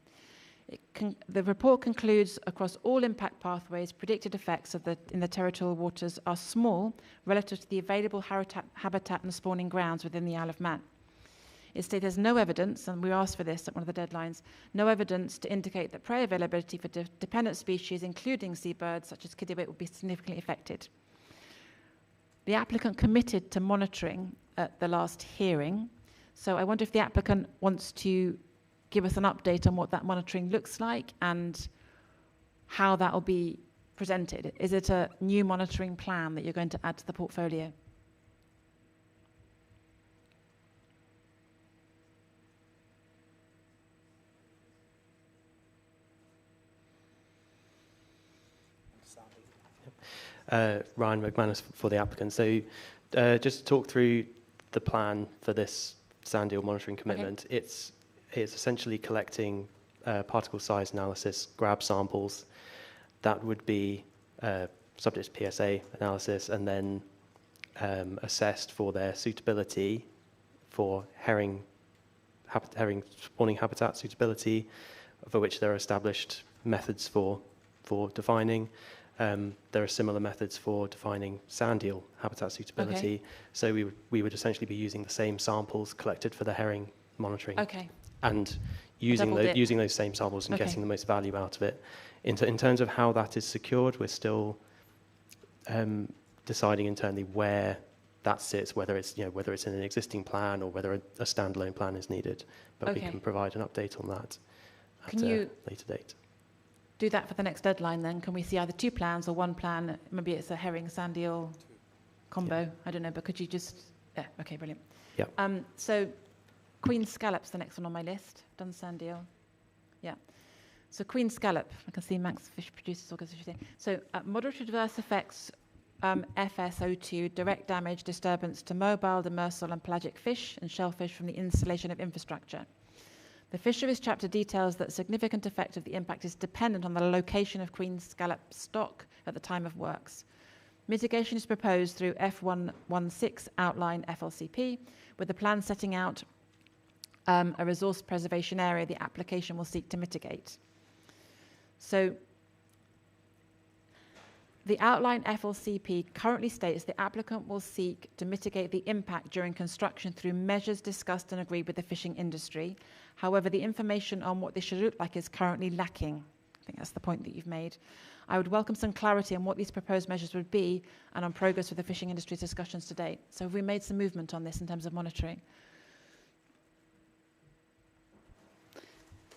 Speaker 3: The report concludes across all impact pathways, predicted effects in the territorial waters are small relative to the available habitat and spawning grounds within the Isle of Man. It states there's no evidence, and we asked for this at one of the deadlines, no evidence to indicate that prey availability for dependent species, including seabirds such as kittiwake, would be significantly affected. The applicant committed to monitoring at the last hearing, so I wonder if the applicant wants to give us an update on what that monitoring looks like and how that will be presented. Is it a new monitoring plan that you're going to add to the portfolio?
Speaker 11: Ryan McManus for the applicant. So just to talk through the plan for this sand eel monitoring commitment, it's essentially collecting particle size analysis, grab samples that would be subject to PSA analysis and then assessed for their suitability for herring spawning habitat suitability, for which there are established methods for defining. There are similar methods for defining sand eel habitat suitability.
Speaker 3: Okay.
Speaker 11: So we would essentially be using the same samples collected for the herring monitoring.
Speaker 3: Okay.
Speaker 11: And using those same samples and getting the most value out of it. In terms of how that is secured, we're still deciding internally where that sits, whether it's in an existing plan or whether a standalone plan is needed. But we can provide an update on that at a later date.
Speaker 3: Do that for the next deadline then? Can we see either 2 plans or 1 plan? Maybe it's a herring sand eel combo. Yeah. I don't know, but could you just... Yeah, okay, brilliant.
Speaker 11: Yeah.
Speaker 3: So Queen Scallop's the next one on my list. Done sand eel. Yeah. So Queen Scallop, I can see Manx Fish Producers Organisation. So moderate adverse effects, FSO2, direct damage, disturbance to mobile, demersal and pelagic fish and shellfish from the installation of infrastructure. The Fisheries chapter details that significant effect of the impact is dependent on the location of Queen Scallop stock at the time of works. Mitigation is proposed through F116 outline FLCP, with the plan setting out a resource preservation area the application will seek to mitigate. So The outline FLCP currently states the applicant will seek to mitigate the impact during construction through measures discussed and agreed with the fishing industry. However, the information on what this should look like is currently lacking. I think that's the point that you've made. I would welcome some clarity on what these proposed measures would be and on progress with the fishing industry's discussions to date. So have we made some movement on this in terms of monitoring?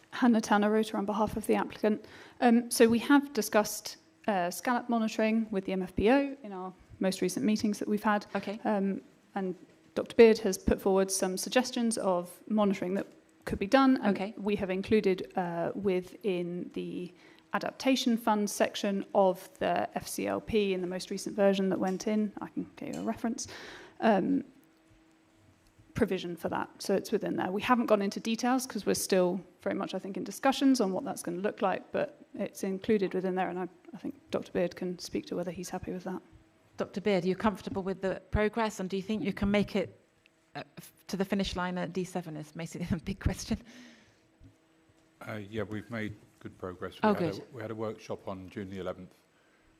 Speaker 13: Hannah Tanner-Rota on behalf of the applicant. So we have discussed scallop monitoring with the MFPO in our most recent meetings that we've had.
Speaker 3: Okay.
Speaker 13: And Dr. Beard has put forward some suggestions of monitoring that could be done. And
Speaker 3: okay.
Speaker 13: We have included within the adaptation fund section of the FCLP in the most recent version that went in, I can give you a reference, provision for that. So it's within there. We haven't gone into details because we're still very much, I think, in discussions on what that's going to look like, but it's included within there, and I think Dr. Beard can speak to whether he's happy with that.
Speaker 3: Dr. Beard, are you comfortable with the progress, and do you think you can make it to the finish line at D7 is basically a big question.
Speaker 15: Yeah, we've made good progress. We had a workshop on June the 11th.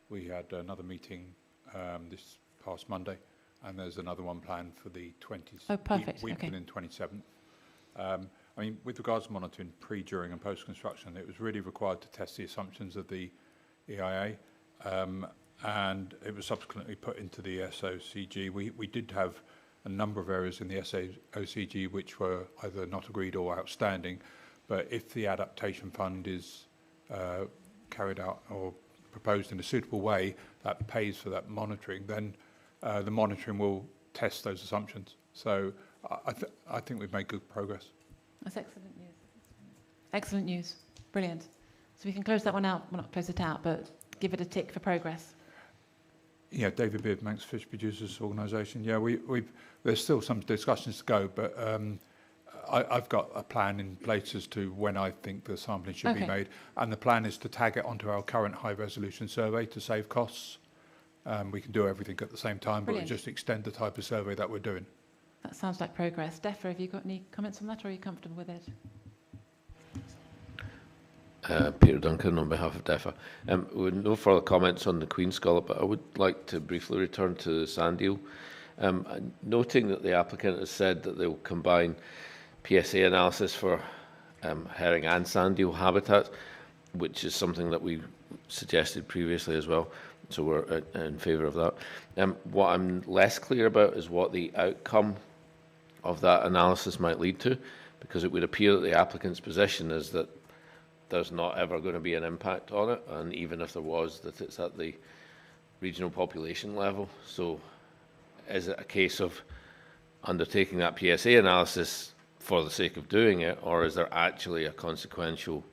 Speaker 15: We had another meeting this past Monday, and there's another one planned for the 20th week within 27th. I mean, with regards to monitoring pre, during and post-construction, it was really required to test the assumptions of the EIA, and it was subsequently put into the SOCG. We did have a number of areas in the SOCG which were either not agreed or outstanding, but if the adaptation fund is carried out or proposed in a suitable way that pays for that monitoring, then the monitoring will test those assumptions. So I think we've made good progress.
Speaker 3: That's excellent news. Excellent news. Brilliant. So we can close that one out. Well, not close it out, but give it a tick for progress.
Speaker 15: Yeah, David Beard, Manx Fish Producers Organisation. Yeah, there's still some discussions to go, but I've got a plan in place as to when I think the sampling should be made, and the plan is to tag it onto our current high-resolution survey to save costs. We can do everything at the same time, but we'll just extend the type of survey that we're doing.
Speaker 3: That sounds like progress. DEFRA, have you got any comments on that, or are you comfortable with it?
Speaker 10: Peter Duncan on behalf of DEFRA. With no further comments on the Queen Scallop, but I would like to briefly return to the sand eel. Noting that the applicant has said that they will combine PSA analysis for herring and sand eel habitats, which is something that we suggested previously as well, so we're in favour of that. What I'm less clear about is what the outcome of that analysis might lead to, because it would appear that the applicant's position is that there's not ever going to be an impact on it, and even if there was, that it's at the regional population level. So is it a case of undertaking that PSA analysis for the sake of doing it, or is there actually a consequential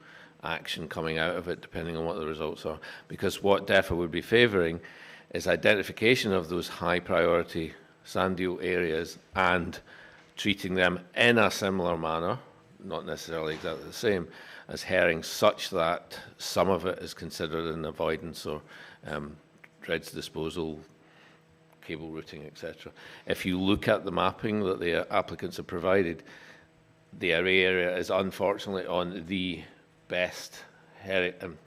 Speaker 10: action coming out of it, depending on what the results are? Because what DEFRA would be favouring is identification of those high priority sand eel areas and treating them in a similar manner, not necessarily exactly the same, as herring, such that some of it is considered an avoidance or dreads disposal, cable routing, etc. If you look at the mapping that the applicants have provided, the array area is unfortunately on the best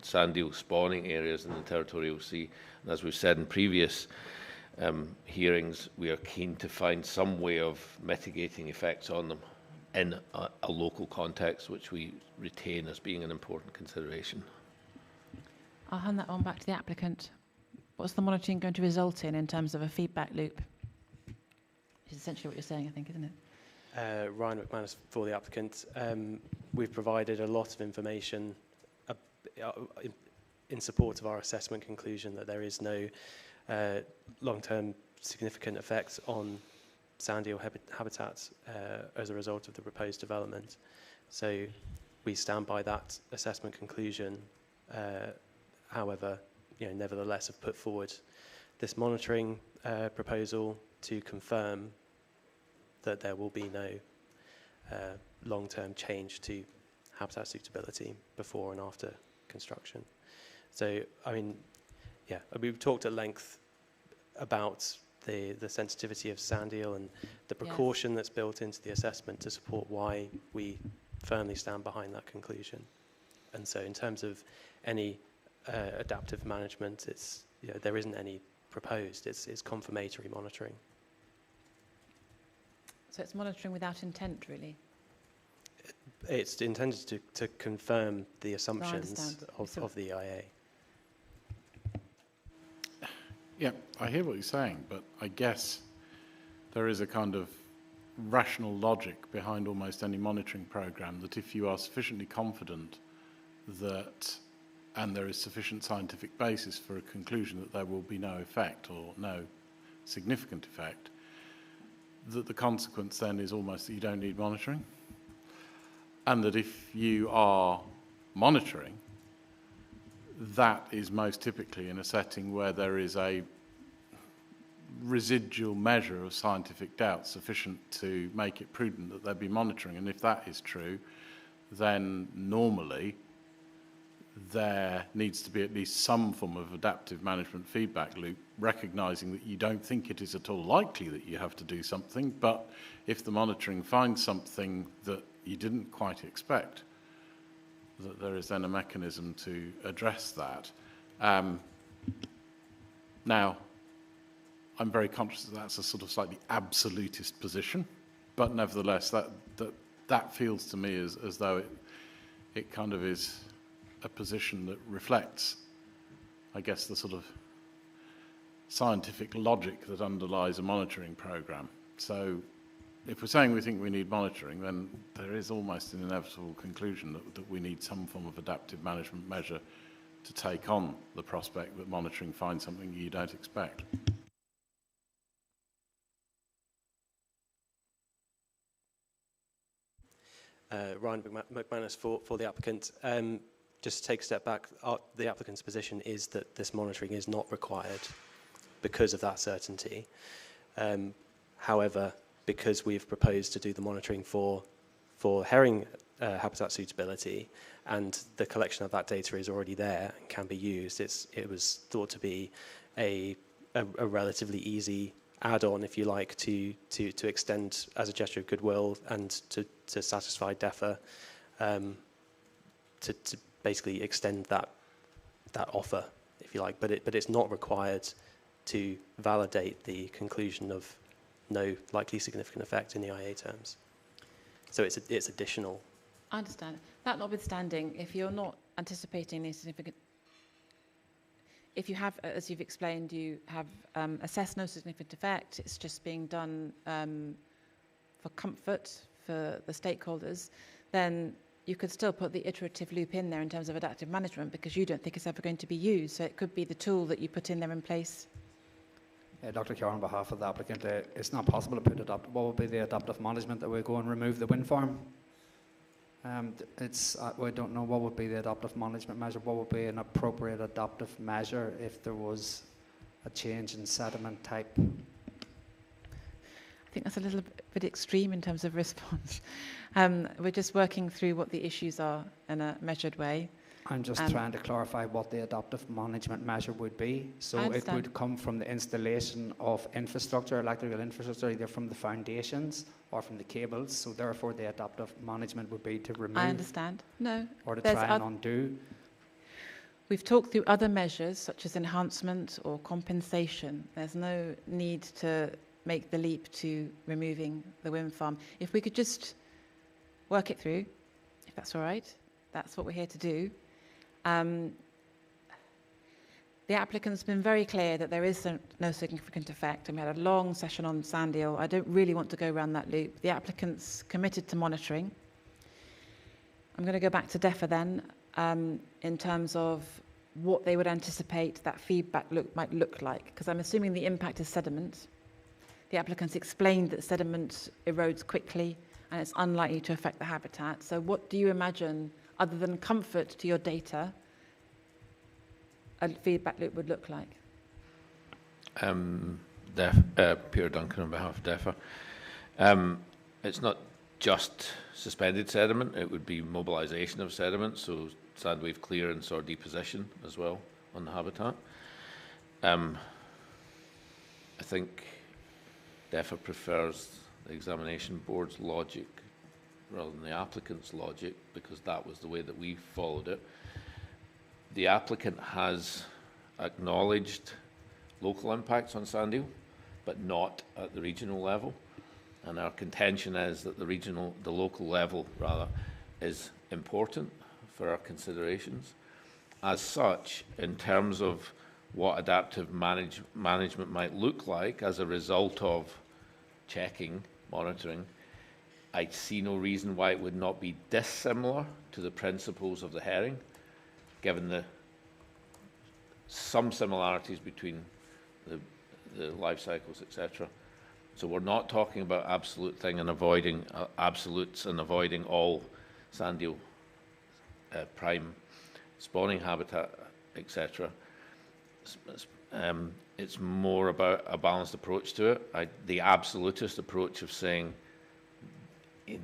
Speaker 10: sand eel spawning areas in the territorial sea. And as we've said in previous hearings, we are keen to find some way of mitigating effects on them in a local context, which we retain as being an important consideration.
Speaker 3: I'll hand that on back to the applicant. What's the monitoring going to result in terms of a feedback loop? Which is essentially what you're saying, I think, isn't it?
Speaker 11: Ryan McManus for the applicant. We've provided a lot of information in support of our assessment conclusion that there is no long-term significant effects on sand eel habitats as a result of the proposed development. So we stand by that assessment conclusion. However, nevertheless have put forward this monitoring proposal to confirm that there will be no long-term change to habitat suitability before and after construction. So, I mean, yeah, we've talked at length about the sensitivity of sand eel and the precaution that's built into the assessment to support why we firmly stand behind that conclusion. And so in terms of any adaptive management, it's there isn't any proposed. It's confirmatory monitoring.
Speaker 3: So it's monitoring without intent, really?
Speaker 11: It's intended to confirm the assumptions of the EIA.
Speaker 4: Yeah, I hear what you're saying, but I guess there is a kind of rational logic behind almost any monitoring program that if you are sufficiently confident that, and there is sufficient scientific basis for a conclusion that there will be no effect or no significant effect, that the consequence then is almost that you don't need monitoring. And that if you are monitoring, that is most typically in a setting where there is a residual measure of scientific doubt sufficient to make it prudent that there be monitoring. And if that is true, then normally there needs to be at least some form of adaptive management feedback loop, recognising that you don't think it is at all likely that you have to do something, but if the monitoring finds something that you didn't quite expect, that there is then a mechanism to address that. Now, I'm very conscious that that's a sort of slightly absolutist position, but nevertheless, that feels to me as though it kind of is a position that reflects, I guess, the sort of scientific logic that underlies a monitoring program. So if we're saying we think we need monitoring, then there is almost an inevitable conclusion that we need some form of adaptive management measure to take on the prospect that monitoring finds something you don't expect.
Speaker 11: Ryan McManus for the applicant. Just to take a step back, the applicant's position is that this monitoring is not required because of that certainty. However, because we've proposed to do the monitoring for herring habitat suitability, and the collection of that data is already there and can be used, it was thought to be a relatively easy add-on, if you like, to extend as a gesture of goodwill and to satisfy DEFRA, to basically extend that offer, if you like. But it's not required to validate the conclusion of no likely significant effect in the IA terms. So it's additional.
Speaker 3: I understand. That notwithstanding, if you're not anticipating any significant, if you have, as you've explained, you have assessed no significant effect, it's just being done for comfort for the stakeholders, then you could still put the iterative loop in there in terms of adaptive management because you don't think it's ever going to be used. So it could be the tool that you put in there in place.
Speaker 8: Dr. Carr, on behalf of the applicant, it's not possible to put what would be the adaptive management that we go and remove the wind farm? We don't know what would be the adaptive management measure. What would be an appropriate adaptive measure if there was a change in sediment type?
Speaker 3: I think that's a little bit extreme in terms of response. We're just working through what the issues are in a measured way.
Speaker 8: I'm just trying to clarify what the adaptive management measure would be. So it would come from the installation of infrastructure, electrical infrastructure, either from the foundations or from the cables. So therefore the adaptive management would be to remove.
Speaker 3: I understand. No.
Speaker 8: Or to try and undo.
Speaker 3: We've talked through other measures such as enhancement or compensation. There's no need to make the leap to removing the wind farm. If we could just work it through, if that's all right, that's what we're here to do. The applicant's been very clear that there is no significant effect, and we had a long session on sand eel. I don't really want to go around that loop. The applicant's committed to monitoring. I'm going to go back to DEFRA then, in terms of what they would anticipate that feedback might look like, because I'm assuming the impact is sediment. The applicant's explained that sediment erodes quickly and it's unlikely to affect the habitat. So what do you imagine, other than comfort to your data, a feedback loop would look like?
Speaker 10: Peter Duncan on behalf of DEFRA. It's not just suspended sediment, it would be mobilisation of sediment, so sand wave clearance or deposition as well on the habitat. I think DEFRA prefers the examination board's logic rather than the applicant's logic, because that was the way that we followed it. The applicant has acknowledged local impacts on sand eel, but not at the regional level. And our contention is that the local level, rather, is important for our considerations. As such, in terms of what adaptive management might look like as a result of checking, monitoring, I see no reason why it would not be dissimilar to the principles of the herring, given some similarities between the life cycles, etc. So we're not talking about absolute thing and avoiding absolutes and avoiding all sand eel prime spawning habitat, etc. It's more about a balanced approach to it. The absolutist approach of saying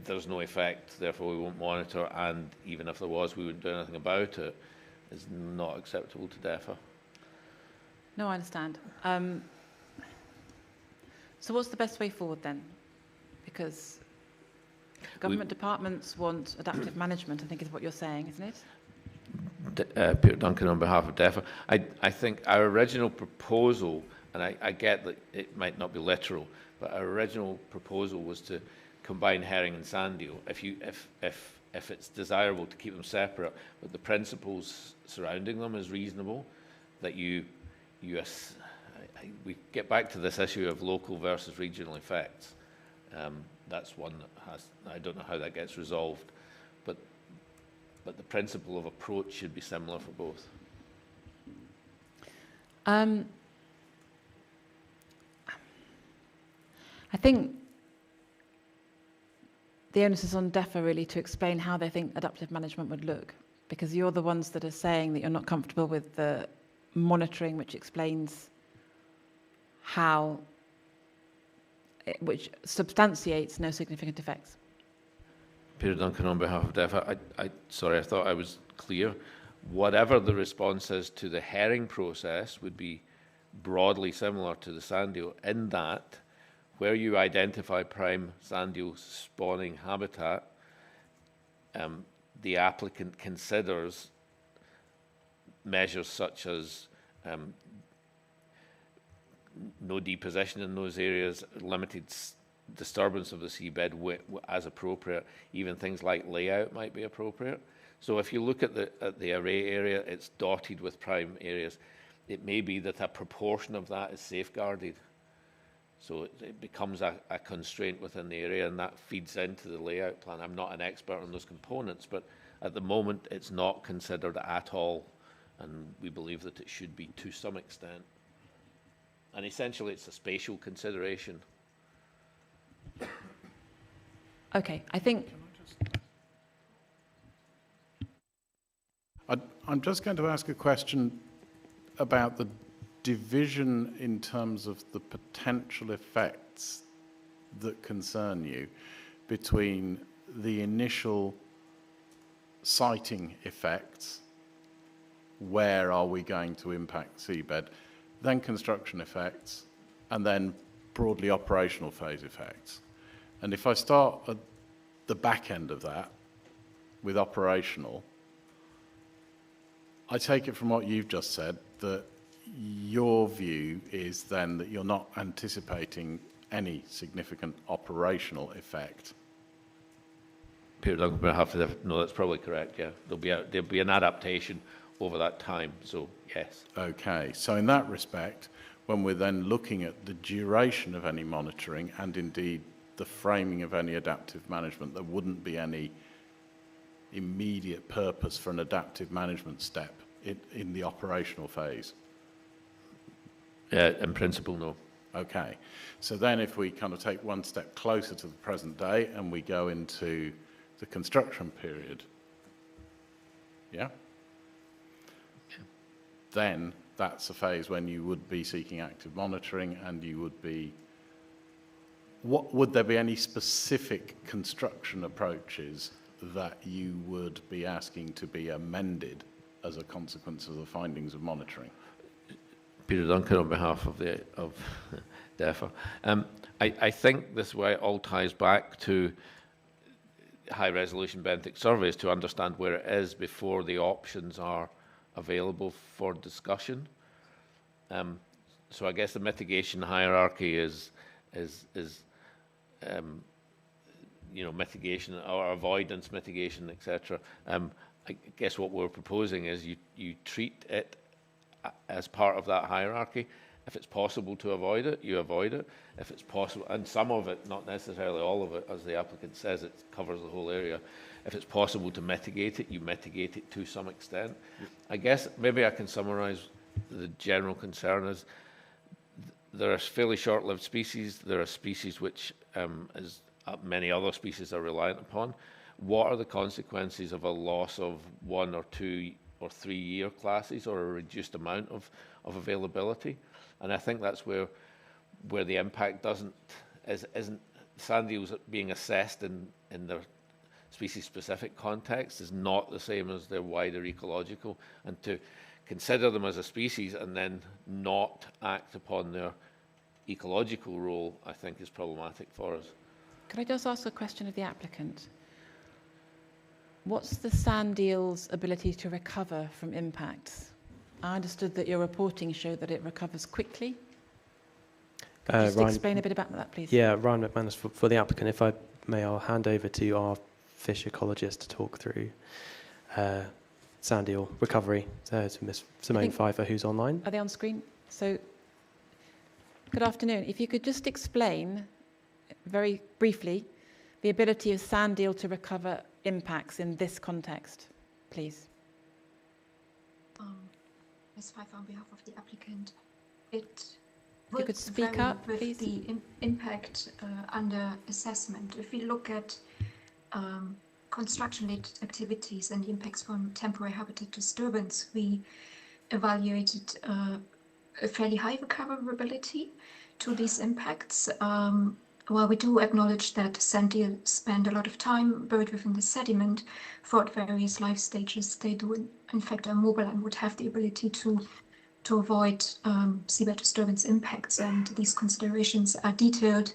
Speaker 10: there's no effect, therefore we won't monitor, and even if there was, we wouldn't do anything about it, is not acceptable to DEFA.
Speaker 3: No, I understand. So what's the best way forward then? Because government departments want adaptive management, I think is what you're saying, isn't it?
Speaker 10: Peter Duncan on behalf of DEFA. I think our original proposal, and I get that it might not be literal, but our original proposal was to combine herring and sand eel. If it's desirable to keep them separate, but the principles surrounding them is reasonable, that we get back to this issue of local versus regional effects. That's one that I don't know how that gets resolved, but the principle of approach should be similar for both.
Speaker 3: I think the onus is on DEFA really to explain how they think adaptive management would look, because you're the ones that are saying that you're not comfortable with the monitoring, which explains how, which substantiates no significant effects.
Speaker 10: Peter Duncan on behalf of DEFA. Sorry, I thought I was clear. Whatever the response is to the herring process would be broadly similar to the sand eel, in that where you identify prime sand eel spawning habitat, the applicant considers measures such as no deposition in those areas, limited disturbance of the seabed as appropriate. Even things like layout might be appropriate. So if you look at the array area, it's dotted with prime areas. It may be that a proportion of that is safeguarded. So it becomes a constraint within the area, and that feeds into the layout plan. I'm not an expert on those components, but at the moment it's not considered at all, and we believe that it should be to some extent. And essentially it's a spatial consideration.
Speaker 3: Okay, I think...
Speaker 4: I'm just going to ask a question about the division in terms of the potential effects that concern you between the initial siting effects, where are we going to impact seabed, then construction effects, and then broadly operational phase effects. And if I start at the back end of that with operational, I take it from what you've just said that your view is then that you're not anticipating any significant operational effect.
Speaker 10: Peter Duncan, on behalf of DEFA, no, that's probably correct, yeah. There'll be an adaptation over that time, so yes. Okay, so in that respect, when we're then looking at the duration of any monitoring and indeed the framing of any adaptive management, there wouldn't be any immediate purpose for an adaptive management step in the operational phase? In principle, no. Okay, so then if we kind of take one step closer to the present day and we go into the construction period, yeah? Then that's a phase when you would be seeking active monitoring, and you would be, would there be any specific construction approaches that you would be asking to be amended as a consequence of the findings of monitoring? Peter Duncan on behalf of DEFA. I think this way all ties back to high-resolution benthic surveys to understand where it is before the options are available for discussion. So I guess the mitigation hierarchy is mitigation or avoidance, mitigation, etc. I guess what we're proposing is you treat it as part of that hierarchy. If it's possible to avoid it, you avoid it. If it's possible, and some of it, not necessarily all of it, as the applicant says, it covers the whole area. If it's possible to mitigate it, you mitigate it to some extent. I guess maybe I can summarise the general concern is there are fairly short-lived species. There are species which, as many other species are reliant upon. What are the consequences of a loss of 1 or 2 or 3 year classes or a reduced amount of availability? And I think that's where the impact isn't sand eels being assessed in their species-specific context is not the same as their wider ecological, and to consider them as a species and then not act upon their ecological role, I think, is problematic for us.
Speaker 3: Could I just ask a question of the applicant? What's the sand eel's ability to recover from impacts? I understood that your reporting showed that it recovers quickly. Could you just explain a bit about that, please?
Speaker 16: Yeah, Ryan McManus for the applicant. If I may, I'll hand over to our fish ecologist to talk through sand eel recovery. To Ms. Simone Pfeiffer, who's online.
Speaker 3: Are they on screen? So, good afternoon. If you could just explain very briefly the ability of sand eel to recover impacts in this context, please.
Speaker 17: Ms. Pfeiffer, on behalf of the applicant, it
Speaker 3: if you could speak up,
Speaker 17: with
Speaker 3: please.
Speaker 17: the impact under assessment. If we look at construction-related activities and the impacts from temporary habitat disturbance, we evaluated a fairly high recoverability to these impacts. While we do acknowledge that sand eel spend a lot of time buried within the sediment throughout various life stages, they do in fact are mobile and would have the ability to avoid seabed disturbance impacts, and these considerations are detailed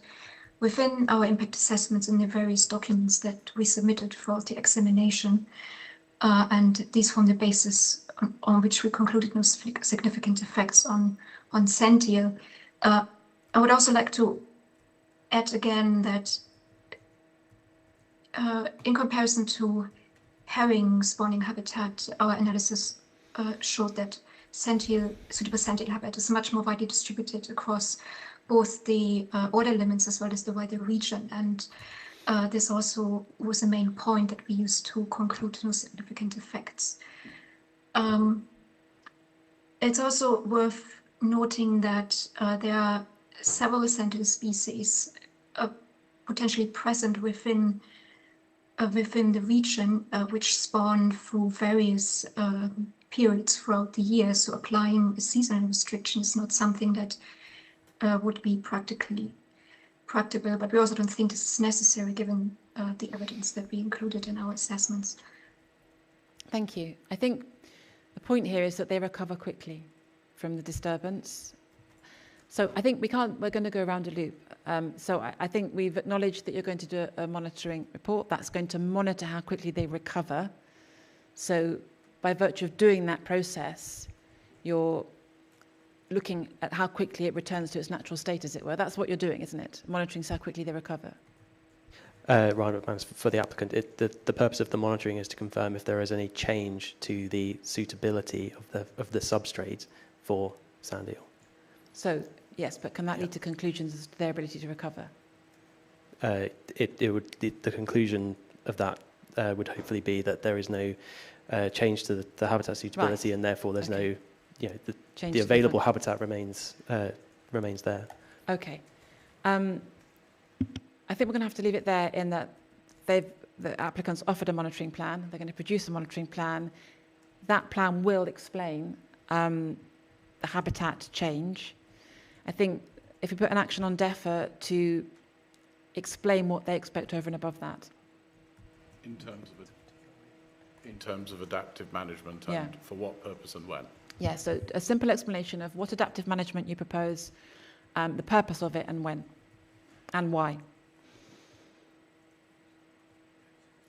Speaker 17: within our impact assessments in the various documents that we submitted throughout the examination, and these form the basis on which we concluded no significant effects on sand eel. I would also like to add again that in comparison to herring spawning habitat, our analysis showed that suitable sand eel habitat is much more widely distributed across both the order limits as well as the wider region, and this also was a main point that we used to conclude no significant effects. It's also worth noting that there are several sand eel species potentially present within the region, which spawn through various periods throughout the year. So applying a seasonal restriction is not something that would be practicable, but we also don't think this is necessary given the evidence that we included in our assessments.
Speaker 3: Thank you. I think the point here is that they recover quickly from the disturbance. So I think we're going to go around a loop. So I think we've acknowledged that you're going to do a monitoring report that's going to monitor how quickly they recover. So by virtue of doing that process, you're looking at how quickly it returns to its natural state, as it were. That's what you're doing, isn't it? Monitoring how quickly they recover.
Speaker 16: Ryan McManus, for the applicant, the purpose of the monitoring is to confirm if there is any change to the suitability of the substrate for sand eel.
Speaker 3: So yes, but can that lead to conclusions as to their ability to recover?
Speaker 16: The conclusion of that would hopefully be that there is no change to the habitat suitability, and therefore there's no, the available habitat remains there.
Speaker 3: Okay. I think we're going to have to leave it there in that the applicants offered a monitoring plan. They're going to produce a monitoring plan. That plan will explain the habitat change. I think if we put an action on DEFRA to explain what they expect over and above that.
Speaker 4: In terms of adaptive management, and for what purpose and when?
Speaker 3: Yeah, so a simple explanation of what adaptive management you propose, the purpose of it and when, and why.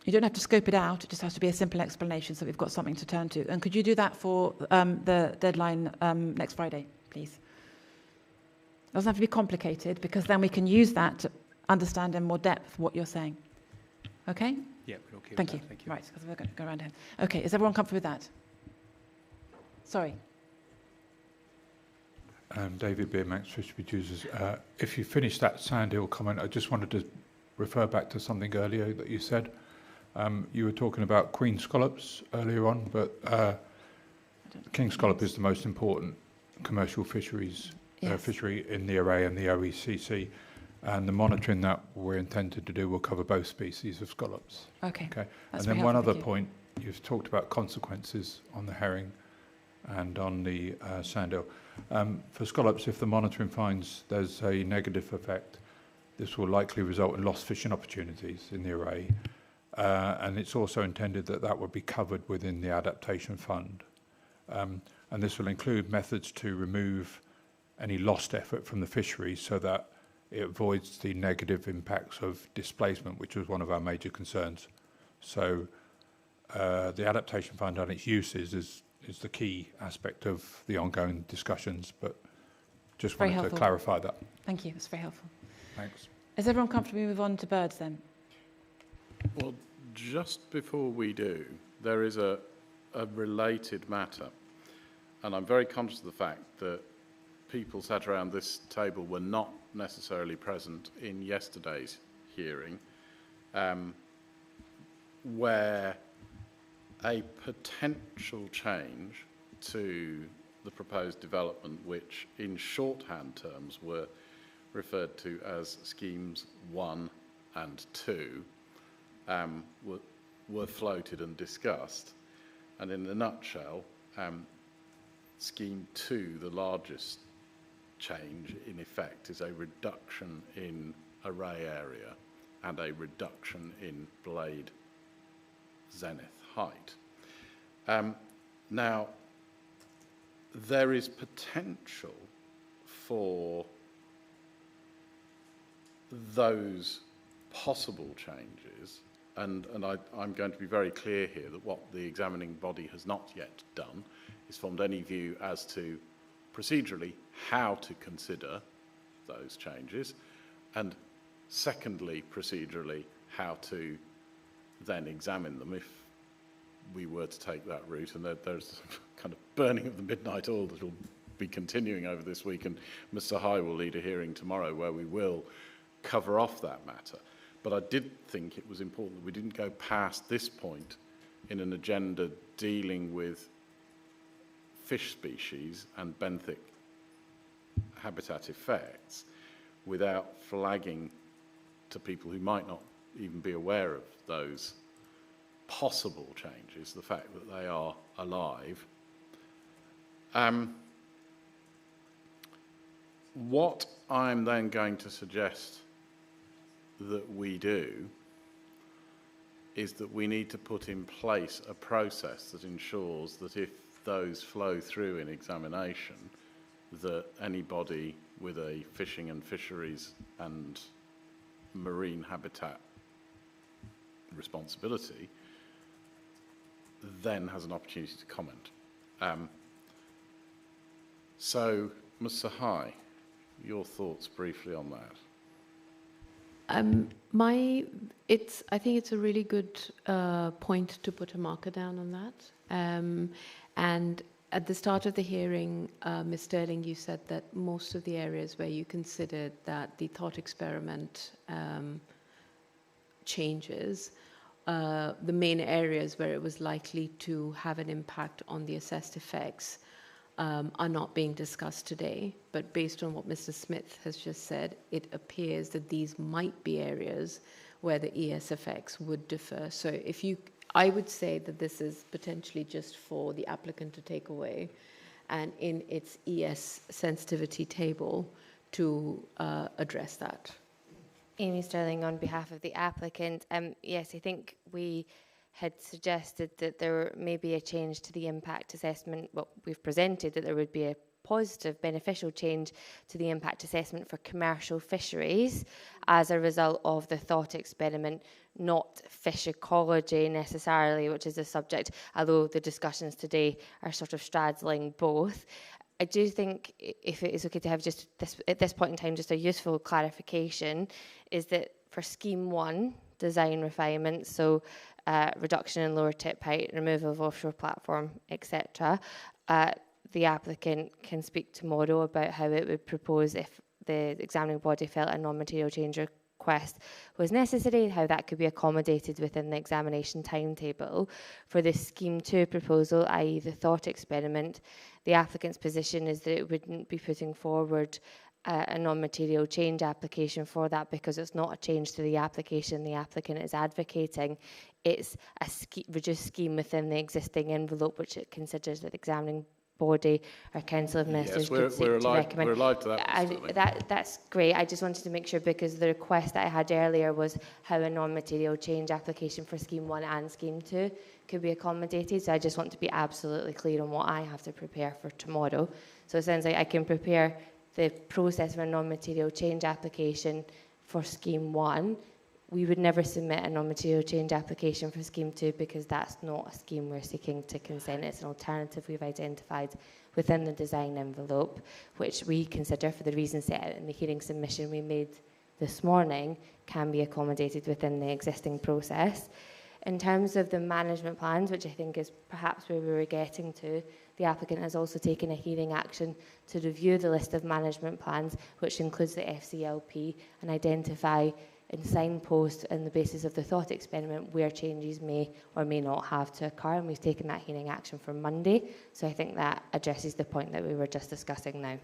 Speaker 3: You don't have to scope it out, it just has to be a simple explanation so we've got something to turn to. And could you do that for the deadline next Friday, please. It doesn't have to be complicated, because then we can use that to understand in more depth what you're saying. Okay?
Speaker 15: Yeah, we're okay.
Speaker 3: Thank you.
Speaker 15: Thank you.
Speaker 3: Right, because we're going to go around here. Okay, is everyone comfortable with that? Sorry.
Speaker 15: David Beermax, Fish Producers. If you finish that Sandhill comment, I just wanted to refer back to something earlier that you said. You were talking about Queen scallops earlier on, but King scallop is the most important commercial fisheries fishery in the array and the OECC, and the monitoring that we're intended to do will cover both species of scallops.
Speaker 3: Okay.
Speaker 15: And then one other point, you've talked about consequences on the herring and on the sandhill. For scallops, if the monitoring finds there's a negative effect, this will likely result in lost fishing opportunities in the array. And it's also intended that that would be covered within the adaptation fund. And this will include methods to remove any lost effort from the fisheries so that it avoids the negative impacts of displacement, which was one of our major concerns. So the adaptation fund and its uses is the key aspect of the ongoing discussions, but just wanted to clarify that.
Speaker 3: Thank you, that's very helpful.
Speaker 15: Thanks.
Speaker 3: Is everyone comfortable we move on to birds then?
Speaker 4: Well, just before we do, there is a related matter, and I'm very conscious of the fact that people sat around this table were not necessarily present in yesterday's hearing, where a potential change to the proposed development, which in shorthand terms were referred to as schemes 1 and 2, were floated and discussed. And in a nutshell, scheme 2, the largest change in effect, is a reduction in array area and a reduction in blade zenith height. Now, there is potential for those possible changes, and I'm going to be very clear here that what the examining body has not yet done is formed any view as to procedurally how to consider those changes, and secondly, procedurally, how to then examine them if we were to take that route. And there's kind of burning of the midnight oil that will be continuing over this week, and Mr. High will lead a hearing tomorrow where we will cover off that matter. But I did think it was important that we didn't go past this point in an agenda dealing with fish species and benthic habitat effects without flagging to people who might not even be aware of those possible changes, the fact that they are alive. What I'm then going to suggest that we do is that we need to put in place a process that ensures that if those flow through in examination, that anybody with a fishing and fisheries and marine habitat responsibility then has an opportunity to comment. So, Mr. High, your thoughts briefly on that?
Speaker 1: I think it's a really good point to put a marker down on that. And at the start of the hearing, Ms. Sterling, you said that most of the areas where you considered that the thought experiment changes, the main areas where it was likely to have an impact on the assessed effects are not being discussed today. But based on what Mr. Smith has just said, it appears that these might be areas where the ES effects would differ. So I would say that this is potentially just for the applicant to take away, and in its ES sensitivity table to address that.
Speaker 5: Amy Sterling on behalf of the applicant. Yes, I think we had suggested that there may be a change to the impact assessment. Well, we've presented that there would be a positive, beneficial change to the impact assessment for commercial fisheries as a result of the thought experiment, not fish ecology necessarily, which is a subject, although the discussions today are sort of straddling both. I do think, if it is okay to have just this, at this point in time, just a useful clarification, is that for Scheme 1, design refinements, so reduction in lower tip height, removal of offshore platform, etc., the applicant can speak tomorrow about how it would propose, if the examining body felt a non-material change request was necessary, how that could be accommodated within the examination timetable. For the Scheme 2 proposal, i.e. the thought experiment, the applicant's position is that it wouldn't be putting forward a non-material change application for that, because it's not a change to the application the applicant is advocating. It's a reduced scheme within the existing envelope, which it considers that the examining body or Council of Ministers could seek to recommend.
Speaker 4: We're alive to that.
Speaker 5: That's great. I just wanted to make sure, because the request that I had earlier was how a non-material change application for Scheme 1 and Scheme 2 could be accommodated. So I just want to be absolutely clear on what I have to prepare for tomorrow. So it sounds like I can prepare the process for a non-material change application for Scheme 1. We would never submit a non-material change application for Scheme 2, because that's not a scheme we're seeking to consent. It's an alternative we've identified within the design envelope, which we consider, for the reasons set out in the hearing submission we made this morning, can be accommodated within the existing process. In terms of the management plans, which I think is perhaps where we were getting to, the applicant has also taken a hearing action to review the list of management plans, which includes the FCLP, and identify and signpost on the basis of the thought experiment where changes may or may not have to occur. And we've taken that hearing action for Monday. So I think that addresses the point that we were just discussing now.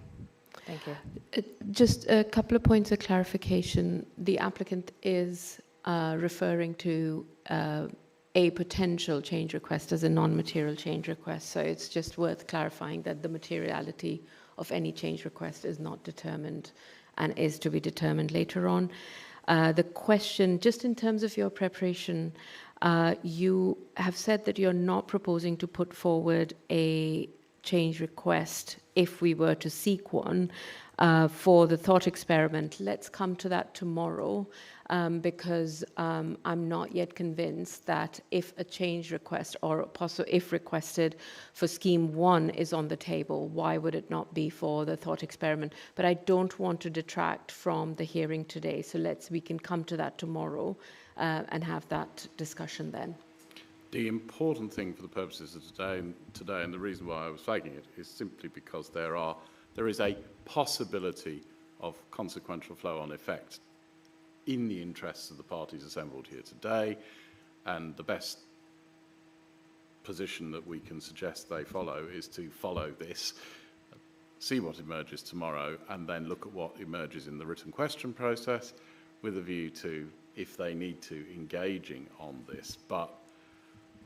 Speaker 5: Thank you.
Speaker 1: Just a couple of points of clarification. The applicant is referring to a potential change request as a non-material change request. So it's just worth clarifying that the materiality of any change request is not determined and is to be determined later on. The question, just in terms of your preparation, you have said that you're not proposing to put forward a change request if we were to seek one for the thought experiment. Let's come to that tomorrow, because I'm not yet convinced that if a change request, or if requested for Scheme 1 is on the table, why would it not be for the thought experiment? But I don't want to detract from the hearing today, so we can come to that tomorrow and have that discussion then.
Speaker 4: The important thing for the purposes of today, and the reason why I was flagging it, is simply because there is a possibility of consequential flow-on effect in the interests of the parties assembled here today, and the best position that we can suggest they follow is to follow this, see what emerges tomorrow, and then look at what emerges in the written question process with a view to, if they need to, engaging on this. But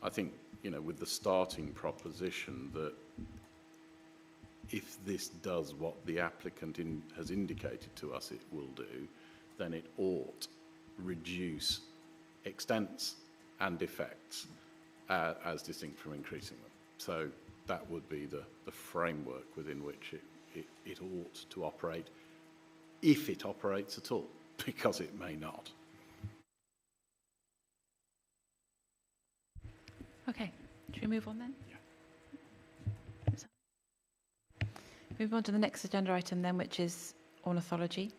Speaker 4: I think, with the starting proposition that if this does what the applicant has indicated to us it will do, then it ought reduce extents and effects as distinct from increasing them. So that would be the framework within which it ought to operate, if it operates at all, because it may not.
Speaker 3: Okay, should we move on then? Yeah. Move on to the next agenda item then, which is ornithology.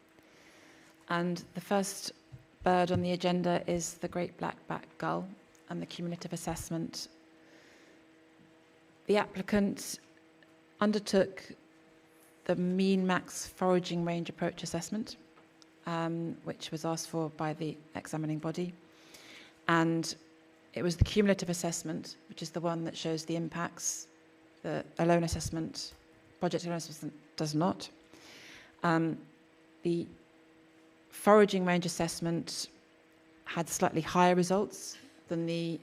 Speaker 3: And the first bird on the agenda is the great black-backed gull and the cumulative assessment. The applicant undertook the mean max foraging range approach assessment, which was asked for by the examining body. And it was the cumulative assessment, which is the one that shows the impacts. The alone assessment, project alone assessment does not. The foraging range assessment had slightly higher results than the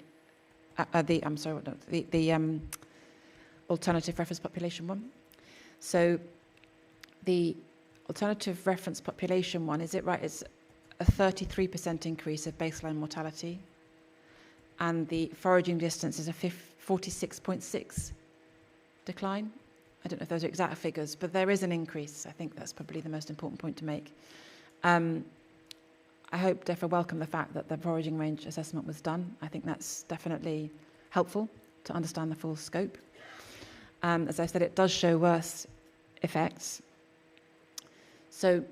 Speaker 3: alternative reference population one. So the alternative reference population one, is it right? It's a 33% increase of baseline mortality, and the foraging distance is a 46.6 decline. I don't know if those are exact figures, but there is an increase. I think that's probably the most important point to make. I hope DEFRA welcome the fact that the foraging range assessment was done. I think that's definitely helpful to understand the full scope. As I said, it does show worse effects. So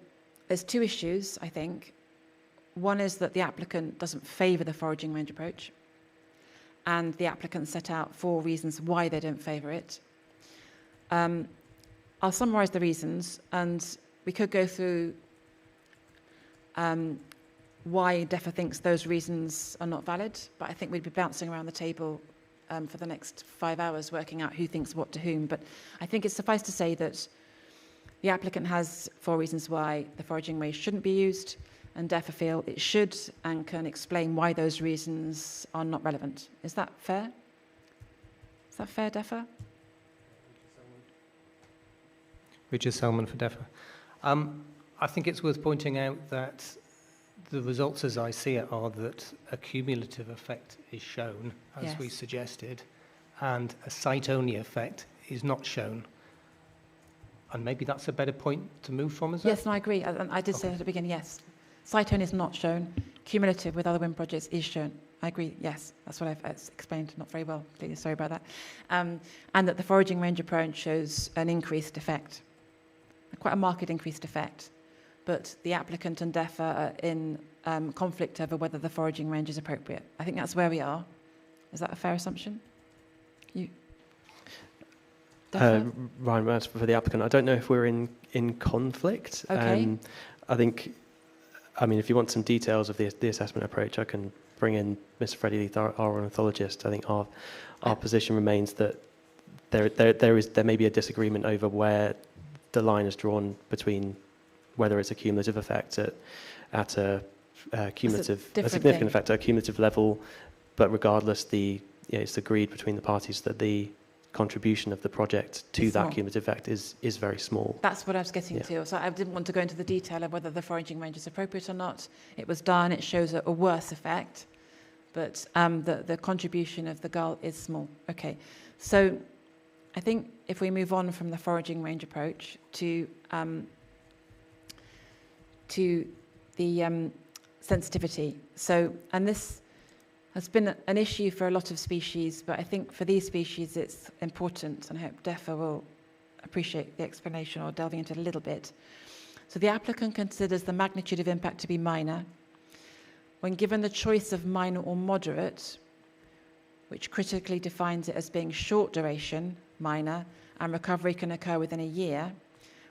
Speaker 3: there's two issues, I think. One is that the applicant doesn't favour the foraging range approach, and the applicant set out 4 reasons why they don't favour it. I'll summarise the reasons, and we could go through why DEFRA thinks those reasons are not valid, but I think we'd be bouncing around the table for the next 5 hours working out who thinks what to whom. But I think it's suffice to say that the applicant has 4 reasons why the foraging range shouldn't be used, and DEFRA feel it should and can explain why those reasons are not relevant. Is that fair? Is that fair, DEFRA?
Speaker 18: Richard Selman for DEFRA. I think it's worth pointing out that the results as I see it are that a cumulative effect is shown, as we suggested, and a site-only effect is not shown. And maybe that's a better point to move from, is it?
Speaker 3: Yes, and I agree. I did say at the beginning, yes. Site-only is not shown. Cumulative with other wind projects is shown. I agree, yes. That's what I've explained, not very well. Clearly, sorry about that. And that the foraging range approach shows an increased effect, quite a marked increased effect. But the applicant and DEFRA are in conflict over whether the foraging range is appropriate. I think that's where we are. Is that a fair assumption?
Speaker 16: Ryan, as for the applicant, I don't know if we're in conflict.
Speaker 3: Okay.
Speaker 16: I think, if you want some details of the assessment approach, I can bring in Mr. Freddie Leith, our ornithologist. I think our position remains that there may be a disagreement over where the line is drawn between whether it's a cumulative effect at a significant effect at a cumulative level, but regardless, it's agreed between the parties that the contribution of the project to that cumulative effect is very small.
Speaker 3: That's what I was getting to. So I didn't want to go into the detail of whether the foraging range is appropriate or not. It was done. It shows a worse effect, but the contribution of the gull is small. Okay, so I think if we move on from the foraging range approach to the sensitivity. So, and this has been an issue for a lot of species, but I think for these species it's important, and I hope DEFRA will appreciate the explanation or delving into it a little bit. So the applicant considers the magnitude of impact to be minor. When given the choice of minor or moderate, which critically defines it as being short duration, minor, and recovery can occur within a year,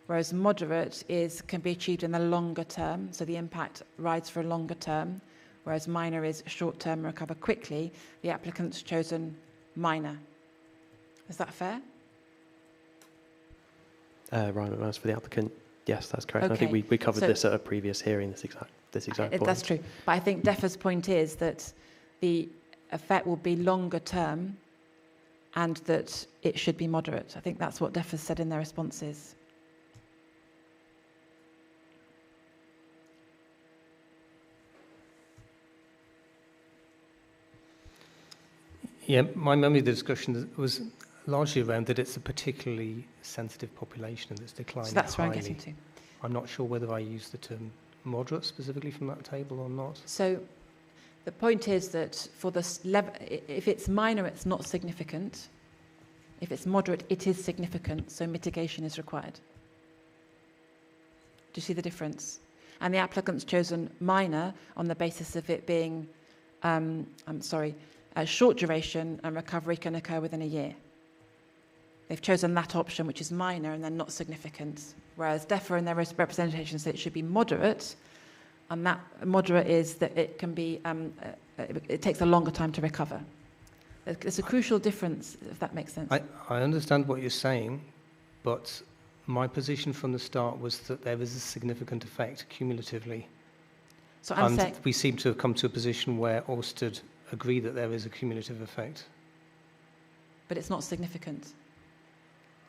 Speaker 3: whereas moderate can be achieved in the longer term, so the impact rides for a longer term, whereas minor is short term and recover quickly, the applicant's chosen minor. Is that fair?
Speaker 16: Ryan, as for the applicant, yes, that's correct.
Speaker 3: Okay.
Speaker 16: I think we covered this at a previous hearing, this exact point.
Speaker 3: That's true. But I think DEFRA's point is that the effect will be longer term and that it should be moderate. I think that's what DEFRA said in their responses.
Speaker 18: Yeah, my memory of the discussion was largely around that it's a particularly sensitive population that's declining.
Speaker 3: So that's
Speaker 18: highly.
Speaker 3: where I'm getting to.
Speaker 18: I'm not sure whether I used the term moderate specifically from that table or not.
Speaker 3: So the point is that for this level, if it's minor, it's not significant. If it's moderate, it is significant, so mitigation is required. Do you see the difference? And the applicant's chosen minor on the basis of it being, short duration and recovery can occur within a year. They've chosen that option, which is minor and then not significant, whereas DEFRA in their representation said it should be moderate, and that moderate is that it can be, it takes a longer time to recover. There's a crucial difference, if that makes sense.
Speaker 18: I understand what you're saying, but my position from the start was that there is a significant effect cumulatively.
Speaker 3: So I'm saying,
Speaker 18: we seem to have come to a position where Ørsted agree that there is a cumulative effect.
Speaker 3: But it's not significant.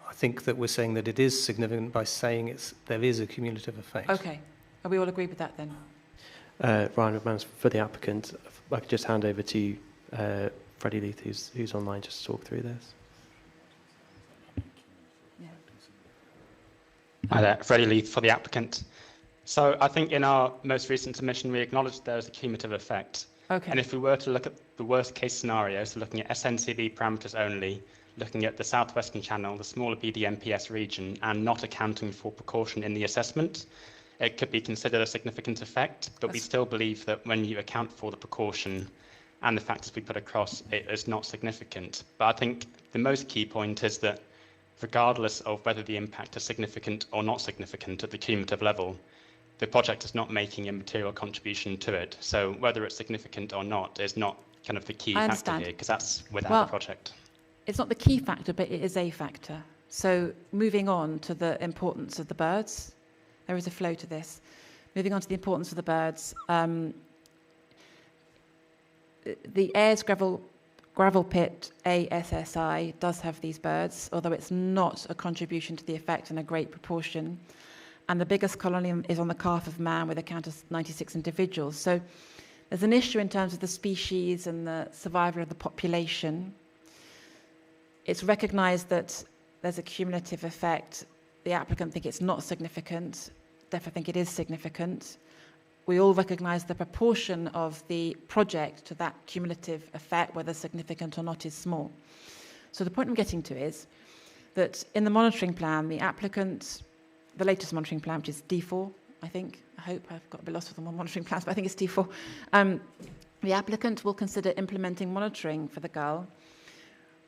Speaker 18: I think that we're saying that it is significant by saying there is a cumulative effect.
Speaker 3: Okay. Are we all agree with that then?
Speaker 16: Ryan McManus, for the applicant, if I could just hand over to Freddie Leith, who's online, just to talk through this.
Speaker 3: Yeah.
Speaker 19: Hi there, Freddie Leith for the applicant. So I think in our most recent submission, we acknowledged there is a cumulative effect.
Speaker 3: Okay.
Speaker 19: And if we were to look at the worst case scenario, so looking at SNCV parameters only, looking at the southwestern channel, the smaller BDMPS region, and not accounting for precaution in the assessment, it could be considered a significant effect, but we still believe that when you account for the precaution and the factors we put across, it is not significant. But I think the most key point is that regardless of whether the impact is significant or not significant at the cumulative level, the project is not making a material contribution to it. So whether it's significant or not is not kind of the key factor here, because that's without the project.
Speaker 3: It's not the key factor, but it is a factor. So moving on to the importance of the birds, there is a flow to this. Moving on to the importance of the birds, the Ayres gravel pit ASSI does have these birds, although it's not a contribution to the effect in a great proportion. And the biggest colony is on the Calf of Man with a count of 96 individuals. So there's an issue in terms of the species and the survival of the population. It's recognised that there's a cumulative effect. The applicant think it's not significant. DEFRA think it is significant. We all recognise the proportion of the project to that cumulative effect, whether significant or not, is small. So the point I'm getting to is that in the monitoring plan, the applicant, the latest monitoring plan, which is D4, I think, I hope, I've got a bit lost with them on monitoring plans, but I think it's D4, the applicant will consider implementing monitoring for the gull,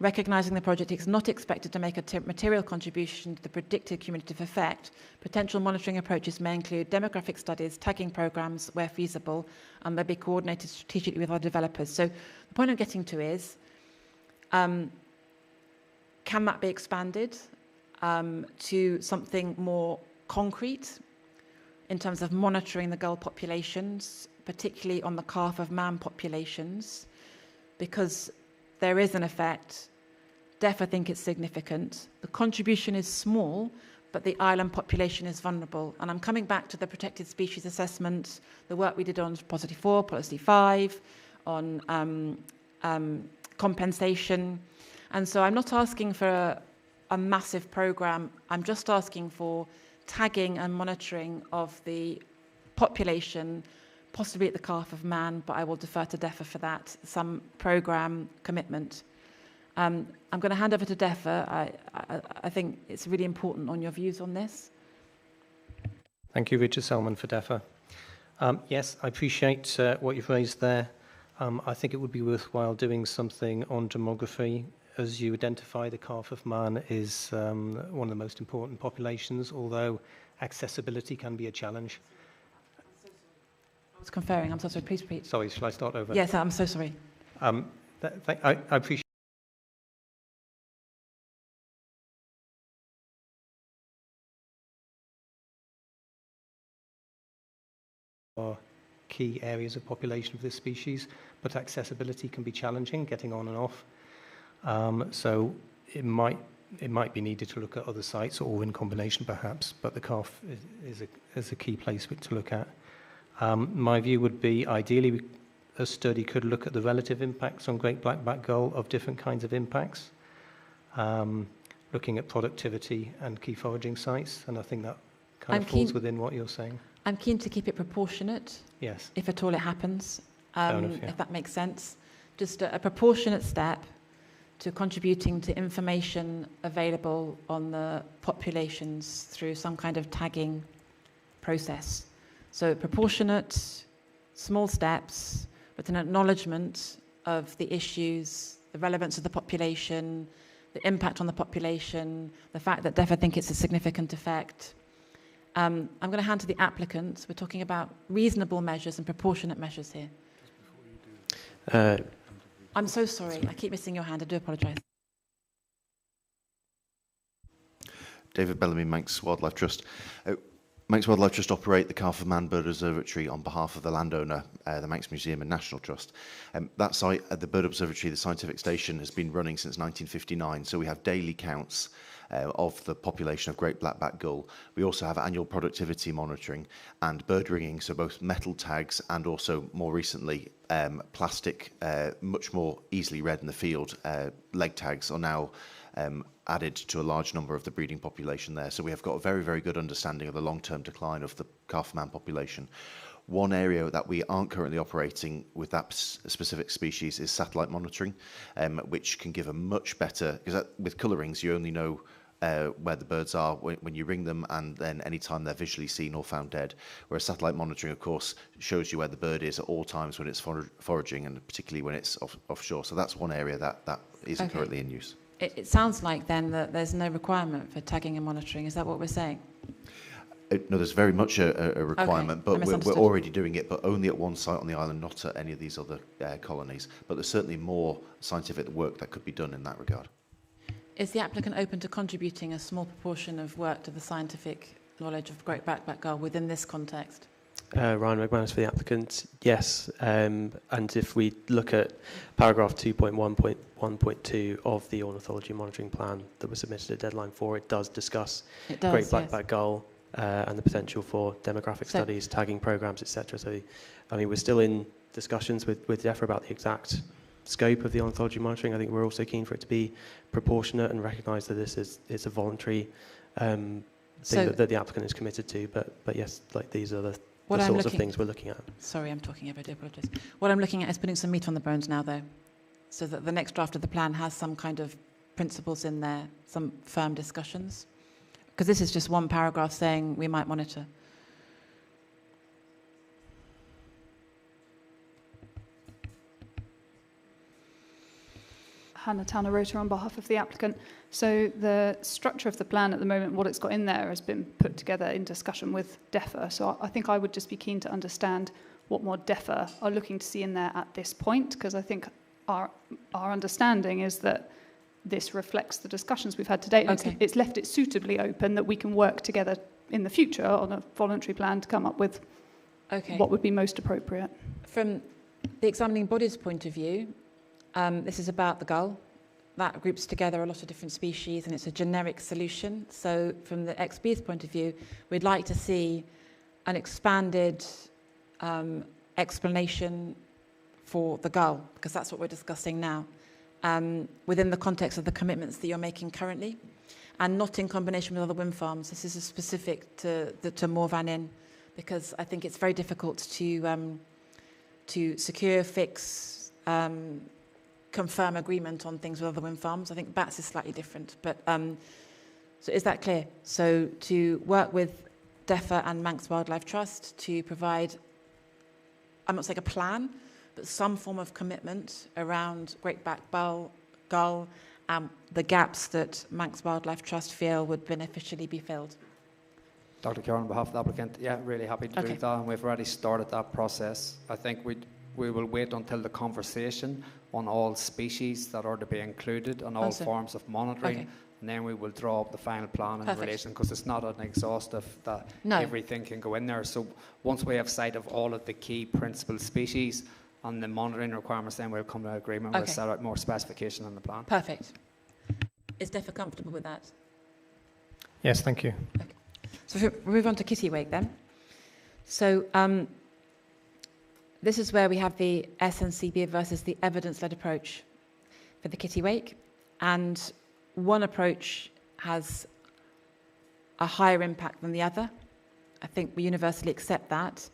Speaker 3: recognising the project is not expected to make a material contribution to the predicted cumulative effect. Potential monitoring approaches may include demographic studies, tagging programmes where feasible, and they'll be coordinated strategically with our developers. So the point I'm getting to is, can that be expanded to something more concrete in terms of monitoring the gull populations, particularly on the Calf of Man populations, because there is an effect. DEFRA think it's significant. The contribution is small, but the island population is vulnerable. And I'm coming back to the protected species assessment, the work we did on Policy 4, Policy 5, on compensation. And so I'm not asking for a massive programme. I'm just asking for tagging and monitoring of the population, possibly at the Calf of Man, but I will defer to DEFRA for that, some programme commitment. I'm going to hand over to DEFRA. I think it's really important on your views on this.
Speaker 18: Thank you, Richard Selman, for DEFRA. Yes, I appreciate what you've raised there. I think it would be worthwhile doing something on demography. As you identify, the Calf of Man is one of the most important populations, although accessibility can be a challenge.
Speaker 3: I was conferring. I'm so sorry. Please repeat.
Speaker 18: Sorry, shall I start over?
Speaker 3: Yes, I'm so sorry.
Speaker 18: I appreciate key areas of population of this species, but accessibility can be challenging, getting on and off. So it might be needed to look at other sites or in combination perhaps, but the Calf is a key place to look at. My view would be ideally a study could look at the relative impacts on great black-backed gull of different kinds of impacts, looking at productivity and key foraging sites, and I think that kind of falls within what you're saying.
Speaker 3: I'm keen to keep it proportionate,
Speaker 18: yes,
Speaker 3: if at all it happens,
Speaker 18: enough, yeah.
Speaker 3: if that makes sense. Just a proportionate step to contributing to information available on the populations through some kind of tagging process. So proportionate, small steps, with an acknowledgement of the issues, the relevance of the population, the impact on the population, the fact that DEFRA think it's a significant effect. I'm going to hand to the applicant. We're talking about reasonable measures and proportionate measures here. I'm so sorry. I keep missing your hand. I do apologise.
Speaker 14: David Bellamy, Manx Wildlife Trust. Manx Wildlife Trust operate the Calf of Man Bird Observatory on behalf of the landowner, the Manx Museum and National Trust. That site, the Bird Observatory, the scientific station, has been running since 1959, so we have daily counts of the population of great black-backed gull. We also have annual productivity monitoring and bird ringing, so both metal tags and also more recently plastic, much more easily read in the field, leg tags are now added to a large number of the breeding population there. So we have got a very, very good understanding of the long-term decline of the Calf of Man population. One area that we aren't currently operating with that specific species is satellite monitoring, which can give a much better, because with colour rings you only know where the birds are when you ring them, and then any time they're visually seen or found dead. Whereas satellite monitoring, of course, shows you where the bird is at all times when it's foraging, and particularly when it's offshore. So that's one area that isn't currently in use.
Speaker 3: It sounds like then that there's no requirement for tagging and monitoring. Is that what we're saying?
Speaker 14: No, there's very much a requirement,
Speaker 3: okay.
Speaker 14: but we're already doing it, but only at one site on the island, not at any of these other colonies. But there's certainly more scientific work that could be done in that regard.
Speaker 3: Is the applicant open to contributing a small proportion of work to the scientific knowledge of great backpack gull within this context?
Speaker 16: Ryan McManus for the applicant, yes. And if we look at paragraph 2.1.1.2 of the Ornithology Monitoring Plan that was submitted at deadline 4, it does discuss great blackback gull and the potential for demographic studies, tagging programs, etc. So, I mean, we're still in discussions with DEFRA about the exact scope of the ornithology monitoring. I think we're also keen for it to be proportionate and recognise that this is a voluntary thing that the applicant is committed to. But yes, like these are the sorts of things we're looking at.
Speaker 3: Sorry, I'm talking over. I do apologise. What I'm looking at is putting some meat on the bones now, though, so that the next draft of the plan has some kind of principles in there, some firm discussions. Because this is just one paragraph saying we might monitor.
Speaker 13: Hannah Tanner-Rota on behalf of the applicant. So the structure of the plan at the moment, what it's got in there, has been put together in discussion with DEFRA. So I think I would just be keen to understand what more DEFRA are looking to see in there at this point, because I think our understanding is that this reflects the discussions we've had today.
Speaker 3: Okay.
Speaker 13: It's left it suitably open that we can work together in the future on a voluntary plan to come up with what would be most appropriate.
Speaker 3: From the examining body's point of view, this is about the gull. That groups together a lot of different species, and it's a generic solution. So from the XB's point of view, we'd like to see an expanded explanation for the gull, because that's what we're discussing now, within the context of the commitments that you're making currently, and not in combination with other wind farms. This is a specific to Mooir Vannin, because I think it's very difficult to secure, fix, confirm agreement on things with other wind farms. I think BATS is slightly different, but so is that clear? So to work with DEFRA and Manx Wildlife Trust to provide, I'm not saying a plan, but some form of commitment around great back gull and the gaps that Manx Wildlife Trust feel would beneficially be filled.
Speaker 8: Dr. Kerr, on behalf of the applicant, yeah, really happy to do that, and we've already started that process. I think we will wait until the conversation on all species that are to be included and all forms of monitoring, and then we will draw up the final plan in relation, because it's not an exhaustive that everything can go in there. So once we have sight of all of the key principal species and the monitoring requirements, then we'll come to an agreement. We'll set out more specification in the plan.
Speaker 3: Perfect. Is DEFRA comfortable with that?
Speaker 18: Yes, thank you.
Speaker 3: Okay. So we'll move on to Kittiwake then. So this is where we have the SNCB versus the evidence-led approach for the Kittiwake. And one approach has a higher impact than the other. I think we universally accept that.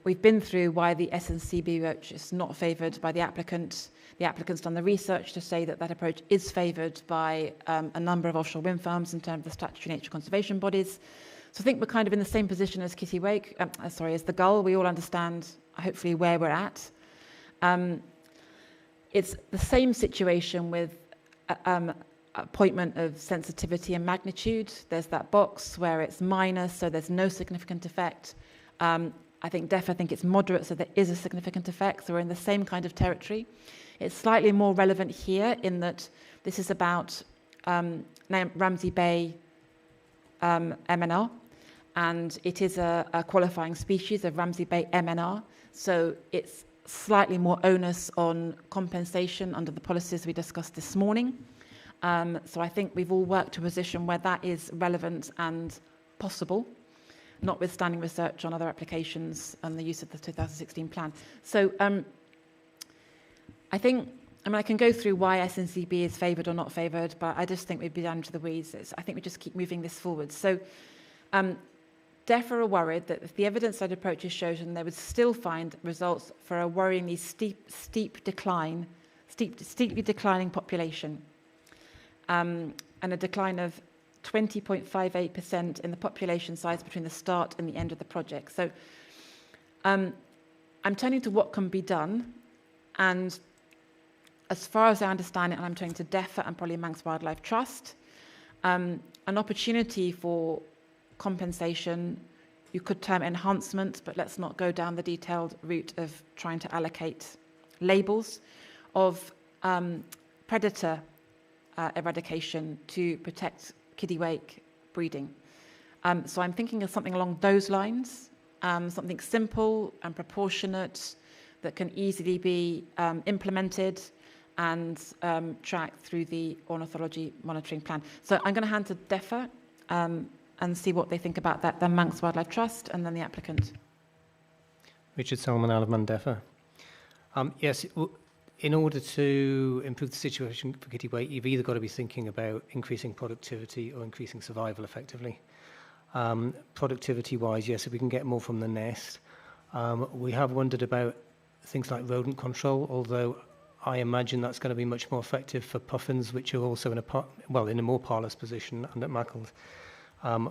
Speaker 3: We've been through why the SNCB approach is not favoured by the applicant. The applicant's done the research to say that that approach is favoured by a number of offshore wind farms in terms of the statutory nature conservation bodies. So I think we're kind of in the same position as Kittiwake, as the gull. We all understand, hopefully, where we're at. It's the same situation with appointment of sensitivity and magnitude. There's that box where it's minor, so there's no significant effect. I think DEFRA think it's moderate, so there is a significant effect. So we're in the same kind of territory. It's slightly more relevant here in that this is about Ramsey Bay MNR, and it is a qualifying species of Ramsey Bay MNR. So it's slightly more onus on compensation under the policies we discussed this morning. So I think we've all worked to a position where that is relevant and possible, notwithstanding research on other applications and the use of the 2016 plan. So I can go through why SNCB is favoured or not favoured, but I just think we'd be down to the weeds. I think we just keep moving this forward. So DEFRA are worried that if the evidence-led approach is chosen, they would still find results for a worryingly steeply declining population, and a decline of 20.58% in the population size between the start and the end of the project. So I'm turning to what can be done, and as far as I understand it, and I'm turning to DEFRA and probably Manx Wildlife Trust, an opportunity for compensation, you could term enhancement, but let's not go down the detailed route of trying to allocate labels of predator eradication to protect kittiwake breeding. So I'm thinking of something along those lines, something simple and proportionate that can easily be implemented and tracked through the ornithology monitoring plan. So I'm going to hand to DEFRA and see what they think about that, then Manx Wildlife Trust, and then the applicant.
Speaker 18: Richard Solomon, Isle of Man, DEFRA. Yes, in order to improve the situation for kittiwake, you've either got to be thinking about increasing productivity or increasing survival effectively. Productivity-wise, yes, if we can get more from the nest. We have wondered about things like rodent control, although I imagine that's going to be much more effective for puffins, which are also in a more parlous position and at Mackles.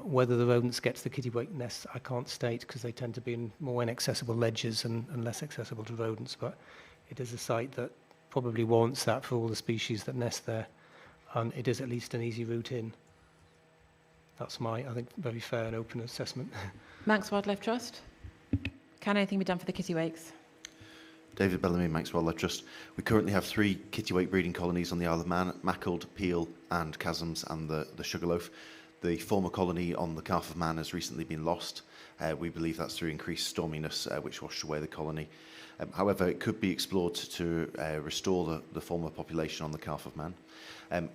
Speaker 18: Whether the rodents get to the kittiwake nests, I can't state, because they tend to be in more inaccessible ledges and less accessible to rodents, but it is a site that probably warrants that for all the species that nest there, and it is at least an easy route in. That's my, I think, very fair and open assessment.
Speaker 3: Manx Wildlife Trust. Can anything be done for the kittiwakes?
Speaker 14: David Bellamy, Manx Wildlife Trust. We currently have 3 kittiwake breeding colonies on the Isle of Man: Mackald, Peel and Chasms, and the Sugarloaf. The former colony on the Calf of Man has recently been lost. We believe that's through increased storminess, which washed away the colony. However, it could be explored to restore the former population on the Calf of Man.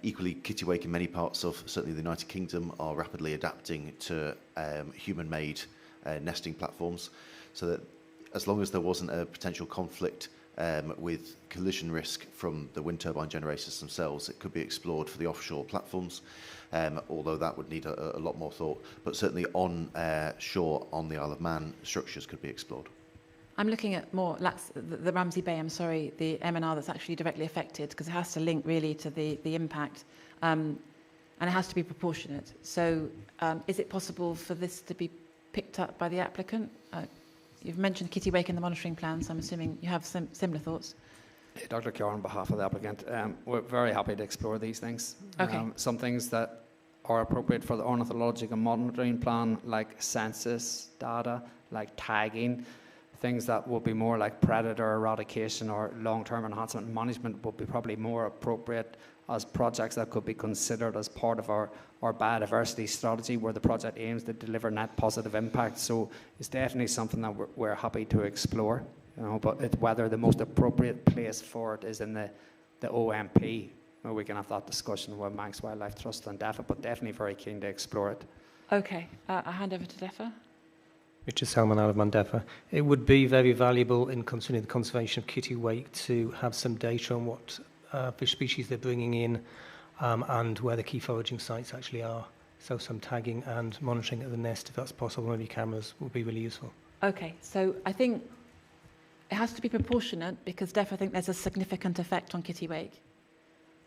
Speaker 14: Equally, kittiwake in many parts of certainly the United Kingdom are rapidly adapting to human-made nesting platforms, so that as long as there wasn't a potential conflict with collision risk from the wind turbine generators themselves, it could be explored for the offshore platforms, although that would need a lot more thought. But certainly on shore, on the Isle of Man, structures could be explored.
Speaker 3: I'm looking at more the Ramsey Bay, the M&R that's actually directly affected, because it has to link really to the impact, and it has to be proportionate. So is it possible for this to be picked up by the applicant? You've mentioned kittiwake in the monitoring plan, so I'm assuming you have similar thoughts.
Speaker 8: Dr. Keogh, on behalf of the applicant, we're very happy to explore these things.
Speaker 3: Okay.
Speaker 8: Some things that are appropriate for the ornithological monitoring plan, like census data, like tagging, things that would be more like predator eradication or long-term enhancement management would be probably more appropriate as projects that could be considered as part of our biodiversity strategy, where the project aims to deliver net positive impact. So it's definitely something that we're happy to explore, but whether the most appropriate place for it is in the OMP, we can have that discussion with Manx Wildlife Trust and DEFRA, but definitely very keen to explore it.
Speaker 3: Okay, I'll hand over to DEFRA.
Speaker 18: Richard Salmon, Isle of Man, DEFRA. It would be very valuable in considering the conservation of kittiwake to have some data on what fish species they're bringing in and where the key foraging sites actually are. So some tagging and monitoring at the nest, if that's possible, maybe cameras would be really useful.
Speaker 3: Okay, so I think it has to be proportionate, because DEFRA think there's a significant effect on kittiwake.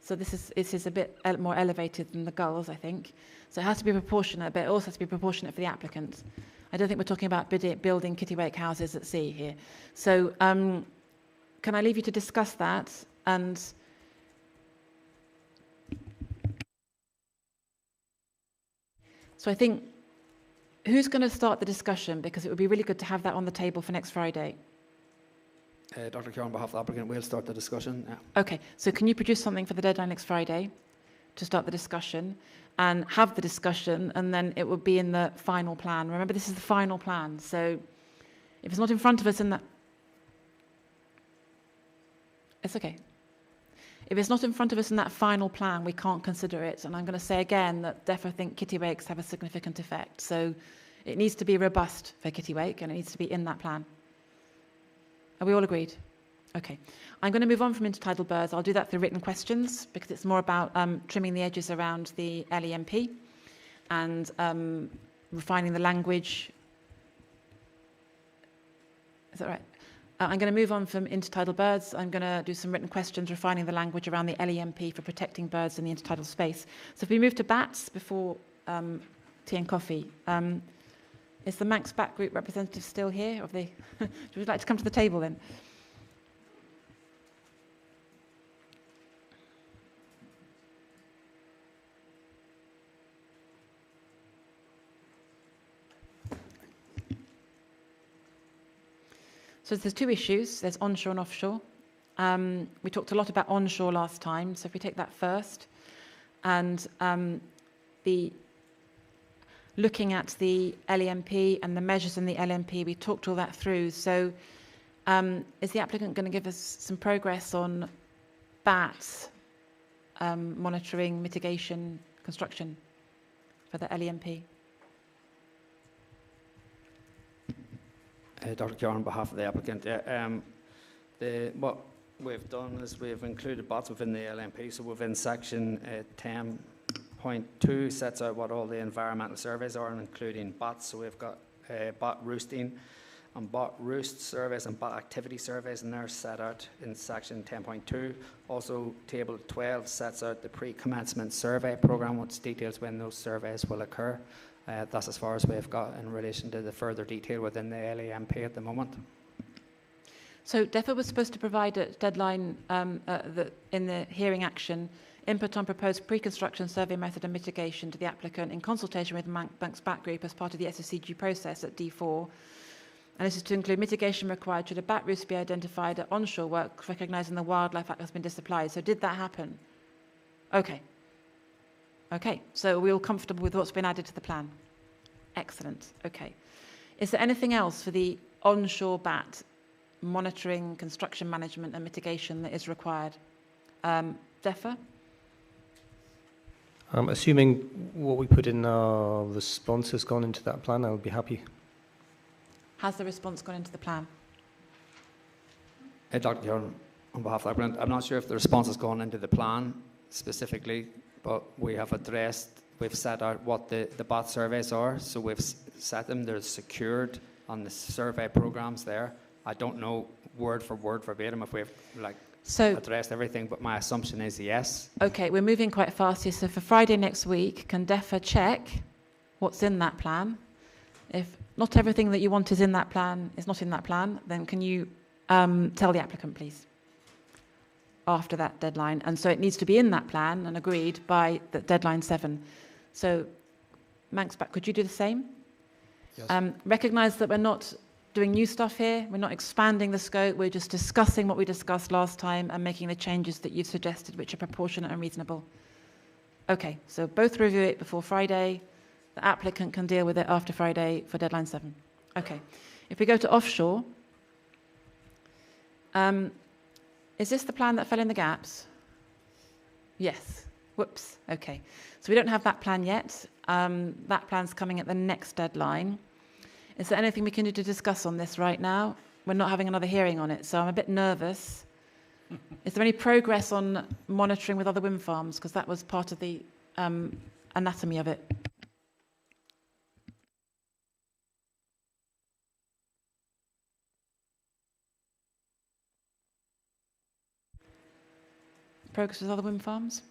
Speaker 3: So this is a bit more elevated than the gulls, I think. So it has to be proportionate, but it also has to be proportionate for the applicant. I don't think we're talking about building kittiwake houses at sea here. So can I leave you to discuss that? And so I think, who's going to start the discussion? Because it would be really good to have that on the table for next Friday.
Speaker 8: Dr. Keogh, on behalf of the applicant, we'll start the discussion. Yeah.
Speaker 3: Okay, so can you produce something for the deadline next Friday to start the discussion and have the discussion, and then it would be in the final plan. Remember, this is the final plan, so if it's not in front of us in that... It's okay. If it's not in front of us in that final plan, we can't consider it. And I'm going to say again that DEFRA think kittiwakes have a significant effect. So it needs to be robust for kittiwake, and it needs to be in that plan. Are we all agreed? Okay. I'm going to move on from intertidal birds. I'll do that through written questions, because it's more about trimming the edges around the LEMP and refining the language Is that right? I'm going to move on from intertidal birds. I'm going to do some written questions refining the language around the LEMP for protecting birds in the intertidal space. So if we move to bats before tea and coffee, is the Manx Bat Group representative still here? Would you like to come to the table then? So there's two issues. There's onshore and offshore. We talked a lot about onshore last time, so if we take that first, and looking at the LEMP and the measures in the LMP, we talked all that through. So is the applicant going to give us some progress on bats monitoring, mitigation, construction for the LEMP?
Speaker 8: Dr. Keoghan, on behalf of the applicant, what we've done is we've included bats within the LMP. So within section 10.2 sets out what all the environmental surveys are, including bats. So we've got bat roosting and bat roost surveys and bat activity surveys, and they're set out in section 10.2. Also, table 12 sets out the pre-commencement survey programme, which details when those surveys will occur. That's as far as we've got in relation to the further detail within the LEMP at the moment.
Speaker 3: So DEFRA was supposed to provide a deadline in the hearing action, input on proposed pre-construction survey method and mitigation to the applicant in consultation with Manx Bat Group as part of the SSCG process at D4. And this is to include mitigation required should a bat roost be identified at onshore work, recognising the Wildlife Act has been disapplied. So did that happen? Okay. Okay, so we're all comfortable with what's been added to the plan? Excellent, okay. Is there anything else for the onshore bat monitoring, construction management and mitigation that is required? DEFRA?
Speaker 18: Assuming what we put in our response has gone into that plan, I would be happy.
Speaker 3: Has the response gone into the plan?
Speaker 8: Dr. Keoghan, on behalf of the applicant, I'm not sure if the response has gone into the plan specifically, but we have we've set out what the bat surveys are, so we've set them, they're secured on the survey programs there. I don't know word for word verbatim if we've addressed everything, but my assumption is yes.
Speaker 3: Okay, we're moving quite fast here, so for Friday next week, can DEFRA check what's in that plan? If not everything that you want is in that plan is not in that plan, then can you tell the applicant, please? After that deadline, and so it needs to be in that plan and agreed by the deadline 7. So, Manx Bat, could you do the same? Yes. Recognise that we're not doing new stuff here. We're not expanding the scope. We're just discussing what we discussed last time and making the changes that you've suggested, which are proportionate and reasonable. Okay, so both review it before Friday. The applicant can deal with it after Friday for deadline 7. Okay, if we go to offshore. Is this the plan that fell in the gaps? Yes. Whoops. Okay. So we don't have that plan yet. That plan's coming at the next deadline. Is there anything we can do to discuss on this right now? We're not having another hearing on it, so I'm a bit nervous. Is there any progress on monitoring with other wind farms? Because that was part of the anatomy of it. Progress with other wind farms?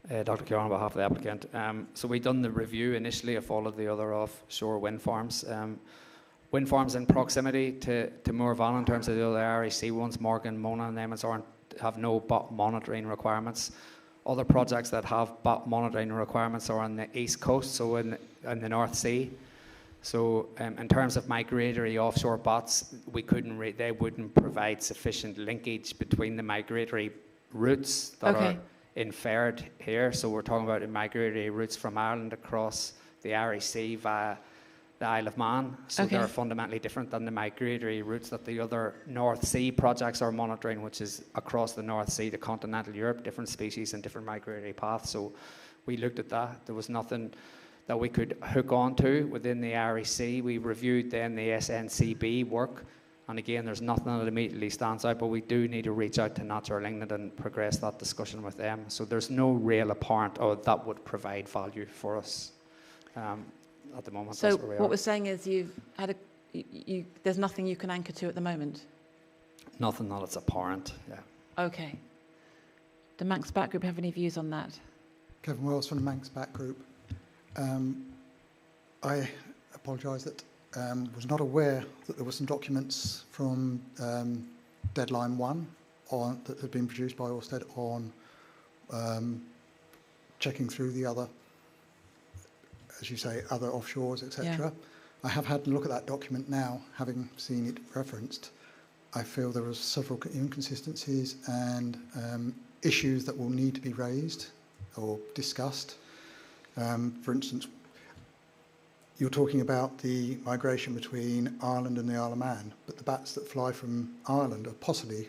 Speaker 8: Dr. Keoghan, on behalf of the applicant. So we've done the review initially of all of the other offshore wind farms. Wind farms in proximity to Mooir, Vannin in terms of the other REC ones, Morgan, Mona and them have no BOT monitoring requirements. Other projects that have BOT monitoring requirements are on the east coast, so in the North Sea. So in terms of migratory offshore bots, they wouldn't provide sufficient linkage between the migratory routes that are inferred here. So we're talking about the migratory routes from Ireland across the REC via the Isle of Man. So they're fundamentally different than the migratory routes that the other North Sea projects are monitoring, which is across the North Sea to continental Europe, different species and different migratory paths. So we looked at that. There was nothing that we could hook onto within the REC. We reviewed then the SNCB work. And again, there's nothing that immediately stands out, but we do need to reach out to Natural England and progress that discussion with them. So there's no real apparent, that would provide value for us at the moment.
Speaker 3: So what we're saying is you've had there's nothing you can anchor to at the moment?
Speaker 8: Nothing that it's apparent, yeah.
Speaker 3: Okay. The Manx Bat Group have any views on that?
Speaker 20: Kevin Wells from the Manx Bat Group. I apologise that was not aware that there were some documents from Deadline 1 that had been produced by Orsted on checking through the other, as you say, other offshores, etc.
Speaker 3: Yeah.
Speaker 20: I have had a look at that document now, having seen it referenced. I feel there are several inconsistencies and issues that will need to be raised or discussed. For instance, you're talking about the migration between Ireland and the Isle of Man, but the bats that fly from Ireland are possibly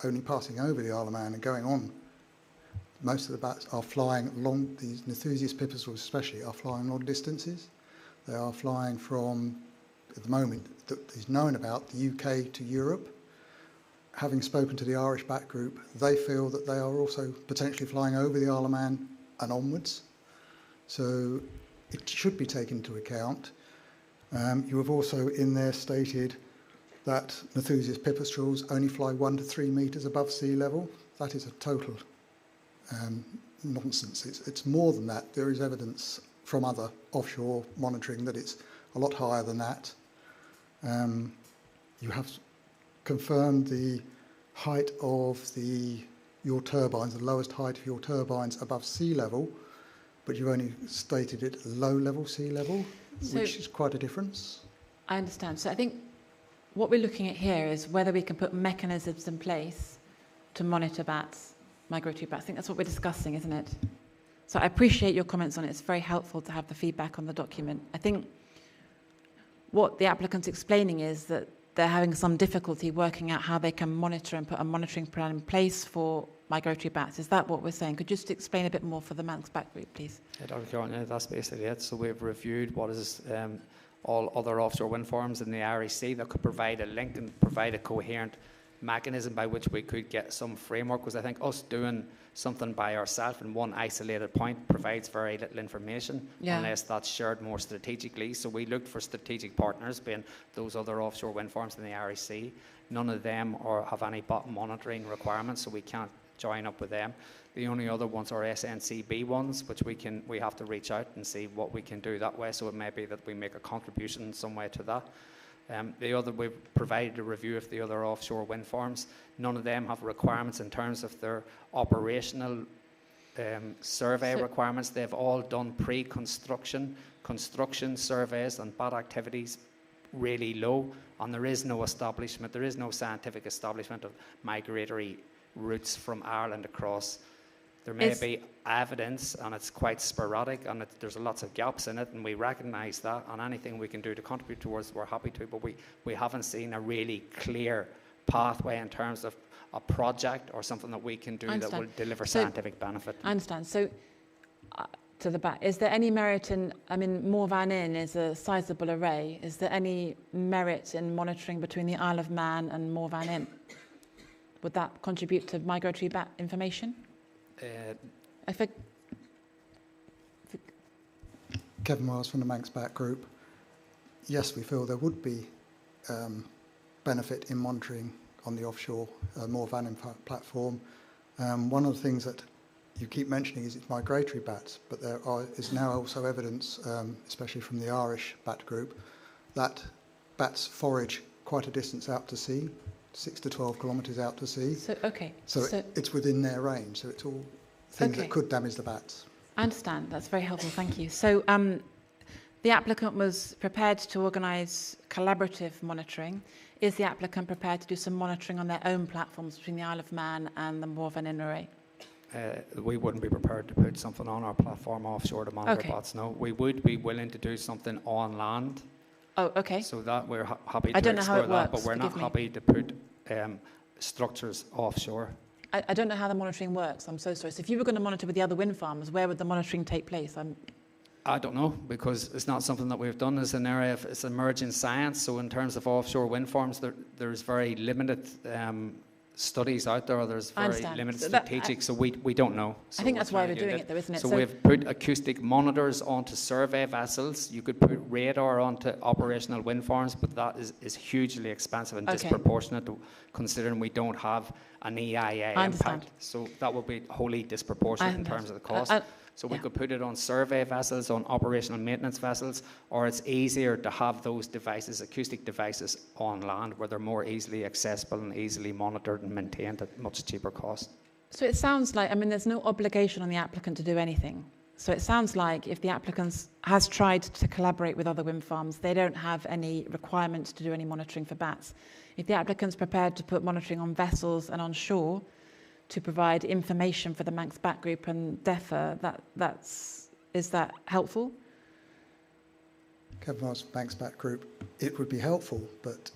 Speaker 20: only passing over the Isle of Man and going on. Most of the bats are flying long, these Nethusius pipistrelles especially, are flying long distances. They are flying from, at the moment, that is known about, the UK to Europe. Having spoken to the Irish Bat Group, they feel that they are also potentially flying over the Isle of Man and onwards. So it should be taken into account. You have also in there stated that Nethusius pipistrelles only fly 1 to 3 metres above sea level. That is a total nonsense. It's more than that. There is evidence from other offshore monitoring that it's a lot higher than that. You have confirmed the height of your turbines, the lowest height of your turbines above sea level, but you've only stated it low level sea level, which is quite a difference.
Speaker 3: I understand. So I think what we're looking at here is whether we can put mechanisms in place to monitor bats, migratory bats. I think that's what we're discussing, isn't it? So I appreciate your comments on it. It's very helpful to have the feedback on the document. I think what the applicant's explaining is that they're having some difficulty working out how they can monitor and put a monitoring plan in place for migratory bats. Is that what we're saying? Could you just explain a bit more for the Manx Bat Group, please?
Speaker 8: Yeah, Dr. Carton, that's basically it. So we've reviewed what is all other offshore wind farms in the REC that could provide a link and provide a coherent mechanism by which we could get some framework, because I think us doing something by ourselves in one isolated point provides very little information unless that's shared more strategically. So we looked for strategic partners, being those other offshore wind farms in the REC. None of them have any bot monitoring requirements, so we can't join up with them. The only other ones are SNCB ones, which we have to reach out and see what we can do that way. So it may be that we make a contribution in some way to that. We've provided a review of the other offshore wind farms. None of them have requirements in terms of their operational survey requirements. They've all done pre-construction, construction surveys and bat activities really low, and there is no establishment, there is no scientific establishment of migratory routes from Ireland across. There may be evidence, and it's quite sporadic, and there's lots of gaps in it, and we recognise that, and anything we can do to contribute towards, we're happy to, but we haven't seen a really clear pathway in terms of a project or something that we can do that will deliver scientific benefit.
Speaker 3: I understand. So, to the back, is there any merit in, Mooir Vannin is a sizable array. Is there any merit in monitoring between the Isle of Man and Mooir Vannin? Would that contribute to migratory bat information?
Speaker 20: Kevin Miles from the Manx Bat Group. Yes, we feel there would be benefit in monitoring on the offshore Mooir Vannin platform. One of the things that you keep mentioning is it's migratory bats, but there is now also evidence, especially from the Irish Bat Group, that bats forage quite a distance out to sea, 6 to 12 kilometres out to sea. So it's within their range, so it's all things that could damage the bats.
Speaker 3: I understand. That's very helpful. Thank you. So the applicant was prepared to organise collaborative monitoring. Is the applicant prepared to do some monitoring on their own platforms between the Isle of Man and the Mooir Vannin array?
Speaker 8: We wouldn't be prepared to put something on our platform offshore to monitor bats, no. We would be willing to do something on land.
Speaker 3: Oh, okay.
Speaker 8: So that we're happy to explore that, but we're not happy to put structures offshore.
Speaker 3: I don't know how the monitoring works. I'm so sorry. So if you were going to monitor with the other wind farms, where would the monitoring take place?
Speaker 8: I don't know, because it's not something that we've done as an area it's emerging science. So in terms of offshore wind farms, there's very limited studies out there. There's very limited strategic, so we don't know. So
Speaker 3: I think that's why we're doing it, though, isn't it?
Speaker 8: So we've put acoustic monitors onto survey vessels. You could put radar onto operational wind farms, but that is hugely expensive and disproportionate, considering we don't have an EIA impact. So that would be wholly disproportionate in terms of the cost. So we could put it on survey vessels, on operational maintenance vessels, or it's easier to have those devices, acoustic devices, on land where they're more easily accessible and easily monitored and maintained at much cheaper cost.
Speaker 3: So it sounds like, I mean, there's no obligation on the applicant to do anything. So it sounds like if the applicant has tried to collaborate with other wind farms, they don't have any requirement to do any monitoring for bats. If the applicant's prepared to put monitoring on vessels and on shore, to provide information for the Manx Bat Group and DEFRA, is that helpful?
Speaker 20: Kevin Wells, Manx Bat Group, it would be helpful, but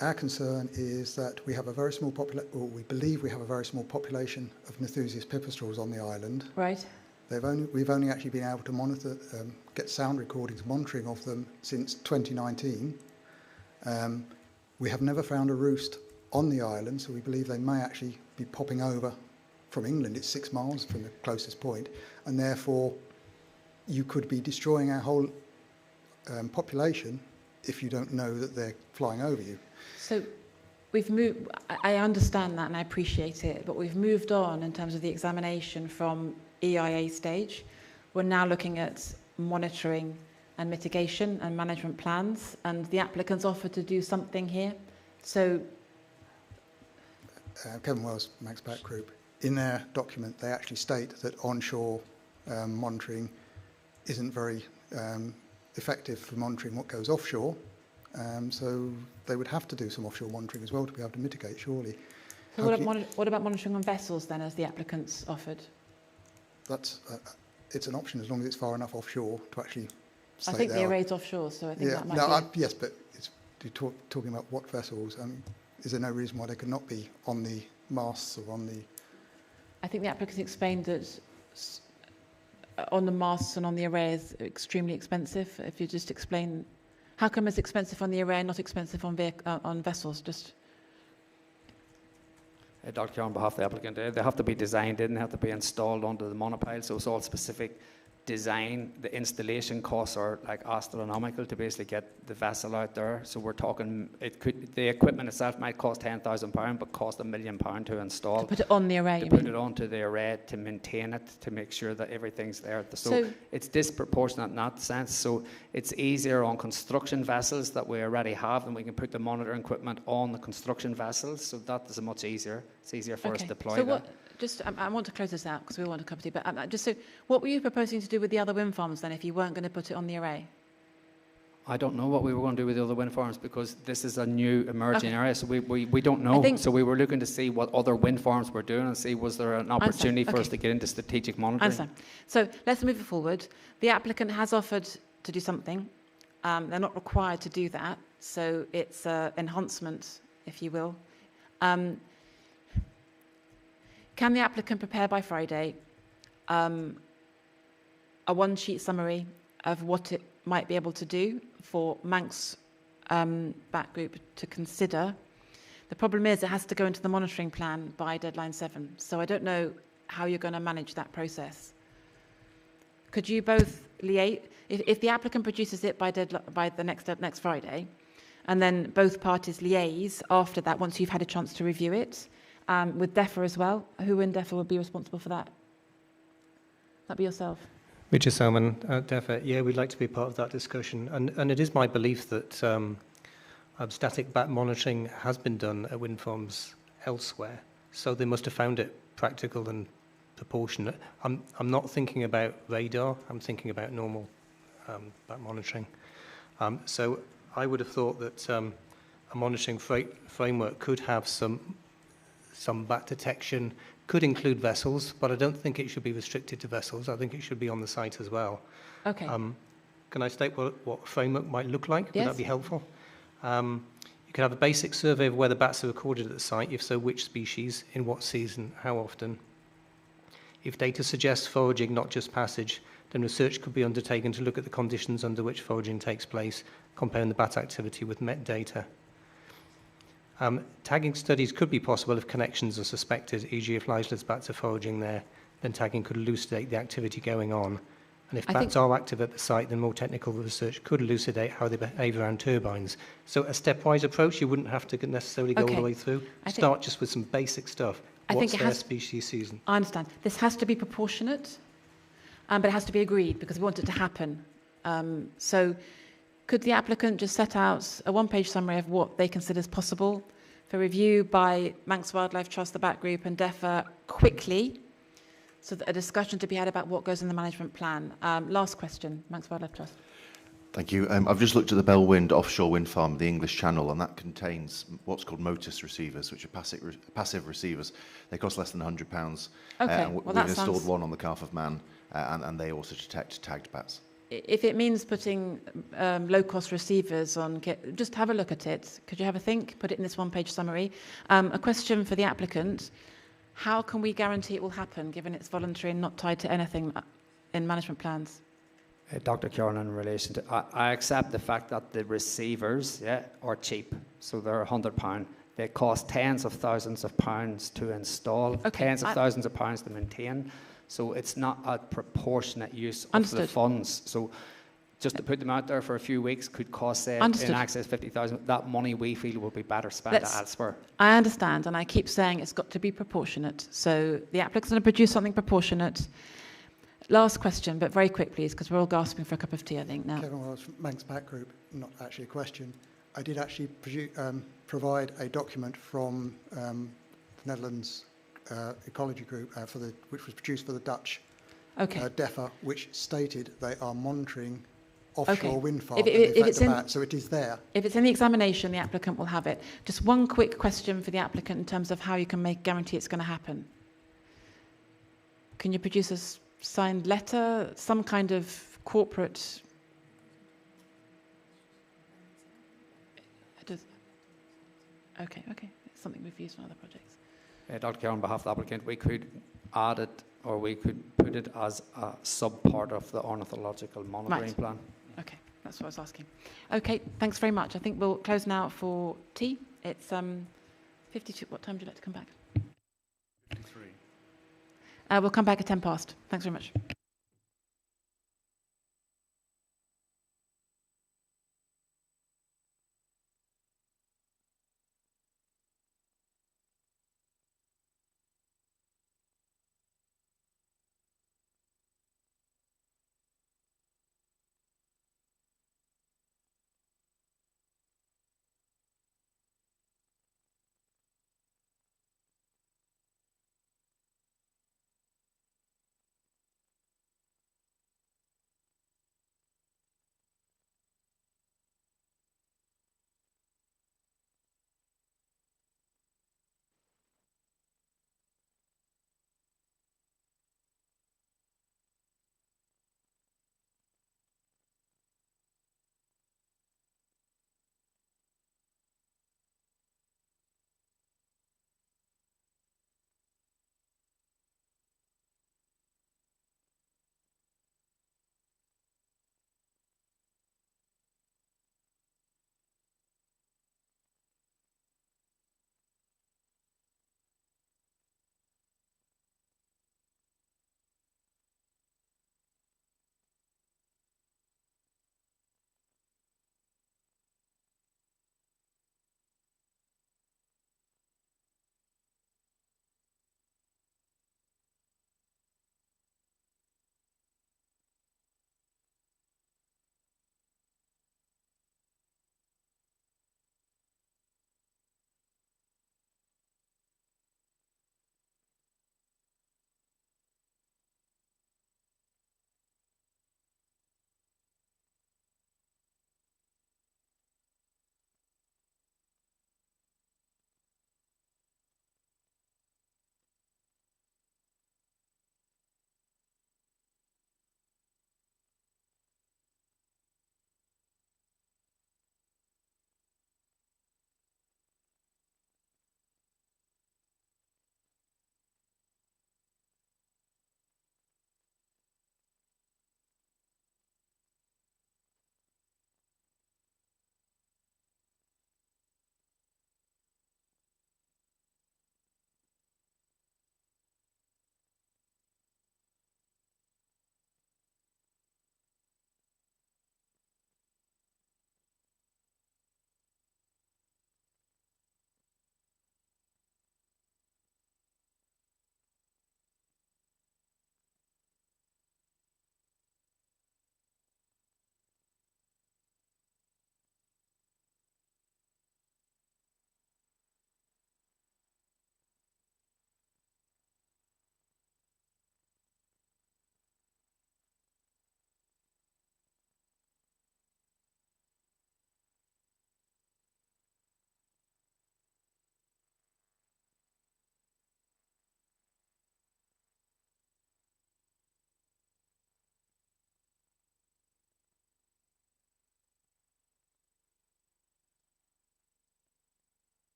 Speaker 20: our concern is that we have a very small population, or we believe we have a very small population of Nethusius pipistrelles on the island.
Speaker 3: Right.
Speaker 20: We've only actually been able to monitor, get sound recordings, monitoring of them since 2019. We have never found a roost on the island, so we believe they may actually be popping over from England. It's 6 miles from the closest point, and therefore you could be destroying our whole population if you don't know that they're flying over you.
Speaker 3: So we've moved, I understand that and I appreciate it, but we've moved on in terms of the examination from EIA stage. We're now looking at monitoring and mitigation and management plans, and the applicants offered to do something here. So
Speaker 20: Kevin Wells, Manx Bat Group, in their document they actually state that onshore monitoring isn't very effective for monitoring what goes offshore, so they would have to do some offshore monitoring as well to be able to mitigate, surely.
Speaker 3: So what about monitoring on vessels then, as the applicants offered?
Speaker 20: That's it's an option as long as it's far enough offshore to actually
Speaker 3: I think the array's offshore, so I think that might be...
Speaker 20: Yes, but talking about what vessels, is there no reason why they could not be on the masts or on the...
Speaker 3: I think the applicant explained that on the masts and on the array is extremely expensive. If you just explain, how come it's expensive on the array and not expensive on vessels? Just...
Speaker 8: Dr. on behalf of the applicant, they have to be designed in, they have to be installed onto the monopile, so it's all specific design. The installation costs are like astronomical to basically get the vessel out there. So we're talking, the equipment itself might cost £10,000, but cost £1 million to install.
Speaker 3: To put it on the array.
Speaker 8: To put it onto the array, to maintain it, to make sure that everything's there. So it's disproportionate in that sense. So it's easier on construction vessels that we already have, and we can put the monitoring equipment on the construction vessels. So that is much easier. It's easier for us to deploy that.
Speaker 3: I want to close this out because we want to cover it, but just so, what were you proposing to do with the other wind farms then if you weren't going to put it on the array?
Speaker 8: I don't know what we were going to do with the other wind farms because this is a new emerging area, so we don't know. So we were looking to see what other wind farms were doing and see was there an opportunity for us to get into strategic monitoring.
Speaker 3: Understand. So let's move it forward. The applicant has offered to do something. They're not required to do that, so it's an enhancement, if you will. Can the applicant prepare by Friday a one-sheet summary of what it might be able to do for Manx Bat Group to consider? The problem is it has to go into the monitoring plan by deadline 7, so I don't know how you're going to manage that process. Could you both liaise, if the applicant produces it by the next Friday, and then both parties liaise after that once you've had a chance to review it, with DEFRA as well? Who in DEFRA would be responsible for that? That'd be yourself.
Speaker 18: Richard Selman, DEFRA. Yeah, we'd like to be part of that discussion. And it is my belief that static bat monitoring has been done at wind farms elsewhere. So they must have found it practical and proportionate. I'm not thinking about radar. I'm thinking about normal bat monitoring. So I would have thought that a monitoring framework could have some bat detection, could include vessels, but I don't think it should be restricted to vessels. I think it should be on the site as well.
Speaker 3: Okay.
Speaker 18: Can I state what framework might look like?
Speaker 3: Yes.
Speaker 18: Would that be helpful? You could have a basic survey of whether bats are recorded at the site, if so, which species, in what season, how often. If data suggests foraging, not just passage, then research could be undertaken to look at the conditions under which foraging takes place, comparing the bat activity with met data. Tagging studies could be possible if connections are suspected, e.g. if liceless bats are foraging there, then tagging could elucidate the activity going on. And if bats are active at the site, then more technical research could elucidate how they behave around turbines. So a stepwise approach, you wouldn't have to necessarily go all the way through. Start just with some basic stuff. What's their species season?
Speaker 3: I understand. This has to be proportionate, but it has to be agreed because we want it to happen. So could the applicant just set out a one-page summary of what they consider is possible for review by Manx Wildlife Trust, the BAT Group and DEFRA quickly, so that a discussion to be had about what goes in the management plan? Last question, Manx Wildlife Trust.
Speaker 14: Thank you. I've just looked at the Bellwind offshore wind farm, the English Channel, and that contains what's called Motus receivers, which are passive receivers. They cost less than £100.
Speaker 3: Okay,
Speaker 14: we've installed one on the Calf of Man, and they also detect tagged bats.
Speaker 3: If it means putting low-cost receivers on, just have a look at it. Could you have a think? Put it in this one-page summary. A question for the applicant. How can we guarantee it will happen, given it's voluntary and not tied to anything in management plans?
Speaker 8: Dr. Kieran, in relation to, I accept the fact that the receivers are cheap, so they're £100. They cost tens of thousands of pounds to install, tens of thousands of pounds to maintain. So it's not a proportionate use of the funds. So just to put them out there for a few weeks could cost, say, in excess of 50,000. That money we feel will be better spent elsewhere.
Speaker 3: I understand, and I keep saying it's got to be proportionate. So the applicant's going to produce something proportionate. Last question, but very quick, please, because we're all gasping for a cup of tea, I think, now.
Speaker 20: Kevin Wells from Manx BAT Group, not actually a question. I did actually provide a document from the Netherlands Ecology Group, which was produced for the Dutch DEFRA, which stated they are monitoring offshore wind farms and the effect of that. So it is there. If
Speaker 3: it's in the examination, the applicant will have it. Just one quick question for the applicant in terms of how you can guarantee it's going to happen. Can you produce a signed letter, some kind of corporate? Okay. It's something we've used on other projects.
Speaker 8: Dr. Kerr, on behalf of the applicant, we could add it, or we could put it as a sub-part of the ornithological monitoring plan.
Speaker 3: Okay, that's what I was asking. Okay, thanks very much. I think we'll close now for tea. It's 52. What time would you like to come back?
Speaker 4: 53.
Speaker 3: We'll come back at 10 past. Thanks very much.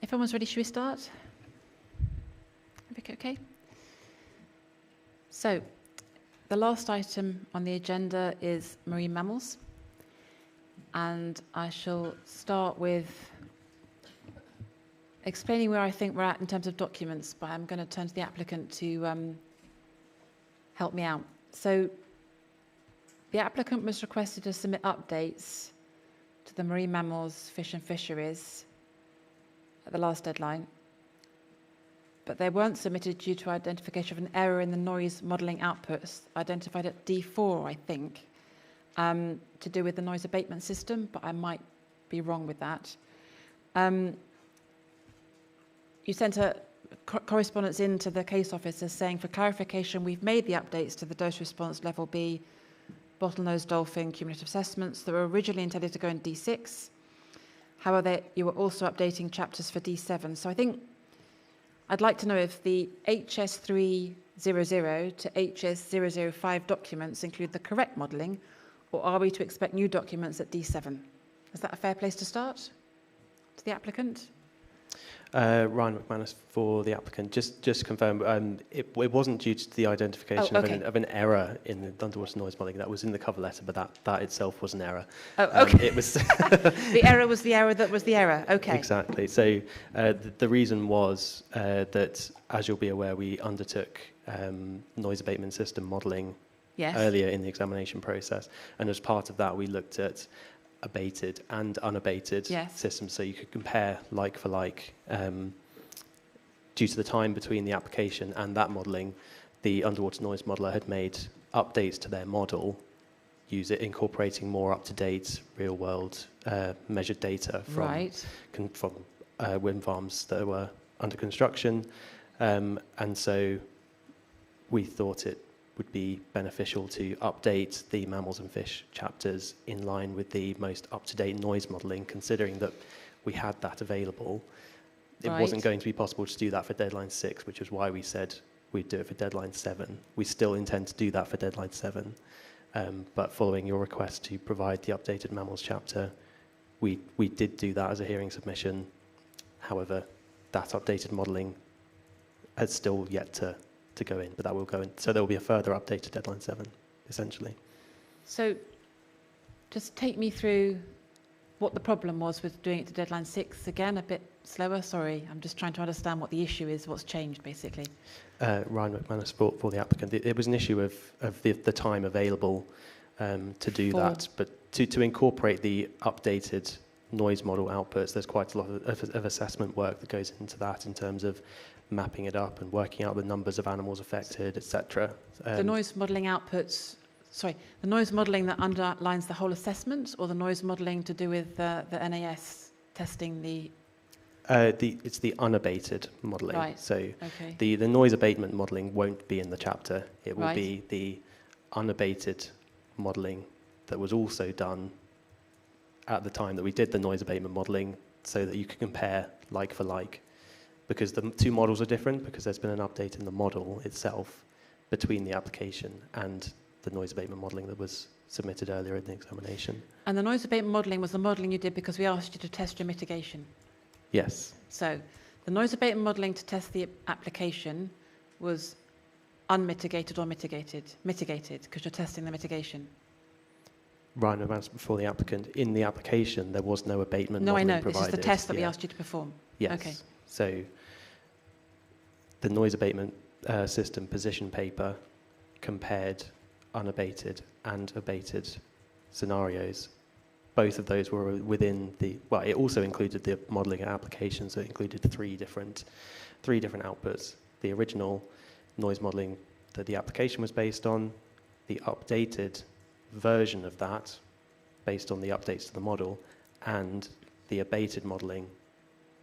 Speaker 3: If everyone's ready, should we start? Okay. So, the last item on the agenda is marine mammals. And I shall start with explaining where I think we're at in terms of documents, but I'm going to turn to the applicant to help me out. So, the applicant was requested to submit updates to the marine mammals, fish and fisheries at the last deadline, but they weren't submitted due to identification of an error in the noise modelling outputs identified at D4, I think, to do with the noise abatement system, but I might be wrong with that. You sent a correspondence into the case officer saying, for clarification, we've made the updates to the dose response level B bottlenose dolphin cumulative assessments that were originally intended to go in D6. However, you were also updating chapters for D7. So I think I'd like to know if the HS300 to HS005 documents include the correct modelling, or are we to expect new documents at D7? Is that a fair place to start? To the applicant?
Speaker 16: Ryan McManus for the applicant. Just to confirm, it wasn't due to the identification of an error in the underwater noise modelling. That was in the cover letter, but that itself was an error.
Speaker 3: Oh, okay.
Speaker 16: It was
Speaker 3: the error was the error that was the error. Okay.
Speaker 16: Exactly. So the reason was that, as you'll be aware, we undertook noise abatement system modelling earlier in the examination process, and as part of that, we looked at abated and unabated systems, so you could compare like for like. Due to the time between the application and that modelling, the underwater noise modeller had made updates to their model, incorporating more up-to-date real-world measured data from wind farms that were under construction, and so we thought it would be beneficial to update the mammals and fish chapters in line with the most up-to-date noise modelling, considering that we had that available. It wasn't going to be possible to do that for deadline 6, which is why we said we'd do it for deadline 7. We still intend to do that for deadline 7, but following your request to provide the updated mammals chapter, we did do that as a hearing submission. However, that updated modelling has still yet to go in, but that will go in. So there will be a further update to deadline 7, essentially.
Speaker 3: So just take me through what the problem was with doing it to deadline 6 again, a bit slower. Sorry, I'm just trying to understand what the issue is, what's changed, basically.
Speaker 16: Ryan McManus for the applicant. It was an issue of the time available to do that, but to incorporate the updated noise model outputs, there's quite a lot of assessment work that goes into that in terms of mapping it up and working out the numbers of animals affected, etc.
Speaker 3: The noise modelling outputs, the noise modelling that underlines the whole assessment, or the noise modelling to do with the NAS testing the...
Speaker 16: It's the unabated modelling.
Speaker 3: Right.
Speaker 16: So the noise abatement modelling won't be in the chapter. It will be the unabated modelling that was also done at the time that we did the noise abatement modelling, so that you can compare like for like. Because the two models are different, because there's been an update in the model itself between the application and the noise abatement modelling that was submitted earlier in the examination.
Speaker 3: And the noise abatement modelling was the modelling you did because we asked you to test your mitigation?
Speaker 16: Yes.
Speaker 3: So the noise abatement modelling to test the application was unmitigated or mitigated? Mitigated, because you're testing the mitigation.
Speaker 16: Ryan McManus before the applicant. In the application, there was no abatement modelling provided.
Speaker 3: No, I know. This is the test that we asked you to perform.
Speaker 16: Yes.
Speaker 3: Okay.
Speaker 16: So the noise abatement system position paper compared unabated and abated scenarios. Both of those were within it also included the modelling application, so it included three different outputs. The original noise modelling that the application was based on, the updated version of that based on the updates to the model, and the abated modelling,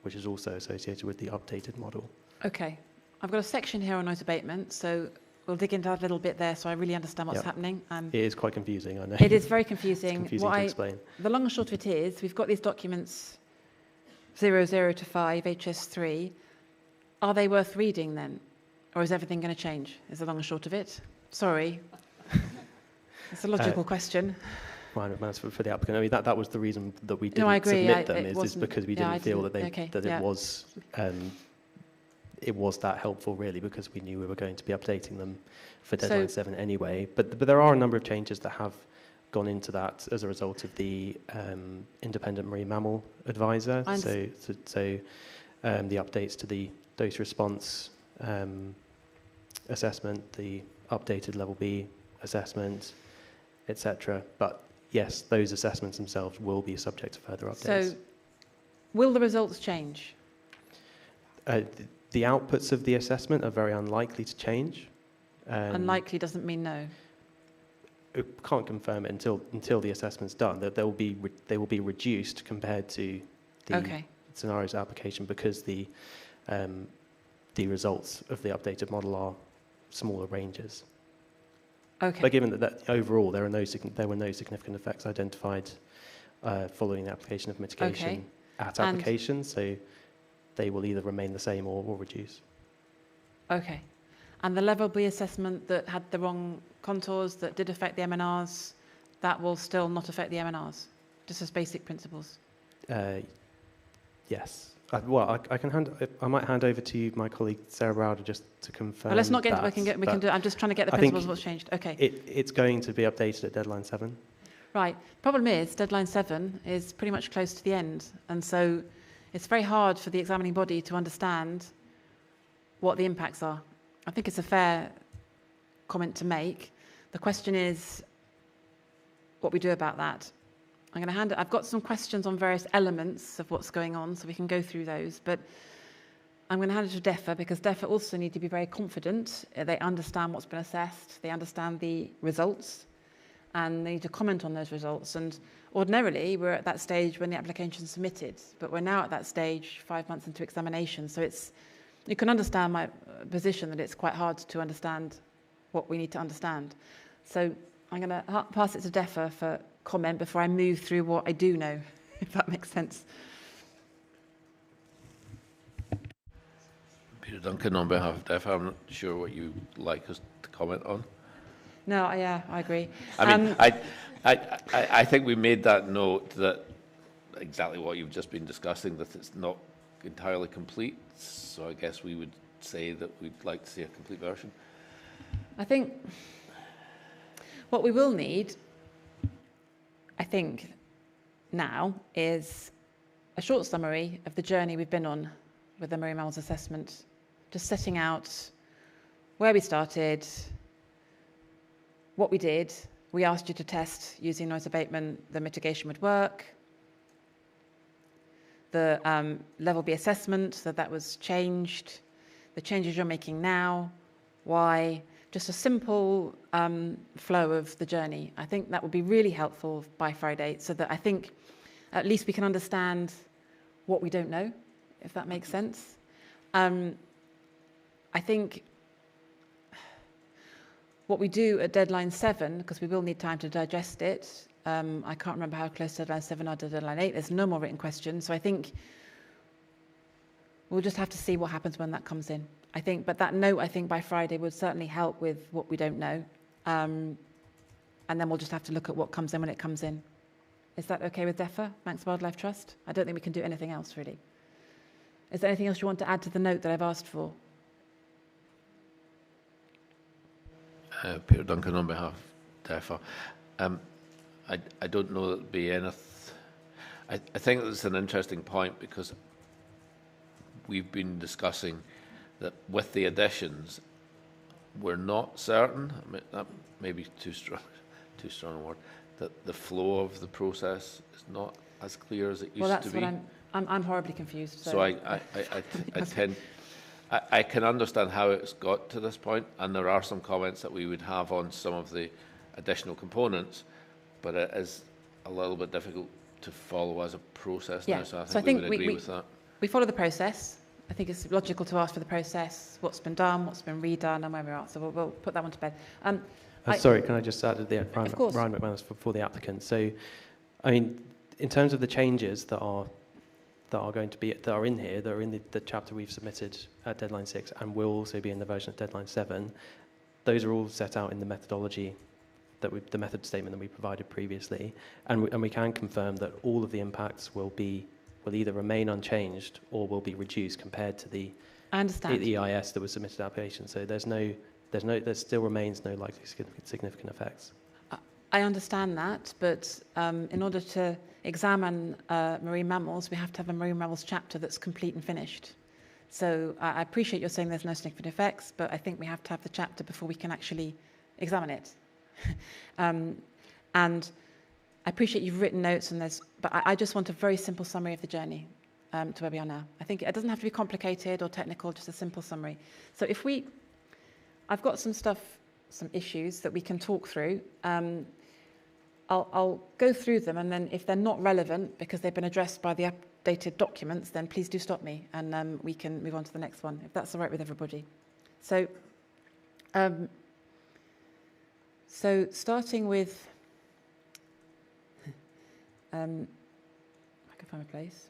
Speaker 16: which is also associated with the updated model.
Speaker 3: Okay. I've got a section here on noise abatement, so we'll dig into that a little bit there so I really understand what's happening.
Speaker 16: It is quite confusing, I know.
Speaker 3: It is very confusing.
Speaker 16: It's confusing to explain.
Speaker 3: The long and short of it is, we've got these documents 00 to 5, HS3. Are they worth reading then? Or is everything going to change, is the long and short of it? Sorry. It's a logical question.
Speaker 16: Ryan McManus for the applicant. I mean, that was the reason that we didn't submit them, is because we didn't feel that it was that helpful, really, because we knew we were going to be updating them for deadline 7 anyway. But there are a number of changes that have gone into that as a result of the independent marine mammal advisor. So the updates to the dose response assessment, the updated level B assessment, etc. But yes, those assessments themselves will be subject to further updates.
Speaker 3: So will the results change?
Speaker 16: The outputs of the assessment are very unlikely to change.
Speaker 3: Unlikely doesn't mean no.
Speaker 16: I can't confirm it until the assessment's done. That they will be reduced compared to the scenarios application, because the results of the updated model are smaller ranges.
Speaker 3: Okay.
Speaker 16: But given that overall there were no significant effects identified following the application of mitigation at application, so they will either remain the same or reduce.
Speaker 3: Okay. And the level B assessment that had the wrong contours that did affect the MNRs, that will still not affect the MNRs, just as basic principles?
Speaker 16: Yes. I might hand over to you, my colleague Sarah Browder, just to confirm.
Speaker 3: Let's not get into we can do. I'm just trying to get the principles of what's changed. Okay.
Speaker 16: It's going to be updated at deadline 7.
Speaker 3: Right. Problem is, deadline 7 is pretty much close to the end, and so it's very hard for the examining body to understand what the impacts are. I think it's a fair comment to make. The question is what we do about that. I've got some questions on various elements of what's going on, so we can go through those, but I'm going to hand it to DEFA, because DEFA also need to be very confident. They understand what's been assessed, they understand the results, and they need to comment on those results. And ordinarily, we're at that stage when the application is submitted, but we're now at that stage 5 months into examination. So you can understand my position that it's quite hard to understand what we need to understand. So I'm going to pass it to DEFA for comment before I move through what I do know, if that makes sense.
Speaker 10: Peter Duncan on behalf of DEFA. I'm not sure what you'd like us to comment on.
Speaker 3: No, yeah, I agree.
Speaker 10: I mean, I think we made that note that exactly what you've just been discussing, that it's not entirely complete. So I guess we would say that we'd like to see a complete version.
Speaker 3: I think what we will need, I think, now is a short summary of the journey we've been on with the marine mammals assessment, just setting out where we started, what we did. We asked you to test using noise abatement, the mitigation would work, the level B assessment, that was changed, the changes you're making now, why, just a simple flow of the journey. I think that would be really helpful by Friday, so that I think at least we can understand what we don't know, if that makes sense. I think what we do at deadline 7, because we will need time to digest it, I can't remember how close deadline 7 are to deadline 8. There's no more written questions, so I think we'll just have to see what happens when that comes in. But that note, I think, by Friday would certainly help with what we don't know. And then we'll just have to look at what comes in when it comes in. Is that okay with DEFA, Manx Wildlife Trust? I don't think we can do anything else, really. Is there anything else you want to add to the note that I've asked for?
Speaker 10: Peter Duncan on behalf of DEFA. I don't know that there'll be anything. I think that's an interesting point, because we've been discussing that with the additions, we're not certain, that may be too strong a word, that the flow of the process is not as clear as it used to be.
Speaker 3: Well, that's what I'm horribly confused.
Speaker 10: So I can understand how it's got to this point, and there are some comments that we would have on some of the additional components, but it is a little bit difficult to follow as a process now, so I think we would agree with that.
Speaker 3: We follow the process. I think it's logical to ask for the process, what's been done, what's been redone, and where we're at. So we'll put that one to bed.
Speaker 16: Sorry, can I just add at the end, Ryan McManus for the applicant. So, I mean, in terms of the changes that are in here, that are in the chapter we've submitted at deadline 6, and will also be in the version at deadline 7, those are all set out in the methodology the method statement that we provided previously, and we can confirm that all of the impacts will either remain unchanged or will be reduced compared to the EIS that was submitted application. So there still remains no likely significant effects.
Speaker 3: I understand that, but in order to examine marine mammals, we have to have a marine mammals chapter that's complete and finished. So I appreciate you're saying there's no significant effects, but I think we have to have the chapter before we can actually examine it. And I appreciate you've written notes on this, but I just want a very simple summary of the journey to where we are now. I think it doesn't have to be complicated or technical, just a simple summary. So I've got some issues that we can talk through. I'll go through them, and then if they're not relevant because they've been addressed by the updated documents, then please do stop me, and we can move on to the next one, if that's all right with everybody. So starting with, I can find a place.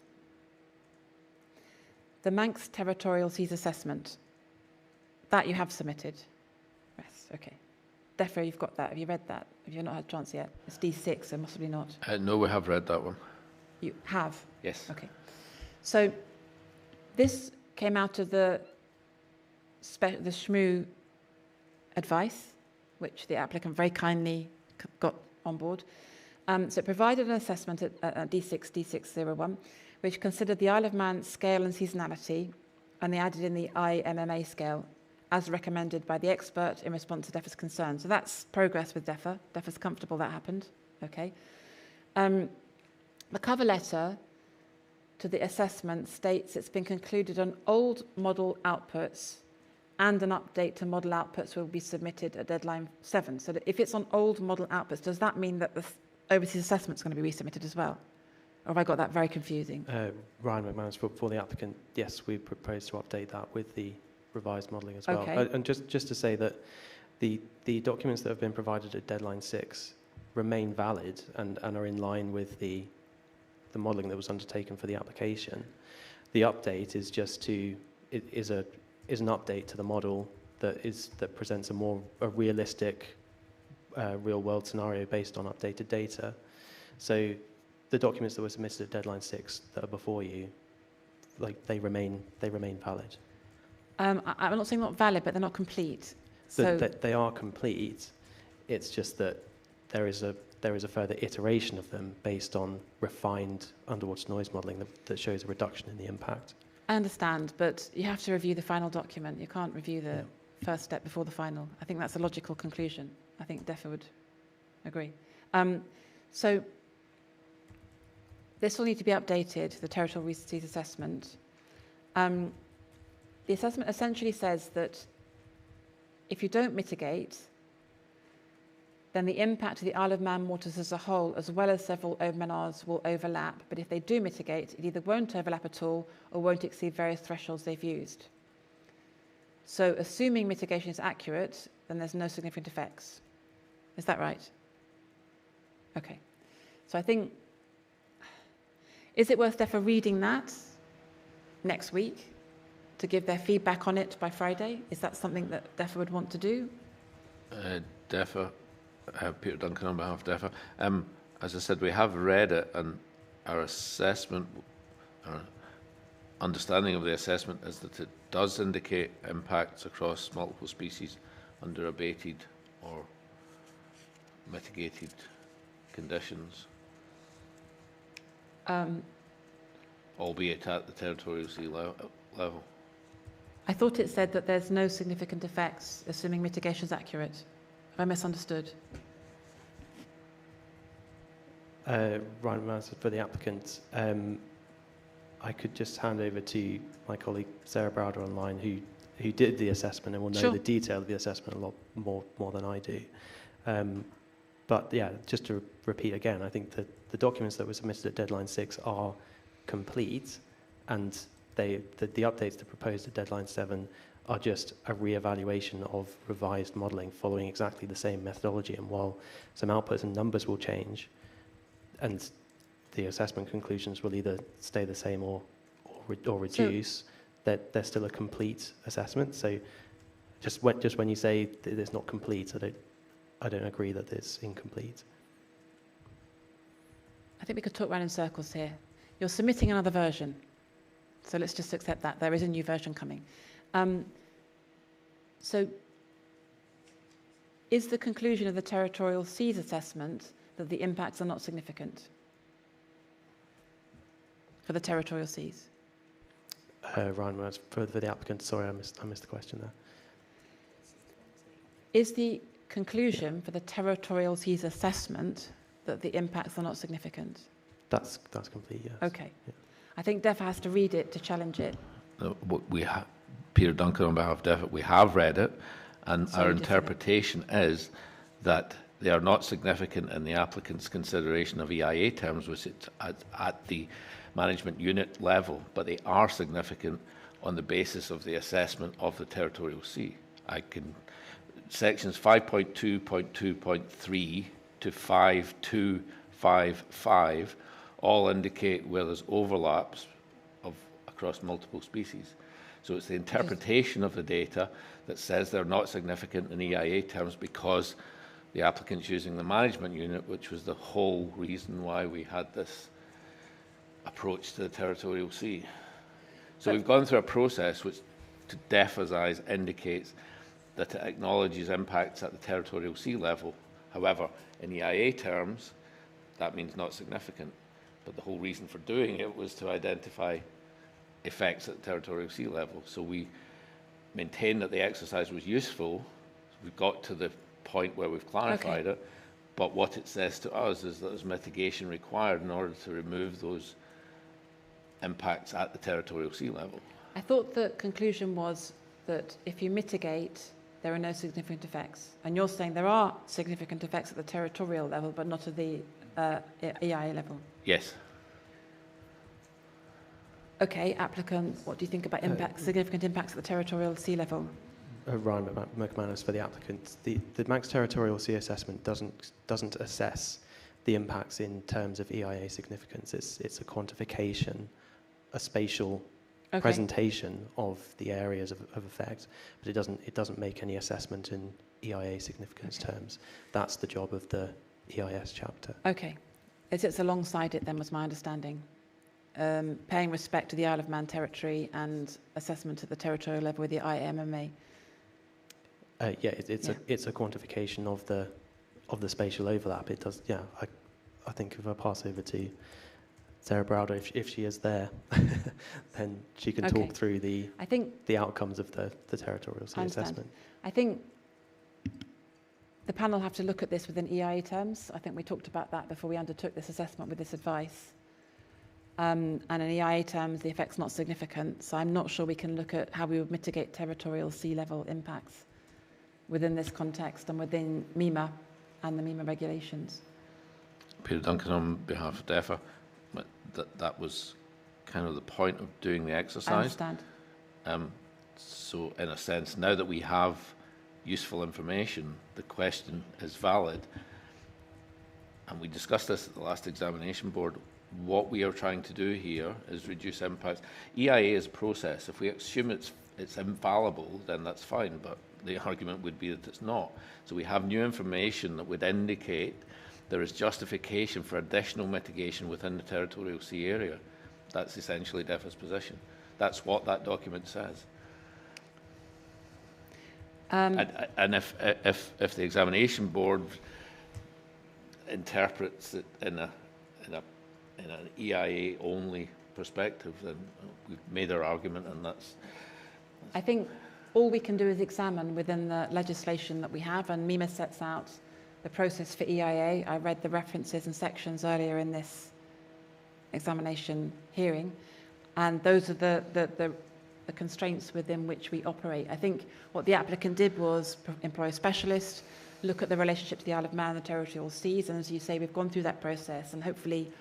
Speaker 3: The Manx Territorial Seas Assessment. That you have submitted. Yes, okay. DEFRA, you've got that. Have you read that? Have you not had a chance yet? It's D6, so possibly not.
Speaker 10: No, we have read that one.
Speaker 3: You have?
Speaker 10: Yes.
Speaker 3: Okay. So this came out of the SHMU advice, which the applicant very kindly got on board. So it provided an assessment at D6, D601, which considered the Isle of Man scale and seasonality, and they added in the IMMA scale, as recommended by the expert in response to DEFRA's concerns. So that's progress with DEFRA. DEFRA's comfortable that happened. Okay. The cover letter to the assessment states it's been concluded on old model outputs and an update to model outputs will be submitted at deadline 7. So that if it's on old model outputs, does that mean that the overseas assessment is going to be resubmitted as well? Or have I got that very confusing?
Speaker 16: Ryan McManus, for the applicant, yes, we propose to update that with the revised modelling as well.
Speaker 3: Okay.
Speaker 16: And just to say that the documents that have been provided at deadline 6 remain valid and are in line with the modelling that was undertaken for the application. The update is is an update to the model that presents a realistic real world scenario based on updated data. So the documents that were submitted at deadline 6 that are before you, they remain valid.
Speaker 3: I'm not saying not valid, but they're not complete. So
Speaker 16: they are complete. It's just that there is a further iteration of them based on refined underwater noise modelling that shows a reduction in the impact.
Speaker 3: I understand, but you have to review the final document. You can't review the first step before the final. I think that's a logical conclusion. I think DEFRA would agree. So this will need to be updated, the territorial seas assessment. The assessment essentially says that if you don't mitigate, then the impact to the Isle of Man waters as a whole, as well as several OMNRs, will overlap. But if they do mitigate, it either won't overlap at all or won't exceed various thresholds they've used. So assuming mitigation is accurate, then there's no significant effects. Is that right? Okay. So I think, is it worth DEFRA reading that next week to give their feedback on it by Friday? Is that something that DEFRA would want to do?
Speaker 10: DEFRA, Peter Duncan on behalf of DEFRA. As I said, we have read it, and our assessment, our understanding of the assessment is that it does indicate impacts across multiple species under abated or mitigated conditions, albeit at the territorial sea level.
Speaker 3: I thought it said that there's no significant effects, assuming mitigation is accurate. Have I misunderstood?
Speaker 16: Ryan McManus for the applicant. I could just hand over to my colleague Sarah Browder online, who did the assessment and will know the detail of the assessment a lot more than I do. But yeah, just to repeat again, I think that the documents that were submitted at deadline 6 are complete, and the updates that proposed at deadline 7 are just a re-evaluation of revised modelling following exactly the same methodology. And while some outputs and numbers will change, and the assessment conclusions will either stay the same or reduce, that they're still a complete assessment. So just when you say that it's not complete, I don't agree that it's incomplete.
Speaker 3: I think we could talk round in circles here. You're submitting another version, so let's just accept that. There is a new version coming. So is the conclusion of the territorial seas assessment that the impacts are not significant for the territorial seas?
Speaker 16: Ryan, for the applicant, sorry, I missed the question there.
Speaker 3: Is the conclusion for the territorial seas assessment that the impacts are not significant?
Speaker 16: That's complete, yes.
Speaker 3: Okay. Yeah. I think DEFA has to read it to challenge it.
Speaker 10: Peter Duncan on behalf of DEFA, we have read it, and
Speaker 3: So
Speaker 10: our interpretation is that they are not significant in the applicant's consideration of EIA terms, which it's at the management unit level, but they are significant on the basis of the assessment of the territorial sea. Sections 5.2.2.3 to 5255 all indicate where there's overlaps across multiple species. So it's the interpretation of the data that says they're not significant in EIA terms because the applicant's using the management unit, which was the whole reason why we had this approach to the territorial sea. So we've gone through a process which, to DEFA's eyes, indicates that it acknowledges impacts at the territorial sea level. However, in EIA terms, that means not significant. But the whole reason for doing it was to identify effects at the territorial sea level. So we maintain that the exercise was useful. We've got to the point where we've clarified it. But what it says to us is that there's mitigation required in order to remove those impacts at the territorial sea level.
Speaker 3: I thought the conclusion was that if you mitigate, there are no significant effects. And you're saying there are significant effects at the territorial level, but not at the EIA level.
Speaker 10: Yes.
Speaker 3: Okay, applicant, what do you think about significant impacts at the territorial sea level?
Speaker 16: Ryan McManus for the applicant. The max territorial sea assessment doesn't assess the impacts in terms of EIA significance. It's a quantification, a spatial presentation of the areas of effect, but it doesn't make any assessment in EIA significance terms. That's the job of the EIS chapter.
Speaker 3: Okay, it sits alongside it then, was my understanding. Paying respect to the Isle of Man territory and assessment at the territorial level with the IMMA.
Speaker 16: It's a quantification of the spatial overlap. It does. Yeah, I think if I pass over to Sarah Browder, if she is there, then she can talk through the outcomes of the territorial sea assessment.
Speaker 3: I think the panel have to look at this within EIA terms. I think we talked about that before we undertook this assessment with this advice. And in EIA terms, the effect's not significant. So I'm not sure we can look at how we would mitigate territorial sea level impacts within this context and within MEMA and the MEMA regulations.
Speaker 10: Peter Duncan on behalf of DEFA, that was kind of the point of doing the exercise.
Speaker 3: I understand.
Speaker 10: So in a sense, now that we have useful information, the question is valid. And we discussed this at the last examination board. What we are trying to do here is reduce impacts. EIA is a process. If we assume it's infallible, then that's fine, but the argument would be that it's not. So we have new information that would indicate there is justification for additional mitigation within the territorial sea area. That's essentially DEFA's position. That's what that document says. And if the examination board interprets it in an EIA only perspective, then we've made our argument, and that's.
Speaker 3: I think all we can do is examine within the legislation that we have, and MEMA sets out the process for EIA. I read the references and sections earlier in this examination hearing, and those are the constraints within which we operate. I think what the applicant did was employ a specialist, look at the relationship to the Isle of Man and the territorial seas, and as you say, we've gone through that process, and hopefully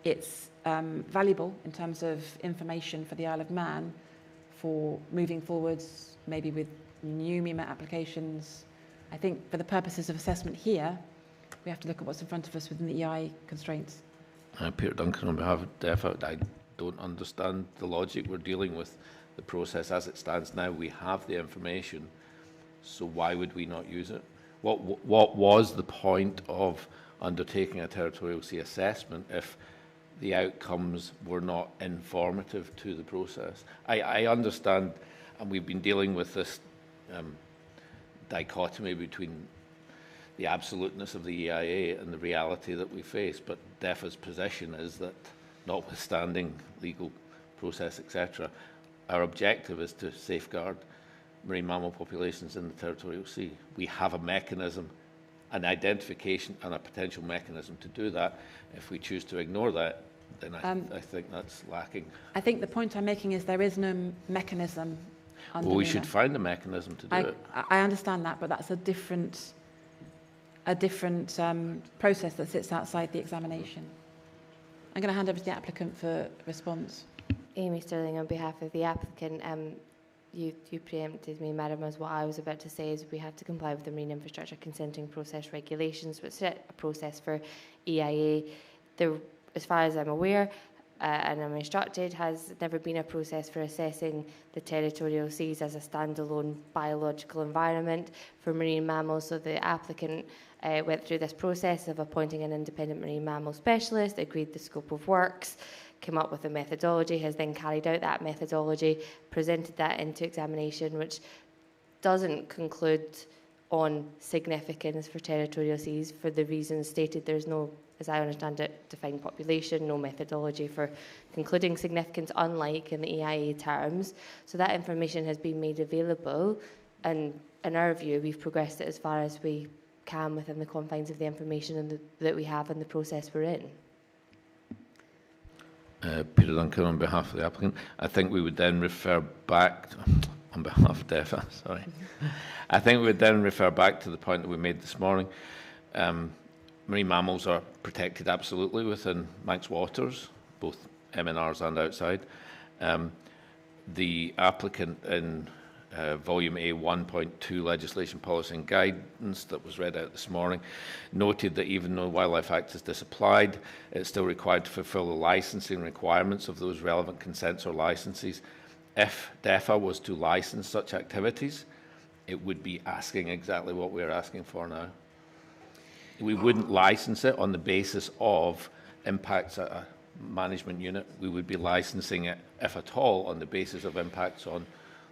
Speaker 3: it's valuable in terms of information for the Isle of Man for moving forwards, maybe with new MEMA applications. I think for the purposes of assessment here, we have to look at what's in front of us within the EI constraints.
Speaker 10: Peter Duncan on behalf of DEFA, I don't understand the logic. We're dealing with the process as it stands now. We have the information, so why would we not use it? what was the point of undertaking a territorial sea assessment if the outcomes were not informative to the process? I understand, and we've been dealing with this dichotomy between the absoluteness of the EIA and the reality that we face, but DEFA's position is that, notwithstanding legal process, etc., our objective is to safeguard marine mammal populations in the territorial sea. We have a mechanism, an identification and a potential mechanism to do that. If we choose to ignore that, then I think that's lacking.
Speaker 3: I think the point I'm making is there is no mechanism.
Speaker 10: Well, we should find a mechanism to do it.
Speaker 3: I understand that, but that's a different process that sits outside the examination. I'm going to hand over to the applicant for response.
Speaker 5: Amy Sterling, on behalf of the applicant, you preempted me, Madam, as what I was about to say is we have to comply with the Marine Infrastructure Consenting Process regulations, which set a process for EIA. There, as far as I'm aware, and I'm instructed, has never been a process for assessing the territorial seas as a standalone biological environment for marine mammals. So the applicant went through this process of appointing an independent marine mammal specialist, agreed the scope of works, came up with a methodology, has then carried out that methodology, presented that into examination, which doesn't conclude on significance for territorial seas for the reasons stated. There's no, as I understand it, defined population, no methodology for concluding significance, unlike in the EIA terms. So that information has been made available, and in our view, we've progressed it as far as we can within the confines of the information that we have and the process we're in.
Speaker 10: Peter Duncan on behalf of the applicant. I think we would then refer back, on behalf of DEFA, sorry. I think we would then refer back to the point that we made this morning. Marine mammals are protected absolutely within Manx waters, both MNRs and outside. The applicant in Volume A 1.2 Legislation, Policy and Guidance that was read out this morning noted that even though Wildlife Act is disapplied, it's still required to fulfil the licensing requirements of those relevant consents or licenses. If DEFA was to license such activities, it would be asking exactly what we're asking for now. We wouldn't license it on the basis of impacts at a management unit. We would be licensing it, if at all, on the basis of impacts on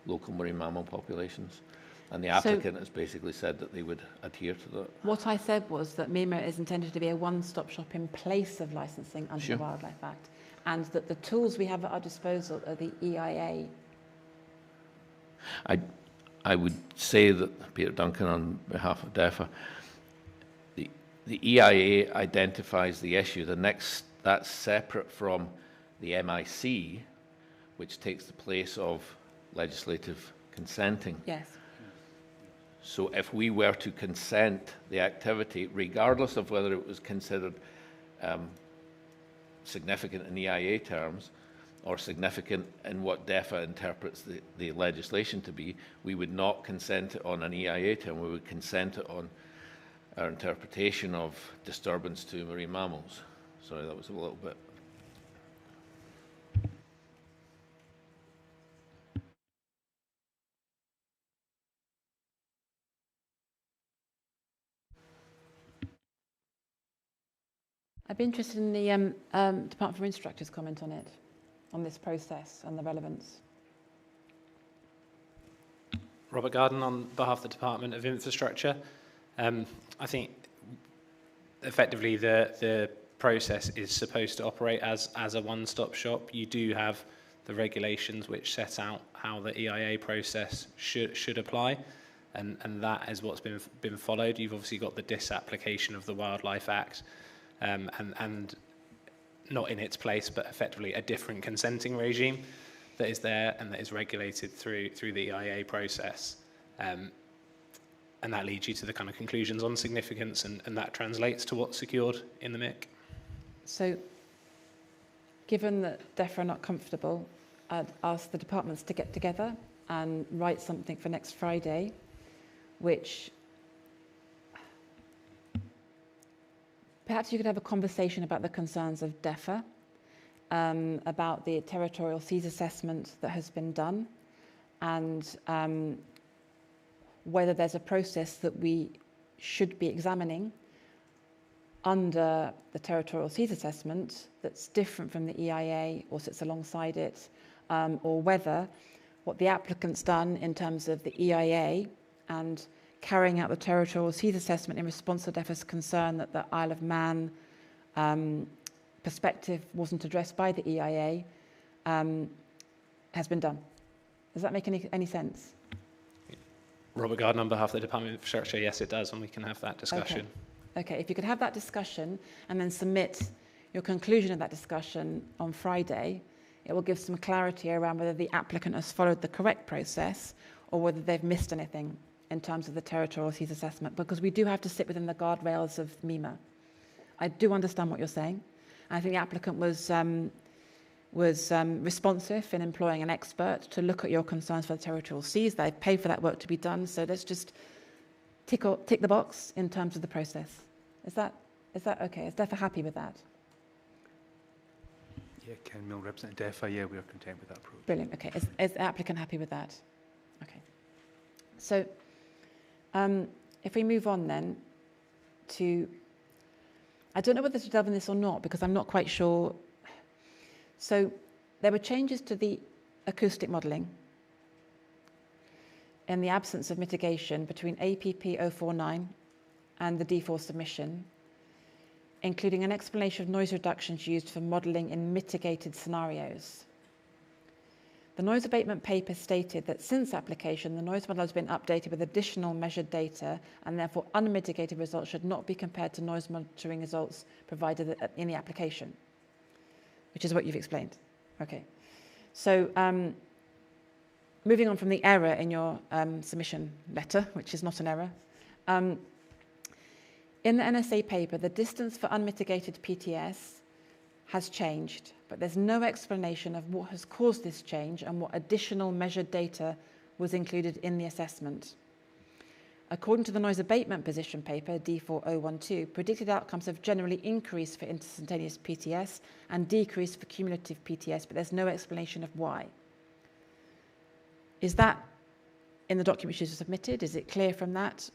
Speaker 10: local marine mammal populations. And the applicant has basically said that they would adhere to that.
Speaker 3: What I said was that MEMA is intended to be a one-stop shop in place of licensing under the Wildlife Act, and that the tools we have at our disposal are the EIA.
Speaker 10: I would say that, Peter Duncan on behalf of DEFA, the EIA identifies the issue. That's separate from the MIC, which takes the place of legislative consenting.
Speaker 3: Yes.
Speaker 10: So if we were to consent the activity, regardless of whether it was considered significant in EIA terms or significant in what DEFA interprets the legislation to be, we would not consent it on an EIA term. We would consent it on our interpretation of disturbance to marine mammals. Sorry, that was a little bit.
Speaker 3: I'd be interested in the Department for Instructors' comment on it, on this process and the relevance.
Speaker 7: Robert Garden on behalf of the Department of Infrastructure. I think effectively the process is supposed to operate as a one-stop shop. You do have the regulations which set out how the EIA process should apply, and that is what's been followed. You've obviously got the disapplication of the Wildlife Act, and not in its place, but effectively a different consenting regime that is there and that is regulated through the EIA process. And that leads you to the kind of conclusions on significance, and that translates to what's secured in the MIC.
Speaker 3: So, given that DEFRA are not comfortable, I'd ask the departments to get together and write something for next Friday, which perhaps you could have a conversation about the concerns of DEFRA, about the territorial seas assessment that has been done, and whether there's a process that we should be examining under the territorial seas assessment that's different from the EIA or sits alongside it, or whether what the applicant's done in terms of the EIA and carrying out the territorial seas assessment in response to DEFRA's concern that the Isle of Man perspective wasn't addressed by the EIA has been done. Does that make any sense?
Speaker 7: Robert Garden on behalf of the Department of Infrastructure, yes it does, and we can have that discussion.
Speaker 3: Okay, if you could have that discussion and then submit your conclusion of that discussion on Friday, it will give some clarity around whether the applicant has followed the correct process or whether they've missed anything in terms of the territorial seas assessment, because we do have to sit within the guardrails of MEMA. I do understand what you're saying. I think the applicant was responsive in employing an expert to look at your concerns for the territorial seas. They've paid for that work to be done, so let's just tick the box in terms of the process. Is that okay? Is DEFRA happy with that?
Speaker 6: Yeah, Ken Mill, representing DEFRA. Yeah, we are content with that approach.
Speaker 3: Brilliant. Okay, is the applicant happy with that? Okay. So, if we move on then to, I don't know whether to delve in this or not because I'm not quite sure. So, there were changes to the acoustic modelling in the absence of mitigation between APP 049 and the D4 submission, including an explanation of noise reductions used for modelling in mitigated scenarios. The noise abatement paper stated that since application, the noise model has been updated with additional measured data, and therefore unmitigated results should not be compared to noise monitoring results provided in the application, which is what you've explained. Okay. So, moving on from the error in your submission letter, which is not an error, in the NSA paper, the distance for unmitigated PTS has changed, but there's no explanation of what has caused this change and what additional measured data was included in the assessment. According to the noise abatement position paper, D4012, predicted outcomes have generally increased for instantaneous PTS and decreased for cumulative PTS, but there's no explanation of why. Is that in the document you submitted? Is it clear from that?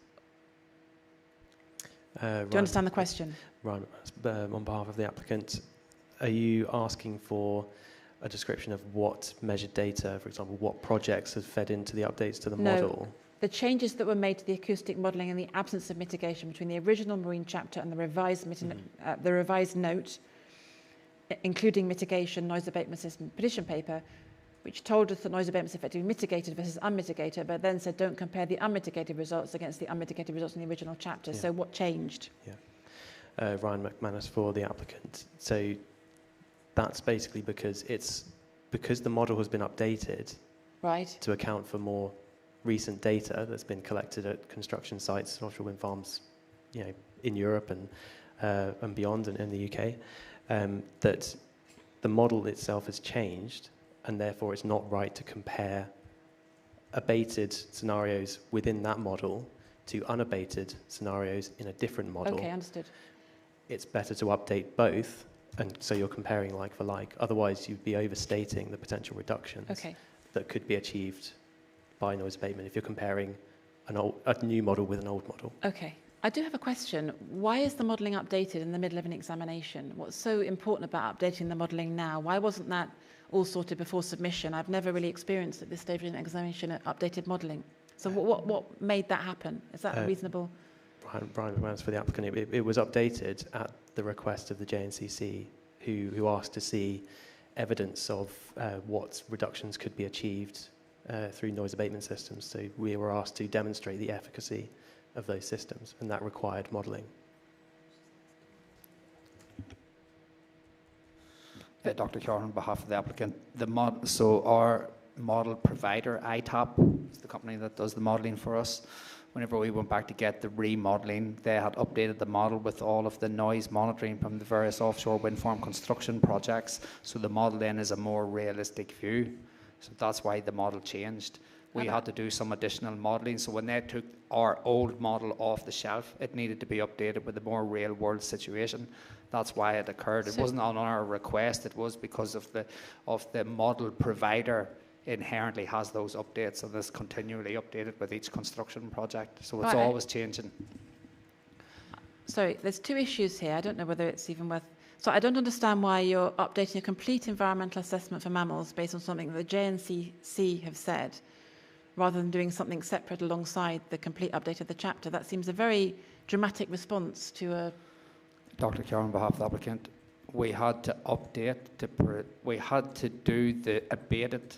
Speaker 3: Do you understand the question?
Speaker 11: Ryan, on behalf of the applicant, are you asking for a description of what measured data, for example, what projects have fed into the updates to the model?
Speaker 3: The changes that were made to the acoustic modelling in the absence of mitigation between the original marine chapter and the revised note, including mitigation, noise abatement system petition paper, which told us that noise abatement is effectively mitigated versus unmitigated, but then said don't compare the unmitigated results against the unmitigated results in the original chapter. Yeah. So what changed?
Speaker 11: Yeah. Ryan McManus for the applicant. So that's basically because the model has been updated to account for more recent data that's been collected at construction sites, offshore wind farms, in Europe and beyond, and in the UK, that the model itself has changed, and therefore it's not right to compare abated scenarios within that model to unabated scenarios in a different model.
Speaker 3: Okay, understood.
Speaker 11: It's better to update both, and so you're comparing like for like. Otherwise, you'd be overstating the potential reductions that could be achieved by noise abatement if you're comparing a new model with an old model.
Speaker 3: Okay. I do have a question. Why is the modelling updated in the middle of an examination? What's so important about updating the modelling now? Why wasn't that all sorted before submission? I've never really experienced at this stage of an examination updated modelling. So what made that happen? Is that reasonable?
Speaker 11: Brian McManus for the applicant. It was updated at the request of the JNCC, who asked to see evidence of what reductions could be achieved through noise abatement systems. So we were asked to demonstrate the efficacy of those systems, and that required modelling.
Speaker 8: Dr. Carr, on behalf of the applicant, so our model provider, ITAP, is the company that does the modelling for us. Whenever we went back to get the remodelling, they had updated the model with all of the noise monitoring from the various offshore wind farm construction projects. So the model then is a more realistic view. So that's why the model changed. We had to do some additional modelling. So when they took our old model off the shelf, it needed to be updated with a more real world situation. That's why it occurred. It wasn't on our request. It was because of the model provider inherently has those updates, and it's continually updated with each construction project. So it's always changing.
Speaker 3: sorry, there's two issues here. I don't know whether it's even worth... So I don't understand why you're updating a complete environmental assessment for mammals based on something that the JNCC have said, rather than doing something separate alongside the complete update of the chapter. That seems a very dramatic response to a...
Speaker 8: Dr. Carr, on behalf of the applicant, we had to update, we had to do the abated,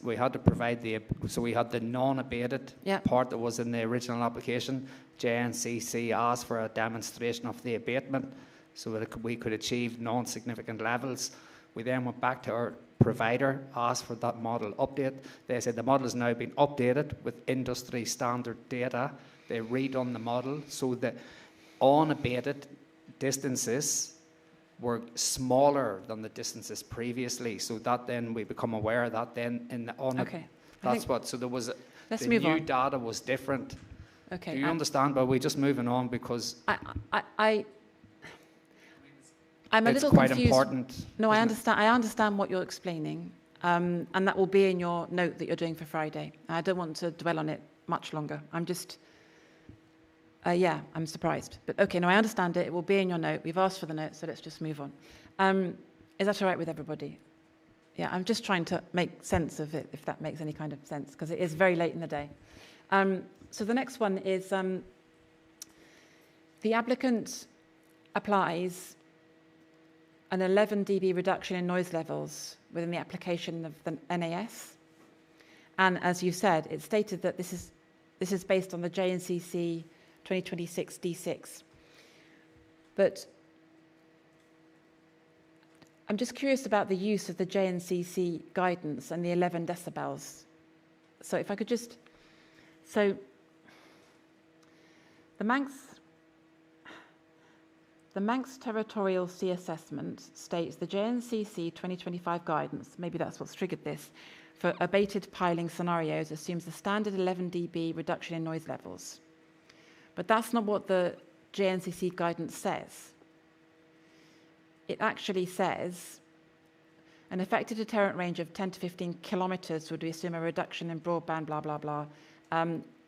Speaker 8: we had to provide so we had the non-abated part that was in the original application. JNCC asked for a demonstration of the abatement so that we could achieve non-significant levels. We then went back to our provider, asked for that model update. They said the model has now been updated with industry standard data. They redone the model so that unabated distances were smaller than the distances previously. So that then we become aware that then in the that's what. So there was the new data was different.
Speaker 3: Okay.
Speaker 8: Do you understand? But we're just moving on because
Speaker 3: I'm a little
Speaker 8: quite
Speaker 3: confused.
Speaker 8: Important.
Speaker 3: No, I understand. I understand what you're explaining, and that will be in your note that you're doing for Friday. I don't want to dwell on it much longer. I'm just, I'm surprised. But okay, no, I understand it. It will be in your note. We've asked for the note, so let's just move on. Is that all right with everybody? Yeah, I'm just trying to make sense of it, if that makes any kind of sense, because it is very late in the day. So the next one is the applicant applies an 11 dB reduction in noise levels within the application of the NAS. And as you said, it's stated that this is based on the JNCC 2026 D6. But I'm just curious about the use of the JNCC guidance and the 11 decibels. So if I could just... So the Manx Territorial Sea Assessment states the JNCC 2025 guidance, maybe that's what's triggered this, for abated piling scenarios assumes the standard 11 dB reduction in noise levels. But that's not what the JNCC guidance says. It actually says an effective deterrent range of 10 to 15 kilometres would assume a reduction in broadband, blah, blah, blah,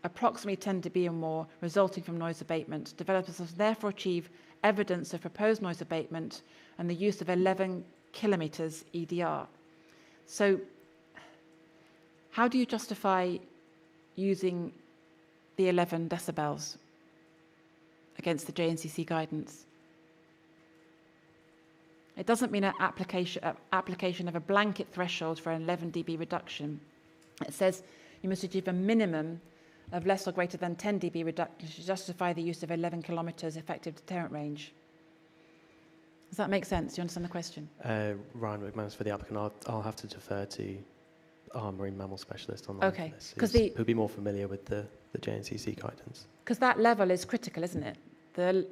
Speaker 3: approximately 10 dB or more resulting from noise abatement. Developers must therefore achieve evidence of proposed noise abatement and the use of 11 kilometres EDR. So how do you justify using the 11 decibels against the JNCC guidance? It doesn't mean an application of a blanket threshold for an 11 dB reduction. It says you must achieve a minimum of less or greater than 10 dB reduction to justify the use of 11 kilometres effective deterrent range. Does that make sense? Do you understand the question?
Speaker 11: Ryan McManus for the applicant. I'll have to defer to our marine mammal specialist on that.
Speaker 3: Okay.
Speaker 11: Who'll be more familiar with the JNCC guidance.
Speaker 3: Because that level is critical, isn't it? The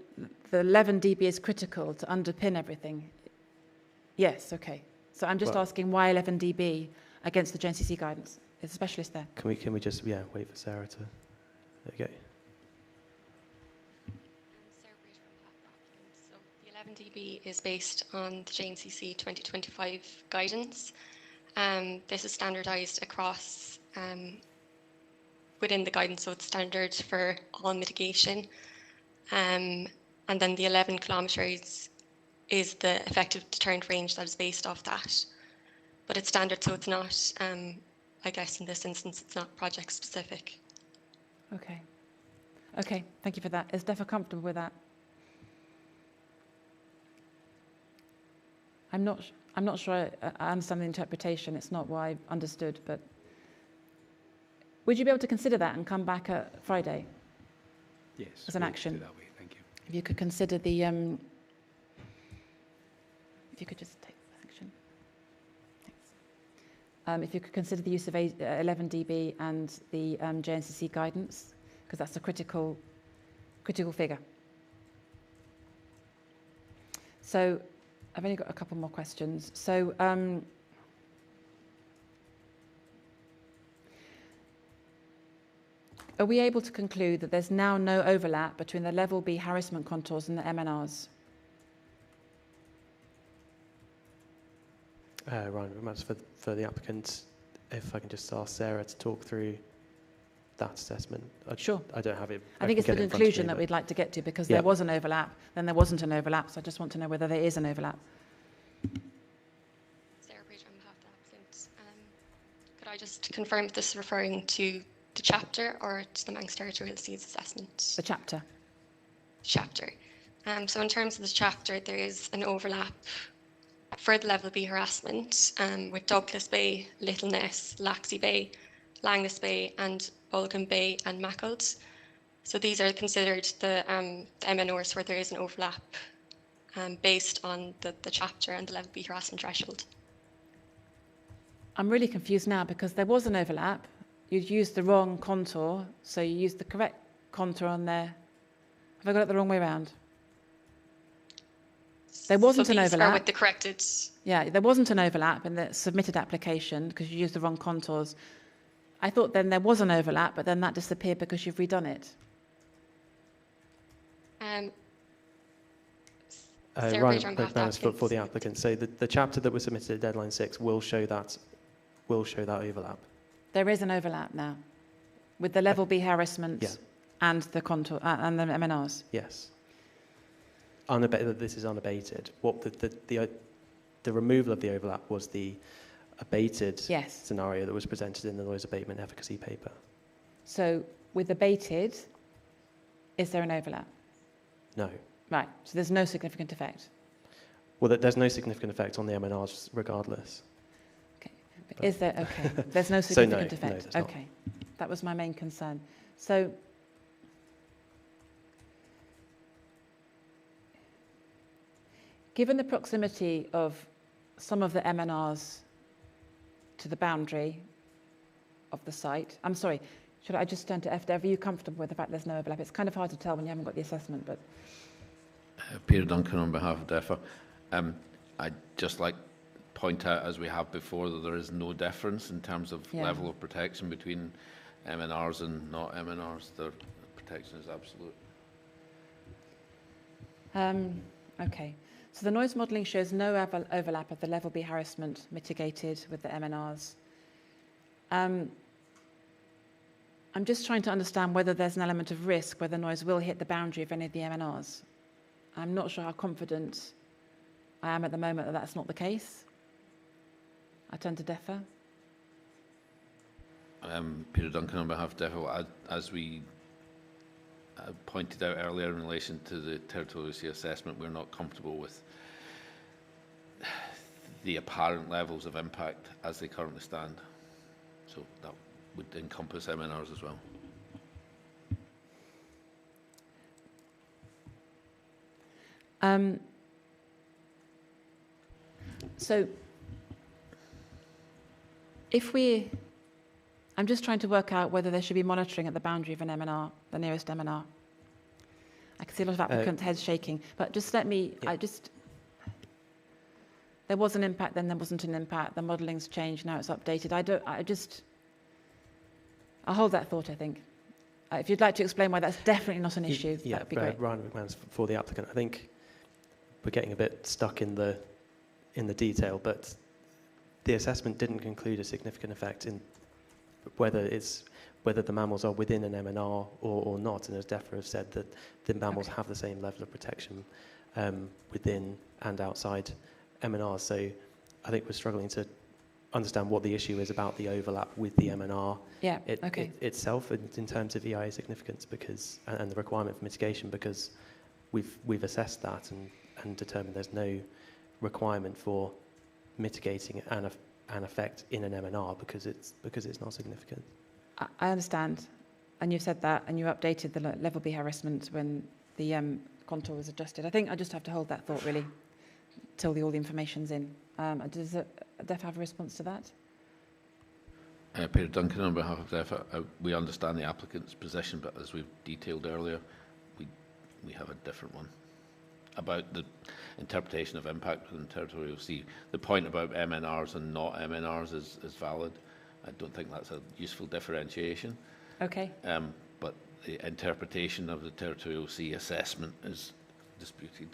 Speaker 3: 11 dB is critical to underpin everything. Yes, okay. So I'm just asking why 11 dB against the JNCC guidance? Is a specialist there?
Speaker 11: Can we just wait for Sarah to... Okay.
Speaker 21: So the 11 dB is based on the JNCC 2025 guidance. This is standardised across within the guidance, so it's standard for all mitigation. And then the 11 kilometres is the effective deterrent range that is based off that. But it's standard, so it's not... I guess in this instance, it's not project specific.
Speaker 3: Okay. Okay, thank you for that. Is DEFRA comfortable with that? I'm not sure I understand the interpretation. It's not what I understood, but would you be able to consider that and come back at Friday?
Speaker 6: Yes.
Speaker 3: As an action.
Speaker 6: Do that way. Thank you.
Speaker 3: If you could consider the, if you could just take action. If you could consider the use of 11 dB and the JNCC guidance, because that's a critical figure. So I've only got a couple more questions. So are we able to conclude that there's now no overlap between the level B harassment contours and the MNRs?
Speaker 11: Ryan, for the applicant, if I can just ask Sarah to talk through
Speaker 16: that assessment.
Speaker 3: Sure.
Speaker 16: I don't have it.
Speaker 3: I think it's the conclusion that we'd like to get to, because there was an overlap, then there wasn't an overlap, so I just want to know whether there is an overlap.
Speaker 21: Sarah Page on behalf of the applicant. Could I just confirm if this is referring to the chapter or to the Manx Territorial Seas assessment?
Speaker 3: The chapter.
Speaker 21: Chapter. So in terms of the chapter, there is an overlap for the level B harassment with Douglas Bay, Little Ness, Laxey Bay, Langus Bay and Bulgan Bay and Mackles. So these are considered the MNOs where there is an overlap based on the chapter and the level B harassment threshold.
Speaker 3: I'm really confused now, because there was an overlap. You used the wrong contour, so you used the correct contour on there. Have I got it the wrong way around? There wasn't an overlap.
Speaker 21: With the corrected.
Speaker 3: Yeah, there wasn't an overlap in the submitted application because you used the wrong contours. I thought then there was an overlap, but then that disappeared because you've redone it.
Speaker 16: Ryan for the applicant. So the chapter that was submitted at deadline 6 will show that overlap. There
Speaker 3: is an overlap now with the level B harassment and the contour and the MNRs.
Speaker 16: Yes. This is unabated. What the removal of the overlap was the abated scenario that was presented in the noise abatement efficacy paper.
Speaker 3: So with abated, is there an overlap?
Speaker 16: No.
Speaker 3: Right. So there's no significant effect.
Speaker 16: Well, there's no significant effect on the MNRs regardless.
Speaker 3: Okay. Is there? Okay. There's no significant effect. No, okay. That was my main concern. So. Given the proximity of some of the MNRs to the boundary of the site, I'm sorry, should I just turn to FDev? Are you comfortable with the fact there's no overlap? It's kind of hard to tell when you haven't got the assessment, but...
Speaker 10: Peter Duncan on behalf of DEFA. I'd just like to point out, as we have before, that there is no difference in terms of level of protection between MNRs and not MNRs. The protection is absolute.
Speaker 3: Okay. So the noise modelling shows no overlap of the level B harassment mitigated with the MNRs. I'm just trying to understand whether there's an element of risk where the noise will hit the boundary of any of the MNRs. I'm not sure how confident I am at the moment that that's not the case. I turn to DEFA.
Speaker 10: Peter Duncan on behalf of DEFA. As we pointed out earlier in relation to the territorial sea assessment, we're not comfortable with the apparent levels of impact as they currently stand. So that would encompass MNRs as well.
Speaker 3: So I'm just trying to work out whether there should be monitoring at the boundary of an MNR, the nearest MNR. I can see a lot of applicants' heads shaking, but just let me, there was an impact, then there wasn't an impact, the modelling's changed, now it's updated. I'll hold that thought, I think. If you'd like to explain why that's definitely not an issue, that would be great.
Speaker 16: Ryan McMahon's for the applicant. I think we're getting a bit stuck in the detail, but the assessment didn't conclude a significant effect in whether the mammals are within an MNR or not, and as DEFRA have said, that the mammals have the same level of protection within and outside MNRs. So I think we're struggling to understand what the issue is about the overlap with the MNR itself in terms of EIA significance and the requirement for mitigation, because we've assessed that and determined there's no requirement for mitigating an effect in an MNR because it's not significant.
Speaker 3: I understand, and you've said that, and you updated the level B harassment when the contour was adjusted. I think I just have to hold that thought really till all the information's in. Does DEFA have a response to that?
Speaker 10: Peter Duncan on behalf of DEFA. We understand the applicant's position, but as we've detailed earlier, we have a different one about the interpretation of impact within territorial sea. The point about MNRs and not MNRs is valid. I don't think that's a useful differentiation.
Speaker 3: Okay.
Speaker 10: But the interpretation of the territorial sea assessment is disputed.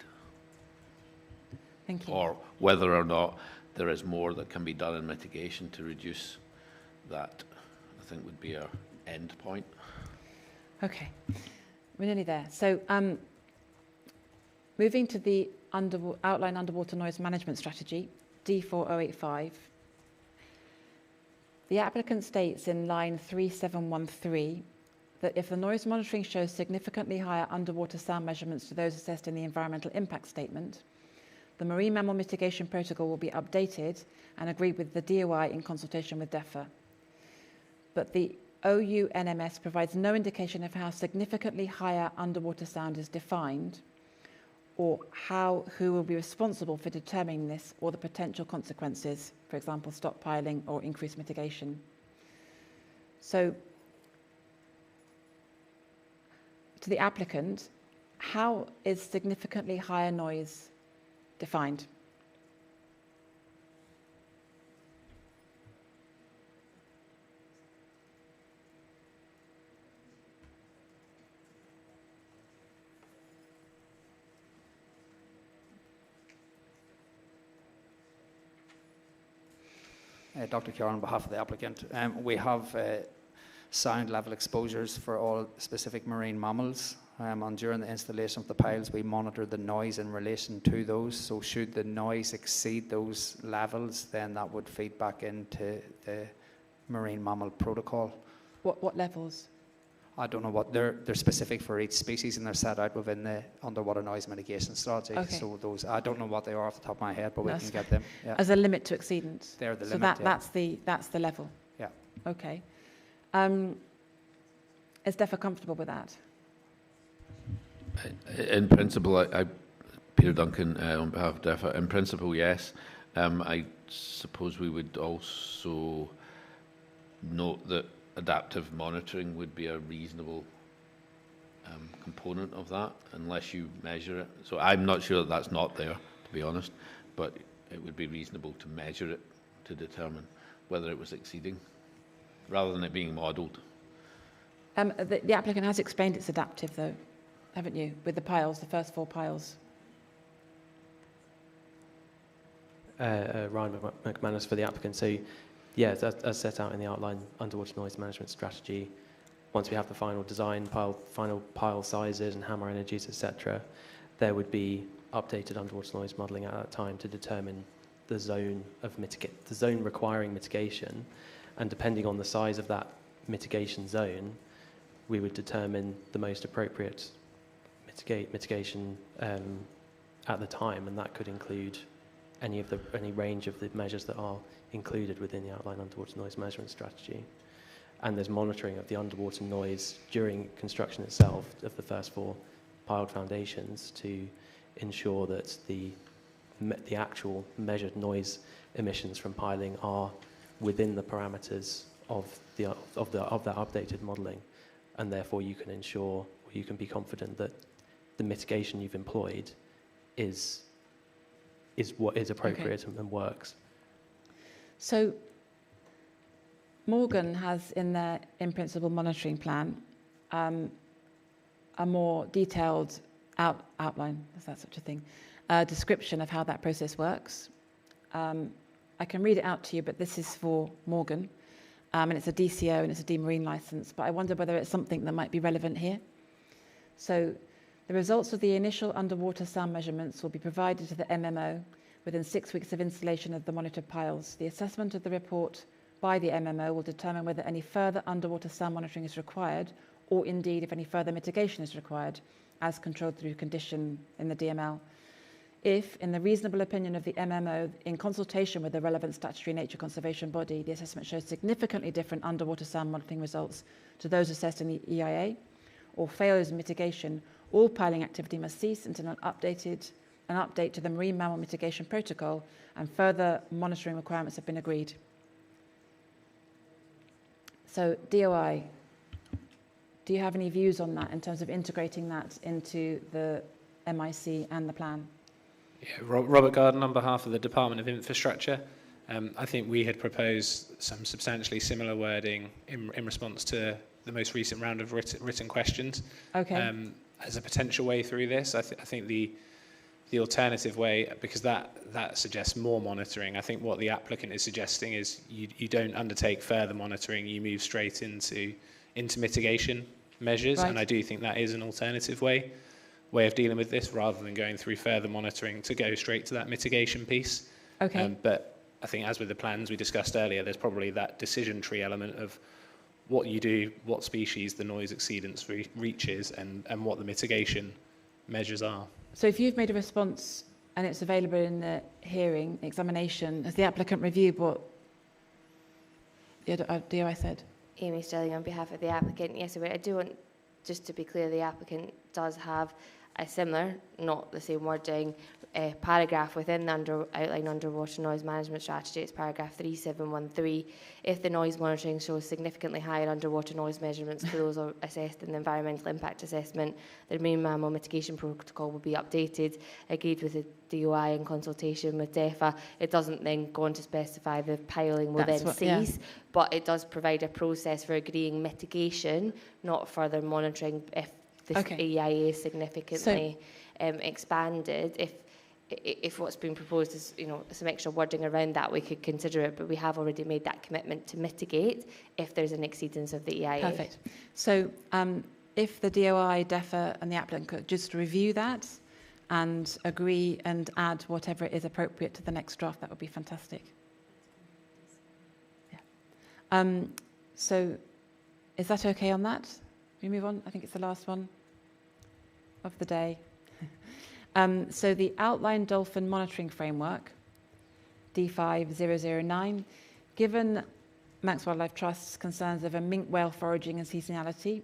Speaker 3: Thank you.
Speaker 10: Or whether or not there is more that can be done in mitigation to reduce that, I think would be our end point.
Speaker 3: Okay, we're nearly there. So moving to the outline underwater noise management strategy, D4085, the applicant states in line 3713 that if the noise monitoring shows significantly higher underwater sound measurements to those assessed in the environmental impact statement, the marine mammal mitigation protocol will be updated and agreed with the DOI in consultation with DEFRA. But the OUNMS provides no indication of how significantly higher underwater sound is defined, or who will be responsible for determining this, or the potential consequences, for example, stockpiling or increased mitigation. So, to the applicant, how is significantly higher noise defined?
Speaker 8: Dr. Keoghan, on behalf of the applicant, we have sound level exposures for all specific marine mammals. And during the installation of the piles, we monitor the noise in relation to those. So should the noise exceed those levels, then that would feed back into the marine mammal protocol.
Speaker 3: What levels?
Speaker 8: I don't know what they're specific for each species, and they're set out within the underwater noise mitigation strategy.
Speaker 3: Okay.
Speaker 8: So those, I don't know what they are off the top of my head, but we can get them. Yeah.
Speaker 3: As a limit to exceedance.
Speaker 8: They're the
Speaker 3: so
Speaker 8: limit.
Speaker 3: that's the level.
Speaker 8: Yeah.
Speaker 3: Okay. Is DEFRA comfortable with that?
Speaker 10: In principle, Peter Duncan on behalf of DEFRA. In principle, yes. I suppose we would also note that adaptive monitoring would be a reasonable component of that, unless you measure it. So I'm not sure that that's not there, to be honest, but it would be reasonable to measure it to determine whether it was exceeding, rather than it being modelled.
Speaker 3: The applicant has explained it's adaptive, though, haven't you, with the piles, the first 4 piles?
Speaker 16: Ryan McManus for the applicant. So, yeah, as set out in the outline underwater noise management strategy, once we have the final design, final pile sizes and hammer energies, etc., there would be updated underwater noise modelling at that time to determine the zone requiring mitigation, and depending on the size of that mitigation zone, we would determine the most appropriate mitigation at the time, and that could include any range of the measures that are included within the outline underwater noise management strategy. And there's monitoring of the underwater noise during construction itself of the first 4 piled foundations to ensure that the actual measured noise emissions from piling are within the parameters of that updated modelling, and therefore you can ensure, or you can be confident that the mitigation you've employed is what is appropriate and works.
Speaker 3: So Morgan has in their in-principle monitoring plan a more detailed outline, is that such a thing, description of how that process works. I can read it out to you, but this is for Morgan, and it's a DCO and it's a demarine license, but I wonder whether it's something that might be relevant here. So the results of the initial underwater sound measurements will be provided to the MMO within 6 weeks of installation of the monitored piles. The assessment of the report by the MMO will determine whether any further underwater sound monitoring is required, or indeed if any further mitigation is required, as controlled through condition in the DML. If, in the reasonable opinion of the MMO, in consultation with the relevant statutory nature conservation body, the assessment shows significantly different underwater sound monitoring results to those assessed in the EIA, or fails in mitigation, all piling activity must cease until an update to the marine mammal mitigation protocol and further monitoring requirements have been agreed. So, DOI, do you have any views on that in terms of integrating that into the MIC and the plan?
Speaker 7: Yeah, Robert Garden on behalf of the Department of Infrastructure. I think we had proposed some substantially similar wording in response to the most recent round of written questions.
Speaker 3: Okay.
Speaker 7: As a potential way through this, I think the alternative way, because that suggests more monitoring. I think what the applicant is suggesting is you don't undertake further monitoring, you move straight into into mitigation measures, and I do think that is an alternative way of dealing with this, rather than going through further monitoring to go straight to that mitigation piece.
Speaker 3: Okay.
Speaker 7: But I think, as with the plans we discussed earlier, there's probably that decision tree element of what you do, what species the noise exceedance reaches, and what the mitigation measures are.
Speaker 3: So if you've made a response and it's available in the hearing examination, has the applicant reviewed what the DOI said?
Speaker 5: Amy Sterling on behalf of the applicant. Yes, I do want, just to be clear, the applicant does have a similar, not the same wording, paragraph within the outline underwater noise management strategy. It's paragraph 3713. If the noise monitoring shows significantly higher underwater noise measurements to those assessed in the environmental impact assessment, the marine mammal mitigation protocol will be updated, agreed with the DOI in consultation with DEFA. It doesn't then go on to specify the piling will then cease, but it does provide a process for agreeing mitigation, not further monitoring if the EIA is significantly expanded. If what's been proposed is, some extra wording around that, we could consider it, but we have already made that commitment to mitigate if there's an exceedance of the EIA.
Speaker 3: Perfect. So if the DOI, DEFA and the applicant could just review that and agree and add whatever is appropriate to the next draft, that would be fantastic. Yeah. So is that okay on that? We move on. I think it's the last one of the day. So the outline dolphin monitoring framework, D5009, given Manx Wildlife Trust's concerns over minke whale foraging and seasonality,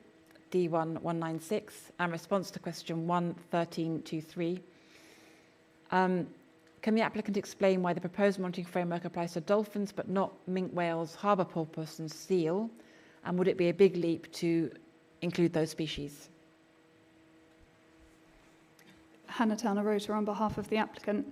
Speaker 3: D1196, and response to question 11323, can the applicant explain why the proposed monitoring framework applies to dolphins but not minke whales, harbour porpoise and seal, and would it be a big leap to include those species?
Speaker 13: Hannah Towner-Rota on behalf of the applicant.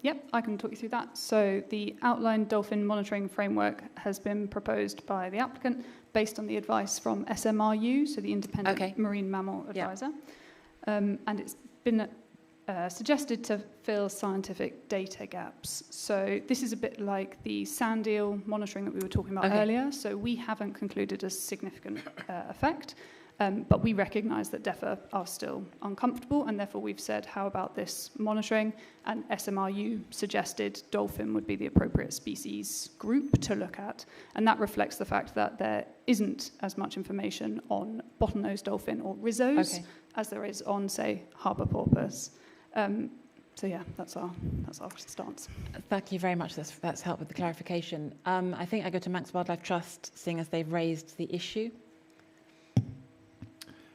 Speaker 13: Yep, I can talk you through that. So the outline dolphin monitoring framework has been proposed by the applicant based on the advice from SMRU, so the Independent Marine Mammal Advisor. And it's been suggested to fill scientific data gaps. So this is a bit like the sand eel monitoring that we were talking about earlier. So we haven't concluded a significant effect. But we recognise that DEFA are still uncomfortable, and therefore we've said, how about this monitoring? And SMRU suggested dolphin would be the appropriate species group to look at. And that reflects the fact that there isn't as much information on bottlenose dolphin or Rizos as there is on, say, harbour porpoise. So yeah, that's our stance.
Speaker 3: Thank you very much. That's helped with the clarification. I think I go to Manx Wildlife Trust, seeing as they've raised the issue.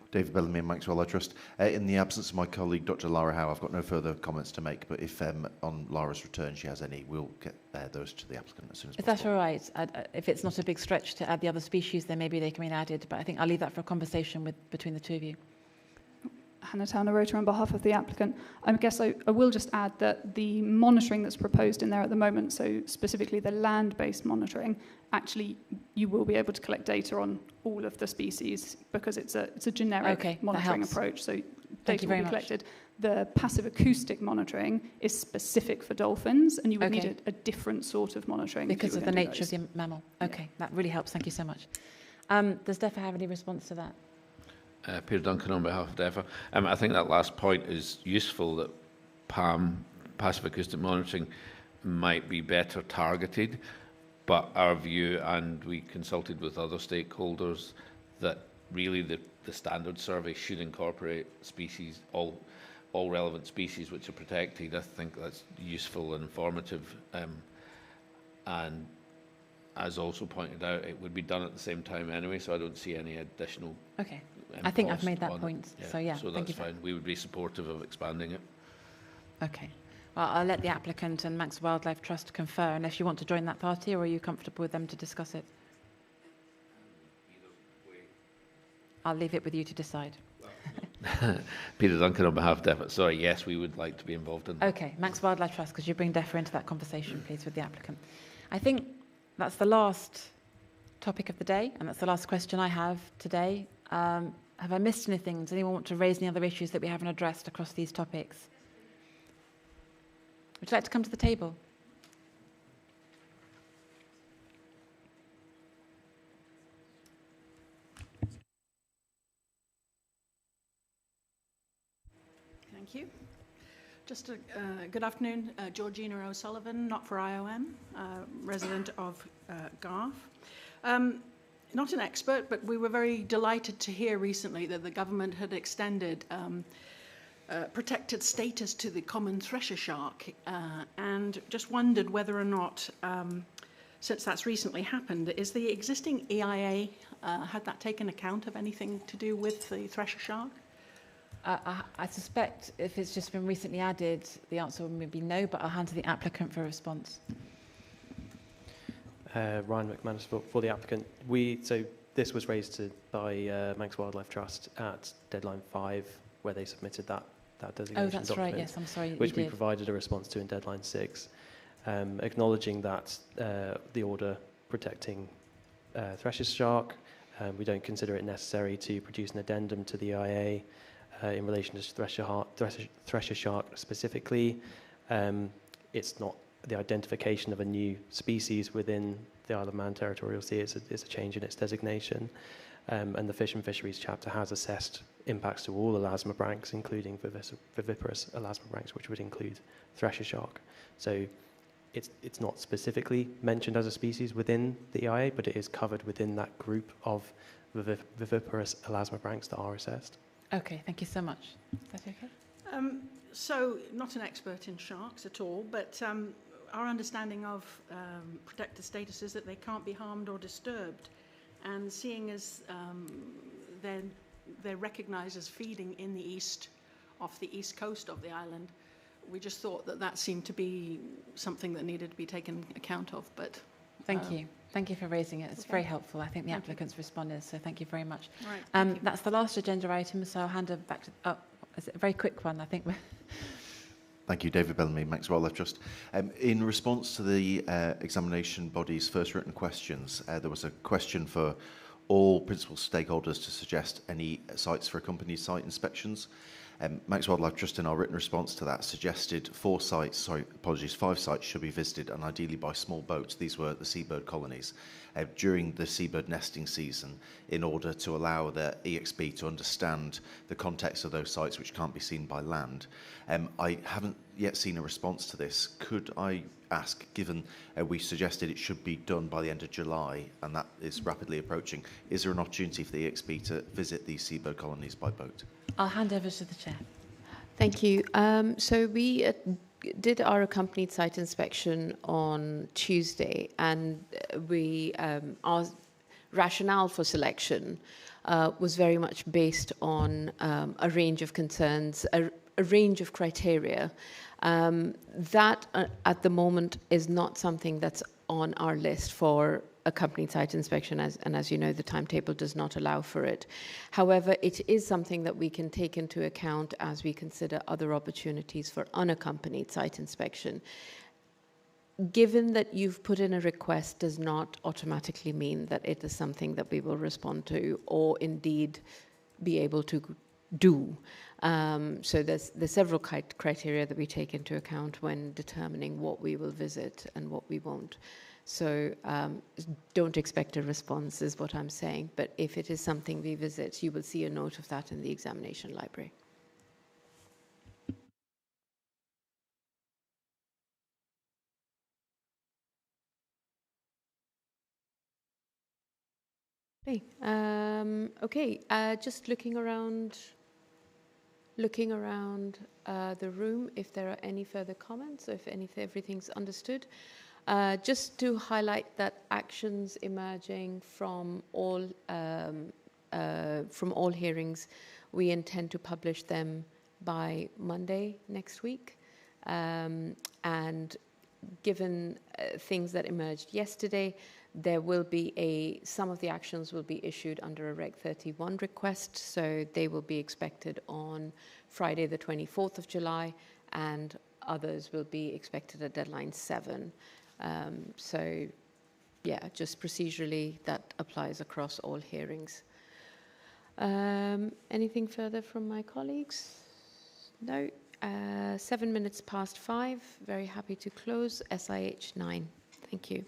Speaker 14: David Bellamy, Manx Wildlife Trust. In the absence of my colleague, Dr. Lara Howe, I've got no further comments to make, but if on Lara's return she has any, we'll get those to the applicant as soon as possible.
Speaker 3: Is that all right? If it's not a big stretch to add the other species, then maybe they can be added, but I think I'll leave that for a conversation between the two of you.
Speaker 13: Hannah Towner-Rota on behalf of the applicant. I guess I will just add that the monitoring that's proposed in there at the moment, so specifically the land-based monitoring, actually you will be able to collect data on all of the species because it's a generic monitoring approach. So data will be collected. The passive acoustic monitoring is specific for dolphins, and you would need a different sort of monitoring
Speaker 3: because of the nature of the mammal. Okay, that really helps. Thank you so much. Does DEFA have any response to that?
Speaker 10: Peter Duncan on behalf of DEFA. I think that last point is useful, that PAM, passive acoustic monitoring, might be better targeted, but our view, and we consulted with other stakeholders, that really the standard survey should incorporate species, all relevant species which are protected. I think that's useful and informative, and as also pointed out, it would be done at the same time anyway, so I don't see any additional.
Speaker 3: Okay. I think I've made that point. So yeah,
Speaker 10: so that's fine. We would be supportive of expanding it.
Speaker 3: Okay. Well, I'll let the applicant and Manx Wildlife Trust confer, unless you want to join that party, or are you comfortable with them to discuss it? I'll leave it with you to decide.
Speaker 10: Peter Duncan on behalf of DEFA. Sorry, yes, we would like to be involved in that.
Speaker 3: Okay, Manx Wildlife Trust, could you bring DEFA into that conversation, please, with the applicant? I think that's the last topic of the day, and that's the last question I have today. Have I missed anything? Does anyone want to raise any other issues that we haven't addressed across these topics? Would you like to come to the table?
Speaker 2: Just a good afternoon, Georgina O'Sullivan, not for IOM, resident of Garth. Not an expert, but we were very delighted to hear recently that the government had extended protected status to the common thresher shark, and just wondered whether or not, since that's recently happened, is the existing EIA, had that taken account of anything to do with the thresher shark?
Speaker 3: I suspect if it's just been recently added, the answer would be no, but I'll hand to the applicant for a response.
Speaker 16: Ryan McManus for the applicant. So this was raised by Manx Wildlife Trust at deadline 5, where they submitted that designation
Speaker 3: document.
Speaker 2: Right, yes, I'm sorry.
Speaker 16: Which we provided a response to in deadline 6, acknowledging that the order protecting thresher shark, we don't consider it necessary to produce an addendum to the EIA in relation to thresher shark specifically. It's not the identification of a new species within the Isle of Man territorial sea, it's a change in its designation. And the Fish and Fisheries chapter has assessed impacts to all elasmobranchs, including viviparous elasmobranchs, which would include thresher shark. So it's not specifically mentioned as a species within the EIA, but it is covered within that group of viviparous elasmobranchs that are assessed.
Speaker 3: Okay, thank you so much. Is that okay?
Speaker 2: So, not an expert in sharks at all, but our understanding of protected status is that they can't be harmed or disturbed. And seeing as they're recognised as feeding in the east, off the east coast of the island, we just thought that seemed to be something that needed to be taken account of. But
Speaker 3: thank you. Thank you for raising it. It's very helpful. I think the applicants responded, so thank you very much.
Speaker 2: Right,
Speaker 3: that's the last agenda item, so I'll hand it back to... is it a very quick one, I think?
Speaker 14: Thank you, David Bellamy, Manx Wildlife Trust. In response to the examination body's first written questions, there was a question for all principal stakeholders to suggest any sites for accompanied site inspections. Manx Wildlife Trust, in our written response to that, suggested 5 sites should be visited, and ideally by small boats. These were the seabird colonies during the seabird nesting season, in order to allow the EXB to understand the context of those sites which can't be seen by land. I haven't yet seen a response to this. Could I ask, given we suggested it should be done by the end of July, and that is rapidly approaching, is there an opportunity for the EXB to visit these seabird colonies by boat?
Speaker 3: I'll hand over to the chair.
Speaker 1: Thank you. So we did our accompanied site inspection on Tuesday, and our rationale for selection was very much based on a range of concerns, a range of criteria. That at the moment is not something that's on our list for accompanied site inspection, and as you know, the timetable does not allow for it. However, it is something that we can take into account as we consider other opportunities for unaccompanied site inspection. Given that you've put in a request does not automatically mean that it is something that we will respond to or indeed be able to do. So there's several criteria that we take into account when determining what we will visit and what we won't. So don't expect a response is what I'm saying, but if it is something we visit, you will see a note of that in the examination library. Okay, just looking around the room, if there are any further comments, or if everything's understood. Just to highlight that actions emerging from all hearings, we intend to publish them by Monday next week. And given things that emerged yesterday, there will be some of the actions will be issued under a Reg 31 request, so they will be expected on Friday the 24th of July, and others will be expected at deadline 7. So, yeah, just procedurally, that applies across all hearings. Anything further from my colleagues? No. 7 minutes past 5. Very happy to close. SIH 9. Thank you.